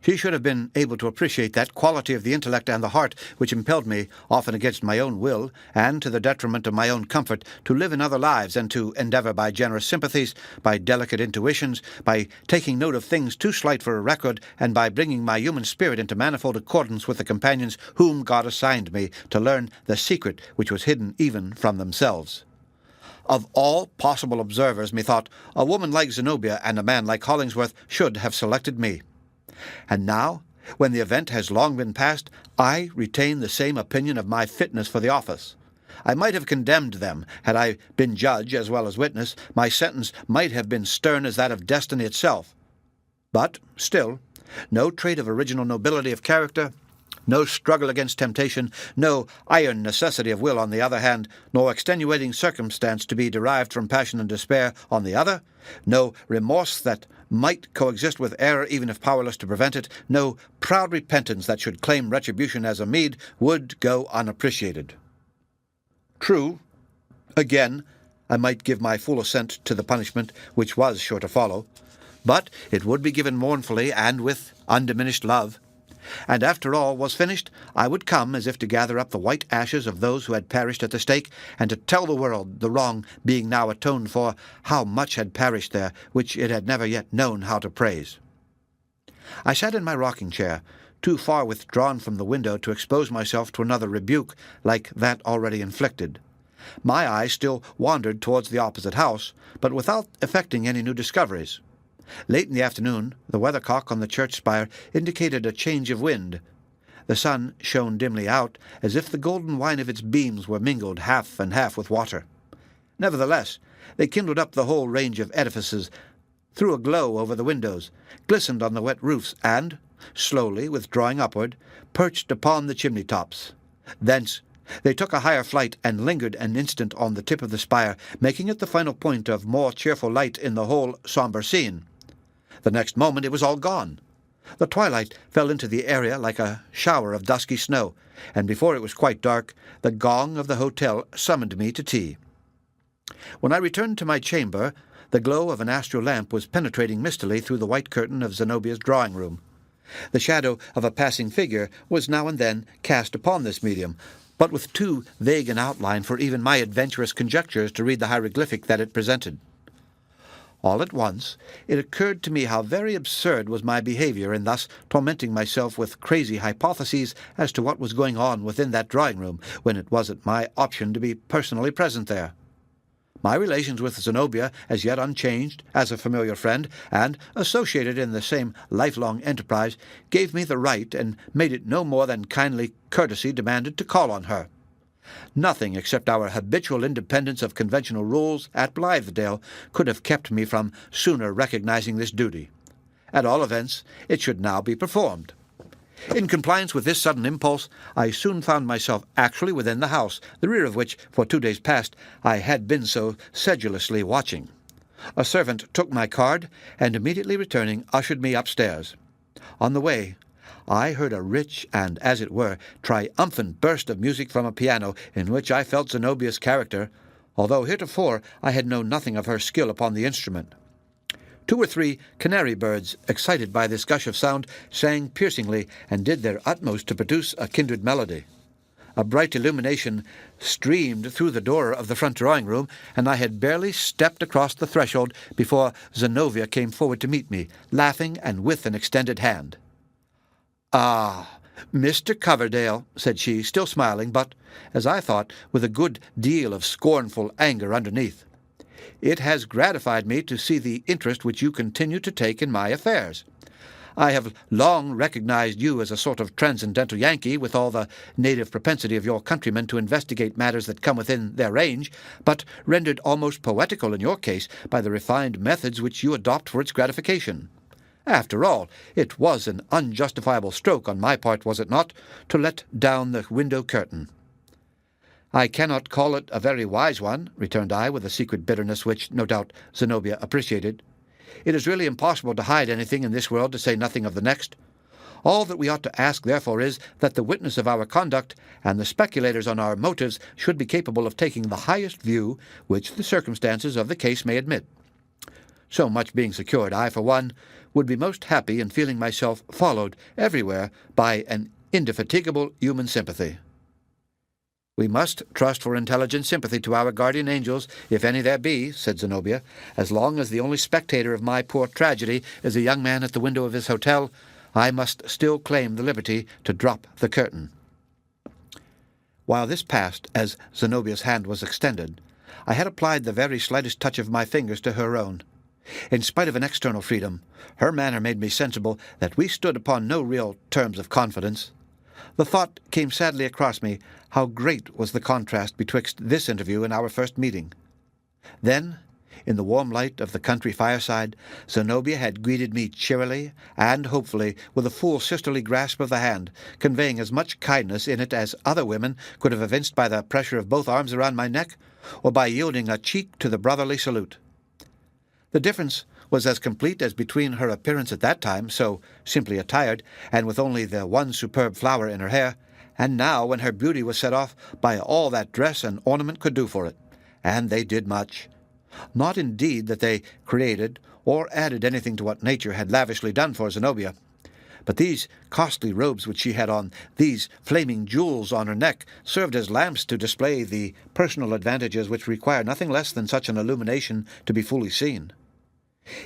She should have been able to appreciate that quality of the intellect and the heart which impelled me, often against my own will, and to the detriment of my own comfort, to live in other lives, and to endeavour by generous sympathies, by delicate intuitions, by taking note of things too slight for a record, and by bringing my human spirit into manifold accordance with the companions whom God assigned me, to learn the secret which was hidden even from themselves. Of all possible observers, methought, a woman like Zenobia and a man like Hollingsworth should have selected me. And now, when the event has long been past, I retain the same opinion of my fitness for the office. I might have condemned them, had I been judge as well as witness. My sentence might have been stern as that of destiny itself. But, still, no trait of original nobility of character, no struggle against temptation, no iron necessity of will on the other hand, nor extenuating circumstance to be derived from passion and despair on the other, no remorse that might coexist with error even if powerless to prevent it, no proud repentance that should claim retribution as a meed, would go unappreciated. True, again, I might give my full assent to the punishment which was sure to follow, but it would be given mournfully and with undiminished love. And after all was finished, I would come as if to gather up the white ashes of those who had perished at the stake, and to tell the world, the wrong being now atoned for, how much had perished there, which it had never yet known how to praise. I sat in my rocking-chair, too far withdrawn from the window to expose myself to another rebuke like that already inflicted. My eye still wandered towards the opposite house, but without effecting any new discoveries. Late in the afternoon, the weathercock on the church spire indicated a change of wind. The sun shone dimly out, as if the golden wine of its beams were mingled half and half with water. Nevertheless, they kindled up the whole range of edifices, threw a glow over the windows, glistened on the wet roofs, and, slowly withdrawing upward, perched upon the chimney-tops. Thence they took a higher flight and lingered an instant on the tip of the spire, making it the final point of more cheerful light in the whole sombre scene. The next moment it was all gone. The twilight fell into the area like a shower of dusky snow, and before it was quite dark, the gong of the hotel summoned me to tea. When I returned to my chamber, the glow of an astral lamp was penetrating mistily through the white curtain of Zenobia's drawing-room. The shadow of a passing figure was now and then cast upon this medium, but with too vague an outline for even my adventurous conjectures to read the hieroglyphic that it presented. All at once it occurred to me how very absurd was my behavior in thus tormenting myself with crazy hypotheses as to what was going on within that drawing-room, when it wasn't my option to be personally present there. My relations with Zenobia, as yet unchanged, as a familiar friend, and associated in the same lifelong enterprise, gave me the right, and made it no more than kindly courtesy demanded, to call on her. Nothing except our habitual independence of conventional rules at Blythedale could have kept me from sooner recognizing this duty. At all events, it should now be performed. In compliance with this sudden impulse, I soon found myself actually within the house, the rear of which, for 2 days past, I had been so sedulously watching. A servant took my card, and immediately returning, ushered me upstairs. On the way, I heard a rich and, as it were, triumphant burst of music from a piano, in which I felt Zenobia's character, although heretofore I had known nothing of her skill upon the instrument. 2 or 3 canary birds, excited by this gush of sound, sang piercingly and did their utmost to produce a kindred melody. A bright illumination streamed through the door of the front drawing-room, and I had barely stepped across the threshold before Zenobia came forward to meet me, laughing and with an extended hand. "Ah, Mr. Coverdale," said she, still smiling, but, as I thought, with a good deal of scornful anger underneath. "It has gratified me to see the interest which you continue to take in my affairs. I have long recognized you as a sort of transcendental Yankee, with all the native propensity of your countrymen to investigate matters that come within their range, but rendered almost poetical in your case by the refined methods which you adopt for its gratification. After all, it was an unjustifiable stroke on my part, was it not, to let down the window curtain?" "I cannot call it a very wise one," returned I, with a secret bitterness which, no doubt, Zenobia appreciated. "It is really impossible to hide anything in this world, to say nothing of the next. All that we ought to ask, therefore, is that the witness of our conduct and the speculators on our motives should be capable of taking the highest view which the circumstances of the case may admit. So much being secured, I, for one, would be most happy in feeling myself followed everywhere by an indefatigable human sympathy. "We must trust for intelligent sympathy to our guardian angels, if any there be," said Zenobia. "As long as the only spectator of my poor tragedy is a young man at the window of his hotel, I must still claim the liberty to drop the curtain." While this passed, as Zenobia's hand was extended, I had applied the very slightest touch of my fingers to her own. In spite of an external freedom, her manner made me sensible that we stood upon no real terms of confidence. The thought came sadly across me how great was the contrast betwixt this interview and our first meeting. Then, in the warm light of the country fireside, Zenobia had greeted me cheerily and hopefully with a full sisterly grasp of the hand, conveying as much kindness in it as other women could have evinced by the pressure of both arms around my neck, or by yielding a cheek to the brotherly salute. The difference was as complete as between her appearance at that time, so simply attired, and with only the one superb flower in her hair, and now when her beauty was set off by all that dress and ornament could do for it. And they did much. Not indeed that they created or added anything to what nature had lavishly done for Zenobia, but these costly robes which she had on, these flaming jewels on her neck, served as lamps to display the personal advantages which require nothing less than such an illumination to be fully seen.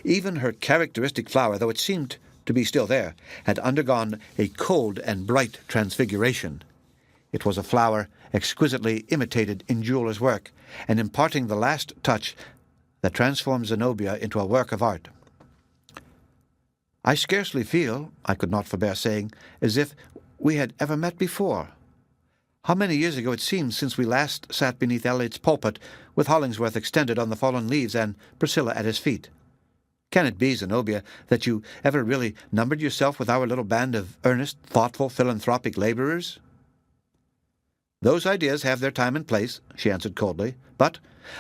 Even her characteristic flower, though it seemed to be still there, had undergone a cold and bright transfiguration. It was a flower exquisitely imitated in jeweller's work, and imparting the last touch that transformed Zenobia into a work of art. "I scarcely feel," I could not forbear saying, "as if we had ever met before. How many years ago it seems since we last sat beneath Elliot's pulpit, with Hollingsworth extended on the fallen leaves and Priscilla at his feet. Can it be, Zenobia, that you ever really numbered yourself with our little band of earnest, thoughtful, philanthropic labourers?" "Those ideas have their time and place," she answered coldly, "but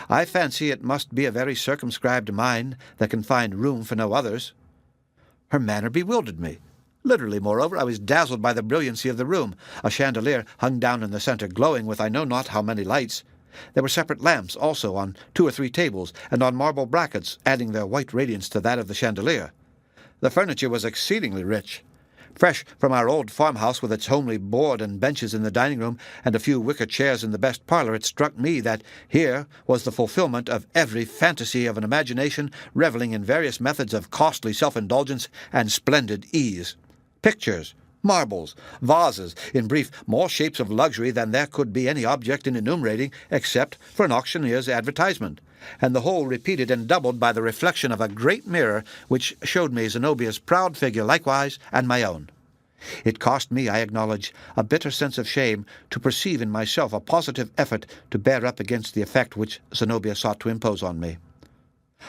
I fancy it must be a very circumscribed mind that can find room for no others." Her manner bewildered me. Literally, moreover, I was dazzled by the brilliancy of the room. A chandelier hung down in the centre, glowing with I know not how many lights. There were separate lamps also on 2 or 3 tables, and on marble brackets, adding their white radiance to that of the chandelier. The furniture was exceedingly rich. Fresh from our old farmhouse, with its homely board and benches in the dining-room, and a few wicker chairs in the best parlour, it struck me that here was the fulfilment of every fantasy of an imagination revelling in various methods of costly self-indulgence and splendid ease. Pictures, marbles, vases, in brief, more shapes of luxury than there could be any object in enumerating, except for an auctioneer's advertisement, and the whole repeated and doubled by the reflection of a great mirror which showed me Zenobia's proud figure likewise, and my own. It cost me, I acknowledge, a bitter sense of shame to perceive in myself a positive effort to bear up against the effect which Zenobia sought to impose on me.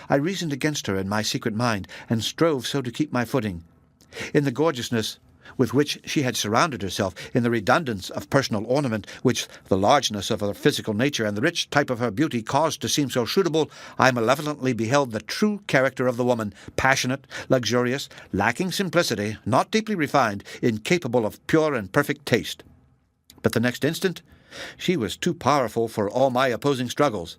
I reasoned against her in my secret mind, and strove so to keep my footing. In the gorgeousness with which she had surrounded herself, in the redundance of personal ornament which the largeness of her physical nature and the rich type of her beauty caused to seem so suitable, I malevolently beheld the true character of the woman, passionate, luxurious, lacking simplicity, not deeply refined, incapable of pure and perfect taste. But the next instant she was too powerful for all my opposing struggles.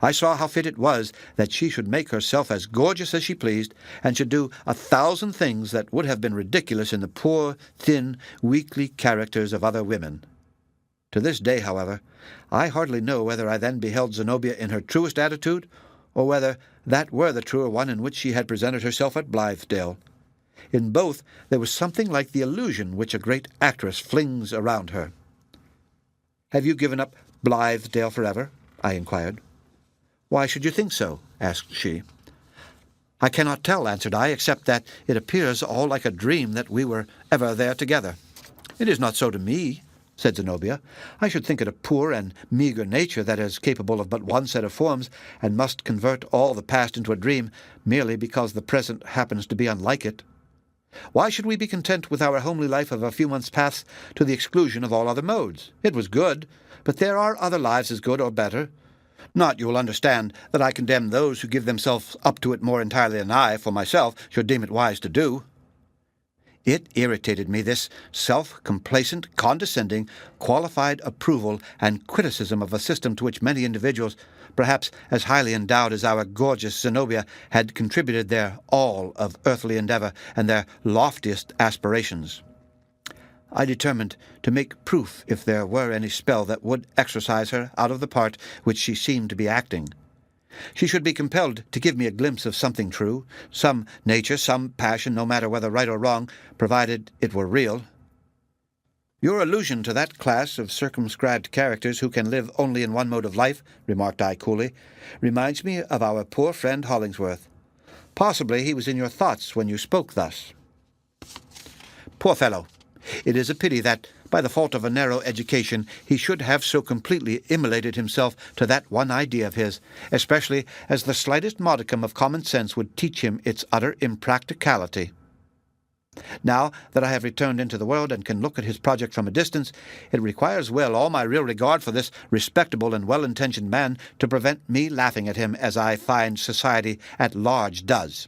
I saw how fit it was that she should make herself as gorgeous as she pleased, and should do 1,000 things that would have been ridiculous in the poor, thin, weakly characters of other women. To this day, however, I hardly know whether I then beheld Zenobia in her truest attitude, or whether that were the truer one in which she had presented herself at Blythedale. In both there was something like the illusion which a great actress flings around her. "Have you given up Blythedale forever?" I inquired. "Why should you think so?" asked she. "I cannot tell," answered I, "except that it appears all like a dream that we were ever there together." "It is not so to me," said Zenobia. "I should think it a poor and meagre nature that is capable of but one set of forms, and must convert all the past into a dream, merely because the present happens to be unlike it. Why should we be content with our homely life of a few months past to the exclusion of all other modes? It was good, but there are other lives as good or better. Not, you will understand, that I condemn those who give themselves up to it more entirely than I, for myself, should deem it wise to do." It irritated me, this self-complacent, condescending, qualified approval and criticism of a system to which many individuals, perhaps as highly endowed as our gorgeous Zenobia, had contributed their all of earthly endeavour and their loftiest aspirations. I determined to make proof if there were any spell that would exorcise her out of the part which she seemed to be acting. She should be compelled to give me a glimpse of something true, some nature, some passion, no matter whether right or wrong, provided it were real. "Your allusion to that class of circumscribed characters who can live only in one mode of life," remarked I coolly, "reminds me of our poor friend Hollingsworth. Possibly he was in your thoughts when you spoke thus." Poor fellow! It is a pity that, by the fault of a narrow education, he should have so completely immolated himself to that one idea of his, especially as the slightest modicum of common sense would teach him its utter impracticality. Now that I have returned into the world and can look at his project from a distance, it requires all my real regard for this respectable and well-intentioned man to prevent me laughing at him as I find society at large does.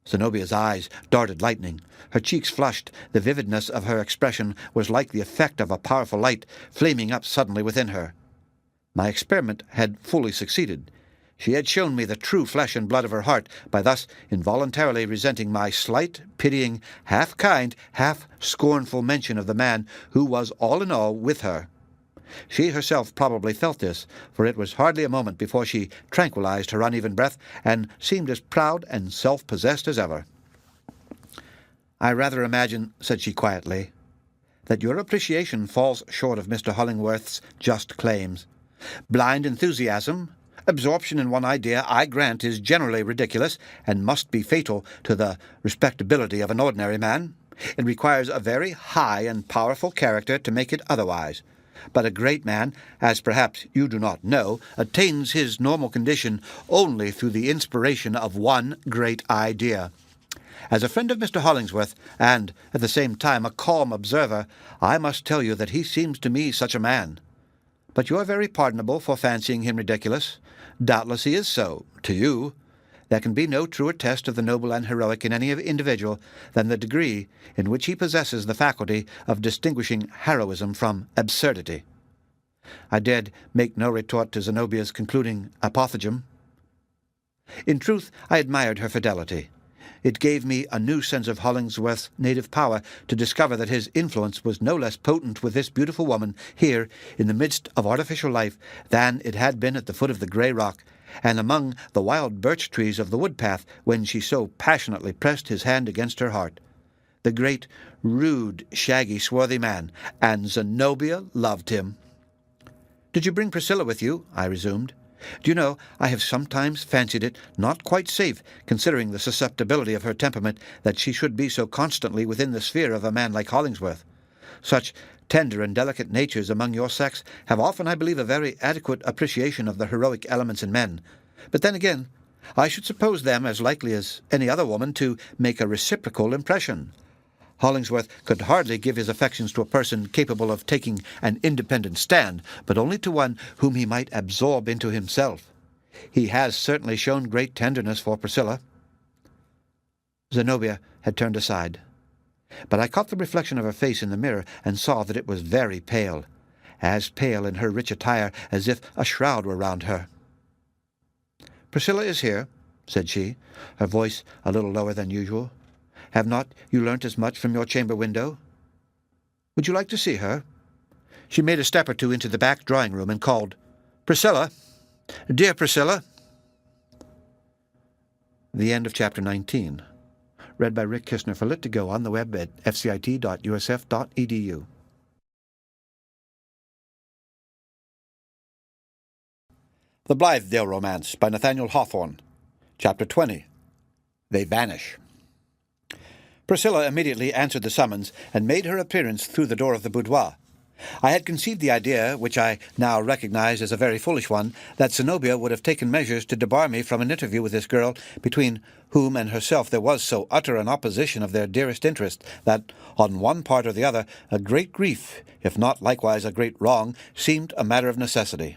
Zenobia's eyes darted lightning. Her cheeks flushed. The vividness of her expression was like the effect of a powerful light flaming up suddenly within her. My experiment had fully succeeded. She had shown me the true flesh and blood of her heart by thus involuntarily resenting my slight, pitying, half-kind, half-scornful mention of the man who was all in all with her. She herself probably felt this, for it was hardly a moment before she tranquilized her uneven breath and seemed as proud and self-possessed as ever. "I rather imagine," said she quietly, "that your appreciation falls short of Mr. Hollingworth's just claims. Blind enthusiasm, absorption in one idea, I grant, is generally ridiculous and must be fatal to the respectability of an ordinary man. It requires a very high and powerful character to make it otherwise. But a great man, as perhaps you do not know, attains his normal condition only through the inspiration of one great idea. As a friend of Mr. Hollingsworth, and at the same time a calm observer, I must tell you that he seems to me such a man. But you are very pardonable for fancying him ridiculous. Doubtless he is so, to you. There can be no truer test of the noble and heroic in any individual than the degree in which he possesses the faculty of distinguishing heroism from absurdity." I dared make no retort to Zenobia's concluding apothegm. In truth, I admired her fidelity. It gave me a new sense of Hollingsworth's native power to discover that his influence was no less potent with this beautiful woman here in the midst of artificial life than it had been at the foot of the grey rock, and among the wild birch trees of the wood-path when she so passionately pressed his hand against her heart. The great, rude, shaggy, swarthy man, and Zenobia loved him. "Did you bring Priscilla with you?" I resumed. "Do you know, I have sometimes fancied it not quite safe, considering the susceptibility of her temperament, that she should be so constantly within the sphere of a man like Hollingsworth. Such tender and delicate natures among your sex have often, I believe, a very adequate appreciation of the heroic elements in men. But then again, I should suppose them as likely as any other woman to make a reciprocal impression. Hollingsworth could hardly give his affections to a person capable of taking an independent stand, but only to one whom he might absorb into himself. He has certainly shown great tenderness for Priscilla." Zenobia had turned aside, but I caught the reflection of her face in the mirror and saw that it was very pale, as pale in her rich attire as if a shroud were round her. "Priscilla is here," said she, her voice a little lower than usual. "Have not you learnt as much from your chamber window? Would you like to see her?" She made a step or two into the back drawing-room and called, "Priscilla! Dear Priscilla!" The end of Chapter 19. Read by Rick Kistner for Lit2Go on the web at fcit.usf.edu. The Blithedale Romance by Nathaniel Hawthorne. Chapter 20. They Vanish. Priscilla immediately answered the summons and made her appearance through the door of the boudoir. I had conceived the idea, which I now recognize as a very foolish one, that Zenobia would have taken measures to debar me from an interview with this girl, between whom and herself there was so utter an opposition of their dearest interest, that, on one part or the other, a great grief, if not likewise a great wrong, seemed a matter of necessity.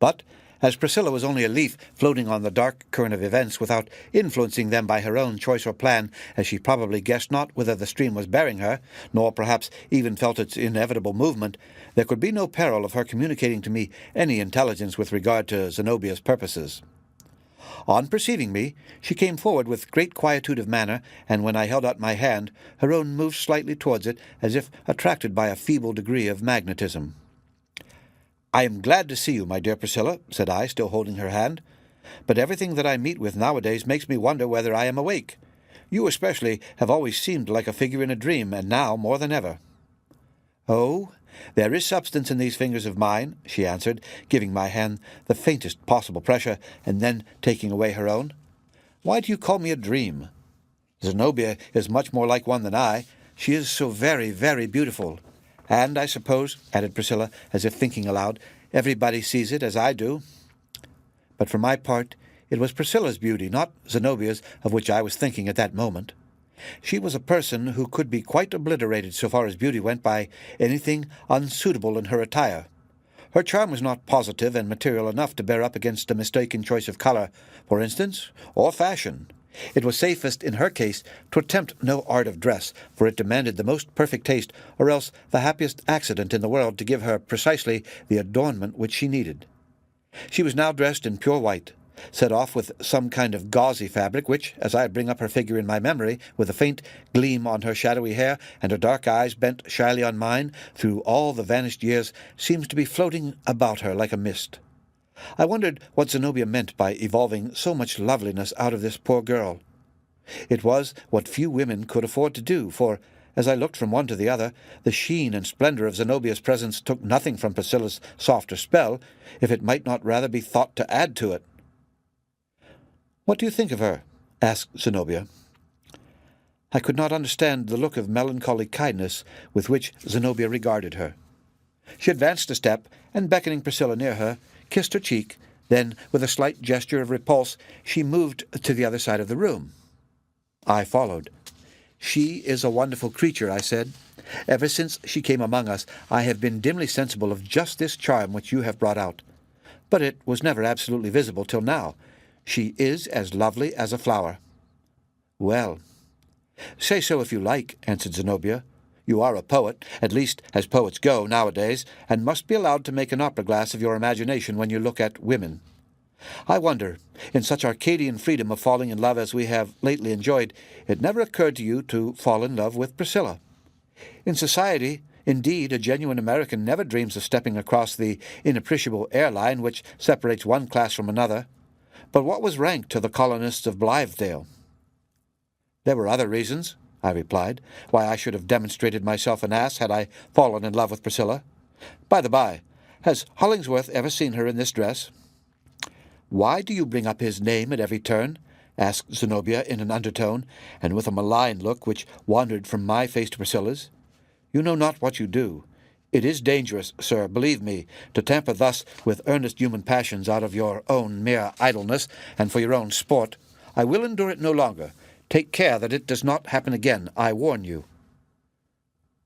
But, As Priscilla was only a leaf floating on the dark current of events without influencing them by her own choice or plan, as she probably guessed not whither the stream was bearing her, nor perhaps even felt its inevitable movement, there could be no peril of her communicating to me any intelligence with regard to Zenobia's purposes. On perceiving me, she came forward with great quietude of manner, and when I held out my hand, her own moved slightly towards it, as if attracted by a feeble degree of magnetism. "I am glad to see you, my dear Priscilla," said I, still holding her hand, "but everything that I meet with nowadays makes me wonder whether I am awake. You especially have always seemed like a figure in a dream, and now more than ever." "Oh, there is substance in these fingers of mine," she answered, giving my hand the faintest possible pressure, and then taking away her own. "Why do you call me a dream? Zenobia is much more like one than I. She is so very, very beautiful. And I suppose," added Priscilla, as if thinking aloud, "everybody sees it as I do." But for my part, it was Priscilla's beauty, not Zenobia's, of which I was thinking at that moment. She was a person who could be quite obliterated so far as beauty went by anything unsuitable in her attire. Her charm was not positive and material enough to bear up against a mistaken choice of colour, for instance, or fashion. It was safest in her case to attempt no art of dress, for it demanded the most perfect taste, or else the happiest accident in the world to give her precisely the adornment which she needed. She was now dressed in pure white, set off with some kind of gauzy fabric which, as I bring up her figure in my memory, with a faint gleam on her shadowy hair and her dark eyes bent shyly on mine through all the vanished years, seems to be floating about her like a mist. I wondered what Zenobia meant by evolving so much loveliness out of this poor girl. It was what few women could afford to do, for, as I looked from one to the other, the sheen and splendor of Zenobia's presence took nothing from Priscilla's softer spell, if it might not rather be thought to add to it. "What do you think of her?" asked Zenobia. I could not understand the look of melancholy kindness with which Zenobia regarded her. She advanced a step, and beckoning Priscilla near her, kissed her cheek. Then, with a slight gesture of repulse, she moved to the other side of the room. I followed. "She is a wonderful creature," I said. "Ever since she came among us, I have been dimly sensible of just this charm which you have brought out. But it was never absolutely visible till now. She is as lovely as a flower." "Well, say so if you like," answered Zenobia. "You are a poet, at least as poets go nowadays, and must be allowed to make an opera-glass of your imagination when you look at women. I wonder, in such Arcadian freedom of falling in love as we have lately enjoyed, it never occurred to you to fall in love with Priscilla. In society, indeed, a genuine American never dreams of stepping across the inappreciable air-line which separates one class from another. But what was rank to the colonists of Blythedale?" "There were other reasons," I replied, "why I should have demonstrated myself an ass had I fallen in love with Priscilla. By the by, has Hollingsworth ever seen her in this dress?" "Why do you bring up his name at every turn?" asked Zenobia in an undertone, and with a malign look which wandered from my face to Priscilla's. "You know not what you do. It is dangerous, sir, believe me, to tamper thus with earnest human passions out of your own mere idleness, and for your own sport. I will endure it no longer. Take care that it does not happen again, I warn you."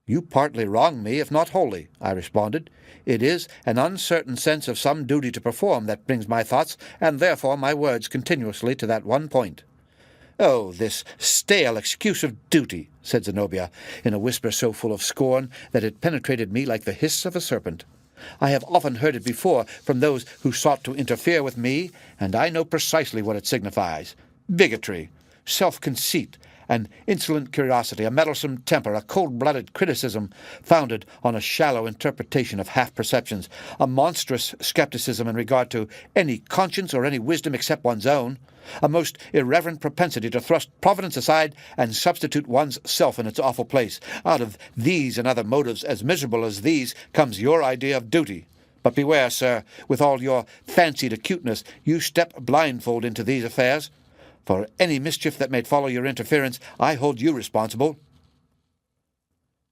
"You partly wrong me, if not wholly," I responded. "It is an uncertain sense of some duty to perform that brings my thoughts, and therefore my words, continuously to that one point." "Oh, this stale excuse of duty," said Zenobia, in a whisper so full of scorn that it penetrated me like the hiss of a serpent. "I have often heard it before from those who sought to interfere with me, and I know precisely what it signifies. Bigotry, self-conceit, an insolent curiosity, a meddlesome temper, a cold-blooded criticism founded on a shallow interpretation of half-perceptions, a monstrous skepticism in regard to any conscience or any wisdom except one's own, a most irreverent propensity to thrust Providence aside and substitute one's self in its awful place. Out of these and other motives as miserable as these comes your idea of duty. But beware, sir, with all your fancied acuteness, you step blindfold into these affairs. For any mischief that may follow your interference, I hold you responsible."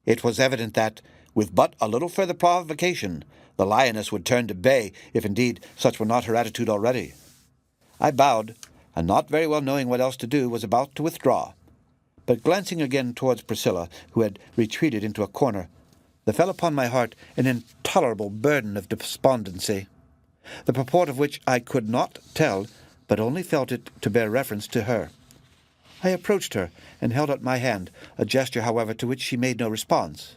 It was evident that, with but a little further provocation, the lioness would turn to bay, if indeed such were not her attitude already. I bowed, and not very well knowing what else to do, was about to withdraw. But glancing again towards Priscilla, who had retreated into a corner, there fell upon my heart an intolerable burden of despondency. the purport of which I could not tell, but only felt it to bear reference to her. I approached her and held out my hand, a gesture, however, to which she made no response.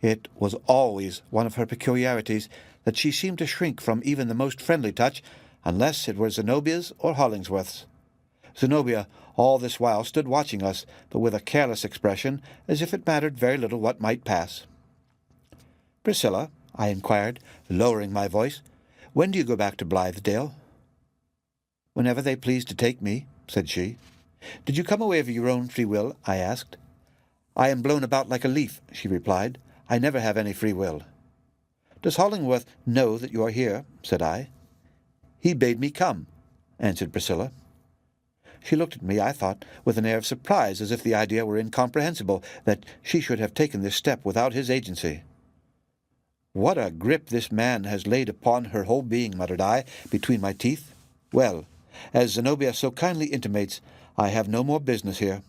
It was always one of her peculiarities that she seemed to shrink from even the most friendly touch, unless it were Zenobia's or Hollingsworth's. Zenobia all this while stood watching us, but with a careless expression, as if it mattered very little what might pass. "Priscilla," I inquired, lowering my voice, "when do you go back to Blythedale?" "Whenever they please to take me," said she. "Did you come away of your own free will?" I asked. "I am blown about like a leaf," she replied. "I never have any free will." "Does Hollingsworth know that you are here?" said I. "He bade me come," answered Priscilla. She looked at me, I thought, with an air of surprise, as if the idea were incomprehensible that she should have taken this step without his agency. "What a grip this man has laid upon her whole being," muttered I, between my teeth. "Well, as Zenobia so kindly intimates, I have no more business here.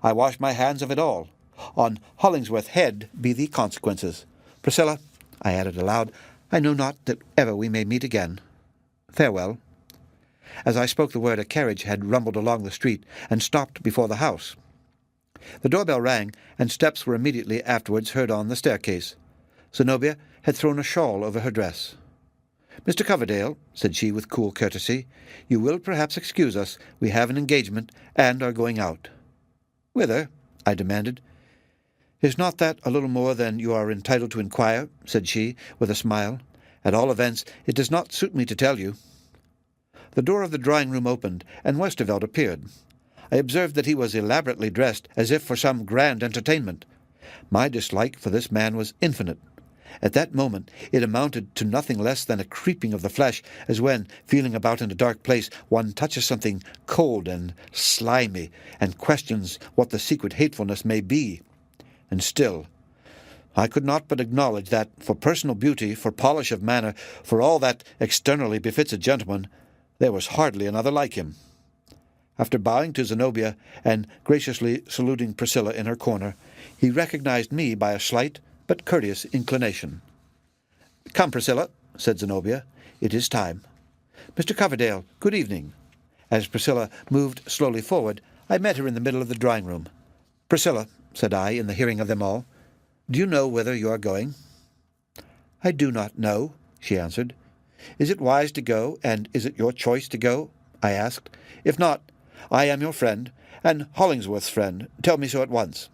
I wash my hands of it all. On Hollingsworth's head be the consequences. Priscilla," I added aloud, "I know not that ever we may meet again. Farewell." As I spoke the word, a carriage had rumbled along the street and stopped before the house. The doorbell rang, and steps were immediately afterwards heard on the staircase. Zenobia had thrown a shawl over her dress. "Mr. Coverdale," said she with cool courtesy, "you will perhaps excuse us. We have an engagement, and are going out." "Whither?" I demanded. "Is not that a little more than you are entitled to inquire?" said she, with a smile. "At all events, it does not suit me to tell you." The door of the drawing-room opened, and Westervelt appeared. I observed that he was elaborately dressed, as if for some grand entertainment. My dislike for this man was infinite. At that moment it amounted to nothing less than a creeping of the flesh, as when, feeling about in a dark place, one touches something cold and slimy, and questions what the secret hatefulness may be. And still, I could not but acknowledge that, for personal beauty, for polish of manner, for all that externally befits a gentleman, there was hardly another like him. After bowing to Zenobia, and graciously saluting Priscilla in her corner, he recognized me by a slight but courteous inclination. "Come, Priscilla," said Zenobia. "It is time. Mr. Coverdale, good evening." As Priscilla moved slowly forward, I met her in the middle of the drawing-room. "Priscilla," said I, in the hearing of them all, "do you know whither you are going?" "I do not know," she answered. "Is it wise to go, and is it your choice to go?" I asked. "If not, I am your friend, and Hollingsworth's friend. Tell me so at once."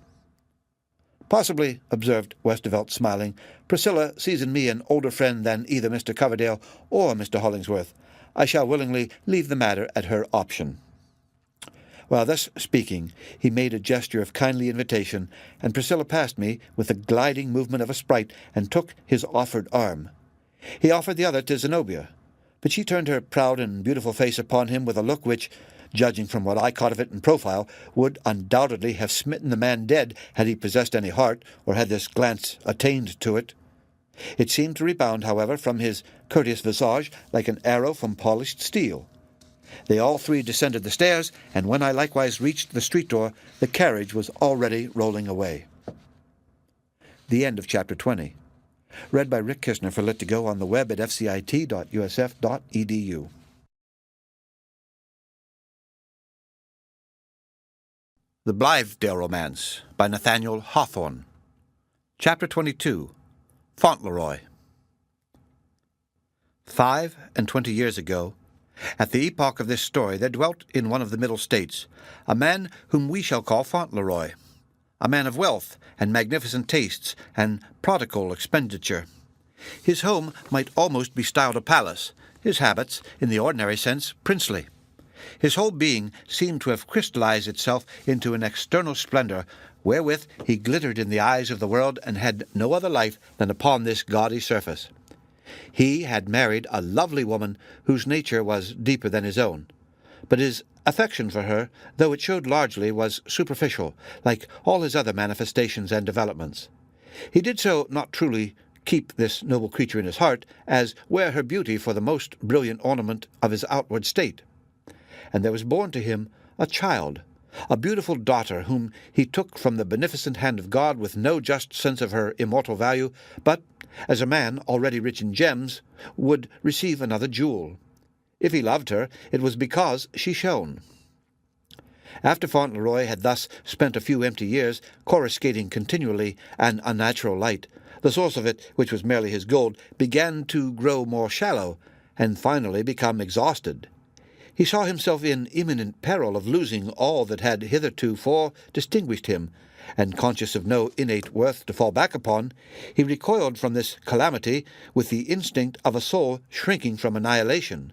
"Possibly," observed Westervelt, smiling, "Priscilla sees in me an older friend than either Mr. Coverdale or Mr. Hollingsworth. I shall willingly leave the matter at her option." While thus speaking, he made a gesture of kindly invitation, and Priscilla passed me with the gliding movement of a sprite and took his offered arm. He offered the other to Zenobia, but she turned her proud and beautiful face upon him with a look which, judging from what I caught of it in profile, would undoubtedly have smitten the man dead had he possessed any heart, or had this glance attained to it. It seemed to rebound, however, from his courteous visage like an arrow from polished steel. They all three descended the stairs, and when I likewise reached the street door, the carriage was already rolling away. The end of Chapter 20. Read by Rick Kistner for Lit2Go on the web at fcit.usf.edu. The Blithedale Romance by Nathaniel Hawthorne. Chapter 22. Fontleroy. 25 years ago, at the epoch of this story, there dwelt in one of the Middle States a man whom we shall call Fontleroy, a man of wealth and magnificent tastes and prodigal expenditure. His home might almost be styled a palace, his habits, in the ordinary sense, princely. His whole being seemed to have crystallized itself into an external splendor, wherewith he glittered in the eyes of the world and had no other life than upon this gaudy surface. He had married a lovely woman whose nature was deeper than his own, but his affection for her, though it showed largely, was superficial, like all his other manifestations and developments. He did so not truly keep this noble creature in his heart, as wear her beauty for the most brilliant ornament of his outward state. And there was born to him a child, a beautiful daughter whom he took from the beneficent hand of God with no just sense of her immortal value, but, as a man already rich in gems, would receive another jewel. If he loved her, it was because she shone. After Fauntleroy had thus spent a few empty years coruscating continually an unnatural light, the source of it, which was merely his gold, began to grow more shallow, and finally become exhausted. He saw himself in imminent peril of losing all that had hitherto distinguished him, and conscious of no innate worth to fall back upon, he recoiled from this calamity with the instinct of a soul shrinking from annihilation.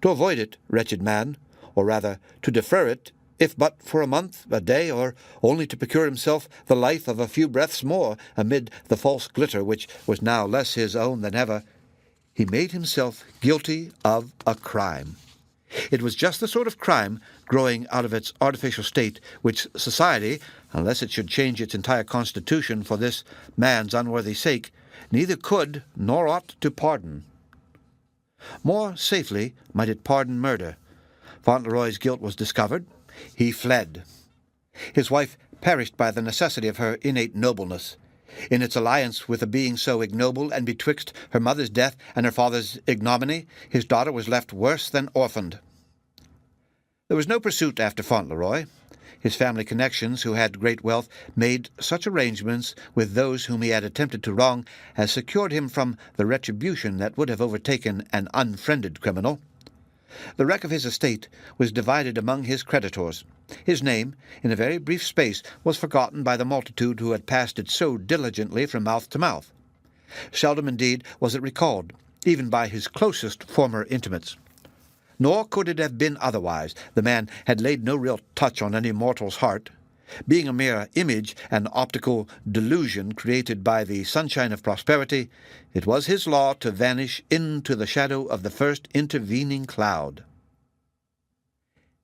To avoid it, wretched man, or rather to defer it, if but for a month, a day, or only to procure himself the life of a few breaths more amid the false glitter which was now less his own than ever, he made himself guilty of a crime. It was just the sort of crime, growing out of its artificial state, which society, unless it should change its entire constitution for this man's unworthy sake, neither could nor ought to pardon. More safely might it pardon murder. Fauntleroy's guilt was discovered. He fled. His wife perished by the necessity of her innate nobleness. In its alliance with a being so ignoble, and betwixt her mother's death and her father's ignominy, his daughter was left worse than orphaned. There was no pursuit after Fauntleroy. His family connections, who had great wealth, made such arrangements with those whom he had attempted to wrong as secured him from the retribution that would have overtaken an unfriended criminal. The wreck of his estate was divided among his creditors. His name, in a very brief space, was forgotten by the multitude who had passed it so diligently from mouth to mouth. Seldom, indeed, was it recalled, even by his closest former intimates. Nor could it have been otherwise. The man had laid no real touch on any mortal's heart. Being a mere image, an optical delusion created by the sunshine of prosperity, it was his law to vanish into the shadow of the first intervening cloud.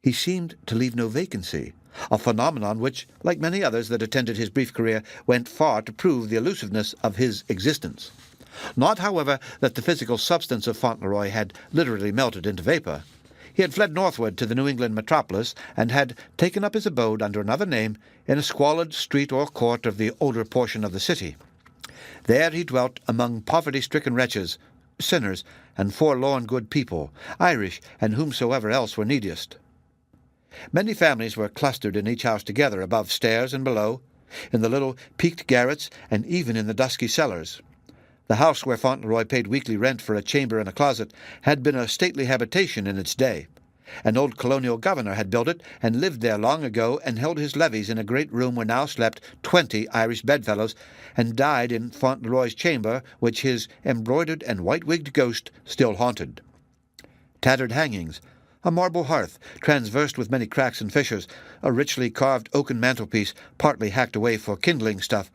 He seemed to leave no vacancy, a phenomenon which, like many others that attended his brief career, went far to prove the elusiveness of his existence. Not, however, that the physical substance of Fauntleroy had literally melted into vapor. He had fled northward to the New England metropolis, and had taken up his abode under another name in a squalid street or court of the older portion of the city. There he dwelt among poverty-stricken wretches, sinners, and forlorn good people, Irish, and whomsoever else were neediest. Many families were clustered in each house together, above stairs and below, in the little peaked garrets, and even in the dusky cellars. The house where Fauntleroy paid weekly rent for a chamber and a closet had been a stately habitation in its day. An old colonial governor had built it, and lived there long ago, and held his levees in a great room where now slept 20 Irish bedfellows, and died in Fauntleroy's chamber, which his embroidered and white-wigged ghost still haunted. Tattered hangings, a marble hearth, transversed with many cracks and fissures, a richly carved oaken mantelpiece, partly hacked away for kindling stuff,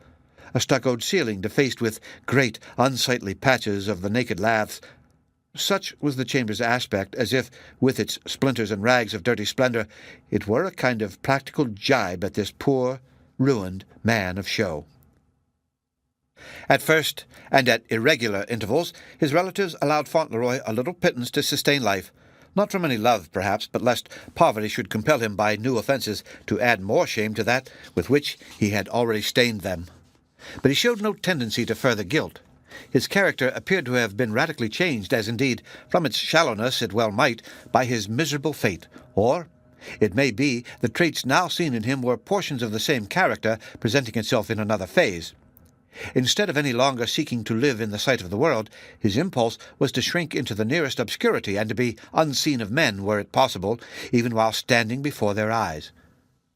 a stuccoed ceiling defaced with great unsightly patches of the naked laths. Such was the chamber's aspect, as if, with its splinters and rags of dirty splendor, it were a kind of practical jibe at this poor, ruined man of show. At first, and at irregular intervals, his relatives allowed Fauntleroy a little pittance to sustain life, not from any love, perhaps, but lest poverty should compel him by new offences to add more shame to that with which he had already stained them. But he showed no tendency to further guilt. His character appeared to have been radically changed, as indeed, from its shallowness it well might, by his miserable fate, or, it may be, the traits now seen in him were portions of the same character presenting itself in another phase. Instead of any longer seeking to live in the sight of the world, his impulse was to shrink into the nearest obscurity, and to be unseen of men, were it possible, even while standing before their eyes.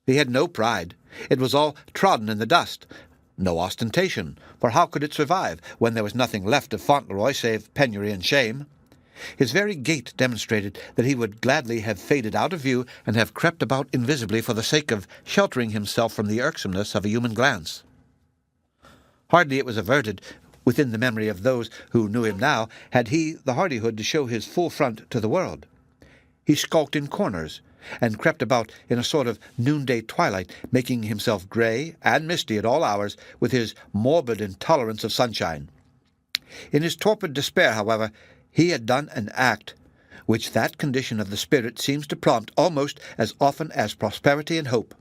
He had no pride. It was all trodden in the dust. No ostentation, for how could it survive when there was nothing left of Fauntleroy save penury and shame? His very gait demonstrated that he would gladly have faded out of view and have crept about invisibly for the sake of sheltering himself from the irksomeness of a human glance. Hardly it was averted, within the memory of those who knew him now, had he the hardihood to show his full front to the world. He skulked in corners, and crept about in a sort of noonday twilight, making himself grey and misty at all hours with his morbid intolerance of sunshine. In his torpid despair, however, he had done an act which that condition of the spirit seems to prompt almost as often as prosperity and hope.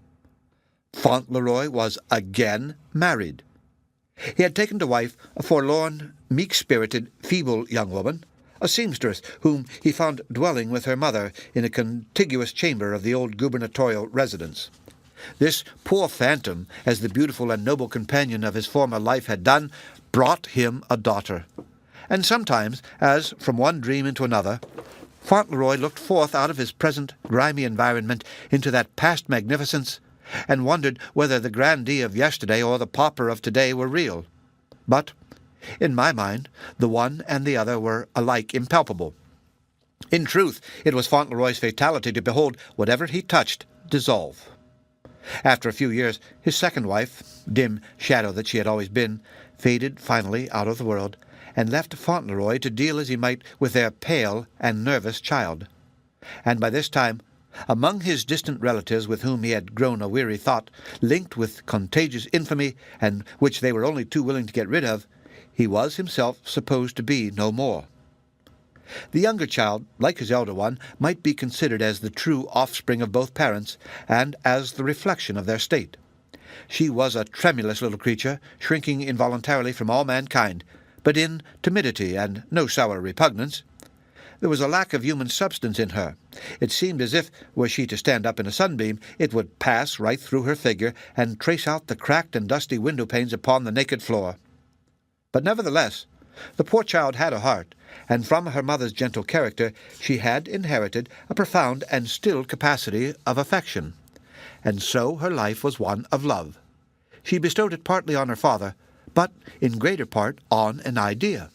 Fauntleroy was again married. He had taken to wife a forlorn, meek-spirited, feeble young woman, a seamstress whom he found dwelling with her mother in a contiguous chamber of the old gubernatorial residence. This poor phantom, as the beautiful and noble companion of his former life had done, brought him a daughter. And sometimes, as from one dream into another, Fauntleroy looked forth out of his present grimy environment into that past magnificence, and wondered whether the grandee of yesterday or the pauper of today were real. But, in my mind, the one and the other were alike impalpable. In truth, it was Fauntleroy's fatality to behold whatever he touched dissolve. After a few years, his second wife, dim shadow that she had always been, faded finally out of the world, and left Fauntleroy to deal as he might with their pale and nervous child. And by this time, among his distant relatives with whom he had grown a weary thought, linked with contagious infamy, and which they were only too willing to get rid of, he was himself supposed to be no more. The younger child, like his elder one, might be considered as the true offspring of both parents, and as the reflection of their state. She was a tremulous little creature, shrinking involuntarily from all mankind, but in timidity and no sour repugnance. There was a lack of human substance in her. It seemed as if, were she to stand up in a sunbeam, it would pass right through her figure and trace out the cracked and dusty window-panes upon the naked floor. But nevertheless, the poor child had a heart, and from her mother's gentle character she had inherited a profound and still capacity of affection. And so her life was one of love. She bestowed it partly on her father, but in greater part on an idea.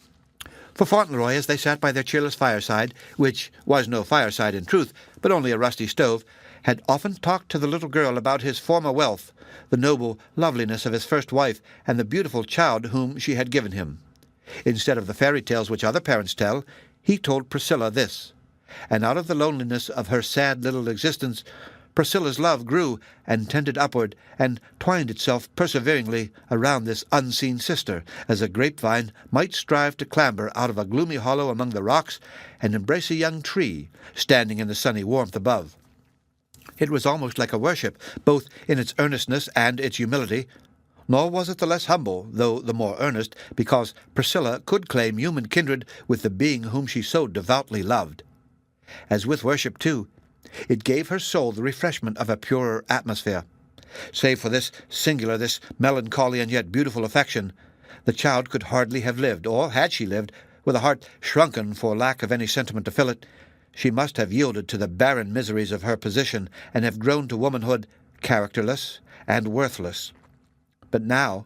For Fauntleroy, as they sat by their cheerless fireside, which was no fireside in truth, but only a rusty stove, had often talked to the little girl about his former wealth, the noble loveliness of his first wife, and the beautiful child whom she had given him. Instead of the fairy tales which other parents tell, he told Priscilla this, and out of the loneliness of her sad little existence, Priscilla's love grew and tended upward, and twined itself perseveringly around this unseen sister, as a grapevine might strive to clamber out of a gloomy hollow among the rocks and embrace a young tree standing in the sunny warmth above. It was almost like a worship, both in its earnestness and its humility, nor was it the less humble, though the more earnest, because Priscilla could claim human kindred with the being whom she so devoutly loved. As with worship, too, it gave her soul the refreshment of a purer atmosphere. Save for this singular, this melancholy and yet beautiful affection, the child could hardly have lived, or had she lived, with a heart shrunken for lack of any sentiment to fill it, she must have yielded to the barren miseries of her position, and have grown to womanhood characterless and worthless. But now,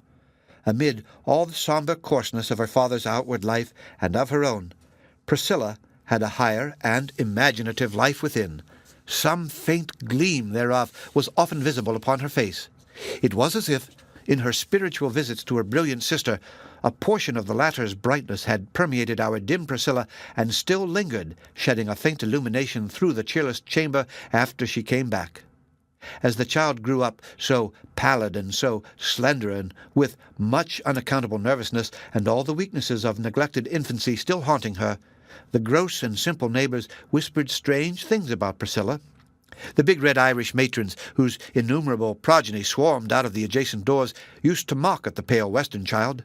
amid all the sombre coarseness of her father's outward life and of her own, Priscilla had a higher and imaginative life within. Some faint gleam thereof was often visible upon her face. It was as if, in her spiritual visits to her brilliant sister, a portion of the latter's brightness had permeated our dim Priscilla, and still lingered, shedding a faint illumination through the cheerless chamber after she came back. As the child grew up, so pallid and so slender, and with much unaccountable nervousness, and all the weaknesses of neglected infancy still haunting her, the gross and simple neighbors whispered strange things about Priscilla. The big red Irish matrons, whose innumerable progeny swarmed out of the adjacent doors, used to mock at the pale western child.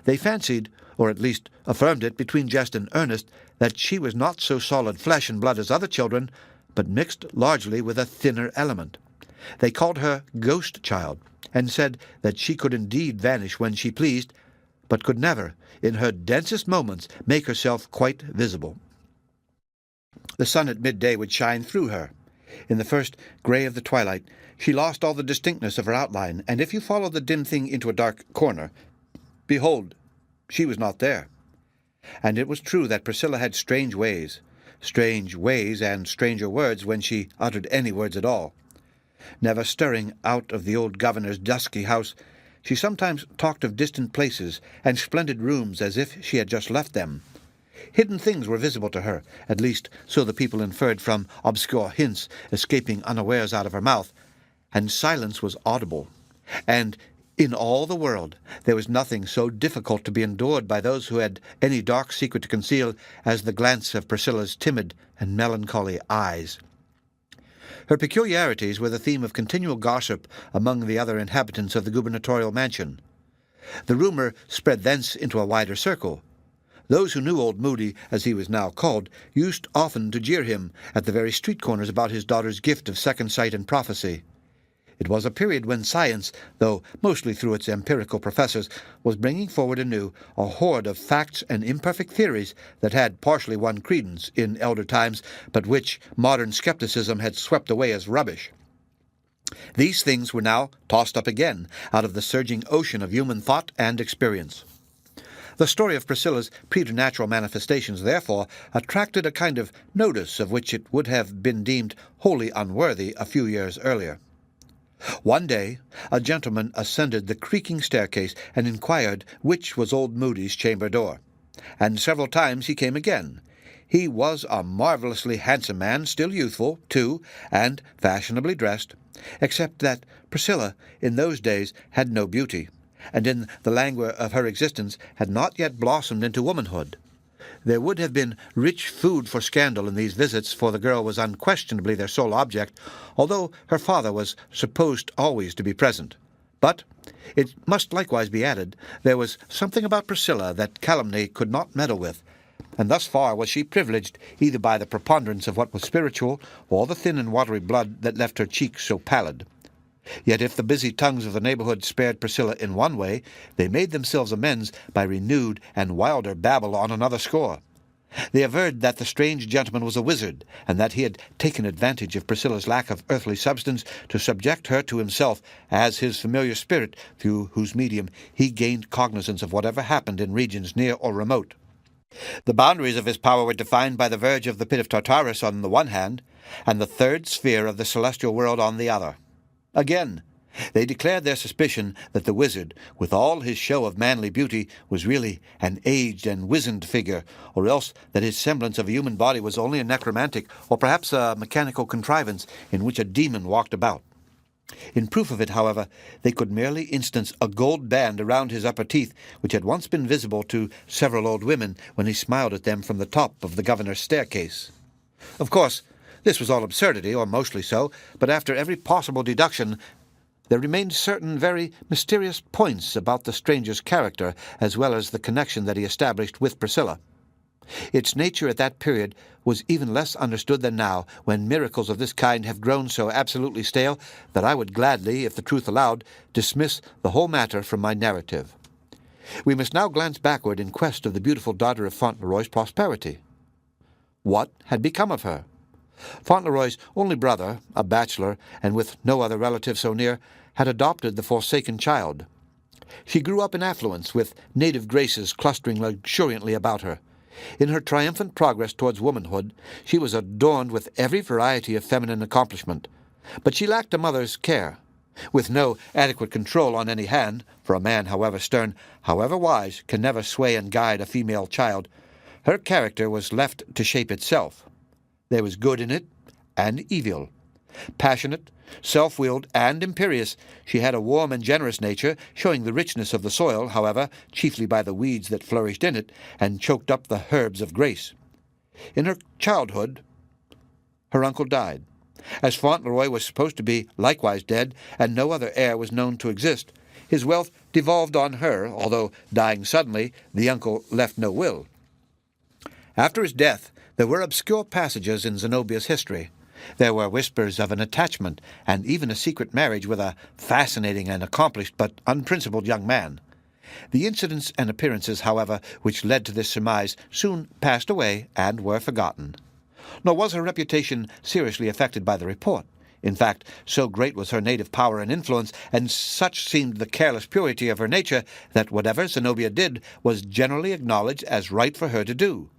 They fancied, or at least affirmed it between jest and earnest, that she was not so solid flesh and blood as other children, but mixed largely with a thinner element. They called her Ghost Child, and said that she could indeed vanish when she pleased, but could never, in her densest moments, make herself quite visible. The sun at midday would shine through her. In the first grey of the twilight, she lost all the distinctness of her outline, and if you followed the dim thing into a dark corner, behold, she was not there. And it was true that Priscilla had strange ways and stranger words when she uttered any words at all. Never stirring out of the old governor's dusky house, she sometimes talked of distant places and splendid rooms as if she had just left them. Hidden things were visible to her, at least so the people inferred from obscure hints escaping unawares out of her mouth, and silence was audible. And In all the world there was nothing so difficult to be endured by those who had any dark secret to conceal as the glance of Priscilla's timid and melancholy eyes. Her peculiarities were the theme of continual gossip among the other inhabitants of the gubernatorial mansion. The rumour spread thence into a wider circle. Those who knew old Moody, as he was now called, used often to jeer him at the very street corners about his daughter's gift of second sight and prophecy. It was a period when science, though mostly through its empirical professors, was bringing forward anew a horde of facts and imperfect theories that had partially won credence in elder times, but which modern skepticism had swept away as rubbish. These things were now tossed up again out of the surging ocean of human thought and experience. The story of Priscilla's preternatural manifestations, therefore, attracted a kind of notice of which it would have been deemed wholly unworthy a few years earlier. One day a gentleman ascended the creaking staircase and inquired which was old Moody's chamber door, and several times he came again. He was a marvellously handsome man, still youthful, too, and fashionably dressed, except that Priscilla in those days had no beauty, and in the languor of her existence had not yet blossomed into womanhood. There would have been rich food for scandal in these visits, for the girl was unquestionably their sole object, although her father was supposed always to be present. But, it must likewise be added, there was something about Priscilla that calumny could not meddle with, and thus far was she privileged either by the preponderance of what was spiritual, or the thin and watery blood that left her cheeks so pallid. Yet if the busy tongues of the neighbourhood spared Priscilla in one way, they made themselves amends by renewed and wilder babble on another score. They averred that the strange gentleman was a wizard, and that he had taken advantage of Priscilla's lack of earthly substance to subject her to himself as his familiar spirit, through whose medium he gained cognizance of whatever happened in regions near or remote. The boundaries of his power were defined by the verge of the pit of Tartarus on the one hand, and the third sphere of the celestial world on the other. Again, they declared their suspicion that the wizard, with all his show of manly beauty, was really an aged and wizened figure, or else that his semblance of a human body was only a necromantic, or perhaps a mechanical contrivance in which a demon walked about. In proof of it, however, they could merely instance a gold band around his upper teeth, which had once been visible to several old women when he smiled at them from the top of the governor's staircase. Of course, this was all absurdity, or mostly so, but after every possible deduction, there remained certain very mysterious points about the stranger's character, as well as the connection that he established with Priscilla. Its nature at that period was even less understood than now, when miracles of this kind have grown so absolutely stale that I would gladly, if the truth allowed, dismiss the whole matter from my narrative. We must now glance backward in quest of the beautiful daughter of Fauntleroy's prosperity. What had become of her? Fauntleroy's only brother, a bachelor, and with no other relative so near, had adopted the forsaken child. She grew up in affluence, with native graces clustering luxuriantly about her. In her triumphant progress towards womanhood, she was adorned with every variety of feminine accomplishment, but she lacked a mother's care. With no adequate control on any hand, for a man, however stern, however wise, can never sway and guide a female child, her character was left to shape itself. There was good in it, and evil. Passionate, self-willed, and imperious, she had a warm and generous nature, showing the richness of the soil, however, chiefly by the weeds that flourished in it, and choked up the herbs of grace. In her childhood, her uncle died. As Fauntleroy was supposed to be likewise dead, and no other heir was known to exist, his wealth devolved on her, although, dying suddenly, the uncle left no will. After his death, there were obscure passages in Zenobia's history. There were whispers of an attachment, and even a secret marriage with a fascinating and accomplished but unprincipled young man. The incidents and appearances, however, which led to this surmise soon passed away and were forgotten. Nor was her reputation seriously affected by the report. In fact, so great was her native power and influence, and such seemed the careless purity of her nature, that whatever Zenobia did was generally acknowledged as right for her to do.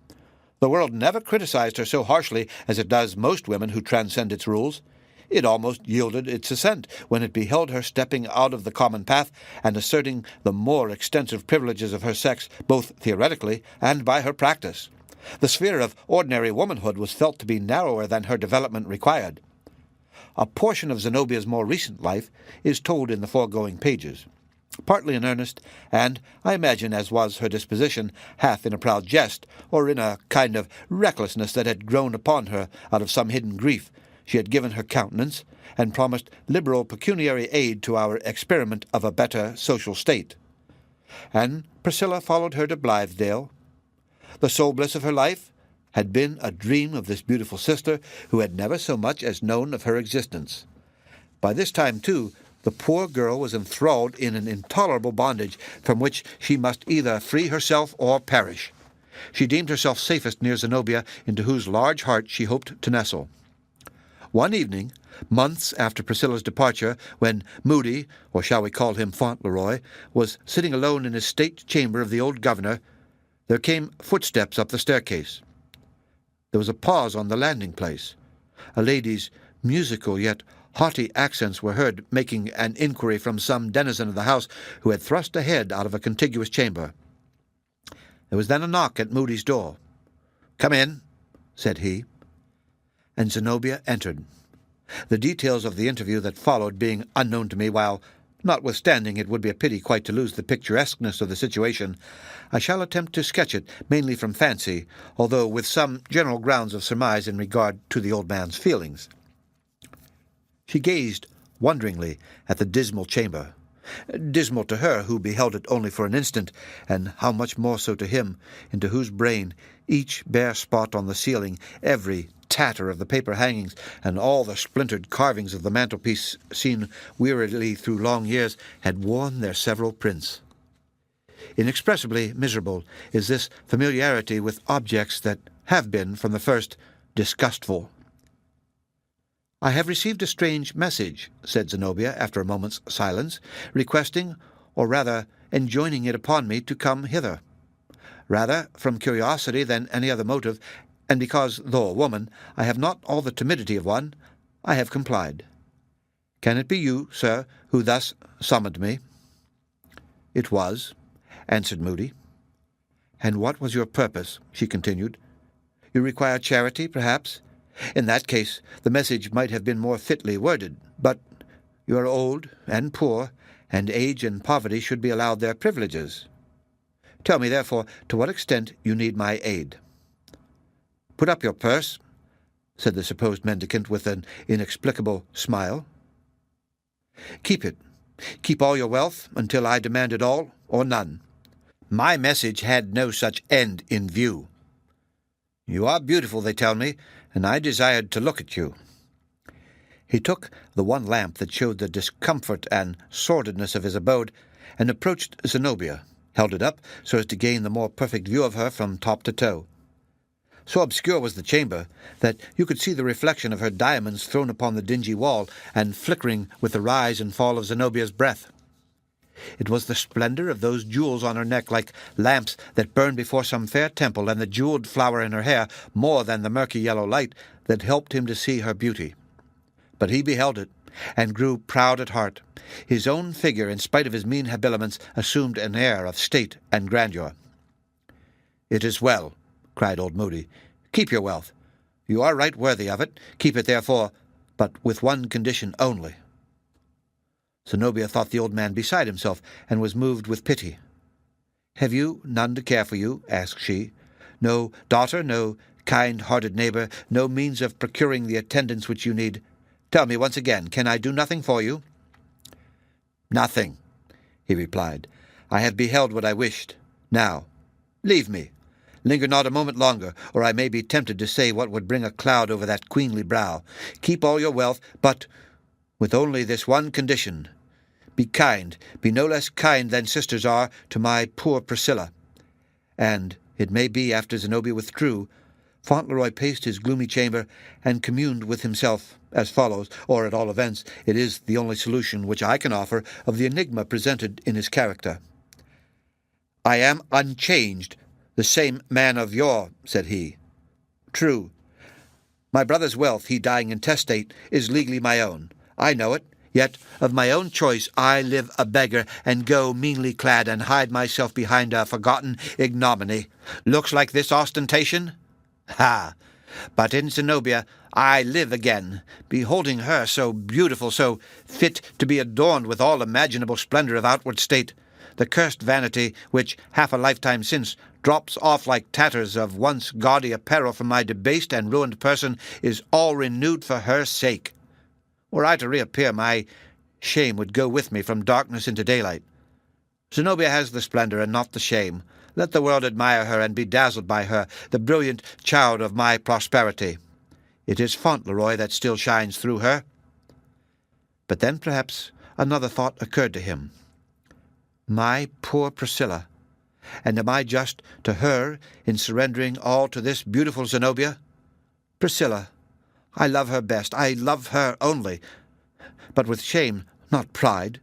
The world never criticized her so harshly as it does most women who transcend its rules. It almost yielded its assent when it beheld her stepping out of the common path and asserting the more extensive privileges of her sex, both theoretically and by her practice. The sphere of ordinary womanhood was felt to be narrower than her development required. A portion of Zenobia's more recent life is told in the foregoing pages. partly in earnest, and, I imagine, as was her disposition, half in a proud jest, or in a kind of recklessness that had grown upon her out of some hidden grief, she had given her countenance, and promised liberal pecuniary aid to our experiment of a better social state. And Priscilla followed her to Blithedale. The sole bliss of her life had been a dream of this beautiful sister, who had never so much as known of her existence. By this time, too, the poor girl was enthralled in an intolerable bondage from which she must either free herself or perish. She deemed herself safest near Zenobia, into whose large heart she hoped to nestle. One evening, months after Priscilla's departure, when Moody, or shall we call him Fontleroy, was sitting alone in his state chamber of the old governor, there came footsteps up the staircase. There was a pause on the landing-place. A lady's musical yet haughty accents were heard making an inquiry from some denizen of the house who had thrust a head out of a contiguous chamber. There was then a knock at Moody's door. "Come in," said he. And Zenobia entered. The details of the interview that followed being unknown to me, while, notwithstanding it would be a pity quite to lose the picturesqueness of the situation, I shall attempt to sketch it mainly from fancy, although with some general grounds of surmise in regard to the old man's feelings. She gazed wonderingly at the dismal chamber, dismal to her who beheld it only for an instant, and how much more so to him, into whose brain each bare spot on the ceiling, every tatter of the paper hangings, and all the splintered carvings of the mantelpiece seen wearily through long years, had worn their several prints. Inexpressibly miserable is this familiarity with objects that have been, from the first, disgustful. "I have received a strange message," said Zenobia, after a moment's silence, "requesting, or rather enjoining it upon me to come hither. Rather from curiosity than any other motive, and because, though a woman, I have not all the timidity of one, I have complied. Can it be you, sir, who thus summoned me?" "It was," answered Moody. "And what was your purpose?" she continued. "You require charity, perhaps? In that case, the message might have been more fitly worded, but you are old and poor, and age and poverty should be allowed their privileges. Tell me, therefore, to what extent you need my aid." "Put up your purse," said the supposed mendicant with an inexplicable smile. "Keep it. Keep all your wealth until I demand it all or none. My message had no such end in view. You are beautiful, they tell me, and I desired to look at you." He took the one lamp that showed the discomfort and sordidness of his abode, and approached Zenobia, held it up so as to gain the more perfect view of her from top to toe. So obscure was the chamber that you could see the reflection of her diamonds thrown upon the dingy wall and flickering with the rise and fall of Zenobia's breath. It was the splendor of those jewels on her neck, like lamps that burn before some fair temple, and the jeweled flower in her hair, more than the murky yellow light, that helped him to see her beauty. But he beheld it, and grew proud at heart. His own figure, in spite of his mean habiliments, assumed an air of state and grandeur. "It is well," cried old Moody. "Keep your wealth. You are right worthy of it. Keep it, therefore, but with one condition only." Zenobia thought the old man beside himself, and was moved with pity. "Have you none to care for you?" asked she. "No daughter, no kind-hearted neighbor, no means of procuring the attendance which you need? Tell me once again, can I do nothing for you?" "Nothing," he replied. "I have beheld what I wished. Now, leave me. Linger not a moment longer, or I may be tempted to say what would bring a cloud over that queenly brow. Keep all your wealth, but with only this one condition. Be kind, be no less kind than sisters are to my poor Priscilla." And, it may be after Zenobia withdrew, Fauntleroy paced his gloomy chamber and communed with himself as follows, or at all events it is the only solution which I can offer of the enigma presented in his character. "I am unchanged, the same man of yore," said he. "True. My brother's wealth, he dying intestate, is legally my own. I know it. Yet of my own choice I live a beggar, and go meanly clad, and hide myself behind a forgotten ignominy. Looks like this ostentation? Ha! But in Zenobia I live again, beholding her so beautiful, so fit to be adorned with all imaginable splendor of outward state. The cursed vanity which, half a lifetime since, drops off like tatters of once gaudy apparel from my debased and ruined person, is all renewed for her sake. Were I to reappear, my shame would go with me from darkness into daylight. Zenobia has the splendor and not the shame. Let the world admire her and be dazzled by her, the brilliant child of my prosperity. It is Fontleroy that still shines through her. But then perhaps another thought occurred to him. My poor Priscilla! And am I just to her in surrendering all to this beautiful Zenobia? Priscilla! I love her best, I love her only, but with shame, not pride,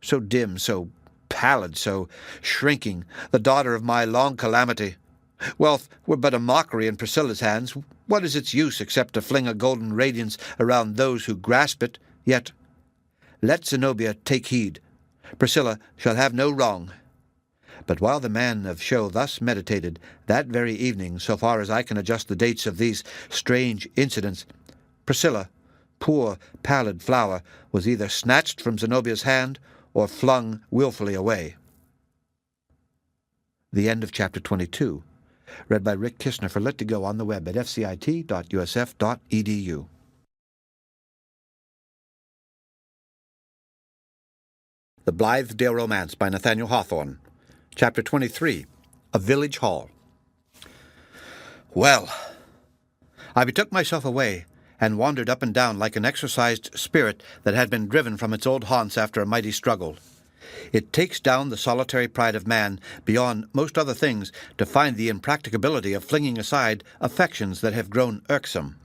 so dim, so pallid, so shrinking, the daughter of my long calamity. Wealth were but a mockery in Priscilla's hands. What is its use except to fling a golden radiance around those who grasp it? Yet let Zenobia take heed. Priscilla shall have no wrong. But while the man of show thus meditated, that very evening, so far as I can adjust the dates of these strange incidents, Priscilla, poor pallid flower, was either snatched from Zenobia's hand or flung wilfully away. The end of Chapter 22. Read by Rick Kishner for Lit to Go on the web at fcit.usf.edu. The Blithedale Romance by Nathaniel Hawthorne. Chapter 23. A Village Hall. Well, I betook myself away, and wandered up and down like an exorcised spirit that had been driven from its old haunts after a mighty struggle. It takes down the solitary pride of man beyond most other things to find the impracticability of flinging aside affections that have grown irksome.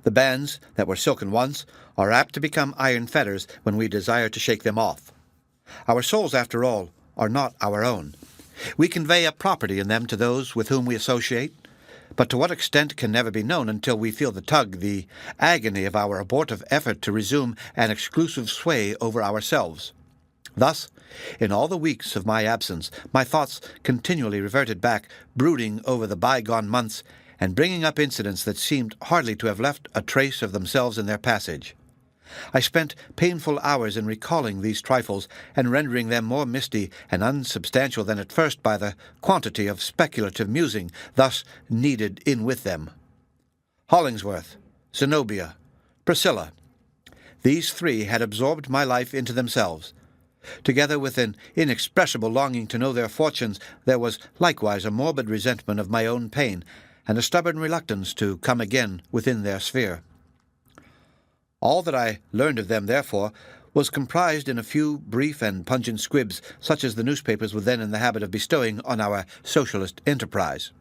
The bands that were silken once are apt to become iron fetters when we desire to shake them off. Our souls, after all, are not our own. We convey a property in them to those with whom we associate, but to what extent can never be known until we feel the tug, the agony of our abortive effort to resume an exclusive sway over ourselves. Thus, in all the weeks of my absence, my thoughts continually reverted back, brooding over the bygone months, and bringing up incidents that seemed hardly to have left a trace of themselves in their passage. I spent painful hours in recalling these trifles, and rendering them more misty and unsubstantial than at first by the quantity of speculative musing thus needed in with them. Hollingsworth, Zenobia, Priscilla, these three had absorbed my life into themselves. Together with an inexpressible longing to know their fortunes, there was likewise a morbid resentment of my own pain, and a stubborn reluctance to come again within their sphere. All that I learned of them, therefore, was comprised in a few brief and pungent squibs, such as the newspapers were then in the habit of bestowing on our socialist enterprise.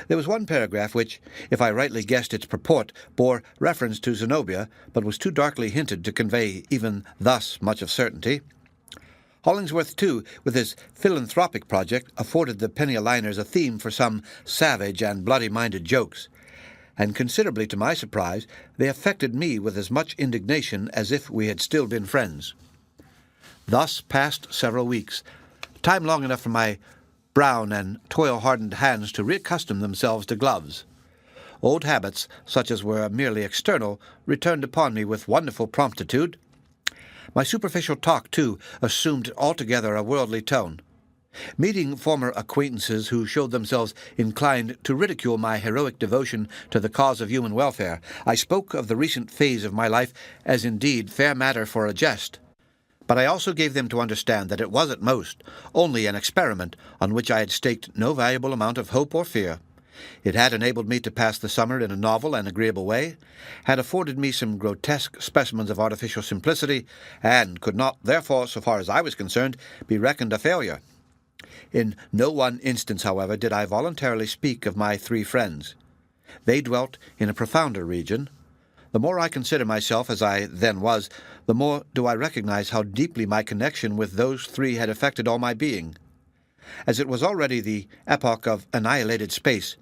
There was one paragraph which, if I rightly guessed its purport, bore reference to Zenobia, but was too darkly hinted to convey even thus much of certainty. Hollingsworth, too, with his philanthropic project, afforded the penny-a-liners a theme for some savage and bloody-minded jokes, and considerably to my surprise, they affected me with as much indignation as if we had still been friends. Thus passed several weeks, time long enough for my brown and toil-hardened hands to reaccustom themselves to gloves. Old habits, such as were merely external, returned upon me with wonderful promptitude. My superficial talk, too, assumed altogether a worldly tone. Meeting former acquaintances who showed themselves inclined to ridicule my heroic devotion to the cause of human welfare, I spoke of the recent phase of my life as indeed fair matter for a jest. But I also gave them to understand that it was at most only an experiment on which I had staked no valuable amount of hope or fear. It had enabled me to pass the summer in a novel and agreeable way, had afforded me some grotesque specimens of artificial simplicity, and could not, therefore, so far as I was concerned, be reckoned a failure. In no one instance, however, did I voluntarily speak of my three friends. They dwelt in a profounder region. The more I consider myself as I then was, the more do I recognize how deeply my connection with those three had affected all my being. As it was already the epoch of annihilated space,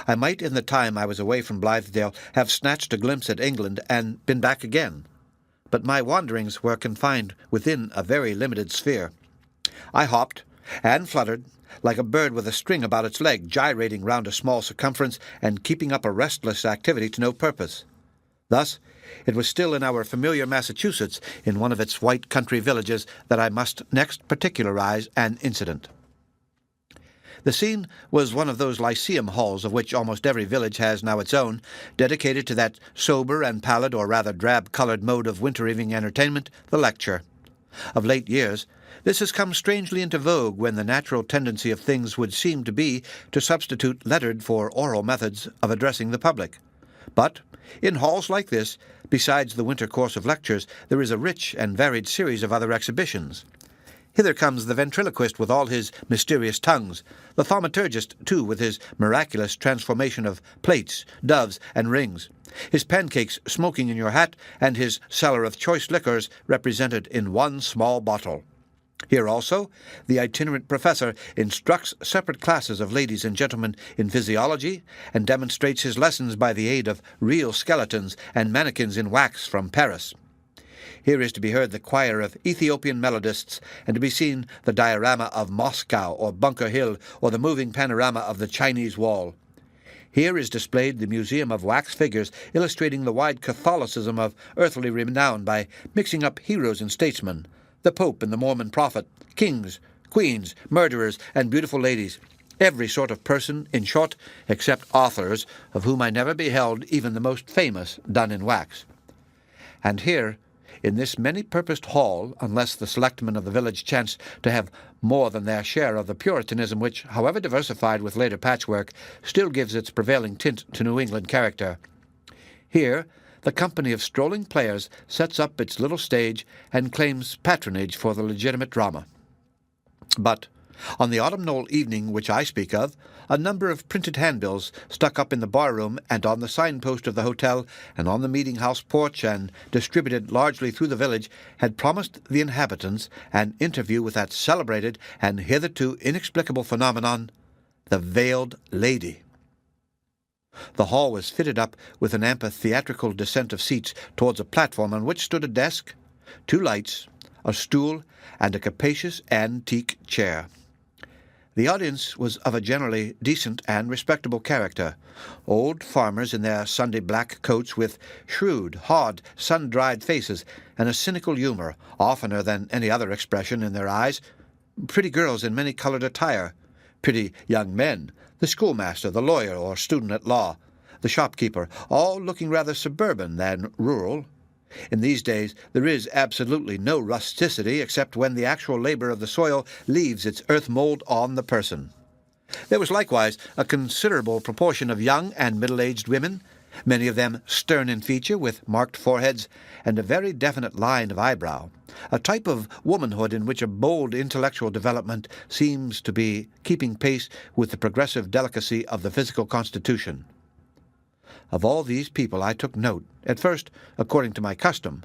I might in the time I was away from Blythedale have snatched a glimpse at England and been back again. But my wanderings were confined within a very limited sphere. I hopped and fluttered like a bird with a string about its leg, gyrating round a small circumference and keeping up a restless activity to no purpose. Thus, it was still in our familiar Massachusetts, in one of its white country villages, that I must next particularize an incident. The scene was one of those lyceum halls of which almost every village has now its own, dedicated to that sober and pallid, or rather drab-coloured mode of winter evening entertainment, the lecture. Of late years, this has come strangely into vogue when the natural tendency of things would seem to be to substitute lettered for oral methods of addressing the public. But in halls like this, besides the winter course of lectures, there is a rich and varied series of other exhibitions. Hither comes the ventriloquist with all his mysterious tongues, the thaumaturgist, too, with his miraculous transformation of plates, doves, and rings, his pancakes smoking in your hat, and his cellar of choice liquors represented in one small bottle. Here also, the itinerant professor instructs separate classes of ladies and gentlemen in physiology, and demonstrates his lessons by the aid of real skeletons and mannequins in wax from Paris. Here is to be heard the choir of Ethiopian melodists, and to be seen the diorama of Moscow or Bunker Hill, or the moving panorama of the Chinese Wall. Here is displayed the museum of wax figures illustrating the wide Catholicism of earthly renown by mixing up heroes and statesmen, the Pope and the Mormon prophet, kings, queens, murderers, and beautiful ladies, every sort of person, in short, except authors, of whom I never beheld even the most famous done in wax. And here, in this many-purposed hall, unless the selectmen of the village chance to have more than their share of the Puritanism which, however diversified with later patchwork, still gives its prevailing tint to New England character. Here, the company of strolling players sets up its little stage and claims patronage for the legitimate drama. But on the autumnal evening which I speak of, a number of printed handbills stuck up in the bar-room and on the signpost of the hotel and on the meeting-house porch and distributed largely through the village had promised the inhabitants an interview with that celebrated and hitherto inexplicable phenomenon, the Veiled Lady. The hall was fitted up with an amphitheatrical descent of seats towards a platform on which stood a desk, 2 lights, a stool, and a capacious antique chair. The audience was of a generally decent and respectable character, old farmers in their Sunday black coats with shrewd, hard, sun-dried faces and a cynical humour, oftener than any other expression in their eyes, pretty girls in many-coloured attire, pretty young men, the schoolmaster, the lawyer or student at law, the shopkeeper, all looking rather suburban than rural. In these days there is absolutely no rusticity except when the actual labour of the soil leaves its earth mould on the person. There was likewise a considerable proportion of young and middle-aged women, many of them stern in feature, with marked foreheads and a very definite line of eyebrow, a type of womanhood in which a bold intellectual development seems to be keeping pace with the progressive delicacy of the physical constitution. Of all these people I took note, at first according to my custom,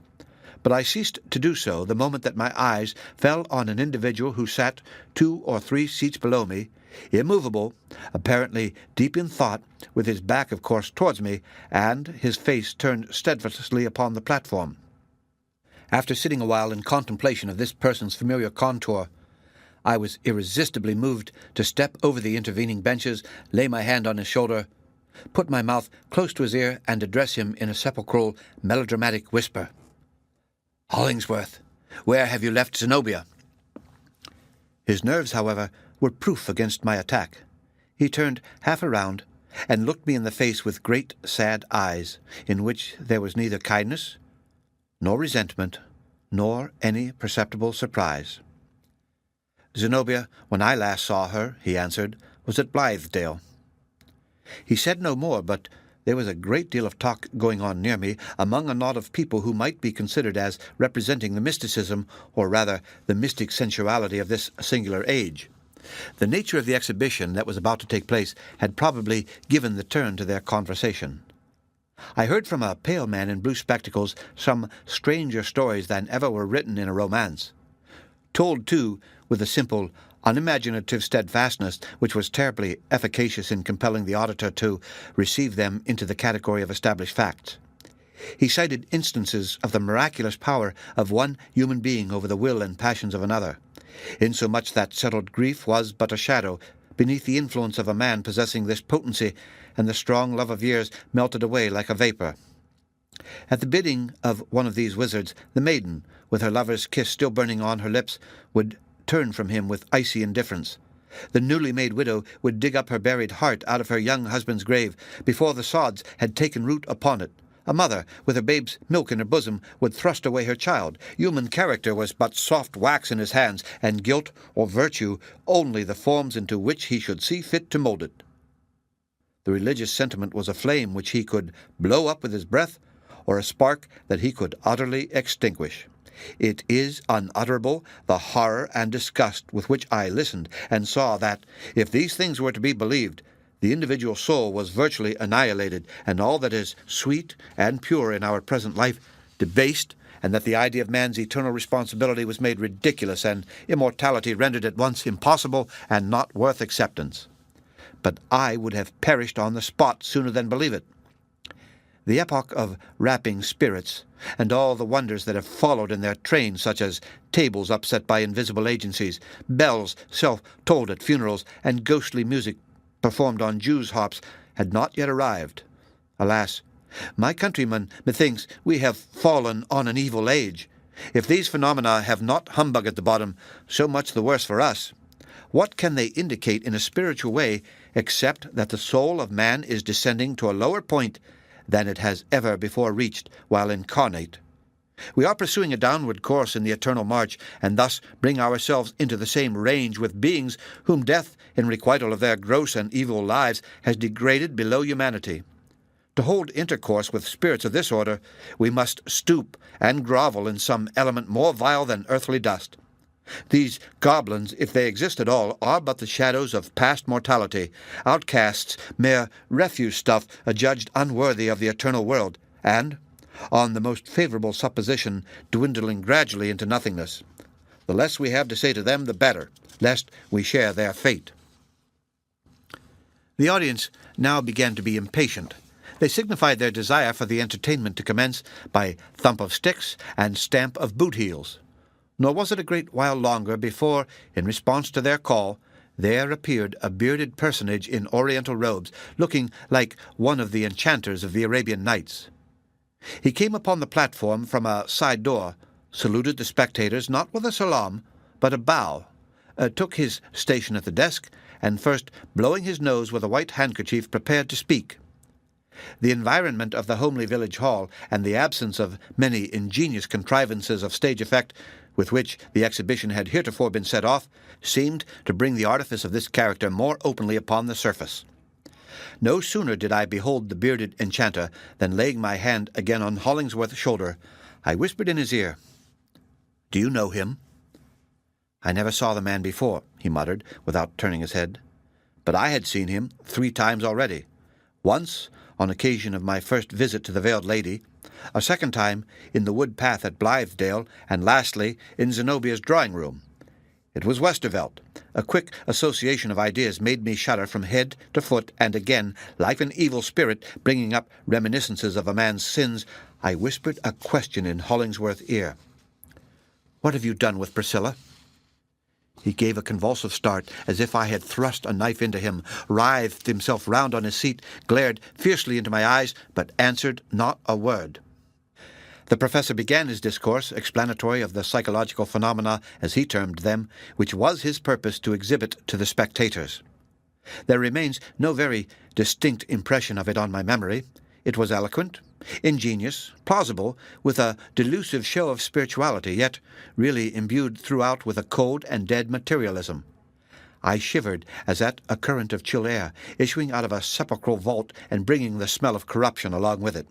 but I ceased to do so the moment that my eyes fell on an individual who sat 2 or 3 seats below me, immovable, apparently deep in thought, with his back, of course, towards me, and his face turned steadfastly upon the platform. After sitting a while in contemplation of this person's familiar contour, I was irresistibly moved to step over the intervening benches, lay my hand on his shoulder, put my mouth close to his ear, and address him in a sepulchral, melodramatic whisper. "Hollingsworth, where have you left Zenobia?" His nerves, however, were proof against my attack. He turned half around and looked me in the face with great sad eyes, in which there was neither kindness, nor resentment, nor any perceptible surprise. "Zenobia, when I last saw her," he answered, "was at Blythedale." He said no more, but there was a great deal of talk going on near me among a knot of people who might be considered as representing the mysticism, or rather the mystic sensuality of this singular age. The nature of the exhibition that was about to take place had probably given the turn to their conversation. I heard from a pale man in blue spectacles some stranger stories than ever were written in a romance, told, too, with a simple, unimaginative steadfastness which was terribly efficacious in compelling the auditor to receive them into the category of established facts. He cited instances of the miraculous power of one human being over the will and passions of another, insomuch that settled grief was but a shadow beneath the influence of a man possessing this potency, and the strong love of years melted away like a vapour. At the bidding of one of these wizards, the maiden, with her lover's kiss still burning on her lips, would turn from him with icy indifference. The newly made widow would dig up her buried heart out of her young husband's grave before the sods had taken root upon it. A mother, with her babe's milk in her bosom, would thrust away her child. Human character was but soft wax in his hands, and guilt or virtue only the forms into which he should see fit to mould it. The religious sentiment was a flame which he could blow up with his breath, or a spark that he could utterly extinguish. It is unutterable the horror and disgust with which I listened, and saw that, if these things were to be believed, the individual soul was virtually annihilated, and all that is sweet and pure in our present life debased, and that the idea of man's eternal responsibility was made ridiculous, and immortality rendered at once impossible and not worth acceptance. But I would have perished on the spot sooner than believe it. The epoch of rapping spirits, and all the wonders that have followed in their train, such as tables upset by invisible agencies, bells self-tolled at funerals, and ghostly music performed on Jews' harps, had not yet arrived. Alas, my countrymen, methinks we have fallen on an evil age. If these phenomena have not humbug at the bottom, so much the worse for us. What can they indicate in a spiritual way, except that the soul of man is descending to a lower point than it has ever before reached while incarnate? We are pursuing a downward course in the eternal march, and thus bring ourselves into the same range with beings whom death, in requital of their gross and evil lives, has degraded below humanity. To hold intercourse with spirits of this order, we must stoop and grovel in some element more vile than earthly dust. These goblins, if they exist at all, are but the shadows of past mortality, outcasts, mere refuse stuff adjudged unworthy of the eternal world, and, on the most favourable supposition, dwindling gradually into nothingness. The less we have to say to them, the better, lest we share their fate. The audience now began to be impatient. They signified their desire for the entertainment to commence by thump of sticks and stamp of boot heels. Nor was it a great while longer before, in response to their call, there appeared a bearded personage in oriental robes, looking like one of the enchanters of the Arabian Nights. He came upon the platform from a side door, saluted the spectators not with a salaam, but a bow, took his station at the desk, and first, blowing his nose with a white handkerchief, prepared to speak. The environment of the homely village hall, and the absence of many ingenious contrivances of stage effect with which the exhibition had heretofore been set off, seemed to bring the artifice of this character more openly upon the surface. No sooner did I behold the bearded enchanter than, laying my hand again on Hollingsworth's shoulder, I whispered in his ear, "Do you know him?" "I never saw the man before," he muttered, without turning his head. "But I had seen him 3 times already. Once, on occasion of my first visit to the Veiled Lady, a second time in the wood path at Blythedale, and lastly in Zenobia's drawing-room. It was Westervelt. A quick association of ideas made me shudder from head to foot, and again, like an evil spirit bringing up reminiscences of a man's sins, I whispered a question in Hollingsworth's ear. "What have you done with Priscilla?" He gave a convulsive start, as if I had thrust a knife into him, writhed himself round on his seat, glared fiercely into my eyes, but answered not a word. The professor began his discourse, explanatory of the psychological phenomena, as he termed them, which was his purpose to exhibit to the spectators. There remains no very distinct impression of it on my memory. It was eloquent, ingenious, plausible, with a delusive show of spirituality, yet really imbued throughout with a cold and dead materialism. I shivered as at a current of chill air, issuing out of a sepulchral vault and bringing the smell of corruption along with it.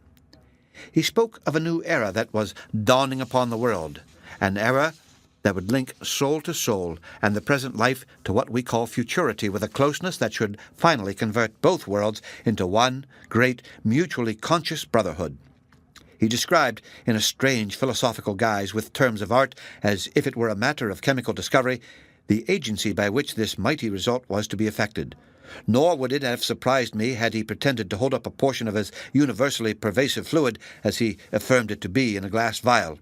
He spoke of a new era that was dawning upon the world, an era that would link soul to soul and the present life to what we call futurity with a closeness that should finally convert both worlds into one great, mutually conscious brotherhood. He described, in a strange philosophical guise, with terms of art, as if it were a matter of chemical discovery, the agency by which this mighty result was to be effected. nor would it have surprised me had he pretended to hold up a portion of his universally pervasive fluid, as he affirmed it to be, in a glass vial.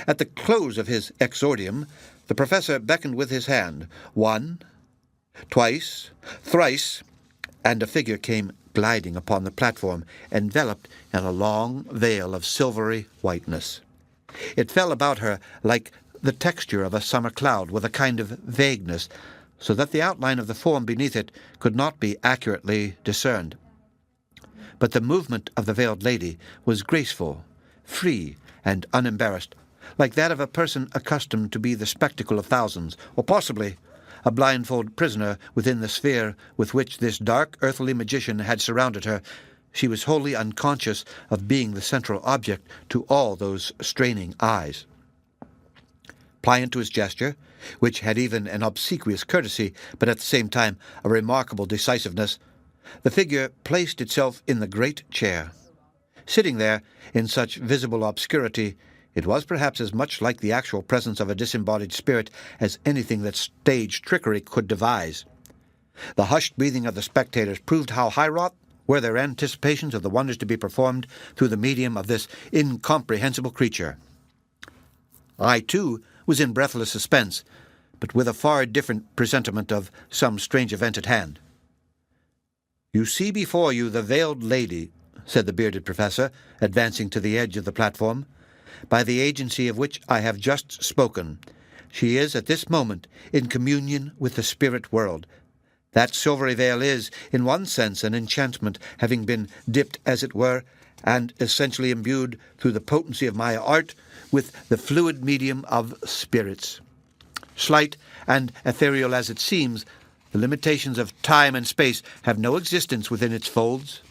At the close of his exordium, the professor beckoned with his hand, 1, twice, thrice, and a figure came gliding upon the platform, enveloped in a long veil of silvery whiteness. It fell about her like the texture of a summer cloud, with a kind of vagueness, so that the outline of the form beneath it could not be accurately discerned. But the movement of the veiled lady was graceful, free, and unembarrassed, like that of a person accustomed to be the spectacle of thousands, or possibly a blindfold prisoner within the sphere with which this dark earthly magician had surrounded her. She was wholly unconscious of being the central object to all those straining eyes. Pliant to his gesture, which had even an obsequious courtesy, but at the same time a remarkable decisiveness, the figure placed itself in the great chair. Sitting there, in such visible obscurity, it was perhaps as much like the actual presence of a disembodied spirit as anything that stage trickery could devise. The hushed breathing of the spectators proved how high-wrought were their anticipations of the wonders to be performed through the medium of this incomprehensible creature. I, too, was in breathless suspense, but with a far different presentiment of some strange event at hand. "You see before you the veiled lady," said the bearded professor, advancing to the edge of the platform, "by the agency of which I have just spoken. She is at this moment in communion with the spirit world. That silvery veil is, in one sense, an enchantment, having been dipped, as it were, and essentially imbued through the potency of my art with the fluid medium of spirits. Slight and ethereal as it seems, the limitations of time and space have no existence within its folds.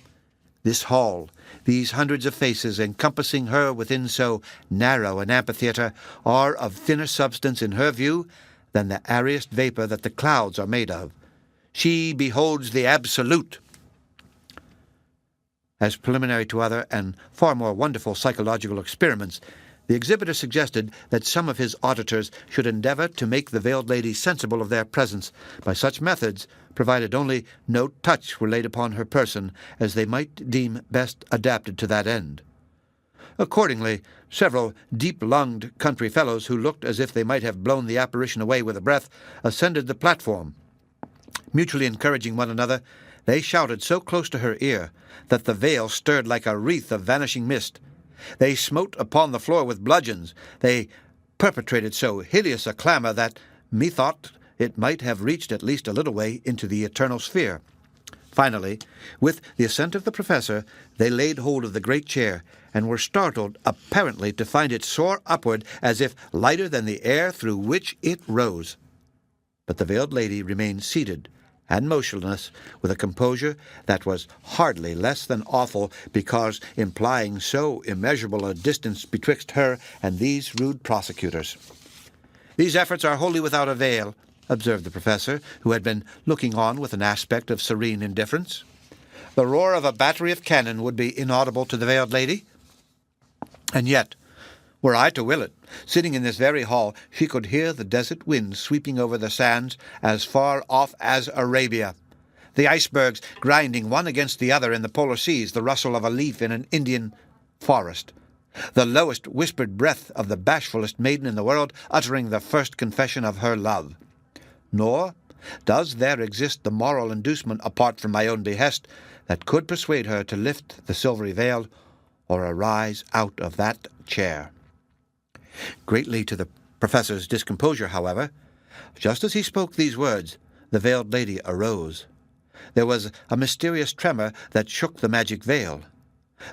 This hall, these hundreds of faces encompassing her within so narrow an amphitheatre, are of thinner substance in her view than the airiest vapour that the clouds are made of. She beholds the Absolute." As preliminary to other and far more wonderful psychological experiments, the exhibitor suggested that some of his auditors should endeavour to make the veiled lady sensible of their presence by such methods, provided only no touch were laid upon her person, as they might deem best adapted to that end. Accordingly, several deep-lunged country fellows, who looked as if they might have blown the apparition away with a breath, ascended the platform. Mutually encouraging one another, they shouted so close to her ear that the veil stirred like a wreath of vanishing mist. They smote upon the floor with bludgeons. They perpetrated so hideous a clamour that, methought, it might have reached at least a little way into the eternal sphere. Finally, with the assent of the professor, they laid hold of the great chair, and were startled, apparently, to find it soar upward as if lighter than the air through which it rose. But the veiled lady remained seated and motionless, with a composure that was hardly less than awful, because implying so immeasurable a distance betwixt her and these rude prosecutors. "These efforts are wholly without avail," observed the professor, who had been looking on with an aspect of serene indifference. "The roar of a battery of cannon would be inaudible to the veiled lady. And yet, were I to will it, sitting in this very hall, she could hear the desert winds sweeping over the sands as far off as Arabia, the icebergs grinding one against the other in the polar seas, the rustle of a leaf in an Indian forest, the lowest whispered breath of the bashfulest maiden in the world uttering the first confession of her love. Nor does there exist the moral inducement, apart from my own behest, that could persuade her to lift the silvery veil or arise out of that chair." Greatly to the professor's discomposure, however, just as he spoke these words, the veiled lady arose. There was a mysterious tremor that shook the magic veil.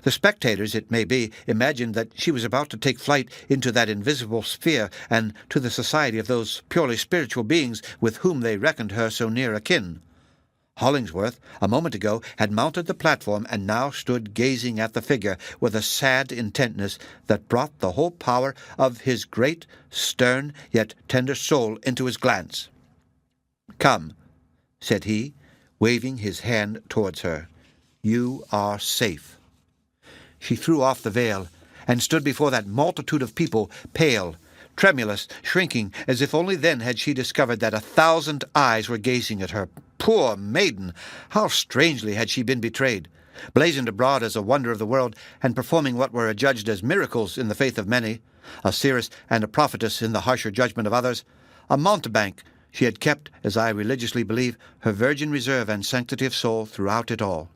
The spectators, it may be, imagined that she was about to take flight into that invisible sphere and to the society of those purely spiritual beings with whom they reckoned her so near akin. Hollingsworth, a moment ago, had mounted the platform and now stood gazing at the figure with a sad intentness that brought the whole power of his great, stern, yet tender soul into his glance. "Come," said he, waving his hand towards her. "You are safe." She threw off the veil and stood before that multitude of people, pale, tremulous, shrinking, as if only then had she discovered that 1,000 eyes were gazing at her. Poor maiden! How strangely had she been betrayed! Blazoned abroad as a wonder of the world, and performing what were adjudged as miracles in the faith of many, a seeress and a prophetess in the harsher judgment of others, a mountebank, she had kept, as I religiously believe, her virgin reserve and sanctity of soul throughout it all.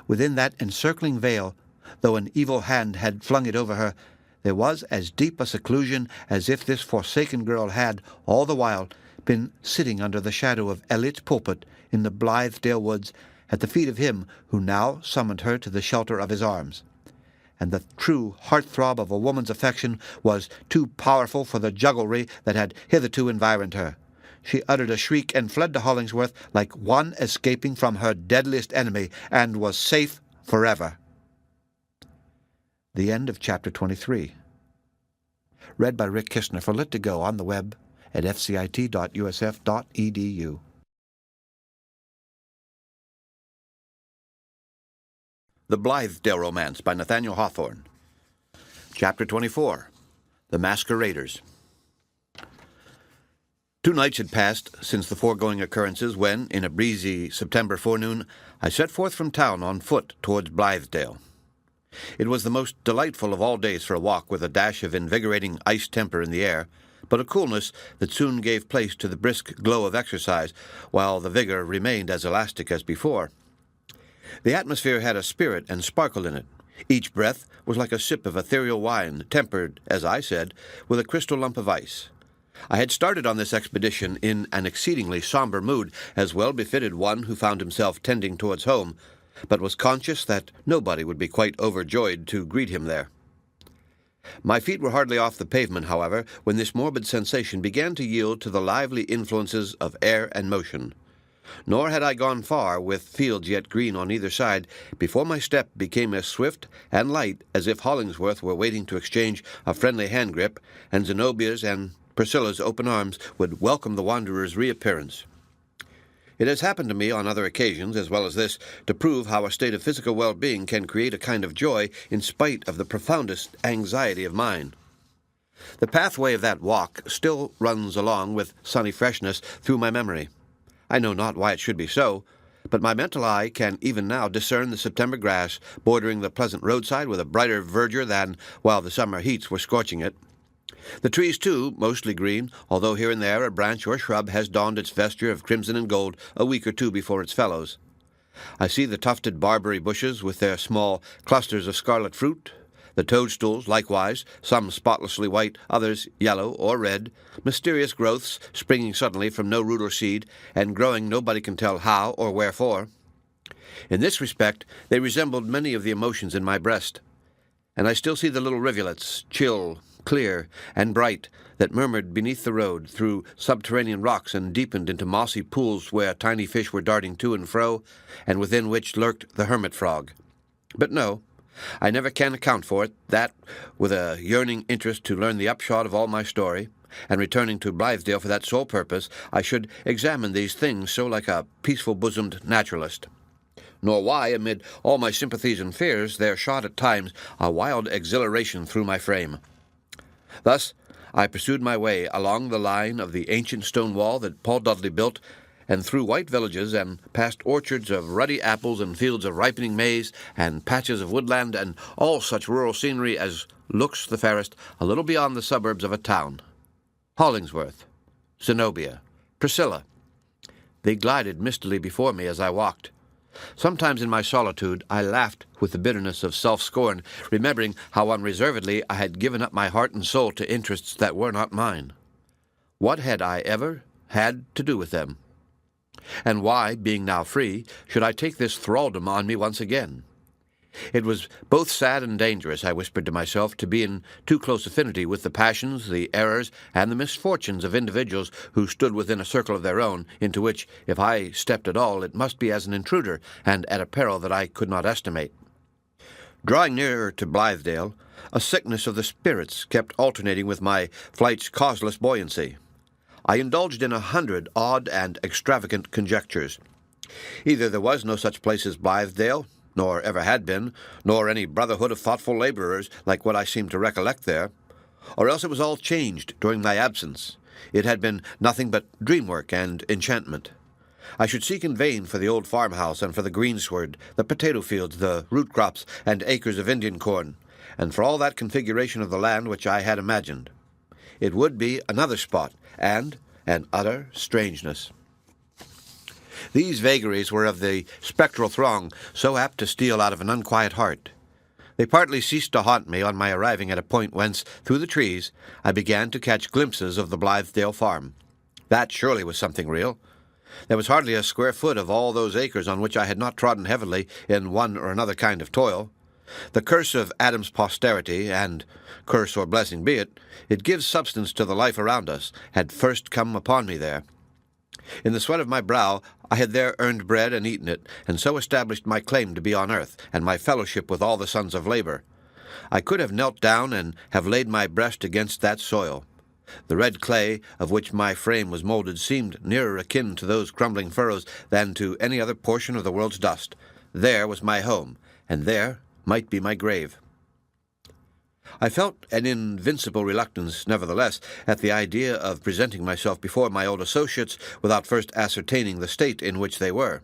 Within that encircling veil, though an evil hand had flung it over her, there was as deep a seclusion as if this forsaken girl had, all the while, been sitting under the shadow of Elliot's pulpit in the Blythedale woods, at the feet of him who now summoned her to the shelter of his arms. And the true heart-throb of a woman's affection was too powerful for the jugglery that had hitherto environed her. She uttered a shriek and fled to Hollingsworth like one escaping from her deadliest enemy, and was safe forever. The end of Chapter 23. Read by Rick Kistner for Lit2Go on the web at fcit.usf.edu. The Blithedale Romance by Nathaniel Hawthorne. Chapter 24. The Masqueraders. 2 nights had passed since the foregoing occurrences when, in a breezy September forenoon, I set forth from town on foot towards Blithedale. It was the most delightful of all days for a walk, with a dash of invigorating ice temper in the air, but a coolness that soon gave place to the brisk glow of exercise, while the vigor remained as elastic as before. The atmosphere had a spirit and sparkle in it. Each breath was like a sip of ethereal wine, tempered, as I said, with a crystal lump of ice. I had started on this expedition in an exceedingly somber mood, as well befitted one who found himself tending towards home, but was conscious that nobody would be quite overjoyed to greet him there. My feet were hardly off the pavement, however, when this morbid sensation began to yield to the lively influences of air and motion. Nor had I gone far, with fields yet green on either side, before my step became as swift and light as if Hollingsworth were waiting to exchange a friendly hand-grip, and Zenobia's and Priscilla's open arms would welcome the wanderer's reappearance. It has happened to me on other occasions, as well as this, to prove how a state of physical well-being can create a kind of joy in spite of the profoundest anxiety of mind. The pathway of that walk still runs along with sunny freshness through my memory. I know not why it should be so, but my mental eye can even now discern the September grass bordering the pleasant roadside with a brighter verdure than while the summer heats were scorching it. The trees, too, mostly green, although here and there a branch or shrub has donned its vesture of crimson and gold a week or two before its fellows. I see the tufted barberry bushes with their small clusters of scarlet fruit, the toadstools, likewise, some spotlessly white, others yellow or red, mysterious growths springing suddenly from no root or seed, and growing nobody can tell how or wherefore. In this respect they resembled many of the emotions in my breast, and I still see the little rivulets, chill, clear, and bright, that murmured beneath the road, through subterranean rocks, and deepened into mossy pools where tiny fish were darting to and fro, and within which lurked the hermit frog. But no, I never can account for it, that, with a yearning interest to learn the upshot of all my story, and returning to Blithedale for that sole purpose, I should examine these things so like a peaceful-bosomed naturalist. Nor why, amid all my sympathies and fears, there shot at times a wild exhilaration through my frame. Thus I pursued my way along the line of the ancient stone wall that Paul Dudley built, and through white villages, and past orchards of ruddy apples, and fields of ripening maize, and patches of woodland, and all such rural scenery as looks the fairest a little beyond the suburbs of a town. Hollingsworth, Zenobia, Priscilla. They glided mistily before me as I walked. Sometimes in my solitude I laughed with the bitterness of self-scorn, remembering how unreservedly I had given up my heart and soul to interests that were not mine. What had I ever had to do with them? And why, being now free, should I take this thraldom on me once again? It was both sad and dangerous, I whispered to myself, to be in too close affinity with the passions, the errors, and the misfortunes of individuals who stood within a circle of their own, into which, if I stepped at all, it must be as an intruder, and at a peril that I could not estimate. Drawing nearer to Blithedale, a sickness of the spirits kept alternating with my flight's causeless buoyancy. I indulged in 100 odd and extravagant conjectures. Either there was no such place as Blithedale, nor ever had been, nor any brotherhood of thoughtful labourers like what I seemed to recollect there, Or else it was all changed during my absence. It had been nothing but dream work and enchantment. I should seek in vain for the old farmhouse and for the greensward, the potato fields, the root crops, and acres of Indian corn, and for all that configuration of the land which I had imagined. It would be another spot, and an utter strangeness. These vagaries were of the spectral throng so apt to steal out of an unquiet heart. They partly ceased to haunt me on my arriving at a point whence, through the trees, I began to catch glimpses of the Blythedale farm. That surely was something real. There was hardly a square foot of all those acres on which I had not trodden heavily in one or another kind of toil. The curse of Adam's posterity, and curse or blessing be it, it gives substance to the life around us, had first come upon me there. In the sweat of my brow I had there earned bread and eaten it, and so established my claim to be on earth, and my fellowship with all the sons of labor. I could have knelt down and have laid my breast against that soil. The red clay of which my frame was molded seemed nearer akin to those crumbling furrows than to any other portion of the world's dust. There was my home, and there might be my grave. I felt an invincible reluctance, nevertheless, at the idea of presenting myself before my old associates without first ascertaining the state in which they were.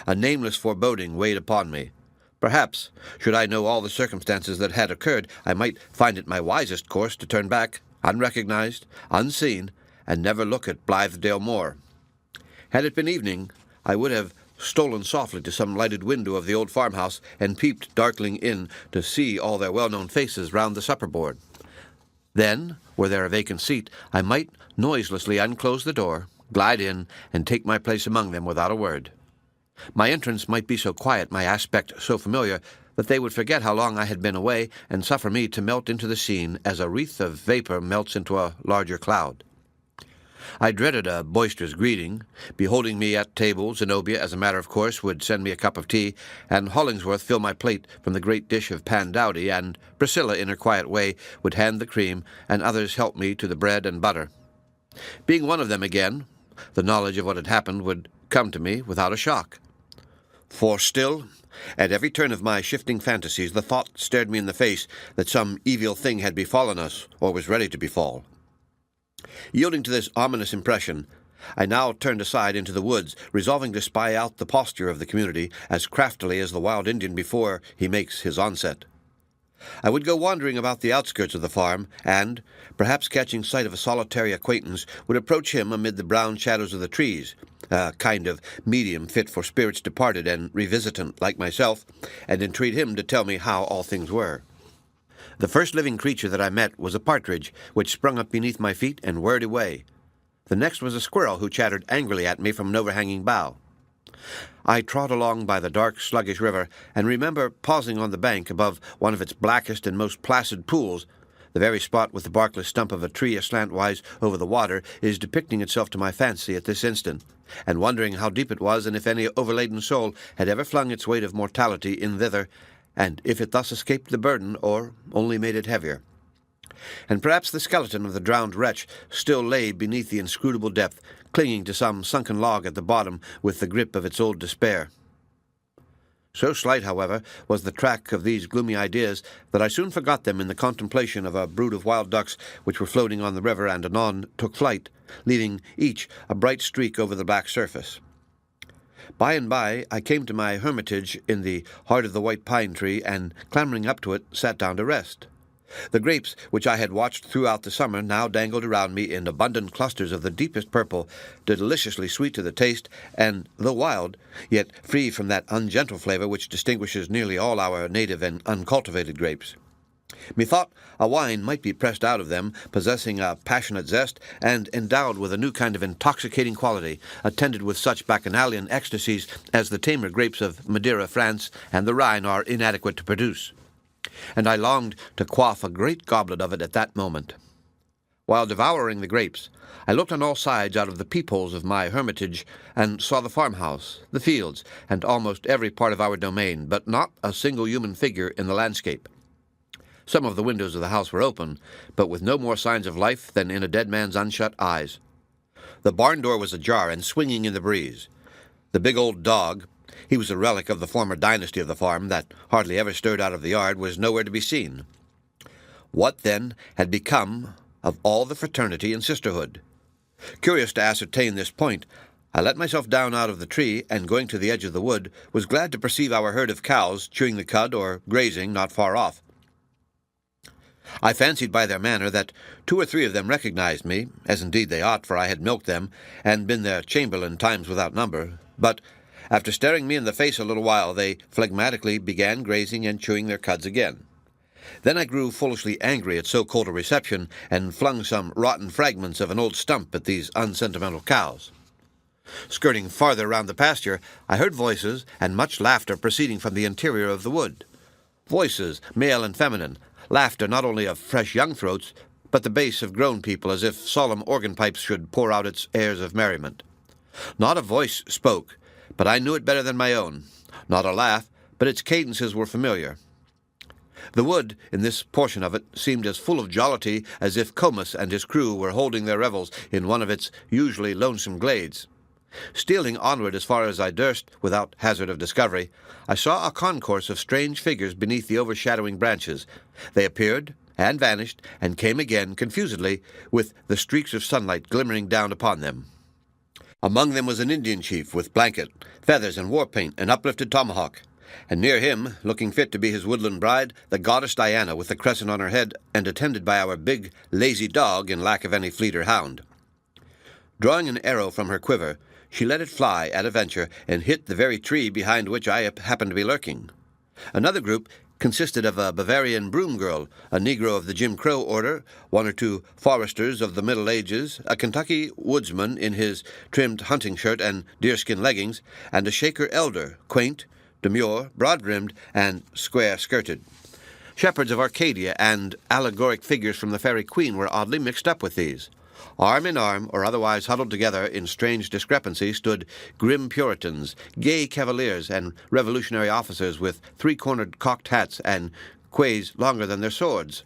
A nameless foreboding weighed upon me. Perhaps, should I know all the circumstances that had occurred, I might find it my wisest course to turn back, unrecognized, unseen, and never look at Blythedale more. Had it been evening, I would have stolen softly to some lighted window of the old farmhouse and peeped darkling in to see all their well-known faces round the supper-board. Then, were there a vacant seat, I might noiselessly unclose the door, glide in, and take my place among them without a word. My entrance might be so quiet, my aspect so familiar, that they would forget how long I had been away, and suffer me to melt into the scene as a wreath of vapor melts into a larger cloud. I dreaded a boisterous greeting. Beholding me at table, Zenobia, as a matter of course, would send me a cup of tea, and Hollingsworth fill my plate from the great dish of pan dowdy, and Priscilla, in her quiet way, would hand the cream, and others help me to the bread and butter. Being one of them again, the knowledge of what had happened would come to me without a shock. For still, at every turn of my shifting fantasies, the thought stared me in the face that some evil thing had befallen us, or was ready to befall. Yielding to this ominous impression, I now turned aside into the woods, resolving to spy out the posture of the community as craftily as the wild Indian before he makes his onset. I would go wandering about the outskirts of the farm, and, perhaps catching sight of a solitary acquaintance, would approach him amid the brown shadows of the trees, a kind of medium fit for spirits departed and revisitant like myself, and entreat him to tell me how all things were. The first living creature that I met was a partridge, which sprung up beneath my feet and whirred away. The next was a squirrel, who chattered angrily at me from an overhanging bough. I trod along by the dark, sluggish river, and remember pausing on the bank above one of its blackest and most placid pools. The very spot with the barkless stump of a tree aslantwise over the water is depicting itself to my fancy at this instant, and wondering how deep it was, and if any overladen soul had ever flung its weight of mortality in thither, and if it thus escaped the burden, or only made it heavier. And perhaps the skeleton of the drowned wretch still lay beneath the inscrutable depth, clinging to some sunken log at the bottom with the grip of its old despair. So slight, however, was the track of these gloomy ideas that I soon forgot them in the contemplation of a brood of wild ducks which were floating on the river and anon took flight, leaving each a bright streak over the black surface. By and by I came to my hermitage in the heart of the white pine tree, and, clambering up to it, sat down to rest. The grapes, which I had watched throughout the summer, now dangled around me in abundant clusters of the deepest purple, deliciously sweet to the taste, and, though wild, yet free from that ungentle flavor which distinguishes nearly all our native and uncultivated grapes. Methought a wine might be pressed out of them, possessing a passionate zest, and endowed with a new kind of intoxicating quality, attended with such bacchanalian ecstasies as the tamer grapes of Madeira, France, and the Rhine are inadequate to produce. And I longed to quaff a great goblet of it at that moment. While devouring the grapes, I looked on all sides out of the peepholes of my hermitage, and saw the farmhouse, the fields, and almost every part of our domain, but not a single human figure in the landscape. Some of the windows of the house were open, but with no more signs of life than in a dead man's unshut eyes. The barn door was ajar and swinging in the breeze. The big old dog, he was a relic of the former dynasty of the farm that hardly ever stirred out of the yard, was nowhere to be seen. What, then, had become of all the fraternity and sisterhood? Curious to ascertain this point, I let myself down out of the tree, and going to the edge of the wood, was glad to perceive our herd of cows chewing the cud or grazing not far off. I fancied by their manner that 2 or 3 of them recognized me, as indeed they ought, for I had milked them, and been their chamberlain times without number. But, after staring me in the face a little while, they phlegmatically began grazing and chewing their cuds again. Then I grew foolishly angry at so cold a reception, and flung some rotten fragments of an old stump at these unsentimental cows. Skirting farther round the pasture, I heard voices and much laughter proceeding from the interior of the wood. Voices, male and feminine, laughter not only of fresh young throats, but the bass of grown people, as if solemn organ pipes should pour out its airs of merriment. Not a voice spoke, but I knew it better than my own. Not a laugh, but its cadences were familiar. The wood, in this portion of it, seemed as full of jollity as if Comus and his crew were holding their revels in one of its usually lonesome glades. Stealing onward as far as I durst, without hazard of discovery, I saw a concourse of strange figures beneath the overshadowing branches. They appeared, and vanished, and came again, confusedly, with the streaks of sunlight glimmering down upon them. Among them was an Indian chief, with blanket, feathers, and war-paint, and uplifted tomahawk. And near him, looking fit to be his woodland bride, the goddess Diana, with the crescent on her head, and attended by our big, lazy dog, in lack of any fleeter hound. Drawing an arrow from her quiver, she let it fly at a venture, and hit the very tree behind which I happened to be lurking. Another group consisted of a Bavarian broom girl, a Negro of the Jim Crow order, 1 or 2 foresters of the Middle Ages, a Kentucky woodsman in his trimmed hunting shirt and deerskin leggings, and a Shaker elder, quaint, demure, broad-brimmed, and square-skirted. Shepherds of Arcadia and allegoric figures from the Fairy Queen were oddly mixed up with these. Arm in arm, or otherwise huddled together in strange discrepancy, stood grim Puritans, gay cavaliers, and revolutionary officers with 3-cornered cocked hats and quays longer than their swords.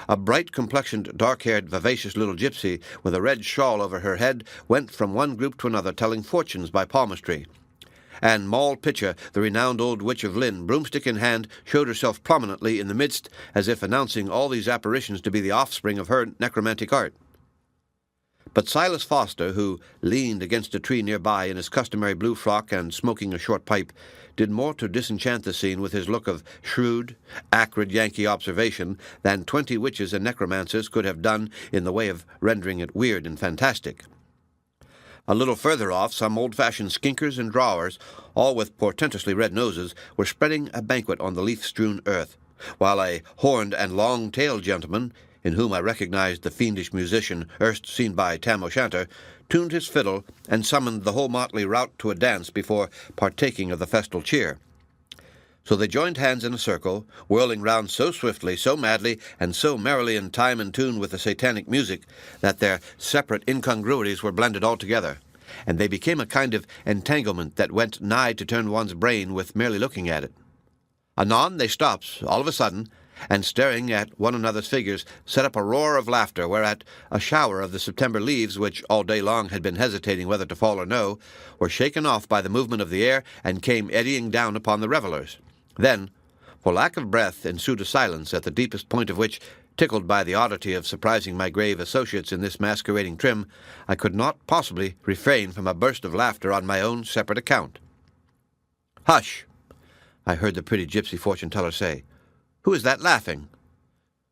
A bright-complexioned, dark-haired, vivacious little gypsy, with a red shawl over her head, went from one group to another telling fortunes by palmistry. And Moll Pitcher, the renowned old witch of Lynn, broomstick in hand, showed herself prominently in the midst, as if announcing all these apparitions to be the offspring of her necromantic art. But Silas Foster, who leaned against a tree nearby in his customary blue frock and smoking a short pipe, did more to disenchant the scene with his look of shrewd, acrid Yankee observation than 20 witches and necromancers could have done in the way of rendering it weird and fantastic. A little further off, some old-fashioned skinkers and drawers, all with portentously red noses, were spreading a banquet on the leaf-strewn earth, while a horned and long-tailed gentleman, in whom I recognized the fiendish musician erst seen by Tam O'Shanter, tuned his fiddle and summoned the whole motley rout to a dance before partaking of the festal cheer. So they joined hands in a circle, whirling round so swiftly, so madly, and so merrily in time and tune with the satanic music, that their separate incongruities were blended altogether, and they became a kind of entanglement that went nigh to turn one's brain with merely looking at it. Anon they stopped, all of a sudden, and staring at one another's figures, set up a roar of laughter, whereat a shower of the September leaves, which all day long had been hesitating whether to fall or no, were shaken off by the movement of the air, and came eddying down upon the revellers. Then, for lack of breath, ensued a silence, at the deepest point of which, tickled by the oddity of surprising my grave associates in this masquerading trim, I could not possibly refrain from a burst of laughter on my own separate account. "Hush!" I heard the pretty gypsy fortune-teller say. "Who is that laughing?"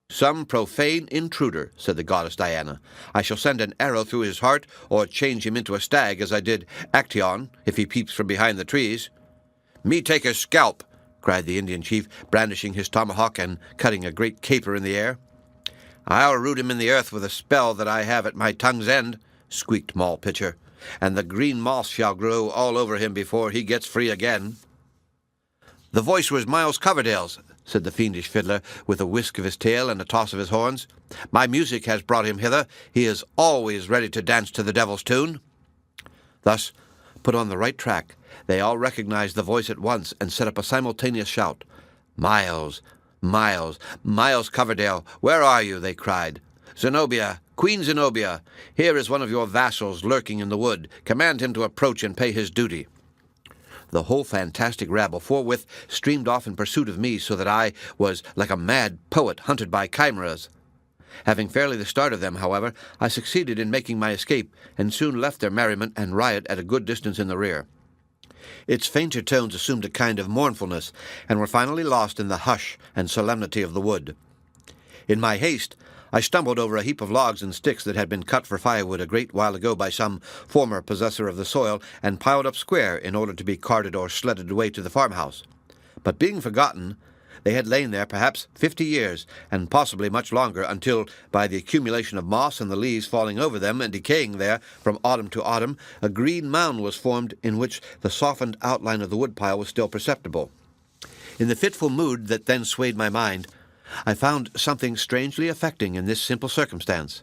"Some profane intruder," said the goddess Diana. "I shall send an arrow through his heart, or change him into a stag, as I did Actaeon, if he peeps from behind the trees." "Me take his scalp," cried the Indian chief, brandishing his tomahawk and cutting a great caper in the air. "I'll root him in the earth with a spell that I have at my tongue's end," squeaked Moll Pitcher, "and the green moss shall grow all over him before he gets free again." "The voice was Miles Coverdale's," said the fiendish fiddler, with a whisk of his tail and a toss of his horns. "My music has brought him hither. He is always ready to dance to the devil's tune." Thus, put on the right track, they all recognized the voice at once and set up a simultaneous shout. "Miles, Miles, Miles Coverdale, where are you?" they cried. "Zenobia, Queen Zenobia, here is one of your vassals lurking in the wood. Command him to approach and pay his duty." The whole fantastic rabble forthwith streamed off in pursuit of me, so that I was like a mad poet hunted by chimeras. Having fairly the start of them, however, I succeeded in making my escape, and soon left their merriment and riot at a good distance in the rear. Its fainter tones assumed a kind of mournfulness, and were finally lost in the hush and solemnity of the wood. In my haste, I stumbled over a heap of logs and sticks that had been cut for firewood a great while ago by some former possessor of the soil, and piled up square in order to be carted or sledded away to the farmhouse. But being forgotten, they had lain there perhaps 50 years, and possibly much longer, until, by the accumulation of moss and the leaves falling over them and decaying there from autumn to autumn, a green mound was formed in which the softened outline of the woodpile was still perceptible. In the fitful mood that then swayed my mind, I found something strangely affecting in this simple circumstance.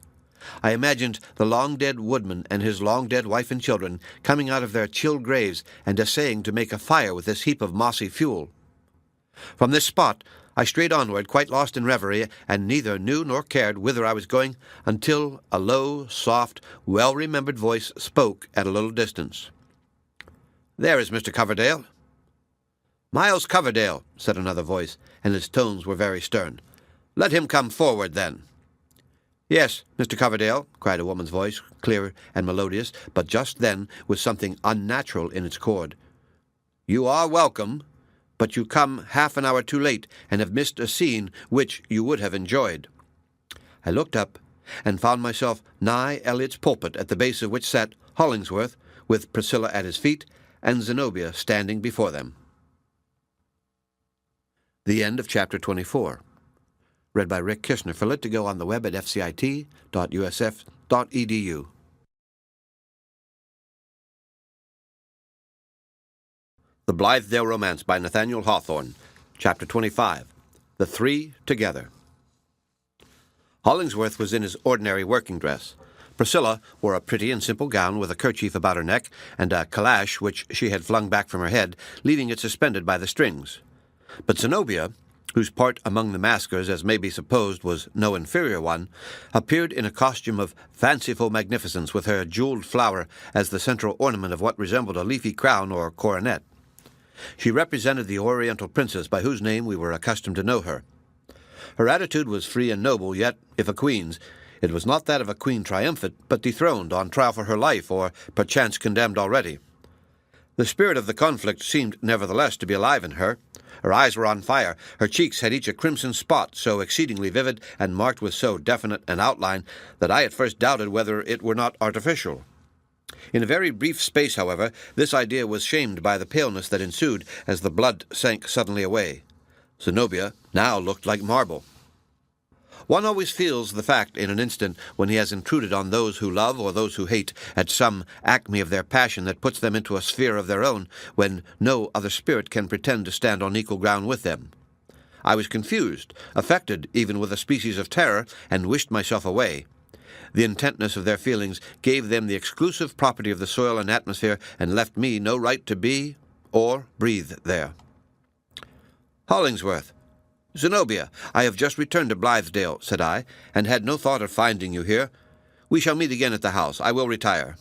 I imagined the long-dead woodman and his long-dead wife and children coming out of their chill graves and essaying to make a fire with this heap of mossy fuel. From this spot I strayed onward, quite lost in reverie, and neither knew nor cared whither I was going, until a low, soft, well-remembered voice spoke at a little distance. "There is Mr. Coverdale." "Miles Coverdale," said another voice, and its tones were very stern. "Let him come forward, then." "Yes, Mr. Coverdale," cried a woman's voice, clear and melodious, but just then with something unnatural in its chord. "You are welcome, but you come half an hour too late, and have missed a scene which you would have enjoyed." I looked up, and found myself nigh Elliot's pulpit, at the base of which sat Hollingsworth, with Priscilla at his feet, and Zenobia standing before them. The end of Chapter 24. Read by Rick Kishner. For Lit to go on the web at fcit.usf.edu. The Blithedale Romance by Nathaniel Hawthorne. Chapter 25. The Three Together. Hollingsworth was in his ordinary working dress. Priscilla wore a pretty and simple gown with a kerchief about her neck, and a calash which she had flung back from her head, leaving it suspended by the strings. But Zenobia, whose part among the maskers, as may be supposed, was no inferior one, appeared in a costume of fanciful magnificence, with her jewelled flower as the central ornament of what resembled a leafy crown or coronet. She represented the Oriental princess by whose name we were accustomed to know her. Her attitude was free and noble, yet, if a queen's, it was not that of a queen triumphant, but dethroned, on trial for her life, or perchance condemned already. The spirit of the conflict seemed nevertheless to be alive in her. Her eyes were on fire. Her cheeks had each a crimson spot, so exceedingly vivid, and marked with so definite an outline, that I at first doubted whether it were not artificial. In a very brief space, however, this idea was shamed by the paleness that ensued as the blood sank suddenly away. Zenobia now looked like marble. One always feels the fact in an instant when he has intruded on those who love or those who hate at some acme of their passion that puts them into a sphere of their own, when no other spirit can pretend to stand on equal ground with them. I was confused, affected even with a species of terror, and wished myself away. The intentness of their feelings gave them the exclusive property of the soil and atmosphere, and left me no right to be or breathe there. "Hollingsworth." "Zenobia, I have just returned to Blythedale," said I, "and had no thought of finding you here. We shall meet again at the house. I will retire."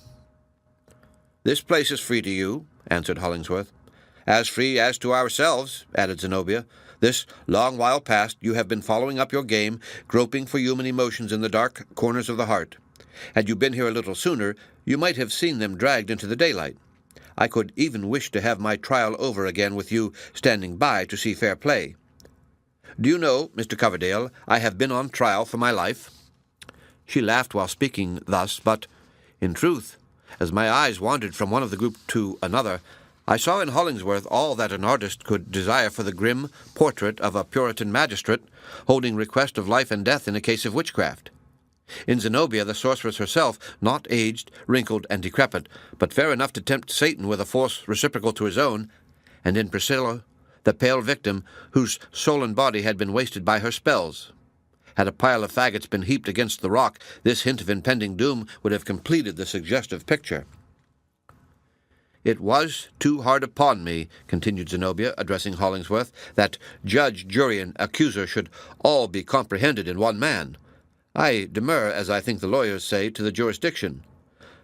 "This place is free to you," answered Hollingsworth. "As free as to ourselves," added Zenobia. "This long while past you have been following up your game, groping for human emotions in the dark corners of the heart. Had you been here a little sooner, you might have seen them dragged into the daylight. I could even wish to have my trial over again with you standing by to see fair play. Do you know, Mr. Coverdale, I have been on trial for my life?" She laughed while speaking thus, but, in truth, as my eyes wandered from one of the group to another, I saw in Hollingsworth all that an artist could desire for the grim portrait of a Puritan magistrate, holding request of life and death in a case of witchcraft. In Zenobia, the sorceress herself, not aged, wrinkled, and decrepit, but fair enough to tempt Satan with a force reciprocal to his own, and in Priscilla, the pale victim whose soul and body had been wasted by her spells. Had a pile of faggots been heaped against the rock, this hint of impending doom would have completed the suggestive picture. "It was too hard upon me," continued Zenobia, addressing Hollingsworth, "that judge, jury, and accuser should all be comprehended in one man. I demur, as I think the lawyers say, to the jurisdiction.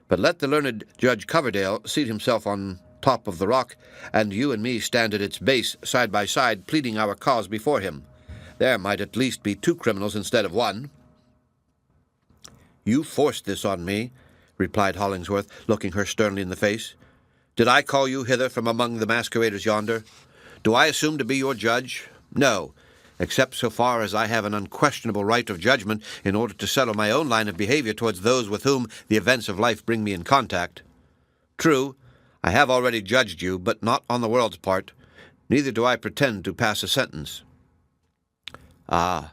But let the learned Judge Coverdale seat himself on top of the rock, and you and me stand at its base side by side, pleading our cause before him. There might at least be 2 criminals instead of 1. You forced this on me, replied Hollingsworth, looking her sternly in the face. Did I call you hither from among the masqueraders yonder? Do I assume to be your judge? No, except so far as I have an unquestionable right of judgment in order to settle my own line of behavior towards those with whom the events of life bring me in contact. True, I have already judged you, but not on the world's part. Neither do I pretend to pass a sentence. Ah,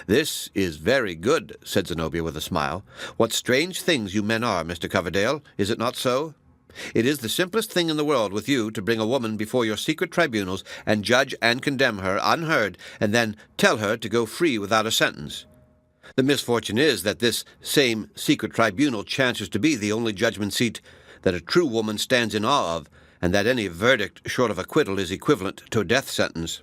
this is very good, said Zenobia with a smile. What strange things you men are, Mr. Coverdale, is it not so? It is the simplest thing in the world with you to bring a woman before your secret tribunals and judge and condemn her unheard, and then tell her to go free without a sentence. The misfortune is that this same secret tribunal chances to be the only judgment seat that a true woman stands in awe of, and that any verdict short of acquittal is equivalent to a death sentence.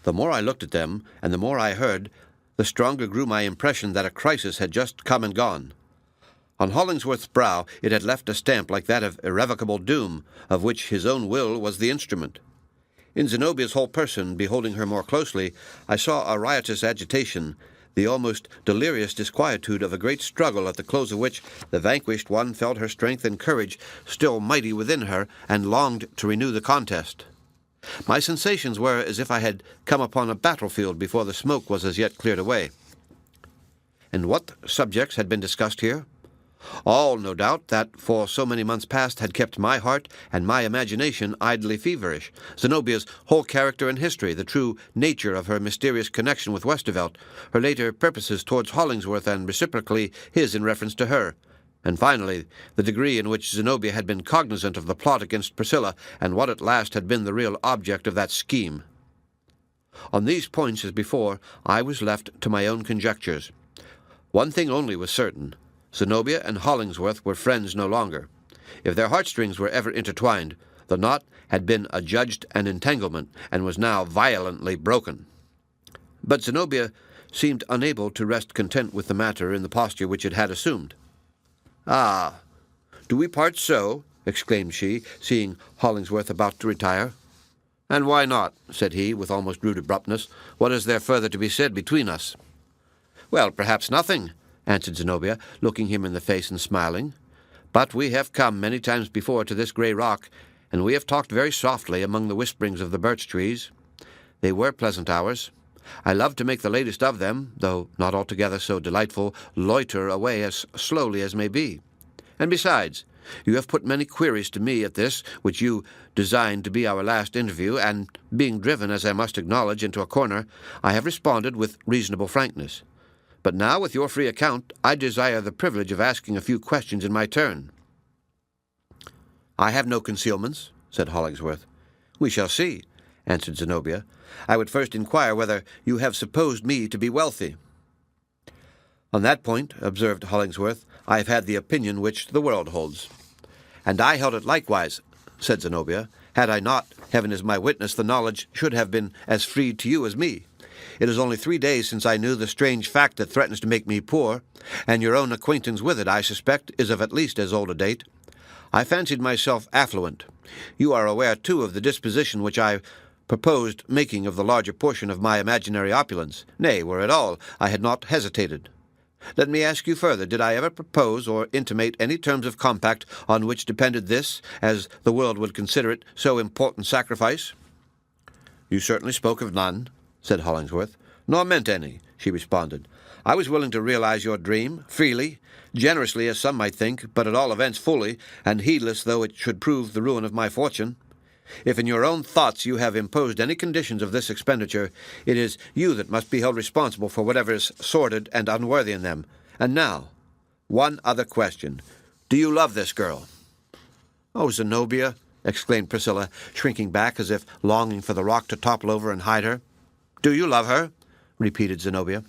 The more I looked at them, and the more I heard, the stronger grew my impression that a crisis had just come and gone. On Hollingsworth's brow it had left a stamp like that of irrevocable doom, of which his own will was the instrument. In Zenobia's whole person, beholding her more closely, I saw a riotous agitation, the almost delirious disquietude of a great struggle at the close of which the vanquished one felt her strength and courage still mighty within her, and longed to renew the contest. My sensations were as if I had come upon a battlefield before the smoke was as yet cleared away. And what subjects had been discussed here? All, no doubt, that for so many months past had kept my heart and my imagination idly feverish. Zenobia's whole character and history, the true nature of her mysterious connection with Westervelt, her later purposes towards Hollingsworth and reciprocally his in reference to her, and finally the degree in which Zenobia had been cognizant of the plot against Priscilla, and what at last had been the real object of that scheme. On these points, as before, I was left to my own conjectures. One thing only was certain. Zenobia and Hollingsworth were friends no longer. If their heartstrings were ever intertwined, the knot had been adjudged an entanglement, and was now violently broken. But Zenobia seemed unable to rest content with the matter in the posture which it had assumed. "Ah, do we part so?" exclaimed she, seeing Hollingsworth about to retire. "And why not?" said he, with almost rude abruptness. "What is there further to be said between us?" "Well, perhaps nothing," answered Zenobia, looking him in the face and smiling. "But we have come many times before to this grey rock, and we have talked very softly among the whisperings of the birch trees. They were pleasant hours. I love to make the latest of them, though not altogether so delightful, loiter away as slowly as may be. And besides, you have put many queries to me at this, which you designed to be our last interview, and being driven, as I must acknowledge, into a corner, I have responded with reasonable frankness. But now, with your free account, I desire the privilege of asking a few questions in my turn." "I have no concealments," said Hollingsworth. "We shall see," answered Zenobia. "I would first inquire whether you have supposed me to be wealthy." "On that point," observed Hollingsworth, "I have had the opinion which the world holds." "And I held it likewise," said Zenobia. "Had I not, heaven is my witness, the knowledge should have been as free to you as me. It is only 3 days since I knew the strange fact that threatens to make me poor, and your own acquaintance with it, I suspect, is of at least as old a date. I fancied myself affluent. You are aware, too, of the disposition which I proposed making of the larger portion of my imaginary opulence. Nay, were it all, I had not hesitated. Let me ask you further, did I ever propose or intimate any terms of compact on which depended this, as the world would consider it, so important sacrifice?" "You certainly spoke of none," said Hollingsworth. "Nor meant any," she responded. "I was willing to realize your dream, freely, generously as some might think, but at all events fully, and heedless though it should prove the ruin of my fortune. If in your own thoughts you have imposed any conditions of this expenditure, it is you that must be held responsible for whatever is sordid and unworthy in them. And now, one other question. Do you love this girl?" "Oh, Zenobia," exclaimed Priscilla, shrinking back as if longing for the rock to topple over and hide her. "Do you love her?" repeated Zenobia.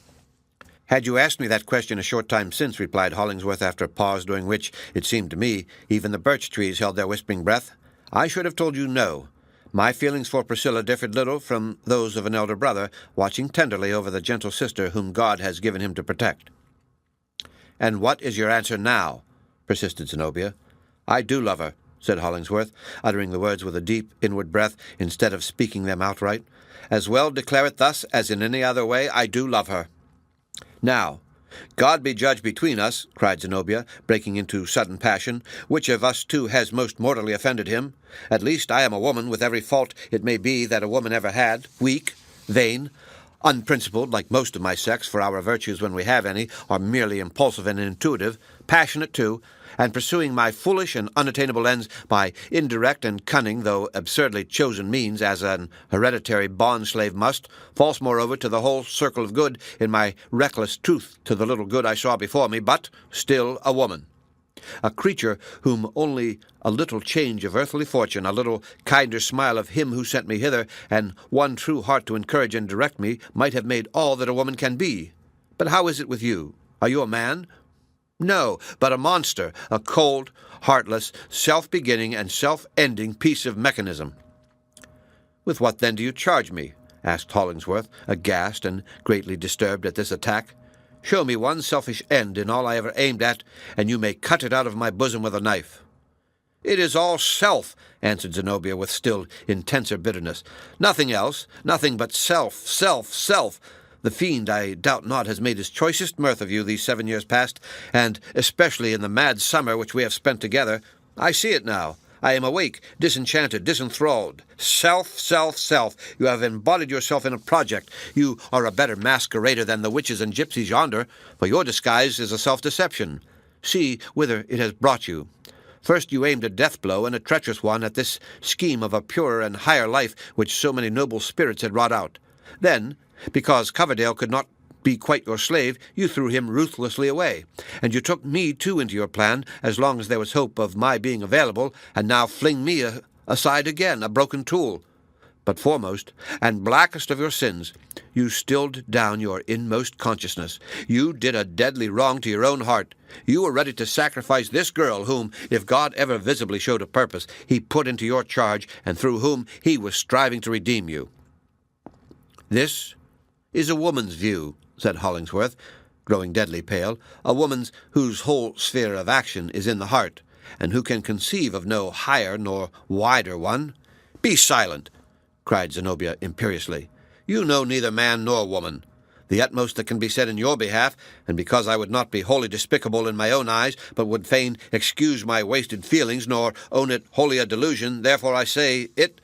"Had you asked me that question a short time since," replied Hollingsworth after a pause during which, it seemed to me, even the birch trees held their whispering breath, "I should have told you no. My feelings for Priscilla differed little from those of an elder brother, watching tenderly over the gentle sister whom God has given him to protect." "And what is your answer now?" persisted Zenobia. "I do love her," said Hollingsworth, uttering the words with a deep inward breath instead of speaking them outright. "As well declare it thus as in any other way, I do love her." "Now, God be judge between us," cried Zenobia, breaking into sudden passion. "Which of us two has most mortally offended him? At least I am a woman, with every fault it may be that a woman ever had, weak, vain, unprincipled like most of my sex, for our virtues, when we have any, are merely impulsive and intuitive, passionate too, and pursuing my foolish and unattainable ends by indirect and cunning, though absurdly chosen means, as an hereditary bond-slave must, false moreover to the whole circle of good, in my reckless truth to the little good I saw before me, but still a woman. A creature whom only a little change of earthly fortune, a little kinder smile of him who sent me hither, and one true heart to encourage and direct me, might have made all that a woman can be. But how is it with you? Are you a man? No, but a monster, a cold, heartless, self-beginning and self-ending piece of mechanism." "With what then do you charge me?" asked Hollingsworth, aghast and greatly disturbed at this attack. "Show me one selfish end in all I ever aimed at, and you may cut it out of my bosom with a knife." "It is all self," answered Zenobia with still intenser bitterness. "Nothing else, nothing but self, self, self. The fiend, I doubt not, has made his choicest mirth of you these 7 years past, and especially in the mad summer which we have spent together. I see it now. I am awake, disenchanted, disenthralled. Self, self, self. You have embodied yourself in a project. You are a better masquerader than the witches and gypsies yonder, for your disguise is a self-deception. See whither it has brought you. First you aimed a death-blow, and a treacherous one, at this scheme of a purer and higher life which so many noble spirits had wrought out. Then, because Coverdale could not be quite your slave, you threw him ruthlessly away, and you took me too into your plan, as long as there was hope of my being available, and now fling me aside again, a broken tool. But foremost, and blackest of your sins, you stilled down your inmost consciousness. You did a deadly wrong to your own heart. You were ready to sacrifice this girl whom, if God ever visibly showed a purpose, he put into your charge, and through whom he was striving to redeem you." "This is a woman's view," said Hollingsworth, growing deadly pale, "a woman's whose whole sphere of action is in the heart, and who can conceive of no higher nor wider one." "Be silent!" cried Zenobia imperiously. "You know neither man nor woman. The utmost that can be said in your behalf, and because I would not be wholly despicable in my own eyes, but would fain excuse my wasted feelings, nor own it wholly a delusion, therefore I say it,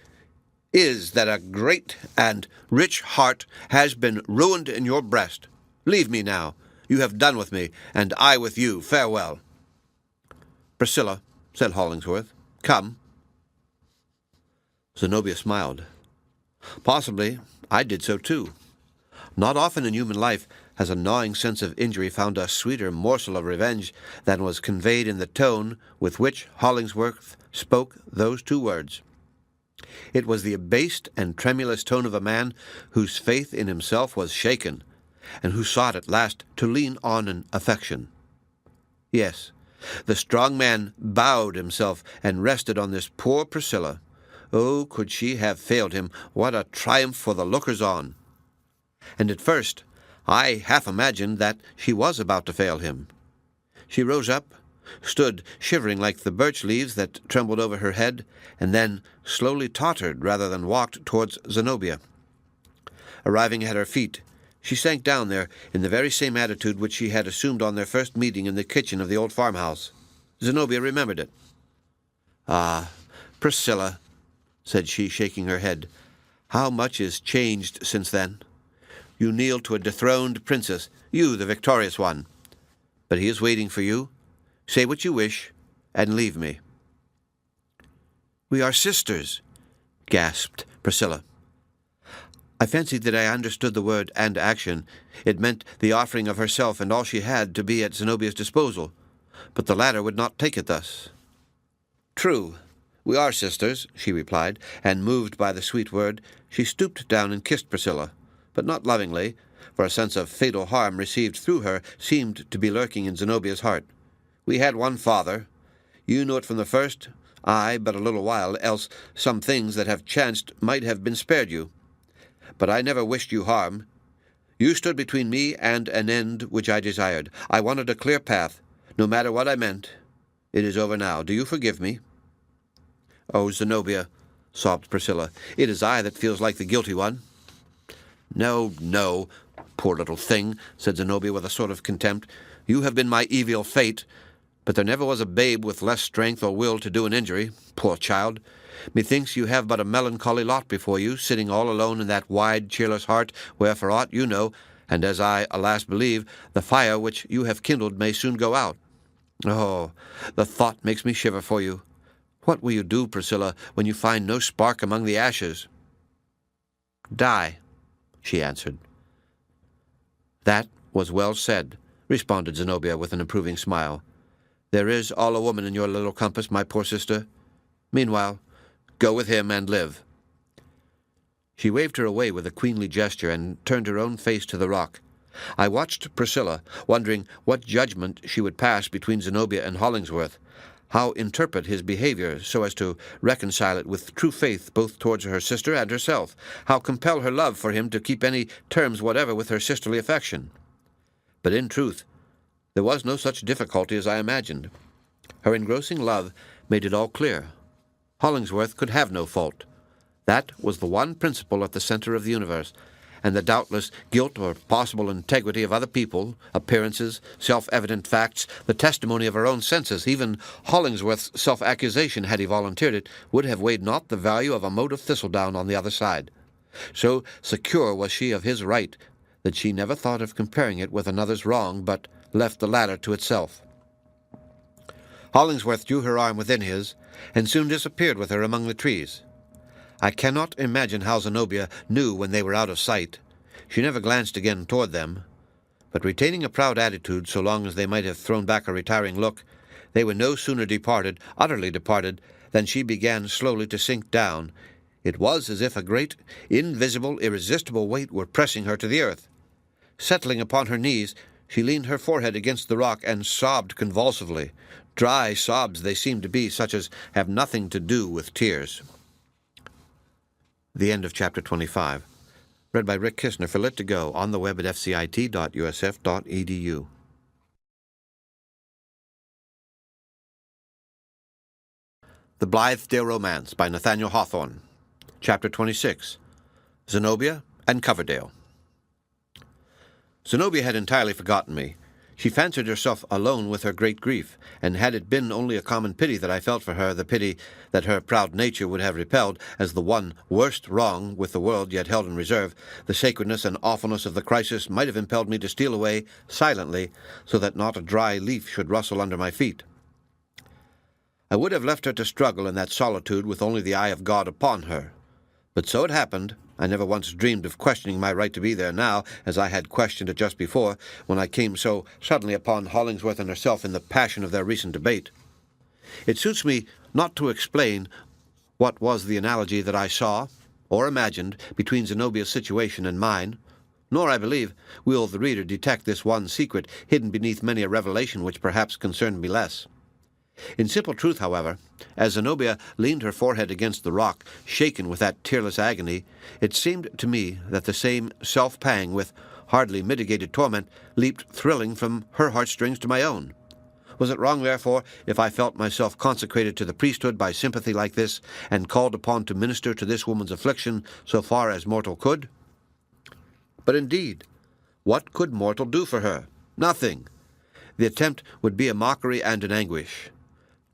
is that a great and rich heart has been ruined in your breast. Leave me now. You have done with me, and I with you. Farewell." "Priscilla," said Hollingsworth, "come." Zenobia smiled. "Possibly I did so too. Not often in human life has a gnawing sense of injury found a sweeter morsel of revenge than was conveyed in the tone with which Hollingsworth spoke those 2 words. It was the abased and tremulous tone of a man whose faith in himself was shaken, and who sought at last to lean on an affection. Yes, the strong man bowed himself and rested on this poor Priscilla. Oh, could she have failed him, what a triumph for the lookers-on! And at first I half imagined that she was about to fail him. She rose up, stood shivering like the birch leaves that trembled over her head, and then slowly tottered rather than walked towards Zenobia. Arriving at her feet, she sank down there in the very same attitude which she had assumed on their first meeting in the kitchen of the old farmhouse. Zenobia remembered it. "Ah, Priscilla," said she, shaking her head, "how much is changed since then! You kneel to a dethroned princess, you the victorious one. But he is waiting for you. Say what you wish, and leave me." "We are sisters," gasped Priscilla. I fancied that I understood the word and action. It meant the offering of herself and all she had to be at Zenobia's disposal, but the latter would not take it thus. "True, we are sisters," she replied, and moved by the sweet word, she stooped down and kissed Priscilla, but not lovingly, for a sense of fatal harm received through her seemed to be lurking in Zenobia's heart. "We had one father. You knew it from the first, I but a little while, else some things that have chanced might have been spared you. But I never wished you harm. You stood between me and an end which I desired. I wanted a clear path, no matter what I meant. It is over now. Do you forgive me?" "Oh, Zenobia," sobbed Priscilla, "it is I that feels like the guilty one." "No, no, poor little thing," said Zenobia with a sort of contempt. "You have been my evil fate, but there never was a babe with less strength or will to do an injury. Poor child! Methinks you have but a melancholy lot before you, sitting all alone in that wide, cheerless heart, where, for aught you know, and as I, alas, believe, the fire which you have kindled may soon go out. Oh, the thought makes me shiver for you. What will you do, Priscilla, when you find no spark among the ashes?" "Die," she answered. "That was well said," responded Zenobia with an approving smile. "There is all a woman in your little compass, my poor sister. Meanwhile, go with him and live." She waved her away with a queenly gesture and turned her own face to the rock. I watched Priscilla, wondering what judgment she would pass between Zenobia and Hollingsworth, how interpret his behavior so as to reconcile it with true faith both towards her sister and herself, how compel her love for him to keep any terms whatever with her sisterly affection. But in truth, there was no such difficulty as I imagined. Her engrossing love made it all clear. Hollingsworth could have no fault. That was the one principle at the center of the universe, and the doubtless guilt or possible integrity of other people, appearances, self-evident facts, the testimony of her own senses, even Hollingsworth's self-accusation, had he volunteered it, would have weighed not the value of a mote of thistledown on the other side. So secure was she of his right that she never thought of comparing it with another's wrong, but left the latter to itself. Hollingsworth drew her arm within his, and soon disappeared with her among the trees. I cannot imagine how Zenobia knew when they were out of sight. She never glanced again toward them, but retaining a proud attitude so long as they might have thrown back a retiring look, they were no sooner departed, utterly departed, than she began slowly to sink down. It was as if a great, invisible, irresistible weight were pressing her to the earth. Settling upon her knees, she leaned her forehead against the rock and sobbed convulsively. Dry sobs they seemed to be, such as have nothing to do with tears. The end of Chapter 25. Read by Rick Kistner for Lit to Go, on the web at fcit.usf.edu. The Blithedale Romance by Nathaniel Hawthorne. Chapter 26. Zenobia and Coverdale. Zenobia had entirely forgotten me. She fancied herself alone with her great grief, and had it been only a common pity that I felt for her, the pity that her proud nature would have repelled as the one worst wrong with the world yet held in reserve, the sacredness and awfulness of the crisis might have impelled me to steal away silently, so that not a dry leaf should rustle under my feet. I would have left her to struggle in that solitude with only the eye of God upon her. But so it happened. I never once dreamed of questioning my right to be there now, as I had questioned it just before, when I came so suddenly upon Hollingsworth and herself in the passion of their recent debate. It suits me not to explain what was the analogy that I saw, or imagined, between Zenobia's situation and mine, nor, I believe, will the reader detect this one secret hidden beneath many a revelation which perhaps concerned me less. In simple truth, however, as Zenobia leaned her forehead against the rock, shaken with that tearless agony, it seemed to me that the same self-pang, with hardly mitigated torment, leaped thrilling from her heartstrings to my own. Was it wrong, therefore, if I felt myself consecrated to the priesthood by sympathy like this, and called upon to minister to this woman's affliction so far as mortal could? But indeed, what could mortal do for her? Nothing. The attempt would be a mockery and an anguish.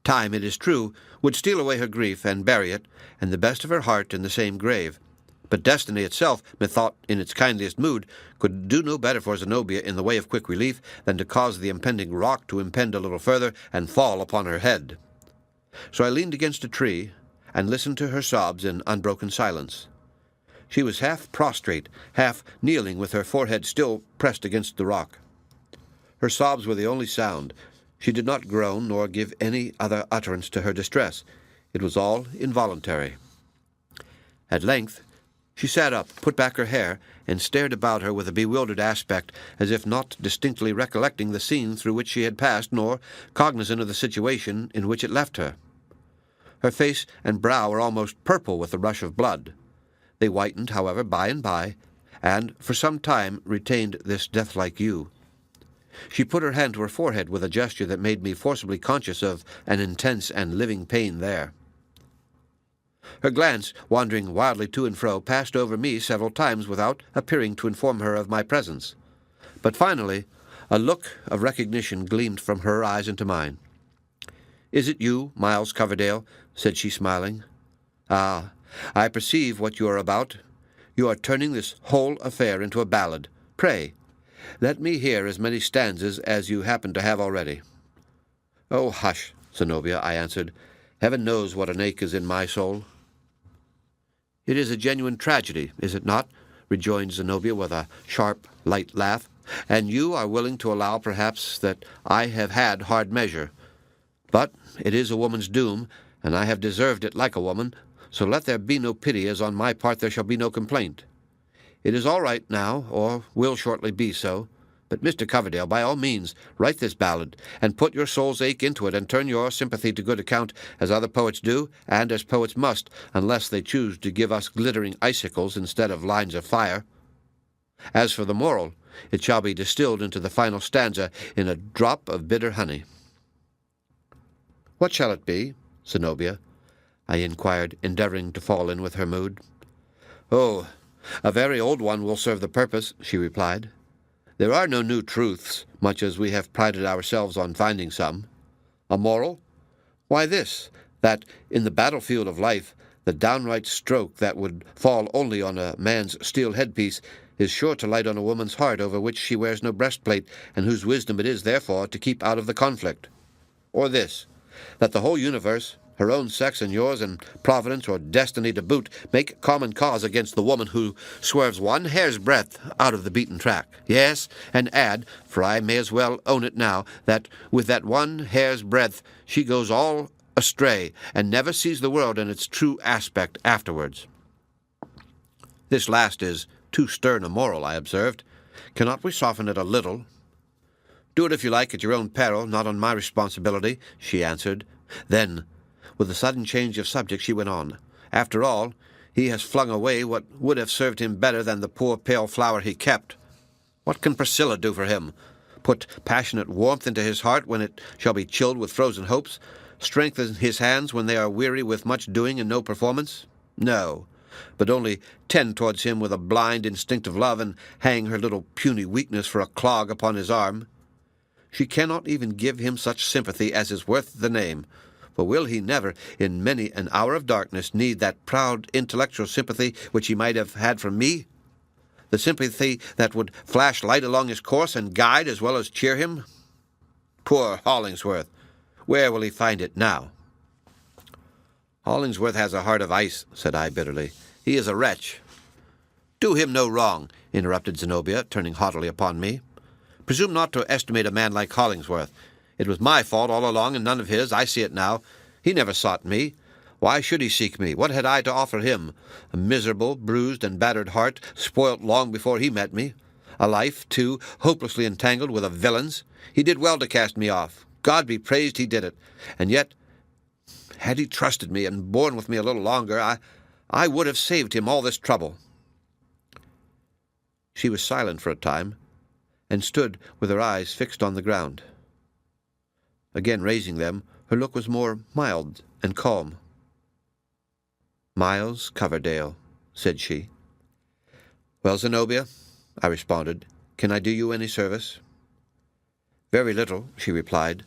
Time, it is true, would steal away her grief and bury it, and the best of her heart in the same grave. But destiny itself, methought in its kindliest mood, could do no better for Zenobia in the way of quick relief than to cause the impending rock to impend a little further and fall upon her head. So I leaned against a tree and listened to her sobs in unbroken silence. She was half prostrate, half kneeling with her forehead still pressed against the rock. Her sobs were the only sound. She did not groan nor give any other utterance to her distress. It was all involuntary. At length she sat up, put back her hair, and stared about her with a bewildered aspect, as if not distinctly recollecting the scene through which she had passed, nor cognizant of the situation in which it left her. Her face and brow were almost purple with the rush of blood. They whitened, however, by and by, and for some time retained this death-like hue. She put her hand to her forehead with a gesture that made me forcibly conscious of an intense and living pain there. Her glance, wandering wildly to and fro, passed over me several times without appearing to inform her of my presence. But finally, a look of recognition gleamed from her eyes into mine. "Is it you, Miles Coverdale?" said she, smiling. "Ah, I perceive what you are about. You are turning this whole affair into a ballad. Pray, let me hear as many stanzas as you happen to have already." "Oh, hush, Zenobia," I answered. "Heaven knows what an ache is in my soul." "It is a genuine tragedy, is it not?" rejoined Zenobia with a sharp, light laugh. "And you are willing to allow, perhaps, that I have had hard measure. But it is a woman's doom, and I have deserved it like a woman, so let there be no pity, as on my part there shall be no complaint. It is all right now, or will shortly be so. But, Mr. Coverdale, by all means, write this ballad, and put your soul's ache into it, and turn your sympathy to good account, as other poets do, and as poets must, unless they choose to give us glittering icicles instead of lines of fire. As for the moral, it shall be distilled into the final stanza in a drop of bitter honey." "What shall it be, Zenobia?" I inquired, endeavoring to fall in with her mood. "Oh, a very old one will serve the purpose," she replied. "There are no new truths, much as we have prided ourselves on finding some. A moral? Why this, that in the battlefield of life, the downright stroke that would fall only on a man's steel headpiece is sure to light on a woman's heart over which she wears no breastplate, and whose wisdom it is, therefore, to keep out of the conflict. Or this, that the whole universe, her own sex and yours, and Providence or destiny to boot, make common cause against the woman who swerves one hair's breadth out of the beaten track. Yes, and add, for I may as well own it now, that with that one hair's breadth she goes all astray, and never sees the world in its true aspect afterwards." "This last is too stern a moral," I observed. "Cannot we soften it a little?" "Do it if you like, at your own peril, not on my responsibility," she answered. Then, with a sudden change of subject, she went on, "After all, he has flung away what would have served him better than the poor pale flower he kept. What can Priscilla do for him? Put passionate warmth into his heart when it shall be chilled with frozen hopes? Strengthen his hands when they are weary with much doing and no performance? No, but only tend towards him with a blind, instinctive love, and hang her little puny weakness for a clog upon his arm. She cannot even give him such sympathy as is worth the name. For will he never, in many an hour of darkness, need that proud intellectual sympathy which he might have had from me? The sympathy that would flash light along his course and guide as well as cheer him? Poor Hollingsworth! Where will he find it now?" "Hollingsworth has a heart of ice," said I bitterly. "He is a wretch." "Do him no wrong," interrupted Zenobia, turning haughtily upon me. "Presume not to estimate a man like Hollingsworth. It was my fault all along, and none of his. I see it now. He never sought me. Why should he seek me? What had I to offer him? A miserable, bruised, and battered heart, spoilt long before he met me. A life, too, hopelessly entangled with a villain's. He did well to cast me off. God be praised he did it. And yet, had he trusted me and borne with me a little longer, I would have saved him all this trouble." She was silent for a time, and stood with her eyes fixed on the ground. Again raising them, her look was more mild and calm. "Miles Coverdale," said she. "Well, Zenobia," I responded, "can I do you any service?" "Very little," she replied,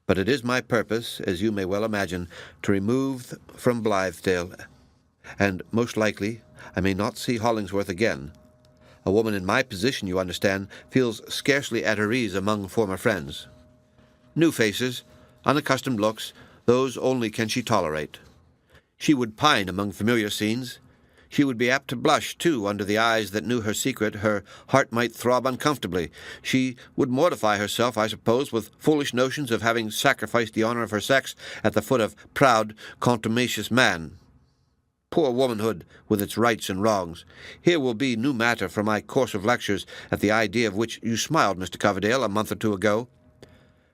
"but it is my purpose, as you may well imagine, to remove from Blythedale, and most likely I may not see Hollingsworth again. A woman in my position, you understand, feels scarcely at her ease among former friends. New faces, unaccustomed looks, those only can she tolerate. She would pine among familiar scenes. She would be apt to blush, too, under the eyes that knew her secret. Her heart might throb uncomfortably. She would mortify herself, I suppose, with foolish notions of having sacrificed the honor of her sex at the foot of proud, contumacious man. Poor womanhood, with its rights and wrongs. Here will be new matter for my course of lectures, at the idea of which you smiled, Mr. Coverdale, a month or two ago.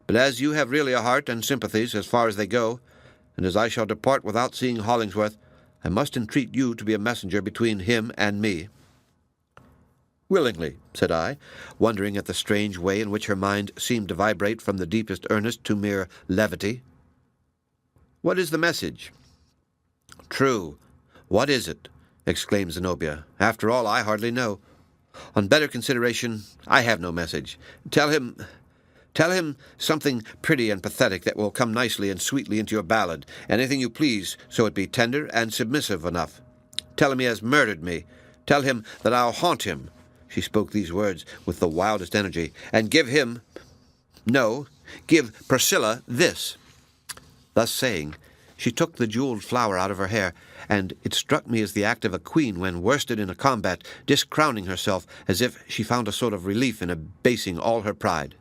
But as you have really a heart and sympathies as far as they go, and as I shall depart without seeing Hollingsworth, I must entreat you to be a messenger between him and me." "Willingly," said I, wondering at the strange way in which her mind seemed to vibrate from the deepest earnest to mere levity. "What is the message?" "True. What is it?" exclaimed Zenobia. "After all, I hardly know. On better consideration, I have no message. Tell him something pretty and pathetic that will come nicely and sweetly into your ballad. Anything you please, so it be tender and submissive enough. Tell him he has murdered me. Tell him that I'll haunt him." She spoke these words with the wildest energy. "And give Priscilla this." Thus saying, she took the jeweled flower out of her hair, and it struck me as the act of a queen when worsted in a combat, discrowning herself as if she found a sort of relief in abasing all her pride.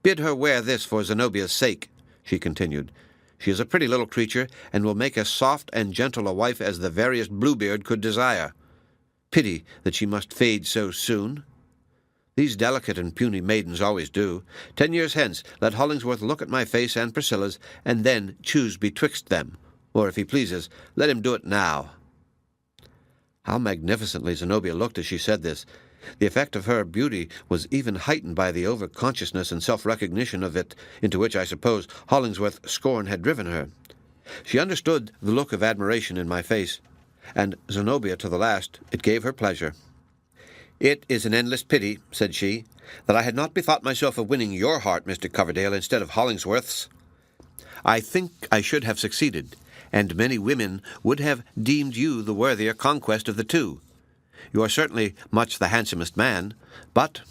"Bid her wear this for Zenobia's sake," she continued. "She is a pretty little creature, and will make as soft and gentle a wife as the veriest Bluebeard could desire. Pity that she must fade so soon. These delicate and puny maidens always do. 10 years hence let Hollingsworth look at my face and Priscilla's, and then choose betwixt them. Or, if he pleases, let him do it now." How magnificently Zenobia looked as she said this! The effect of her beauty was even heightened by the over-consciousness and self-recognition of it, into which, I suppose, Hollingsworth's scorn had driven her. She understood the look of admiration in my face, and Zenobia to the last it gave her pleasure. "It is an endless pity," said she, "that I had not bethought myself of winning your heart, Mr. Coverdale, instead of Hollingsworth's. I think I should have succeeded, and many women would have deemed you the worthier conquest of the two. You are certainly much the handsomest man, but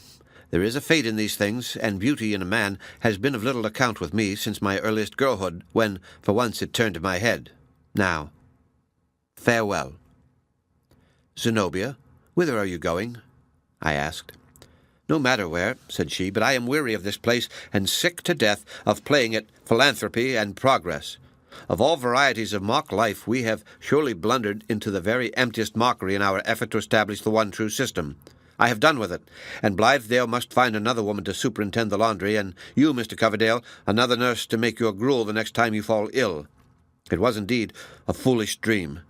there is a fate in these things, and beauty in a man has been of little account with me since my earliest girlhood, when for once it turned to my head. Now, farewell." "Zenobia, whither are you going?" I asked. "No matter where," said she, "but I am weary of this place, and sick to death of playing at philanthropy and progress. Of all varieties of mock life, we have surely blundered into the very emptiest mockery in our effort to establish the one true system. I have done with it, and Blythedale must find another woman to superintend the laundry, and you, Mr. Coverdale, another nurse to make your gruel the next time you fall ill. It was indeed a foolish dream.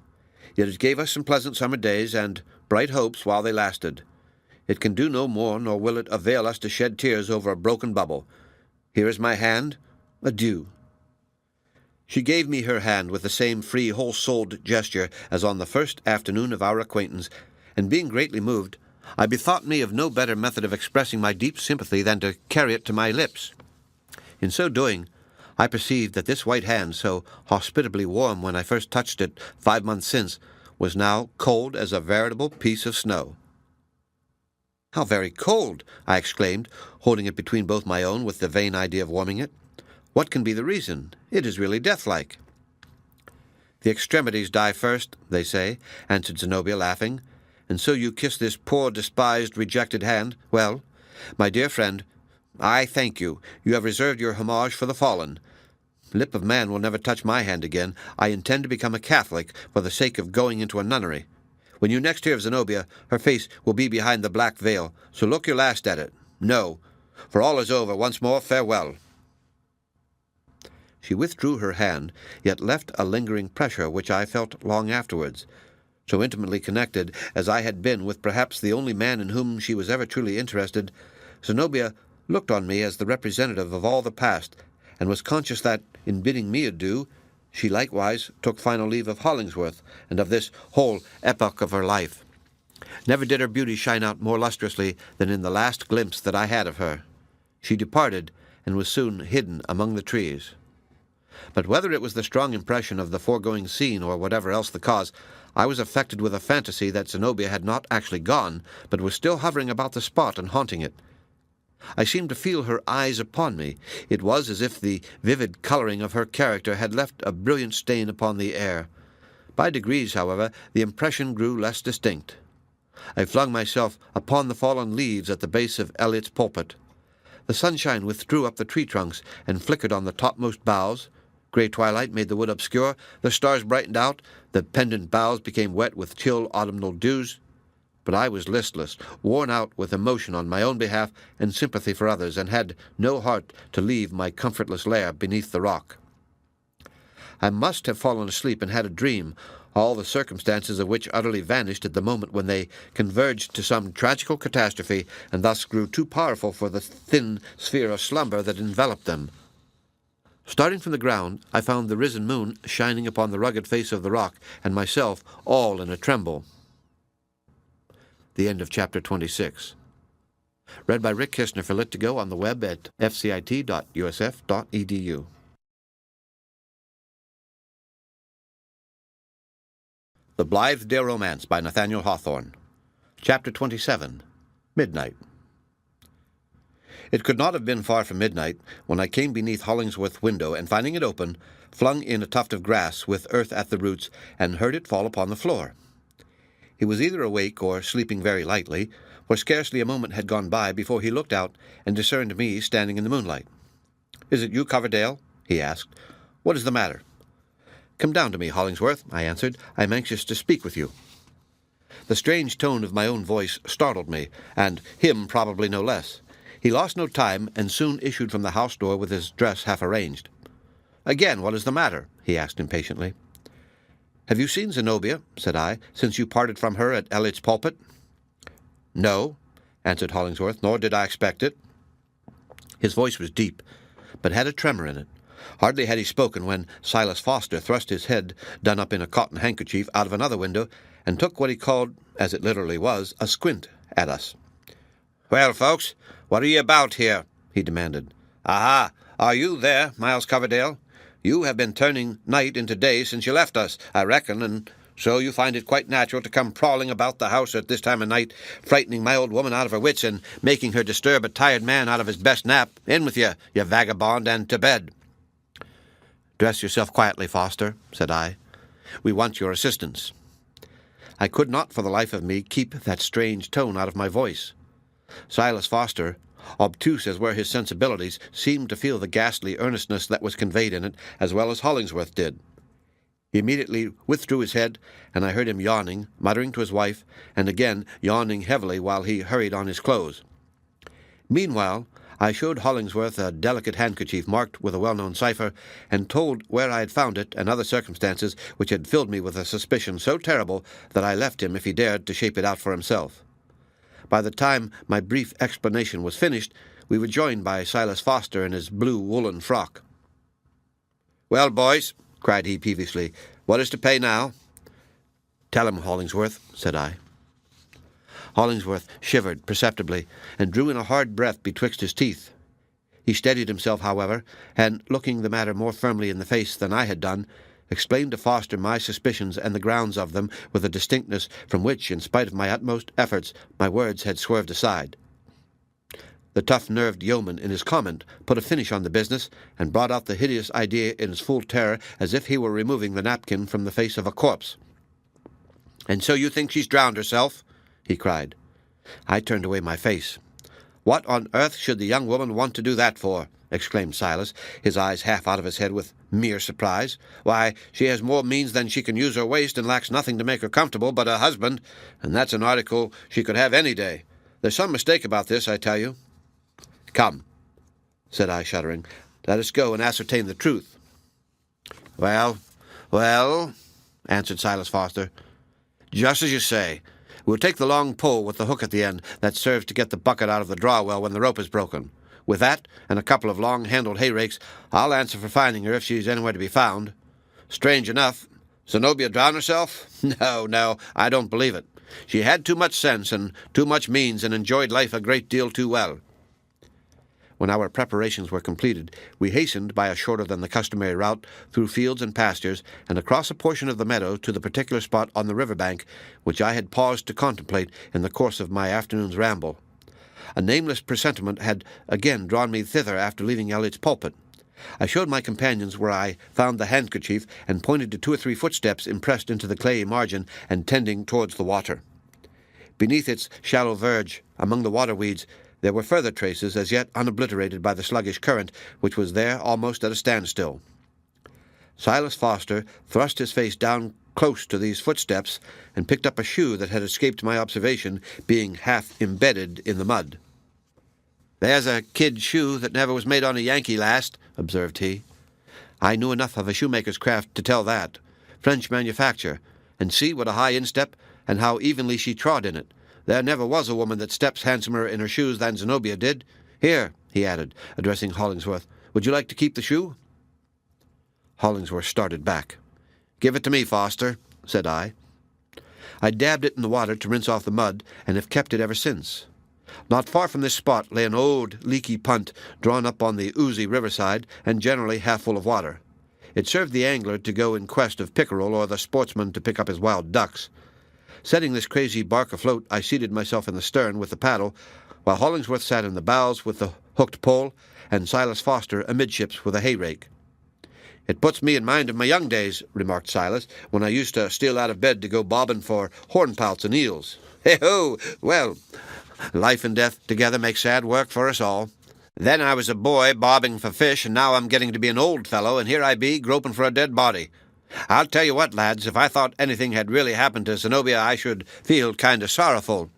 Yet it gave us some pleasant summer days and bright hopes while they lasted. It can do no more, nor will it avail us to shed tears over a broken bubble. Here is my hand. Adieu." She gave me her hand with the same free, whole-souled gesture as on the first afternoon of our acquaintance, and being greatly moved, I bethought me of no better method of expressing my deep sympathy than to carry it to my lips. In so doing, I perceived that this white hand, so hospitably warm when I first touched it 5 months since, was now cold as a veritable piece of snow. "How very cold!" I exclaimed, holding it between both my own with the vain idea of warming it. "What can be the reason? It is really death-like." "The extremities die first, they say," answered Zenobia, laughing. "And so you kiss this poor, despised, rejected hand. Well, my dear friend, I thank you. You have reserved your homage for the fallen. Lip of man will never touch my hand again. I intend to become a Catholic for the sake of going into a nunnery. When you next hear of Zenobia, her face will be behind the black veil, so look your last at it. No, for all is over. Once more, farewell." She withdrew her hand, yet left a lingering pressure which I felt long afterwards. So intimately connected as I had been with perhaps the only man in whom she was ever truly interested, Zenobia looked on me as the representative of all the past, and was conscious that, in bidding me adieu, she likewise took final leave of Hollingsworth and of this whole epoch of her life. Never did her beauty shine out more lustrously than in the last glimpse that I had of her. She departed, and was soon hidden among the trees. But whether it was the strong impression of the foregoing scene, or whatever else the cause, I was affected with a fantasy that Zenobia had not actually gone, but was still hovering about the spot and haunting it. I seemed to feel her eyes upon me. It was as if the vivid colouring of her character had left a brilliant stain upon the air. By degrees, however, the impression grew less distinct. I flung myself upon the fallen leaves at the base of Elliot's pulpit. The sunshine withdrew up the tree-trunks and flickered on the topmost boughs. Grey twilight made the wood obscure, the stars brightened out, the pendant boughs became wet with chill autumnal dews. But I was listless, worn out with emotion on my own behalf and sympathy for others, and had no heart to leave my comfortless lair beneath the rock. I must have fallen asleep and had a dream, all the circumstances of which utterly vanished at the moment when they converged to some tragical catastrophe, and thus grew too powerful for the thin sphere of slumber that enveloped them. Starting from the ground, I found the risen moon shining upon the rugged face of the rock, and myself all in a tremble. The end of chapter 26. Read by Rick Kistner for Lit2Go on the web at fcit.usf.edu. The Blithedale Romance by Nathaniel Hawthorne. Chapter 27. Midnight. It could not have been far from midnight when I came beneath Hollingsworth's window and, finding it open, flung in a tuft of grass with earth at the roots and heard it fall upon the floor. He was either awake or sleeping very lightly, for scarcely a moment had gone by before he looked out and discerned me standing in the moonlight. "Is it you, Coverdale?" he asked. "What is the matter?" "Come down to me, Hollingsworth," I answered. "I am anxious to speak with you." The strange tone of my own voice startled me, and him probably no less. He lost no time, and soon issued from the house door with his dress half arranged. "Again, what is the matter?" he asked impatiently. "Have you seen Zenobia," said I, "since you parted from her at Elliot's Pulpit?" "No," answered Hollingsworth, "nor did I expect it." His voice was deep, but had a tremor in it. Hardly had he spoken when Silas Foster thrust his head, done up in a cotton handkerchief, out of another window, and took what he called, as it literally was, a squint at us. "Well, folks, what are you about here?" he demanded. "Aha! Are you there, Miles Coverdale? You have been turning night into day since you left us, I reckon, and so you find it quite natural to come prowling about the house at this time of night, frightening my old woman out of her wits and making her disturb a tired man out of his best nap. In with you vagabond, and to bed." "Dress yourself quietly, Foster," said I. "We want your assistance." I could not for the life of me keep that strange tone out of my voice. Silas Foster, obtuse as were his sensibilities, seemed to feel the ghastly earnestness that was conveyed in it, as well as Hollingsworth did. He immediately withdrew his head, and I heard him yawning, muttering to his wife, and again yawning heavily while he hurried on his clothes. Meanwhile, I showed Hollingsworth a delicate handkerchief marked with a well-known cipher, and told where I had found it and other circumstances which had filled me with a suspicion so terrible that I left him, if he dared, to shape it out for himself. By the time my brief explanation was finished, we were joined by Silas Foster in his blue woolen frock. "Well, boys," cried he peevishly, "what is to pay now?" "Tell him, Hollingsworth," said I. Hollingsworth shivered perceptibly, and drew in a hard breath betwixt his teeth. He steadied himself, however, and, looking the matter more firmly in the face than I had done, explained to Foster my suspicions and the grounds of them with a distinctness from which, in spite of my utmost efforts, my words had swerved aside. The tough-nerved yeoman, in his comment, put a finish on the business, and brought out the hideous idea in its full terror, as if he were removing the napkin from the face of a corpse. "And so you think she's drowned herself?" he cried. I turned away my face. "What on earth should the young woman want to do that for?" exclaimed Silas, his eyes half out of his head with mere surprise. "Why, she has more means than she can use her waist, and lacks nothing to make her comfortable but a husband, and that's an article she could have any day. There's some mistake about this, I tell you." "Come," said I, shuddering, "let us go and ascertain the truth." Well, answered Silas Foster, "just as you say. We'll take the long pole with the hook at the end that serves to get the bucket out of the draw-well when the rope is broken. With that, and a couple of long-handled hay-rakes, I'll answer for finding her if she's anywhere to be found. Strange enough, Zenobia drown herself? No, I don't believe it. She had too much sense and too much means, and enjoyed life a great deal too well." When our preparations were completed, we hastened by a shorter than the customary route through fields and pastures, and across a portion of the meadow to the particular spot on the river bank which I had paused to contemplate in the course of my afternoon's ramble. A nameless presentiment had again drawn me thither after leaving Elliot's Pulpit. I showed my companions where I found the handkerchief, and pointed to 2 or 3 footsteps impressed into the clayey margin and tending towards the water. Beneath its shallow verge, among the water-weeds, there were further traces, as yet unobliterated by the sluggish current, which was there almost at a standstill. Silas Foster thrust his face down close to these footsteps, and picked up a shoe that had escaped my observation, being half embedded in the mud. "There's a kid shoe that never was made on a Yankee last," observed he. I knew enough of a shoemaker's craft to tell that. French manufacture, and see what a high instep, and how evenly she trod in it. There never was a woman that steps handsomer in her shoes than Zenobia did. Here," he added, addressing Hollingsworth, "would you like to keep the shoe?" Hollingsworth started back. "Give it to me, Foster," said I. I dabbed it in the water to rinse off the mud, and have kept it ever since. Not far from this spot lay an old, leaky punt drawn up on the oozy riverside, and generally half full of water. It served the angler to go in quest of pickerel or the sportsman to pick up his wild ducks. Setting this crazy bark afloat, I seated myself in the stern with the paddle, while Hollingsworth sat in the bows with the hooked pole, and Silas Foster amidships with a hay-rake. "It puts me in mind of my young days," remarked Silas, "when I used to steal out of bed to go bobbing for hornpouts and eels. Hey-ho! Well, life and death together make sad work for us all. Then I was a boy bobbing for fish, and now I'm getting to be an old fellow, and here I be groping for a dead body. I'll tell you what, lads, if I thought anything had really happened to Zenobia, I should feel kind of sorrowful."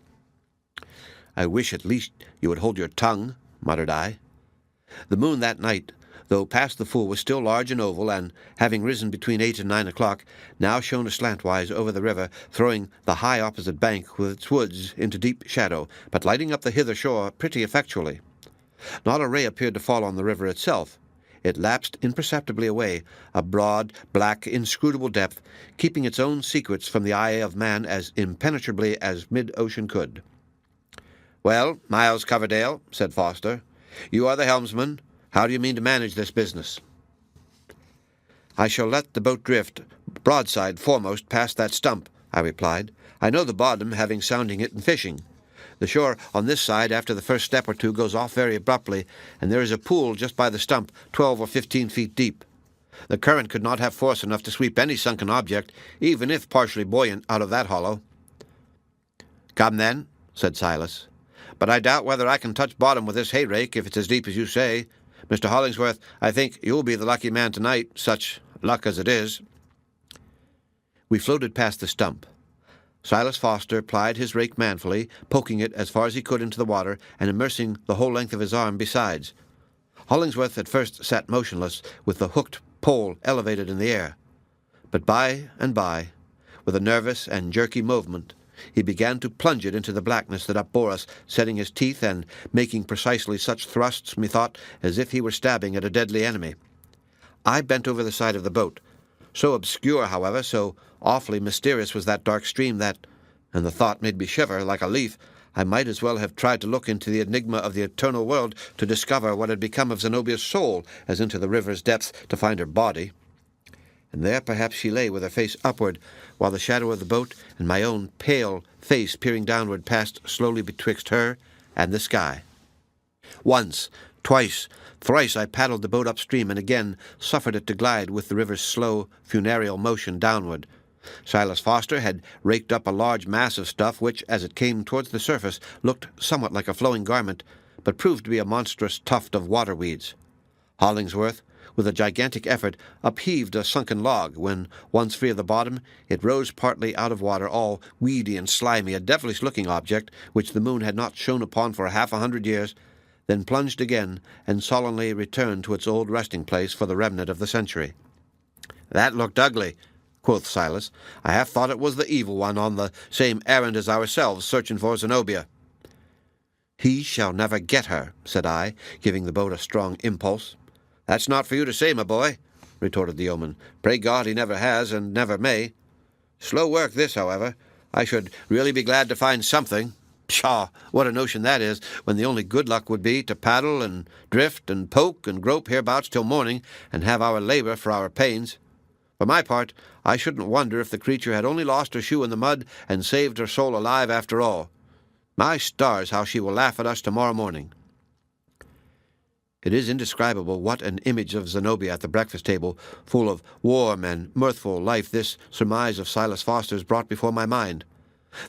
"I wish at least you would hold your tongue," muttered I. The moon that night, though past the full, was still large and oval, and, having risen between 8 and 9 o'clock, now shone aslantwise over the river, throwing the high opposite bank with its woods into deep shadow, but lighting up the hither shore pretty effectually. Not a ray appeared to fall on the river itself. It lapsed imperceptibly away, a broad, black, inscrutable depth, keeping its own secrets from the eye of man as impenetrably as mid-ocean could. "Well, Miles Coverdale," said Foster, "you are the helmsman. How do you mean to manage this business?" "I shall let the boat drift, broadside foremost, past that stump," I replied. "I know the bottom, having sounding it in fishing. The shore on this side, after the first step or two, goes off very abruptly, and there is a pool just by the stump, 12 or 15 feet deep. The current could not have force enough to sweep any sunken object, even if partially buoyant, out of that hollow." "Come, then," said Silas. "But I doubt whether I can touch bottom with this hay-rake, if it's as deep as you say. Mr. Hollingsworth, I think you'll be the lucky man tonight, such luck as it is." We floated past the stump. Silas Foster plied his rake manfully, poking it as far as he could into the water, and immersing the whole length of his arm besides. Hollingsworth at first sat motionless, with the hooked pole elevated in the air. But by and by, with a nervous and jerky movement, he began to plunge it into the blackness that upbore us, setting his teeth and making precisely such thrusts, methought, as if he were stabbing at a deadly enemy. I bent over the side of the boat. So obscure, however, so awfully mysterious was that dark stream that, and the thought made me shiver like a leaf, I might as well have tried to look into the enigma of the eternal world to discover what had become of Zenobia's soul as into the river's depths to find her body. And there perhaps she lay with her face upward, while the shadow of the boat and my own pale face peering downward passed slowly betwixt her and the sky. Once, twice, thrice I paddled the boat upstream and again suffered it to glide with the river's slow, funereal motion downward. Silas Foster had raked up a large mass of stuff which, as it came towards the surface, looked somewhat like a flowing garment, but proved to be a monstrous tuft of water-weeds. Hollingsworth, with a gigantic effort, upheaved a sunken log. When once free of the bottom, it rose partly out of water, all weedy and slimy, a devilish-looking object, which the moon had not shone upon for 100 years, then plunged again, and solemnly returned to its old resting-place for the remnant of the century. "That looked ugly," quoth Silas. "I half thought it was the evil one on the same errand as ourselves, searching for Zenobia." "He shall never get her," said I, giving the boat a strong impulse. "That's not for you to say, my boy," retorted the yeoman. "Pray God he never has, and never may. Slow work this, however. I should really be glad to find something. Pshaw, what a notion that is, when the only good luck would be to paddle and drift and poke and grope hereabouts till morning, and have our labour for our pains. For my part, I shouldn't wonder if the creature had only lost her shoe in the mud and saved her soul alive after all. My stars, how she will laugh at us tomorrow morning." It is indescribable what an image of Zenobia at the breakfast table, full of warm and mirthful life, this surmise of Silas Foster's brought before my mind.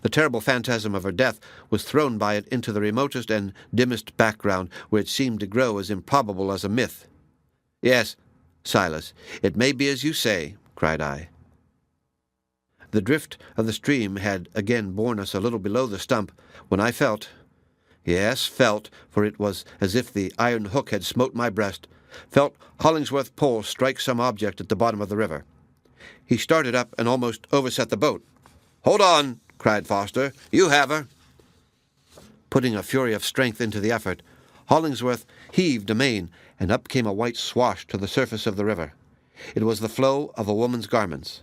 The terrible phantasm of her death was thrown by it into the remotest and dimmest background, where it seemed to grow as improbable as a myth. "Yes, Silas, it may be as you say," cried I. The drift of the stream had again borne us a little below the stump, when I felt, yes, felt, for it was as if the iron hook had smote my breast, felt Hollingsworth pole strike some object at the bottom of the river. He started up and almost overset the boat. "Hold on!" cried Foster. "You have her." Putting a fury of strength into the effort, Hollingsworth heaved amain, and up came a white swash to the surface of the river. It was the flow of a woman's garments.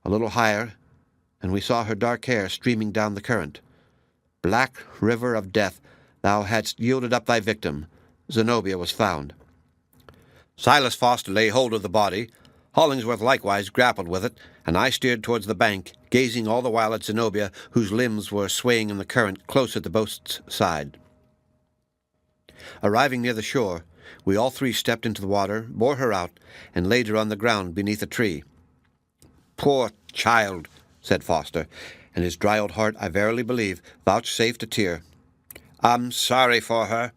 A little higher, and we saw her dark hair streaming down the current. Black river of death, thou hadst yielded up thy victim. Zenobia was found. Silas Foster lay hold of the body. Hollingsworth likewise grappled with it, and I steered towards the bank, gazing all the while at Zenobia, whose limbs were swaying in the current close at the boat's side. Arriving near the shore, we all three stepped into the water, bore her out, and laid her on the ground beneath a tree. "Poor child," said Foster, and his dry old heart, I verily believe, vouchsafed a tear. "I'm sorry for her."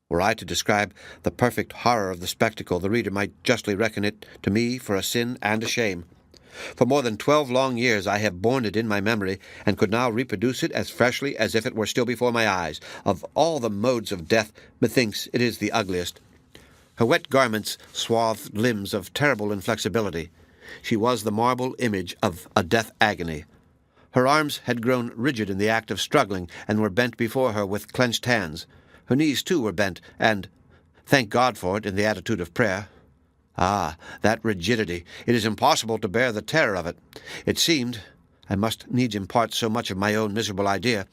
Were I to describe the perfect horror of the spectacle, the reader might justly reckon it to me for a sin and a shame. For more than 12 long years I have borne it in my memory, and could now reproduce it as freshly as if it were still before my eyes. Of all the modes of death, methinks it is the ugliest. Her wet garments swathed limbs of terrible inflexibility. She was the marble image of a death agony. Her arms had grown rigid in the act of struggling, and were bent before her with clenched hands. Her knees, too, were bent, and, thank God for it, in the attitude of prayer. Ah, that rigidity! It is impossible to bear the terror of it. It seemed, I must needs impart so much of my own miserable idea,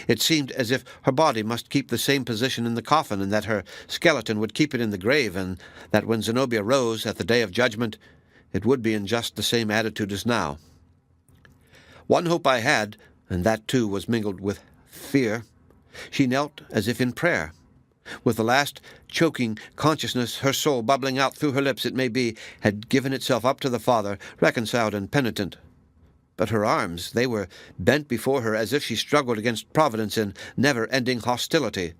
it seemed as if her body must keep the same position in the coffin, and that her skeleton would keep it in the grave, and that when Zenobia rose at the day of judgment, it would be in just the same attitude as now. One hope I had, and that too was mingled with fear. She knelt as if in prayer. With the last choking consciousness, her soul bubbling out through her lips, it may be, had given itself up to the Father, reconciled and penitent. But her arms, they were bent before her as if she struggled against Providence in never-ending hostility.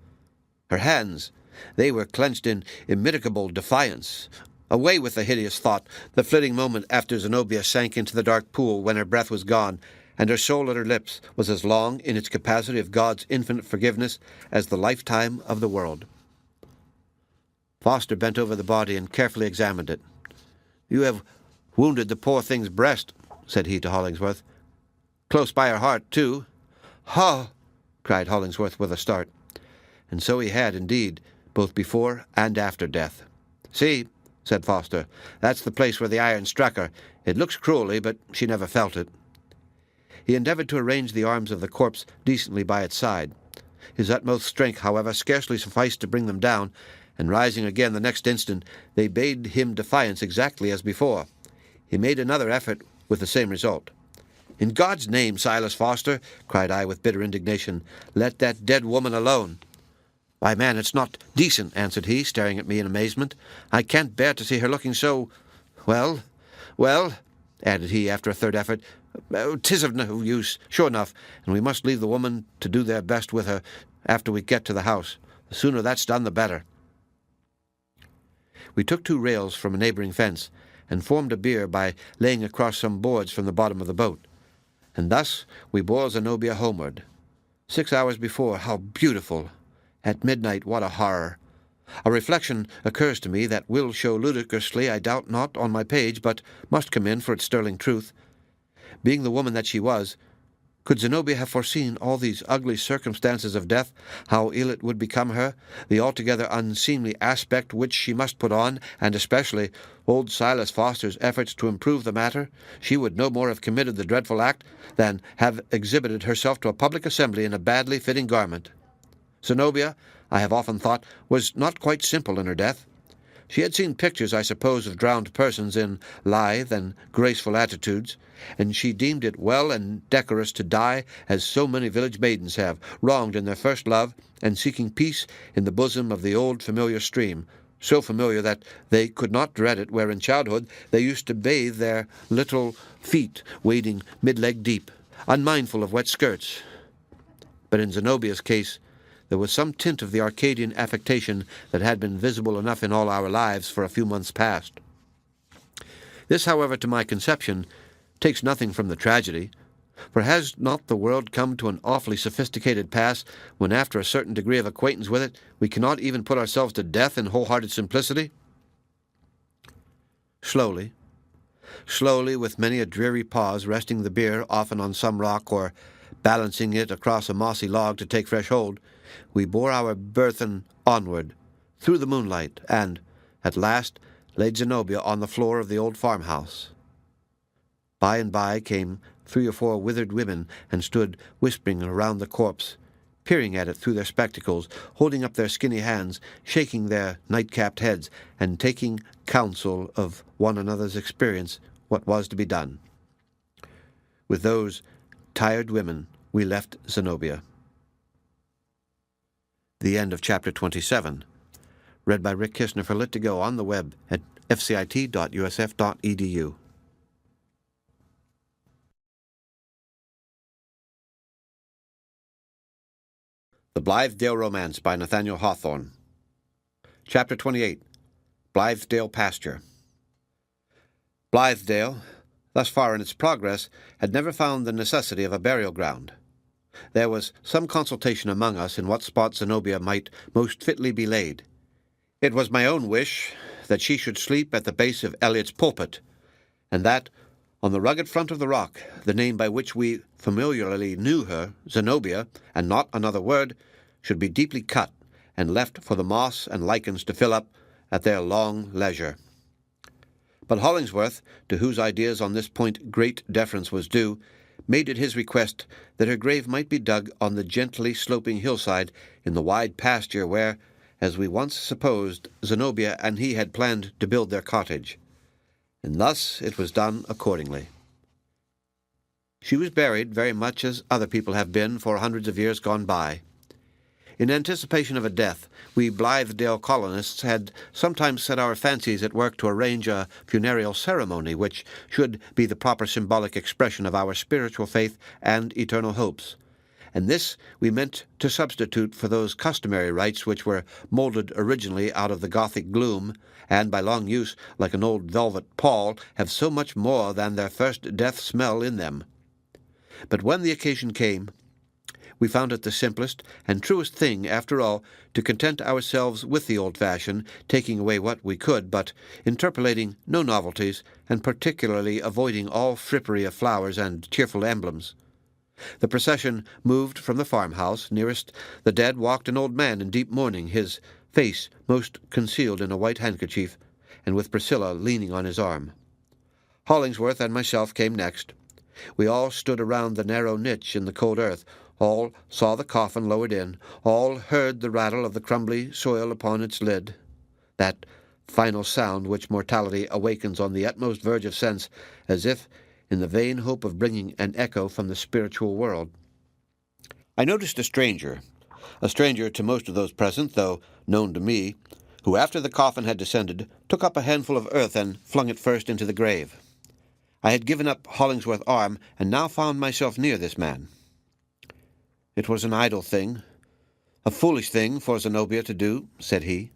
Her hands, they were clenched in immitigable defiance. Away with the hideous thought, the flitting moment after Zenobia sank into the dark pool when her breath was gone, and her soul at her lips was as long in its capacity of God's infinite forgiveness as the lifetime of the world. Foster bent over the body and carefully examined it. "You have wounded the poor thing's breast," said he to Hollingsworth. "Close by her heart, too." "Ha!" cried Hollingsworth with a start. And so he had, indeed, both before and after death. "See," said Foster, "that's the place where the iron struck her. It looks cruelly, but she never felt it." He endeavored to arrange the arms of the corpse decently by its side. His utmost strength, however, scarcely sufficed to bring them down, and rising again the next instant, they bade him defiance exactly as before. He made another effort with the same result. "In God's name, Silas Foster," cried I with bitter indignation, "let that dead woman alone." "Why, man, it's not decent," answered he, staring at me in amazement. "I can't bear to see her looking so— Well, added he after a third effort, "'tis of no use, sure enough, and we must leave the woman to do their best with her after we get to the house. The sooner that's done, the better." We took 2 rails from a neighboring fence, and formed a bier by laying across some boards from the bottom of the boat. And thus we bore Zenobia homeward. 6 hours before, how beautiful! At midnight, what a horror! A reflection occurs to me that will show ludicrously, I doubt not, on my page, but must come in for its sterling truth. Being the woman that she was, could Zenobia have foreseen all these ugly circumstances of death, how ill it would become her, the altogether unseemly aspect which she must put on, and especially old Silas Foster's efforts to improve the matter, she would no more have committed the dreadful act than have exhibited herself to a public assembly in a badly fitting garment. Zenobia, I have often thought, was not quite simple in her death. She had seen pictures, I suppose, of drowned persons in lithe and graceful attitudes, and she deemed it well and decorous to die as so many village maidens have, wronged in their first love, and seeking peace in the bosom of the old familiar stream, so familiar that they could not dread it, where in childhood they used to bathe their little feet, wading mid-leg deep, unmindful of wet skirts. But in Zenobia's case, there was some tint of the Arcadian affectation that had been visible enough in all our lives for a few months past. This, however, to my conception, takes nothing from the tragedy, for has not the world come to an awfully sophisticated pass when, after a certain degree of acquaintance with it, we cannot even put ourselves to death in wholehearted simplicity? Slowly, with many a dreary pause, resting the bier often on some rock or balancing it across a mossy log to take fresh hold, we bore our burthen onward, through the moonlight, and, at last, laid Zenobia on the floor of the old farmhouse. By and by came 3 or 4 withered women and stood whispering around the corpse, peering at it through their spectacles, holding up their skinny hands, shaking their night-capped heads, and taking counsel of one another's experience what was to be done. With those tired women, we left Zenobia. The end of Chapter 27. Read by Rick Kishner for Lit2Go on the web at fcit.usf.edu. The Blithedale Romance by Nathaniel Hawthorne. Chapter 28. Blythedale Pasture. Blythedale, thus far in its progress, had never found the necessity of a burial ground. There was some consultation among us in what spot Zenobia might most fitly be laid. It was my own wish that she should sleep at the base of Elliot's Pulpit, and that, on the rugged front of the rock, the name by which we familiarly knew her, Zenobia, and not another word, should be deeply cut and left for the moss and lichens to fill up at their long leisure. But Hollingsworth, to whose ideas on this point great deference was due, made it his request that her grave might be dug on the gently sloping hillside in the wide pasture where, as we once supposed, Zenobia and he had planned to build their cottage. And thus it was done accordingly. She was buried very much as other people have been for hundreds of years gone by. In anticipation of a death, we Blythedale colonists had sometimes set our fancies at work to arrange a funereal ceremony which should be the proper symbolic expression of our spiritual faith and eternal hopes. And this we meant to substitute for those customary rites which were moulded originally out of the Gothic gloom, and by long use, like an old velvet pall, have so much more than their first death smell in them. But when the occasion came, we found it the simplest and truest thing, after all, to content ourselves with the old-fashioned, taking away what we could, but interpolating no novelties, and particularly avoiding all frippery of flowers and cheerful emblems. The procession moved from the farmhouse. Nearest the dead walked an old man in deep mourning, his face most concealed in a white handkerchief, and with Priscilla leaning on his arm. Hollingsworth and myself came next. We all stood around the narrow niche in the cold earth. All saw the coffin lowered in. All heard the rattle of the crumbly soil upon its lid, that final sound which mortality awakens on the utmost verge of sense, as if in the vain hope of bringing an echo from the spiritual world. I noticed a stranger to most of those present, though known to me, who after the coffin had descended, took up a handful of earth and flung it first into the grave. I had given up Hollingsworth's arm, and now found myself near this man. "It was an idle thing, a foolish thing for Zenobia to do," said he.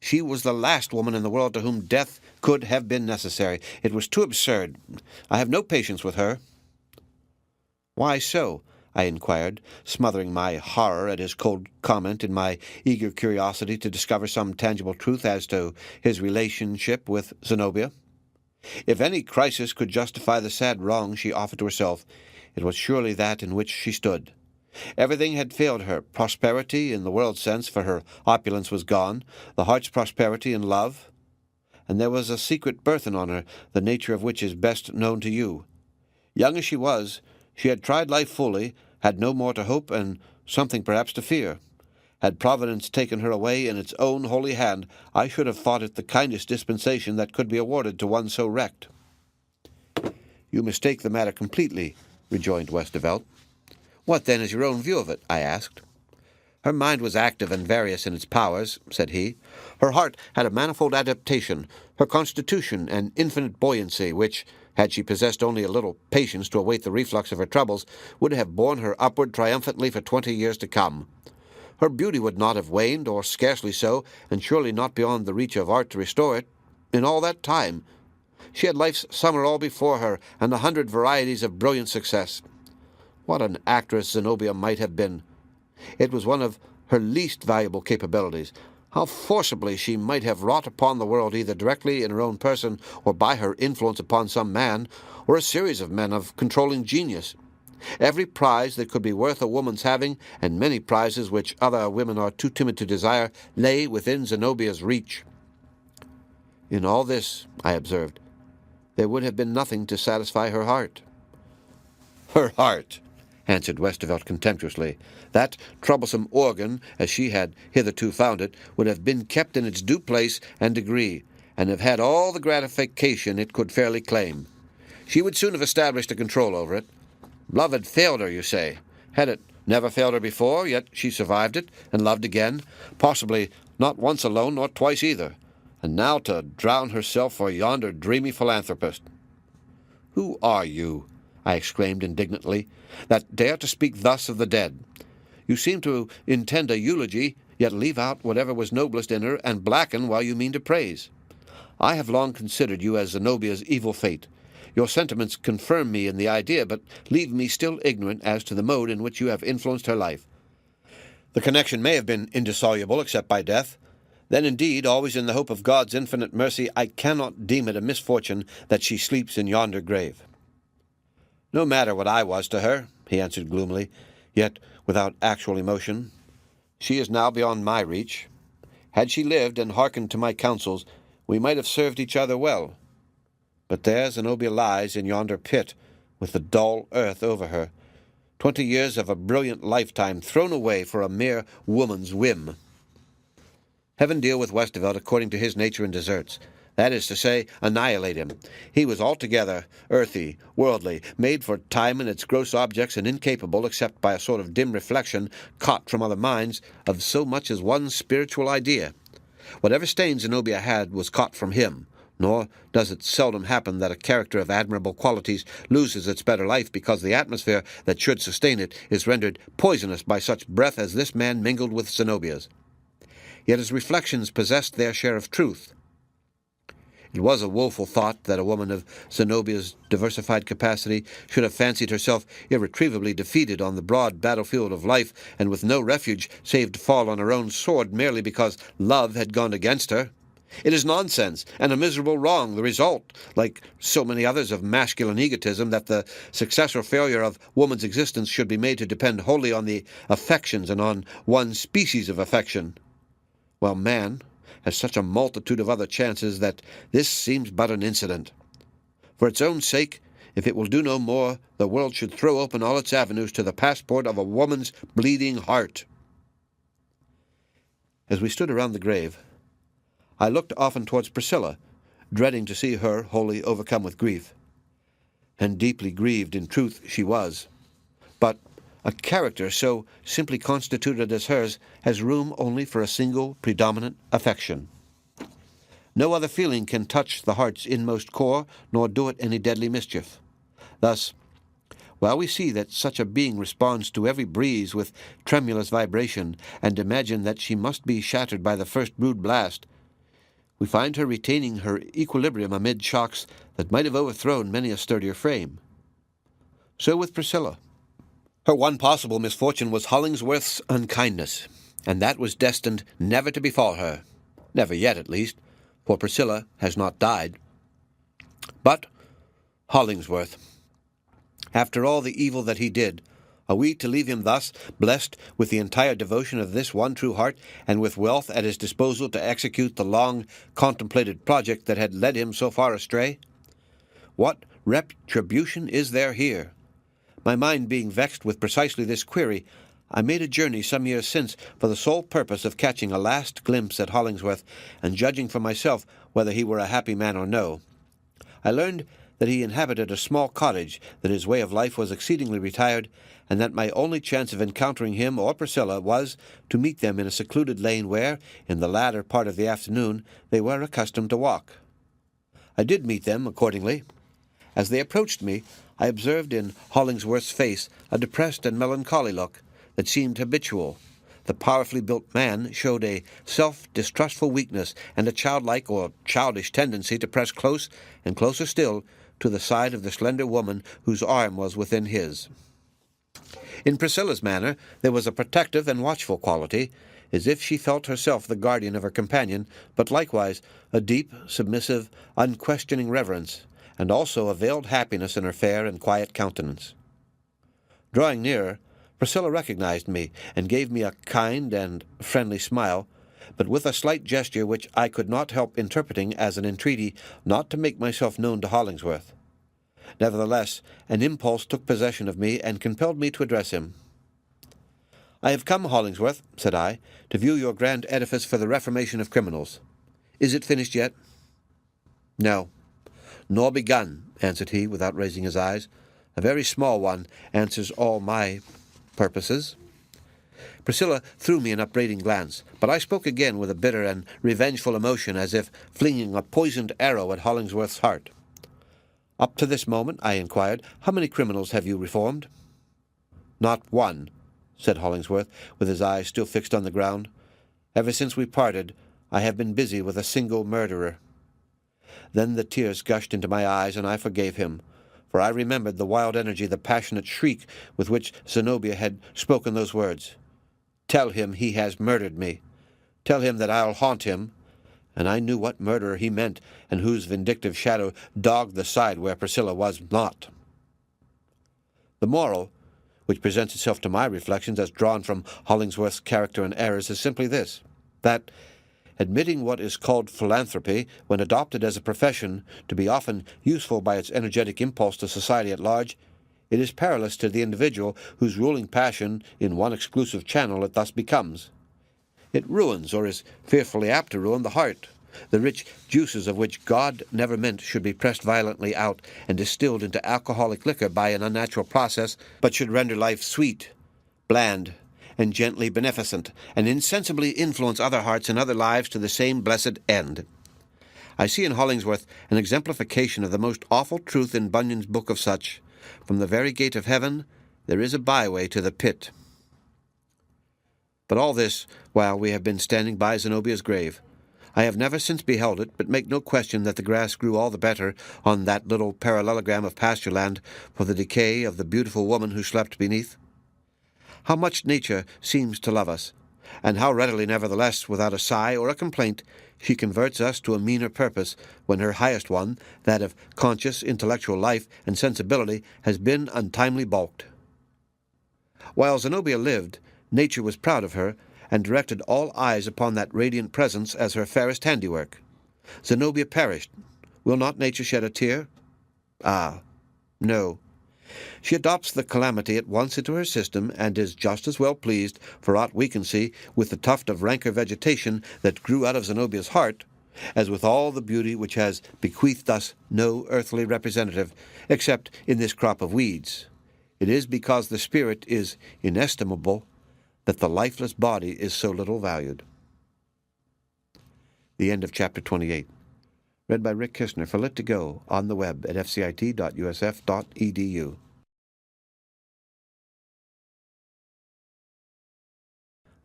"She was the last woman in the world to whom death could have been necessary. It was too absurd. I have no patience with her." "Why so?" I inquired, smothering my horror at his cold comment in my eager curiosity to discover some tangible truth as to his relationship with Zenobia. If any crisis could justify the sad wrong she offered to herself, it was surely that in which she stood. Everything had failed her. Prosperity, in the world's sense, for her opulence was gone, the heart's prosperity and love. And there was a secret burthen on her, the nature of which is best known to you. Young as she was, she had tried life fully, had no more to hope, and something perhaps to fear. Had Providence taken her away in its own holy hand, I should have thought it the kindest dispensation that could be awarded to one so wrecked. "You mistake the matter completely," rejoined Westervelt. "What, then, is your own view of it?" I asked. "Her mind was active and various in its powers," said he. "Her heart had a manifold adaptation, her constitution an infinite buoyancy, which, had she possessed only a little patience to await the reflux of her troubles, would have borne her upward triumphantly for 20 years to come. Her beauty would not have waned, or scarcely so, and surely not beyond the reach of art to restore it, in all that time. She had life's summer all before her, and 100 varieties of brilliant success. What an actress Zenobia might have been! It was one of her least valuable capabilities. How forcibly she might have wrought upon the world, either directly in her own person, or by her influence upon some man, or a series of men of controlling genius. Every prize that could be worth a woman's having, and many prizes which other women are too timid to desire, lay within Zenobia's reach. In all this, I observed, there would have been nothing to satisfy her heart. Her heart, answered Westervelt contemptuously. That troublesome organ, as she had hitherto found it, would have been kept in its due place and degree, and have had all the gratification it could fairly claim. She would soon have established a control over it. Love had failed her, you say. Had it never failed her before, yet she survived it and loved again, possibly not once alone, nor twice either, and now to drown herself for yonder dreamy philanthropist. Who are you, I exclaimed indignantly, that dare to speak thus of the dead? You seem to intend a eulogy, yet leave out whatever was noblest in her, and blacken while you mean to praise. I have long considered you as Zenobia's evil fate. Your sentiments confirm me in the idea, but leave me still ignorant as to the mode in which you have influenced her life. The connection may have been indissoluble except by death. Then indeed, always in the hope of God's infinite mercy, I cannot deem it a misfortune that she sleeps in yonder grave. No matter what I was to her, he answered gloomily, yet without actual emotion. She is now beyond my reach. Had she lived and hearkened to my counsels, we might have served each other well. But there Zenobia lies in yonder pit, with the dull earth over her, 20 years of a brilliant lifetime thrown away for a mere woman's whim. Heaven deal with Westervelt according to his nature and deserts. That is to say, annihilate him. He was altogether earthy, worldly, made for time and its gross objects, and incapable, except by a sort of dim reflection, caught from other minds, of so much as one spiritual idea. Whatever stain Zenobia had was caught from him, nor does it seldom happen that a character of admirable qualities loses its better life because the atmosphere that should sustain it is rendered poisonous by such breath as this man mingled with Zenobia's. Yet his reflections possessed their share of truth. It was a woeful thought that a woman of Zenobia's diversified capacity should have fancied herself irretrievably defeated on the broad battlefield of life, and with no refuge save to fall on her own sword merely because love had gone against her. It is nonsense, and a miserable wrong, the result, like so many others, of masculine egotism, that the success or failure of woman's existence should be made to depend wholly on the affections and on one species of affection, while man has such a multitude of other chances that this seems but an incident. For its own sake, if it will do no more, the world should throw open all its avenues to the passport of a woman's bleeding heart. As we stood around the grave, I looked often towards Priscilla, dreading to see her wholly overcome with grief. And deeply grieved in truth she was. But a character so simply constituted as hers has room only for a single predominant affection. No other feeling can touch the heart's inmost core, nor do it any deadly mischief. Thus, while we see that such a being responds to every breeze with tremulous vibration, and imagine that she must be shattered by the first rude blast, we find her retaining her equilibrium amid shocks that might have overthrown many a sturdier frame. So with Priscilla. Her one possible misfortune was Hollingsworth's unkindness, and that was destined never to befall her, never yet at least, for Priscilla has not died. But Hollingsworth, after all the evil that he did, are we to leave him thus, blessed with the entire devotion of this one true heart, and with wealth at his disposal to execute the long-contemplated project that had led him so far astray? What retribution is there here? My mind being vexed with precisely this query, I made a journey some years since for the sole purpose of catching a last glimpse at Hollingsworth, and judging for myself whether he were a happy man or no. I learned that he inhabited a small cottage, that his way of life was exceedingly retired, and that my only chance of encountering him or Priscilla was to meet them in a secluded lane where, in the latter part of the afternoon, they were accustomed to walk. I did meet them, accordingly. As they approached me, I observed in Hollingsworth's face a depressed and melancholy look that seemed habitual. The powerfully built man showed a self-distrustful weakness and a childlike or childish tendency to press close and closer still to the side of the slender woman whose arm was within his. In Priscilla's manner there was a protective and watchful quality, as if she felt herself the guardian of her companion, but likewise a deep, submissive, unquestioning reverence, and also a veiled happiness in her fair and quiet countenance. Drawing nearer, Priscilla recognized me, and gave me a kind and friendly smile, but with a slight gesture which I could not help interpreting as an entreaty not to make myself known to Hollingsworth. Nevertheless, an impulse took possession of me and compelled me to address him. "I have come, Hollingsworth," said I, "to view your grand edifice for the reformation of criminals. Is it finished yet?" "No, nor begun," answered he, without raising his eyes. "A very small one answers all my purposes." Priscilla threw me an upbraiding glance, but I spoke again with a bitter and revengeful emotion, as if flinging a poisoned arrow at Hollingsworth's heart. "Up to this moment," I inquired, "how many criminals have you reformed?" "Not one," said Hollingsworth, with his eyes still fixed on the ground. "Ever since we parted, I have been busy with a single murderer." Then the tears gushed into my eyes, and I forgave him, for I remembered the wild energy, the passionate shriek with which Zenobia had spoken those words. "Tell him he has murdered me. Tell him that I'll haunt him." And I knew what murderer he meant, and whose vindictive shadow dogged the side where Priscilla was not. The moral, which presents itself to my reflections as drawn from Hollingsworth's character and errors, is simply this, that, admitting what is called philanthropy, when adopted as a profession, to be often useful by its energetic impulse to society at large, it is perilous to the individual whose ruling passion in one exclusive channel it thus becomes. It ruins, or is fearfully apt to ruin, the heart, the rich juices of which God never meant should be pressed violently out and distilled into alcoholic liquor by an unnatural process, but should render life sweet, bland, and gently beneficent, and insensibly influence other hearts and other lives to the same blessed end. I see in Hollingsworth an exemplification of the most awful truth in Bunyan's book of such, "From the very gate of heaven there is a byway to the pit." But all this while we have been standing by Zenobia's grave. I have never since beheld it, but make no question that the grass grew all the better on that little parallelogram of pasture land for the decay of the beautiful woman who slept beneath. How much nature seems to love us, and how readily, nevertheless, without a sigh or a complaint, she converts us to a meaner purpose, when her highest one, that of conscious intellectual life and sensibility, has been untimely balked. While Zenobia lived, nature was proud of her, and directed all eyes upon that radiant presence as her fairest handiwork. Zenobia perished. Will not nature shed a tear? Ah, no. She adopts the calamity at once into her system, and is just as well pleased, for aught we can see, with the tuft of ranker vegetation that grew out of Zenobia's heart, as with all the beauty which has bequeathed us no earthly representative, except in this crop of weeds. It is because the spirit is inestimable that the lifeless body is so little valued. The end of Chapter 28. Read by Rick Kistner for Lit to Go on the web at fcit.usf.edu.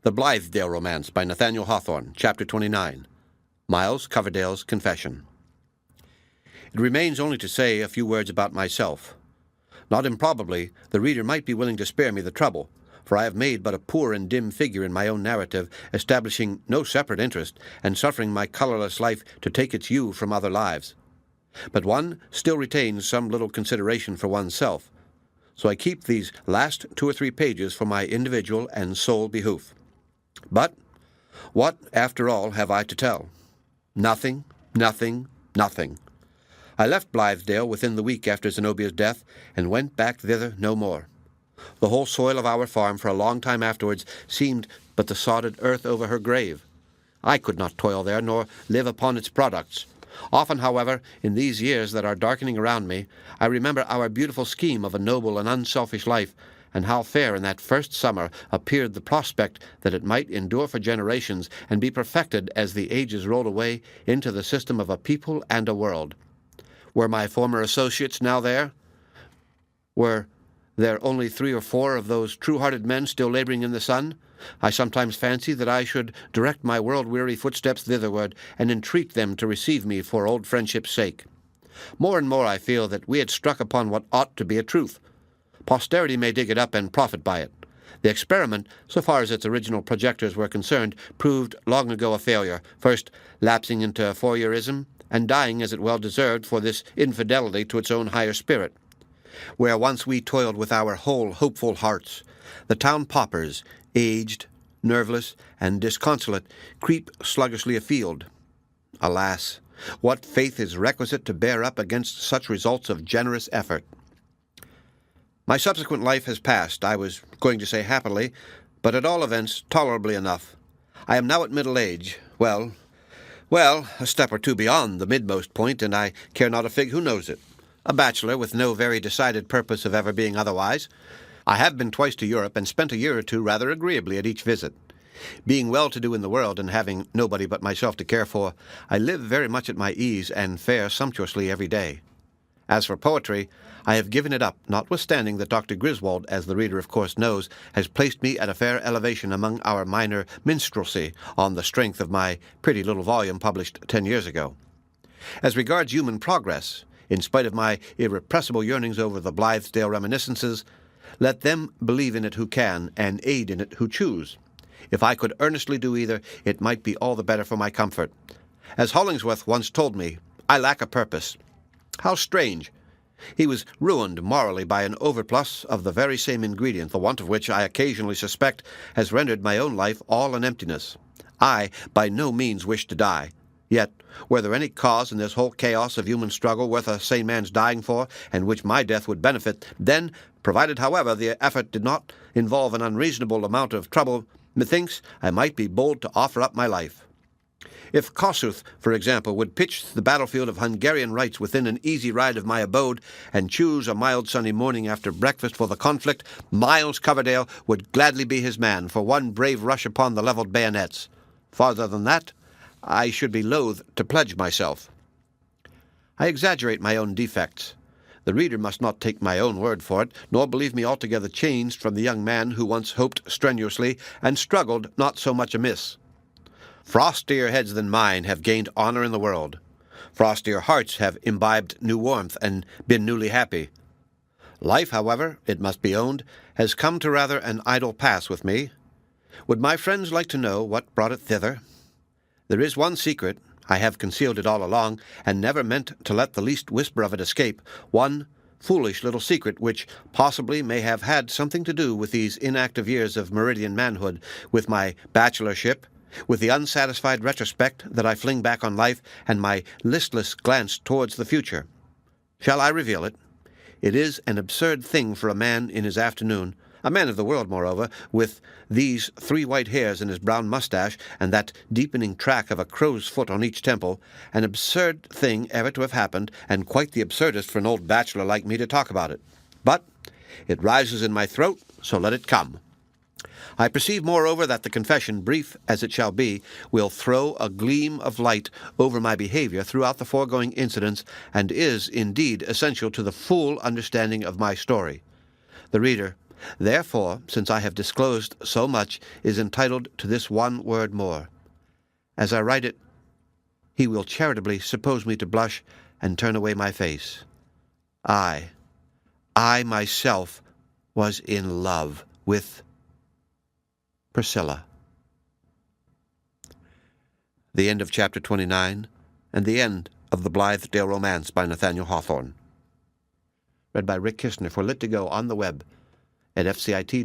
The Blithedale Romance by Nathaniel Hawthorne, Chapter 29. Miles Coverdale's Confession. It remains only to say a few words about myself. Not improbably, the reader might be willing to spare me the trouble, for I have made but a poor and dim figure in my own narrative, establishing no separate interest, and suffering my colourless life to take its hue from other lives. But one still retains some little consideration for oneself, so I keep these last 2 or 3 pages for my individual and sole behoof. But what, after all, have I to tell? Nothing, nothing, nothing. I left Blithedale within the week after Zenobia's death, and went back thither no more. The whole soil of our farm for a long time afterwards seemed but the sodded earth over her grave. I could not toil there, nor live upon its products. Often, however, in these years that are darkening around me, I remember our beautiful scheme of a noble and unselfish life, and how fair in that first summer appeared the prospect that it might endure for generations and be perfected as the ages rolled away into the system of a people and a world. Were my former associates now there? Were there only 3 or 4 of those true-hearted men still laboring in the sun? I sometimes fancy that I should direct my world-weary footsteps thitherward, and entreat them to receive me for old friendship's sake. More and more I feel that we had struck upon what ought to be a truth. Posterity may dig it up and profit by it. The experiment, so far as its original projectors were concerned, proved long ago a failure, first lapsing into Fourierism, and dying as it well deserved for this infidelity to its own higher spirit. Where once we toiled with our whole hopeful hearts, the town paupers, aged, nerveless, and disconsolate, creep sluggishly afield. Alas, what faith is requisite to bear up against such results of generous effort? My subsequent life has passed, I was going to say happily, but at all events tolerably enough. I am now at middle age, well, a step or two beyond the midmost point, and I care not a fig who knows it. A bachelor with no very decided purpose of ever being otherwise. I have been twice to Europe, and spent a year or two rather agreeably at each visit. Being well-to-do in the world, and having nobody but myself to care for, I live very much at my ease, and fare sumptuously every day. As for poetry, I have given it up, notwithstanding that Dr. Griswold, as the reader of course knows, has placed me at a fair elevation among our minor minstrelsy on the strength of my pretty little volume published 10 years ago. As regards human progress, in spite of my irrepressible yearnings over the Blithedale reminiscences, let them believe in it who can, and aid in it who choose. If I could earnestly do either, it might be all the better for my comfort. As Hollingsworth once told me, I lack a purpose. How strange! He was ruined morally by an overplus of the very same ingredient, the want of which I occasionally suspect has rendered my own life all an emptiness. I by no means wish to die. Yet, were there any cause in this whole chaos of human struggle worth a sane man's dying for, and which my death would benefit, then, provided, however, the effort did not involve an unreasonable amount of trouble, methinks I might be bold to offer up my life. If Kossuth, for example, would pitch the battlefield of Hungarian rights within an easy ride of my abode, and choose a mild sunny morning after breakfast for the conflict, Miles Coverdale would gladly be his man for one brave rush upon the levelled bayonets. Farther than that, I should be loath to pledge myself. I exaggerate my own defects. The reader must not take my own word for it, nor believe me altogether changed from the young man who once hoped strenuously, and struggled not so much amiss. Frostier heads than mine have gained honor in the world. Frostier hearts have imbibed new warmth and been newly happy. Life, however, it must be owned, has come to rather an idle pass with me. Would my friends like to know what brought it thither? There is one secret, I have concealed it all along, and never meant to let the least whisper of it escape, one foolish little secret which possibly may have had something to do with these inactive years of meridian manhood, with my bachelorship, with the unsatisfied retrospect that I fling back on life, and my listless glance towards the future. Shall I reveal it? It is an absurd thing for a man in his afternoon, a man of the world, moreover, with these 3 white hairs in his brown mustache, and that deepening track of a crow's foot on each temple, an absurd thing ever to have happened, and quite the absurdest for an old bachelor like me to talk about it. But it rises in my throat, so let it come. I perceive, moreover, that the confession, brief as it shall be, will throw a gleam of light over my behavior throughout the foregoing incidents, and is, indeed, essential to the full understanding of my story. The reader, therefore, since I have disclosed so much, is entitled to this one word more. As I write it, he will charitably suppose me to blush and turn away my face. I myself was in love with Priscilla. The end of Chapter 29, and the end of The Blithedale Romance by Nathaniel Hawthorne. Read by Rick Kistner for Lit2Go on the web at fcit.usf.edu.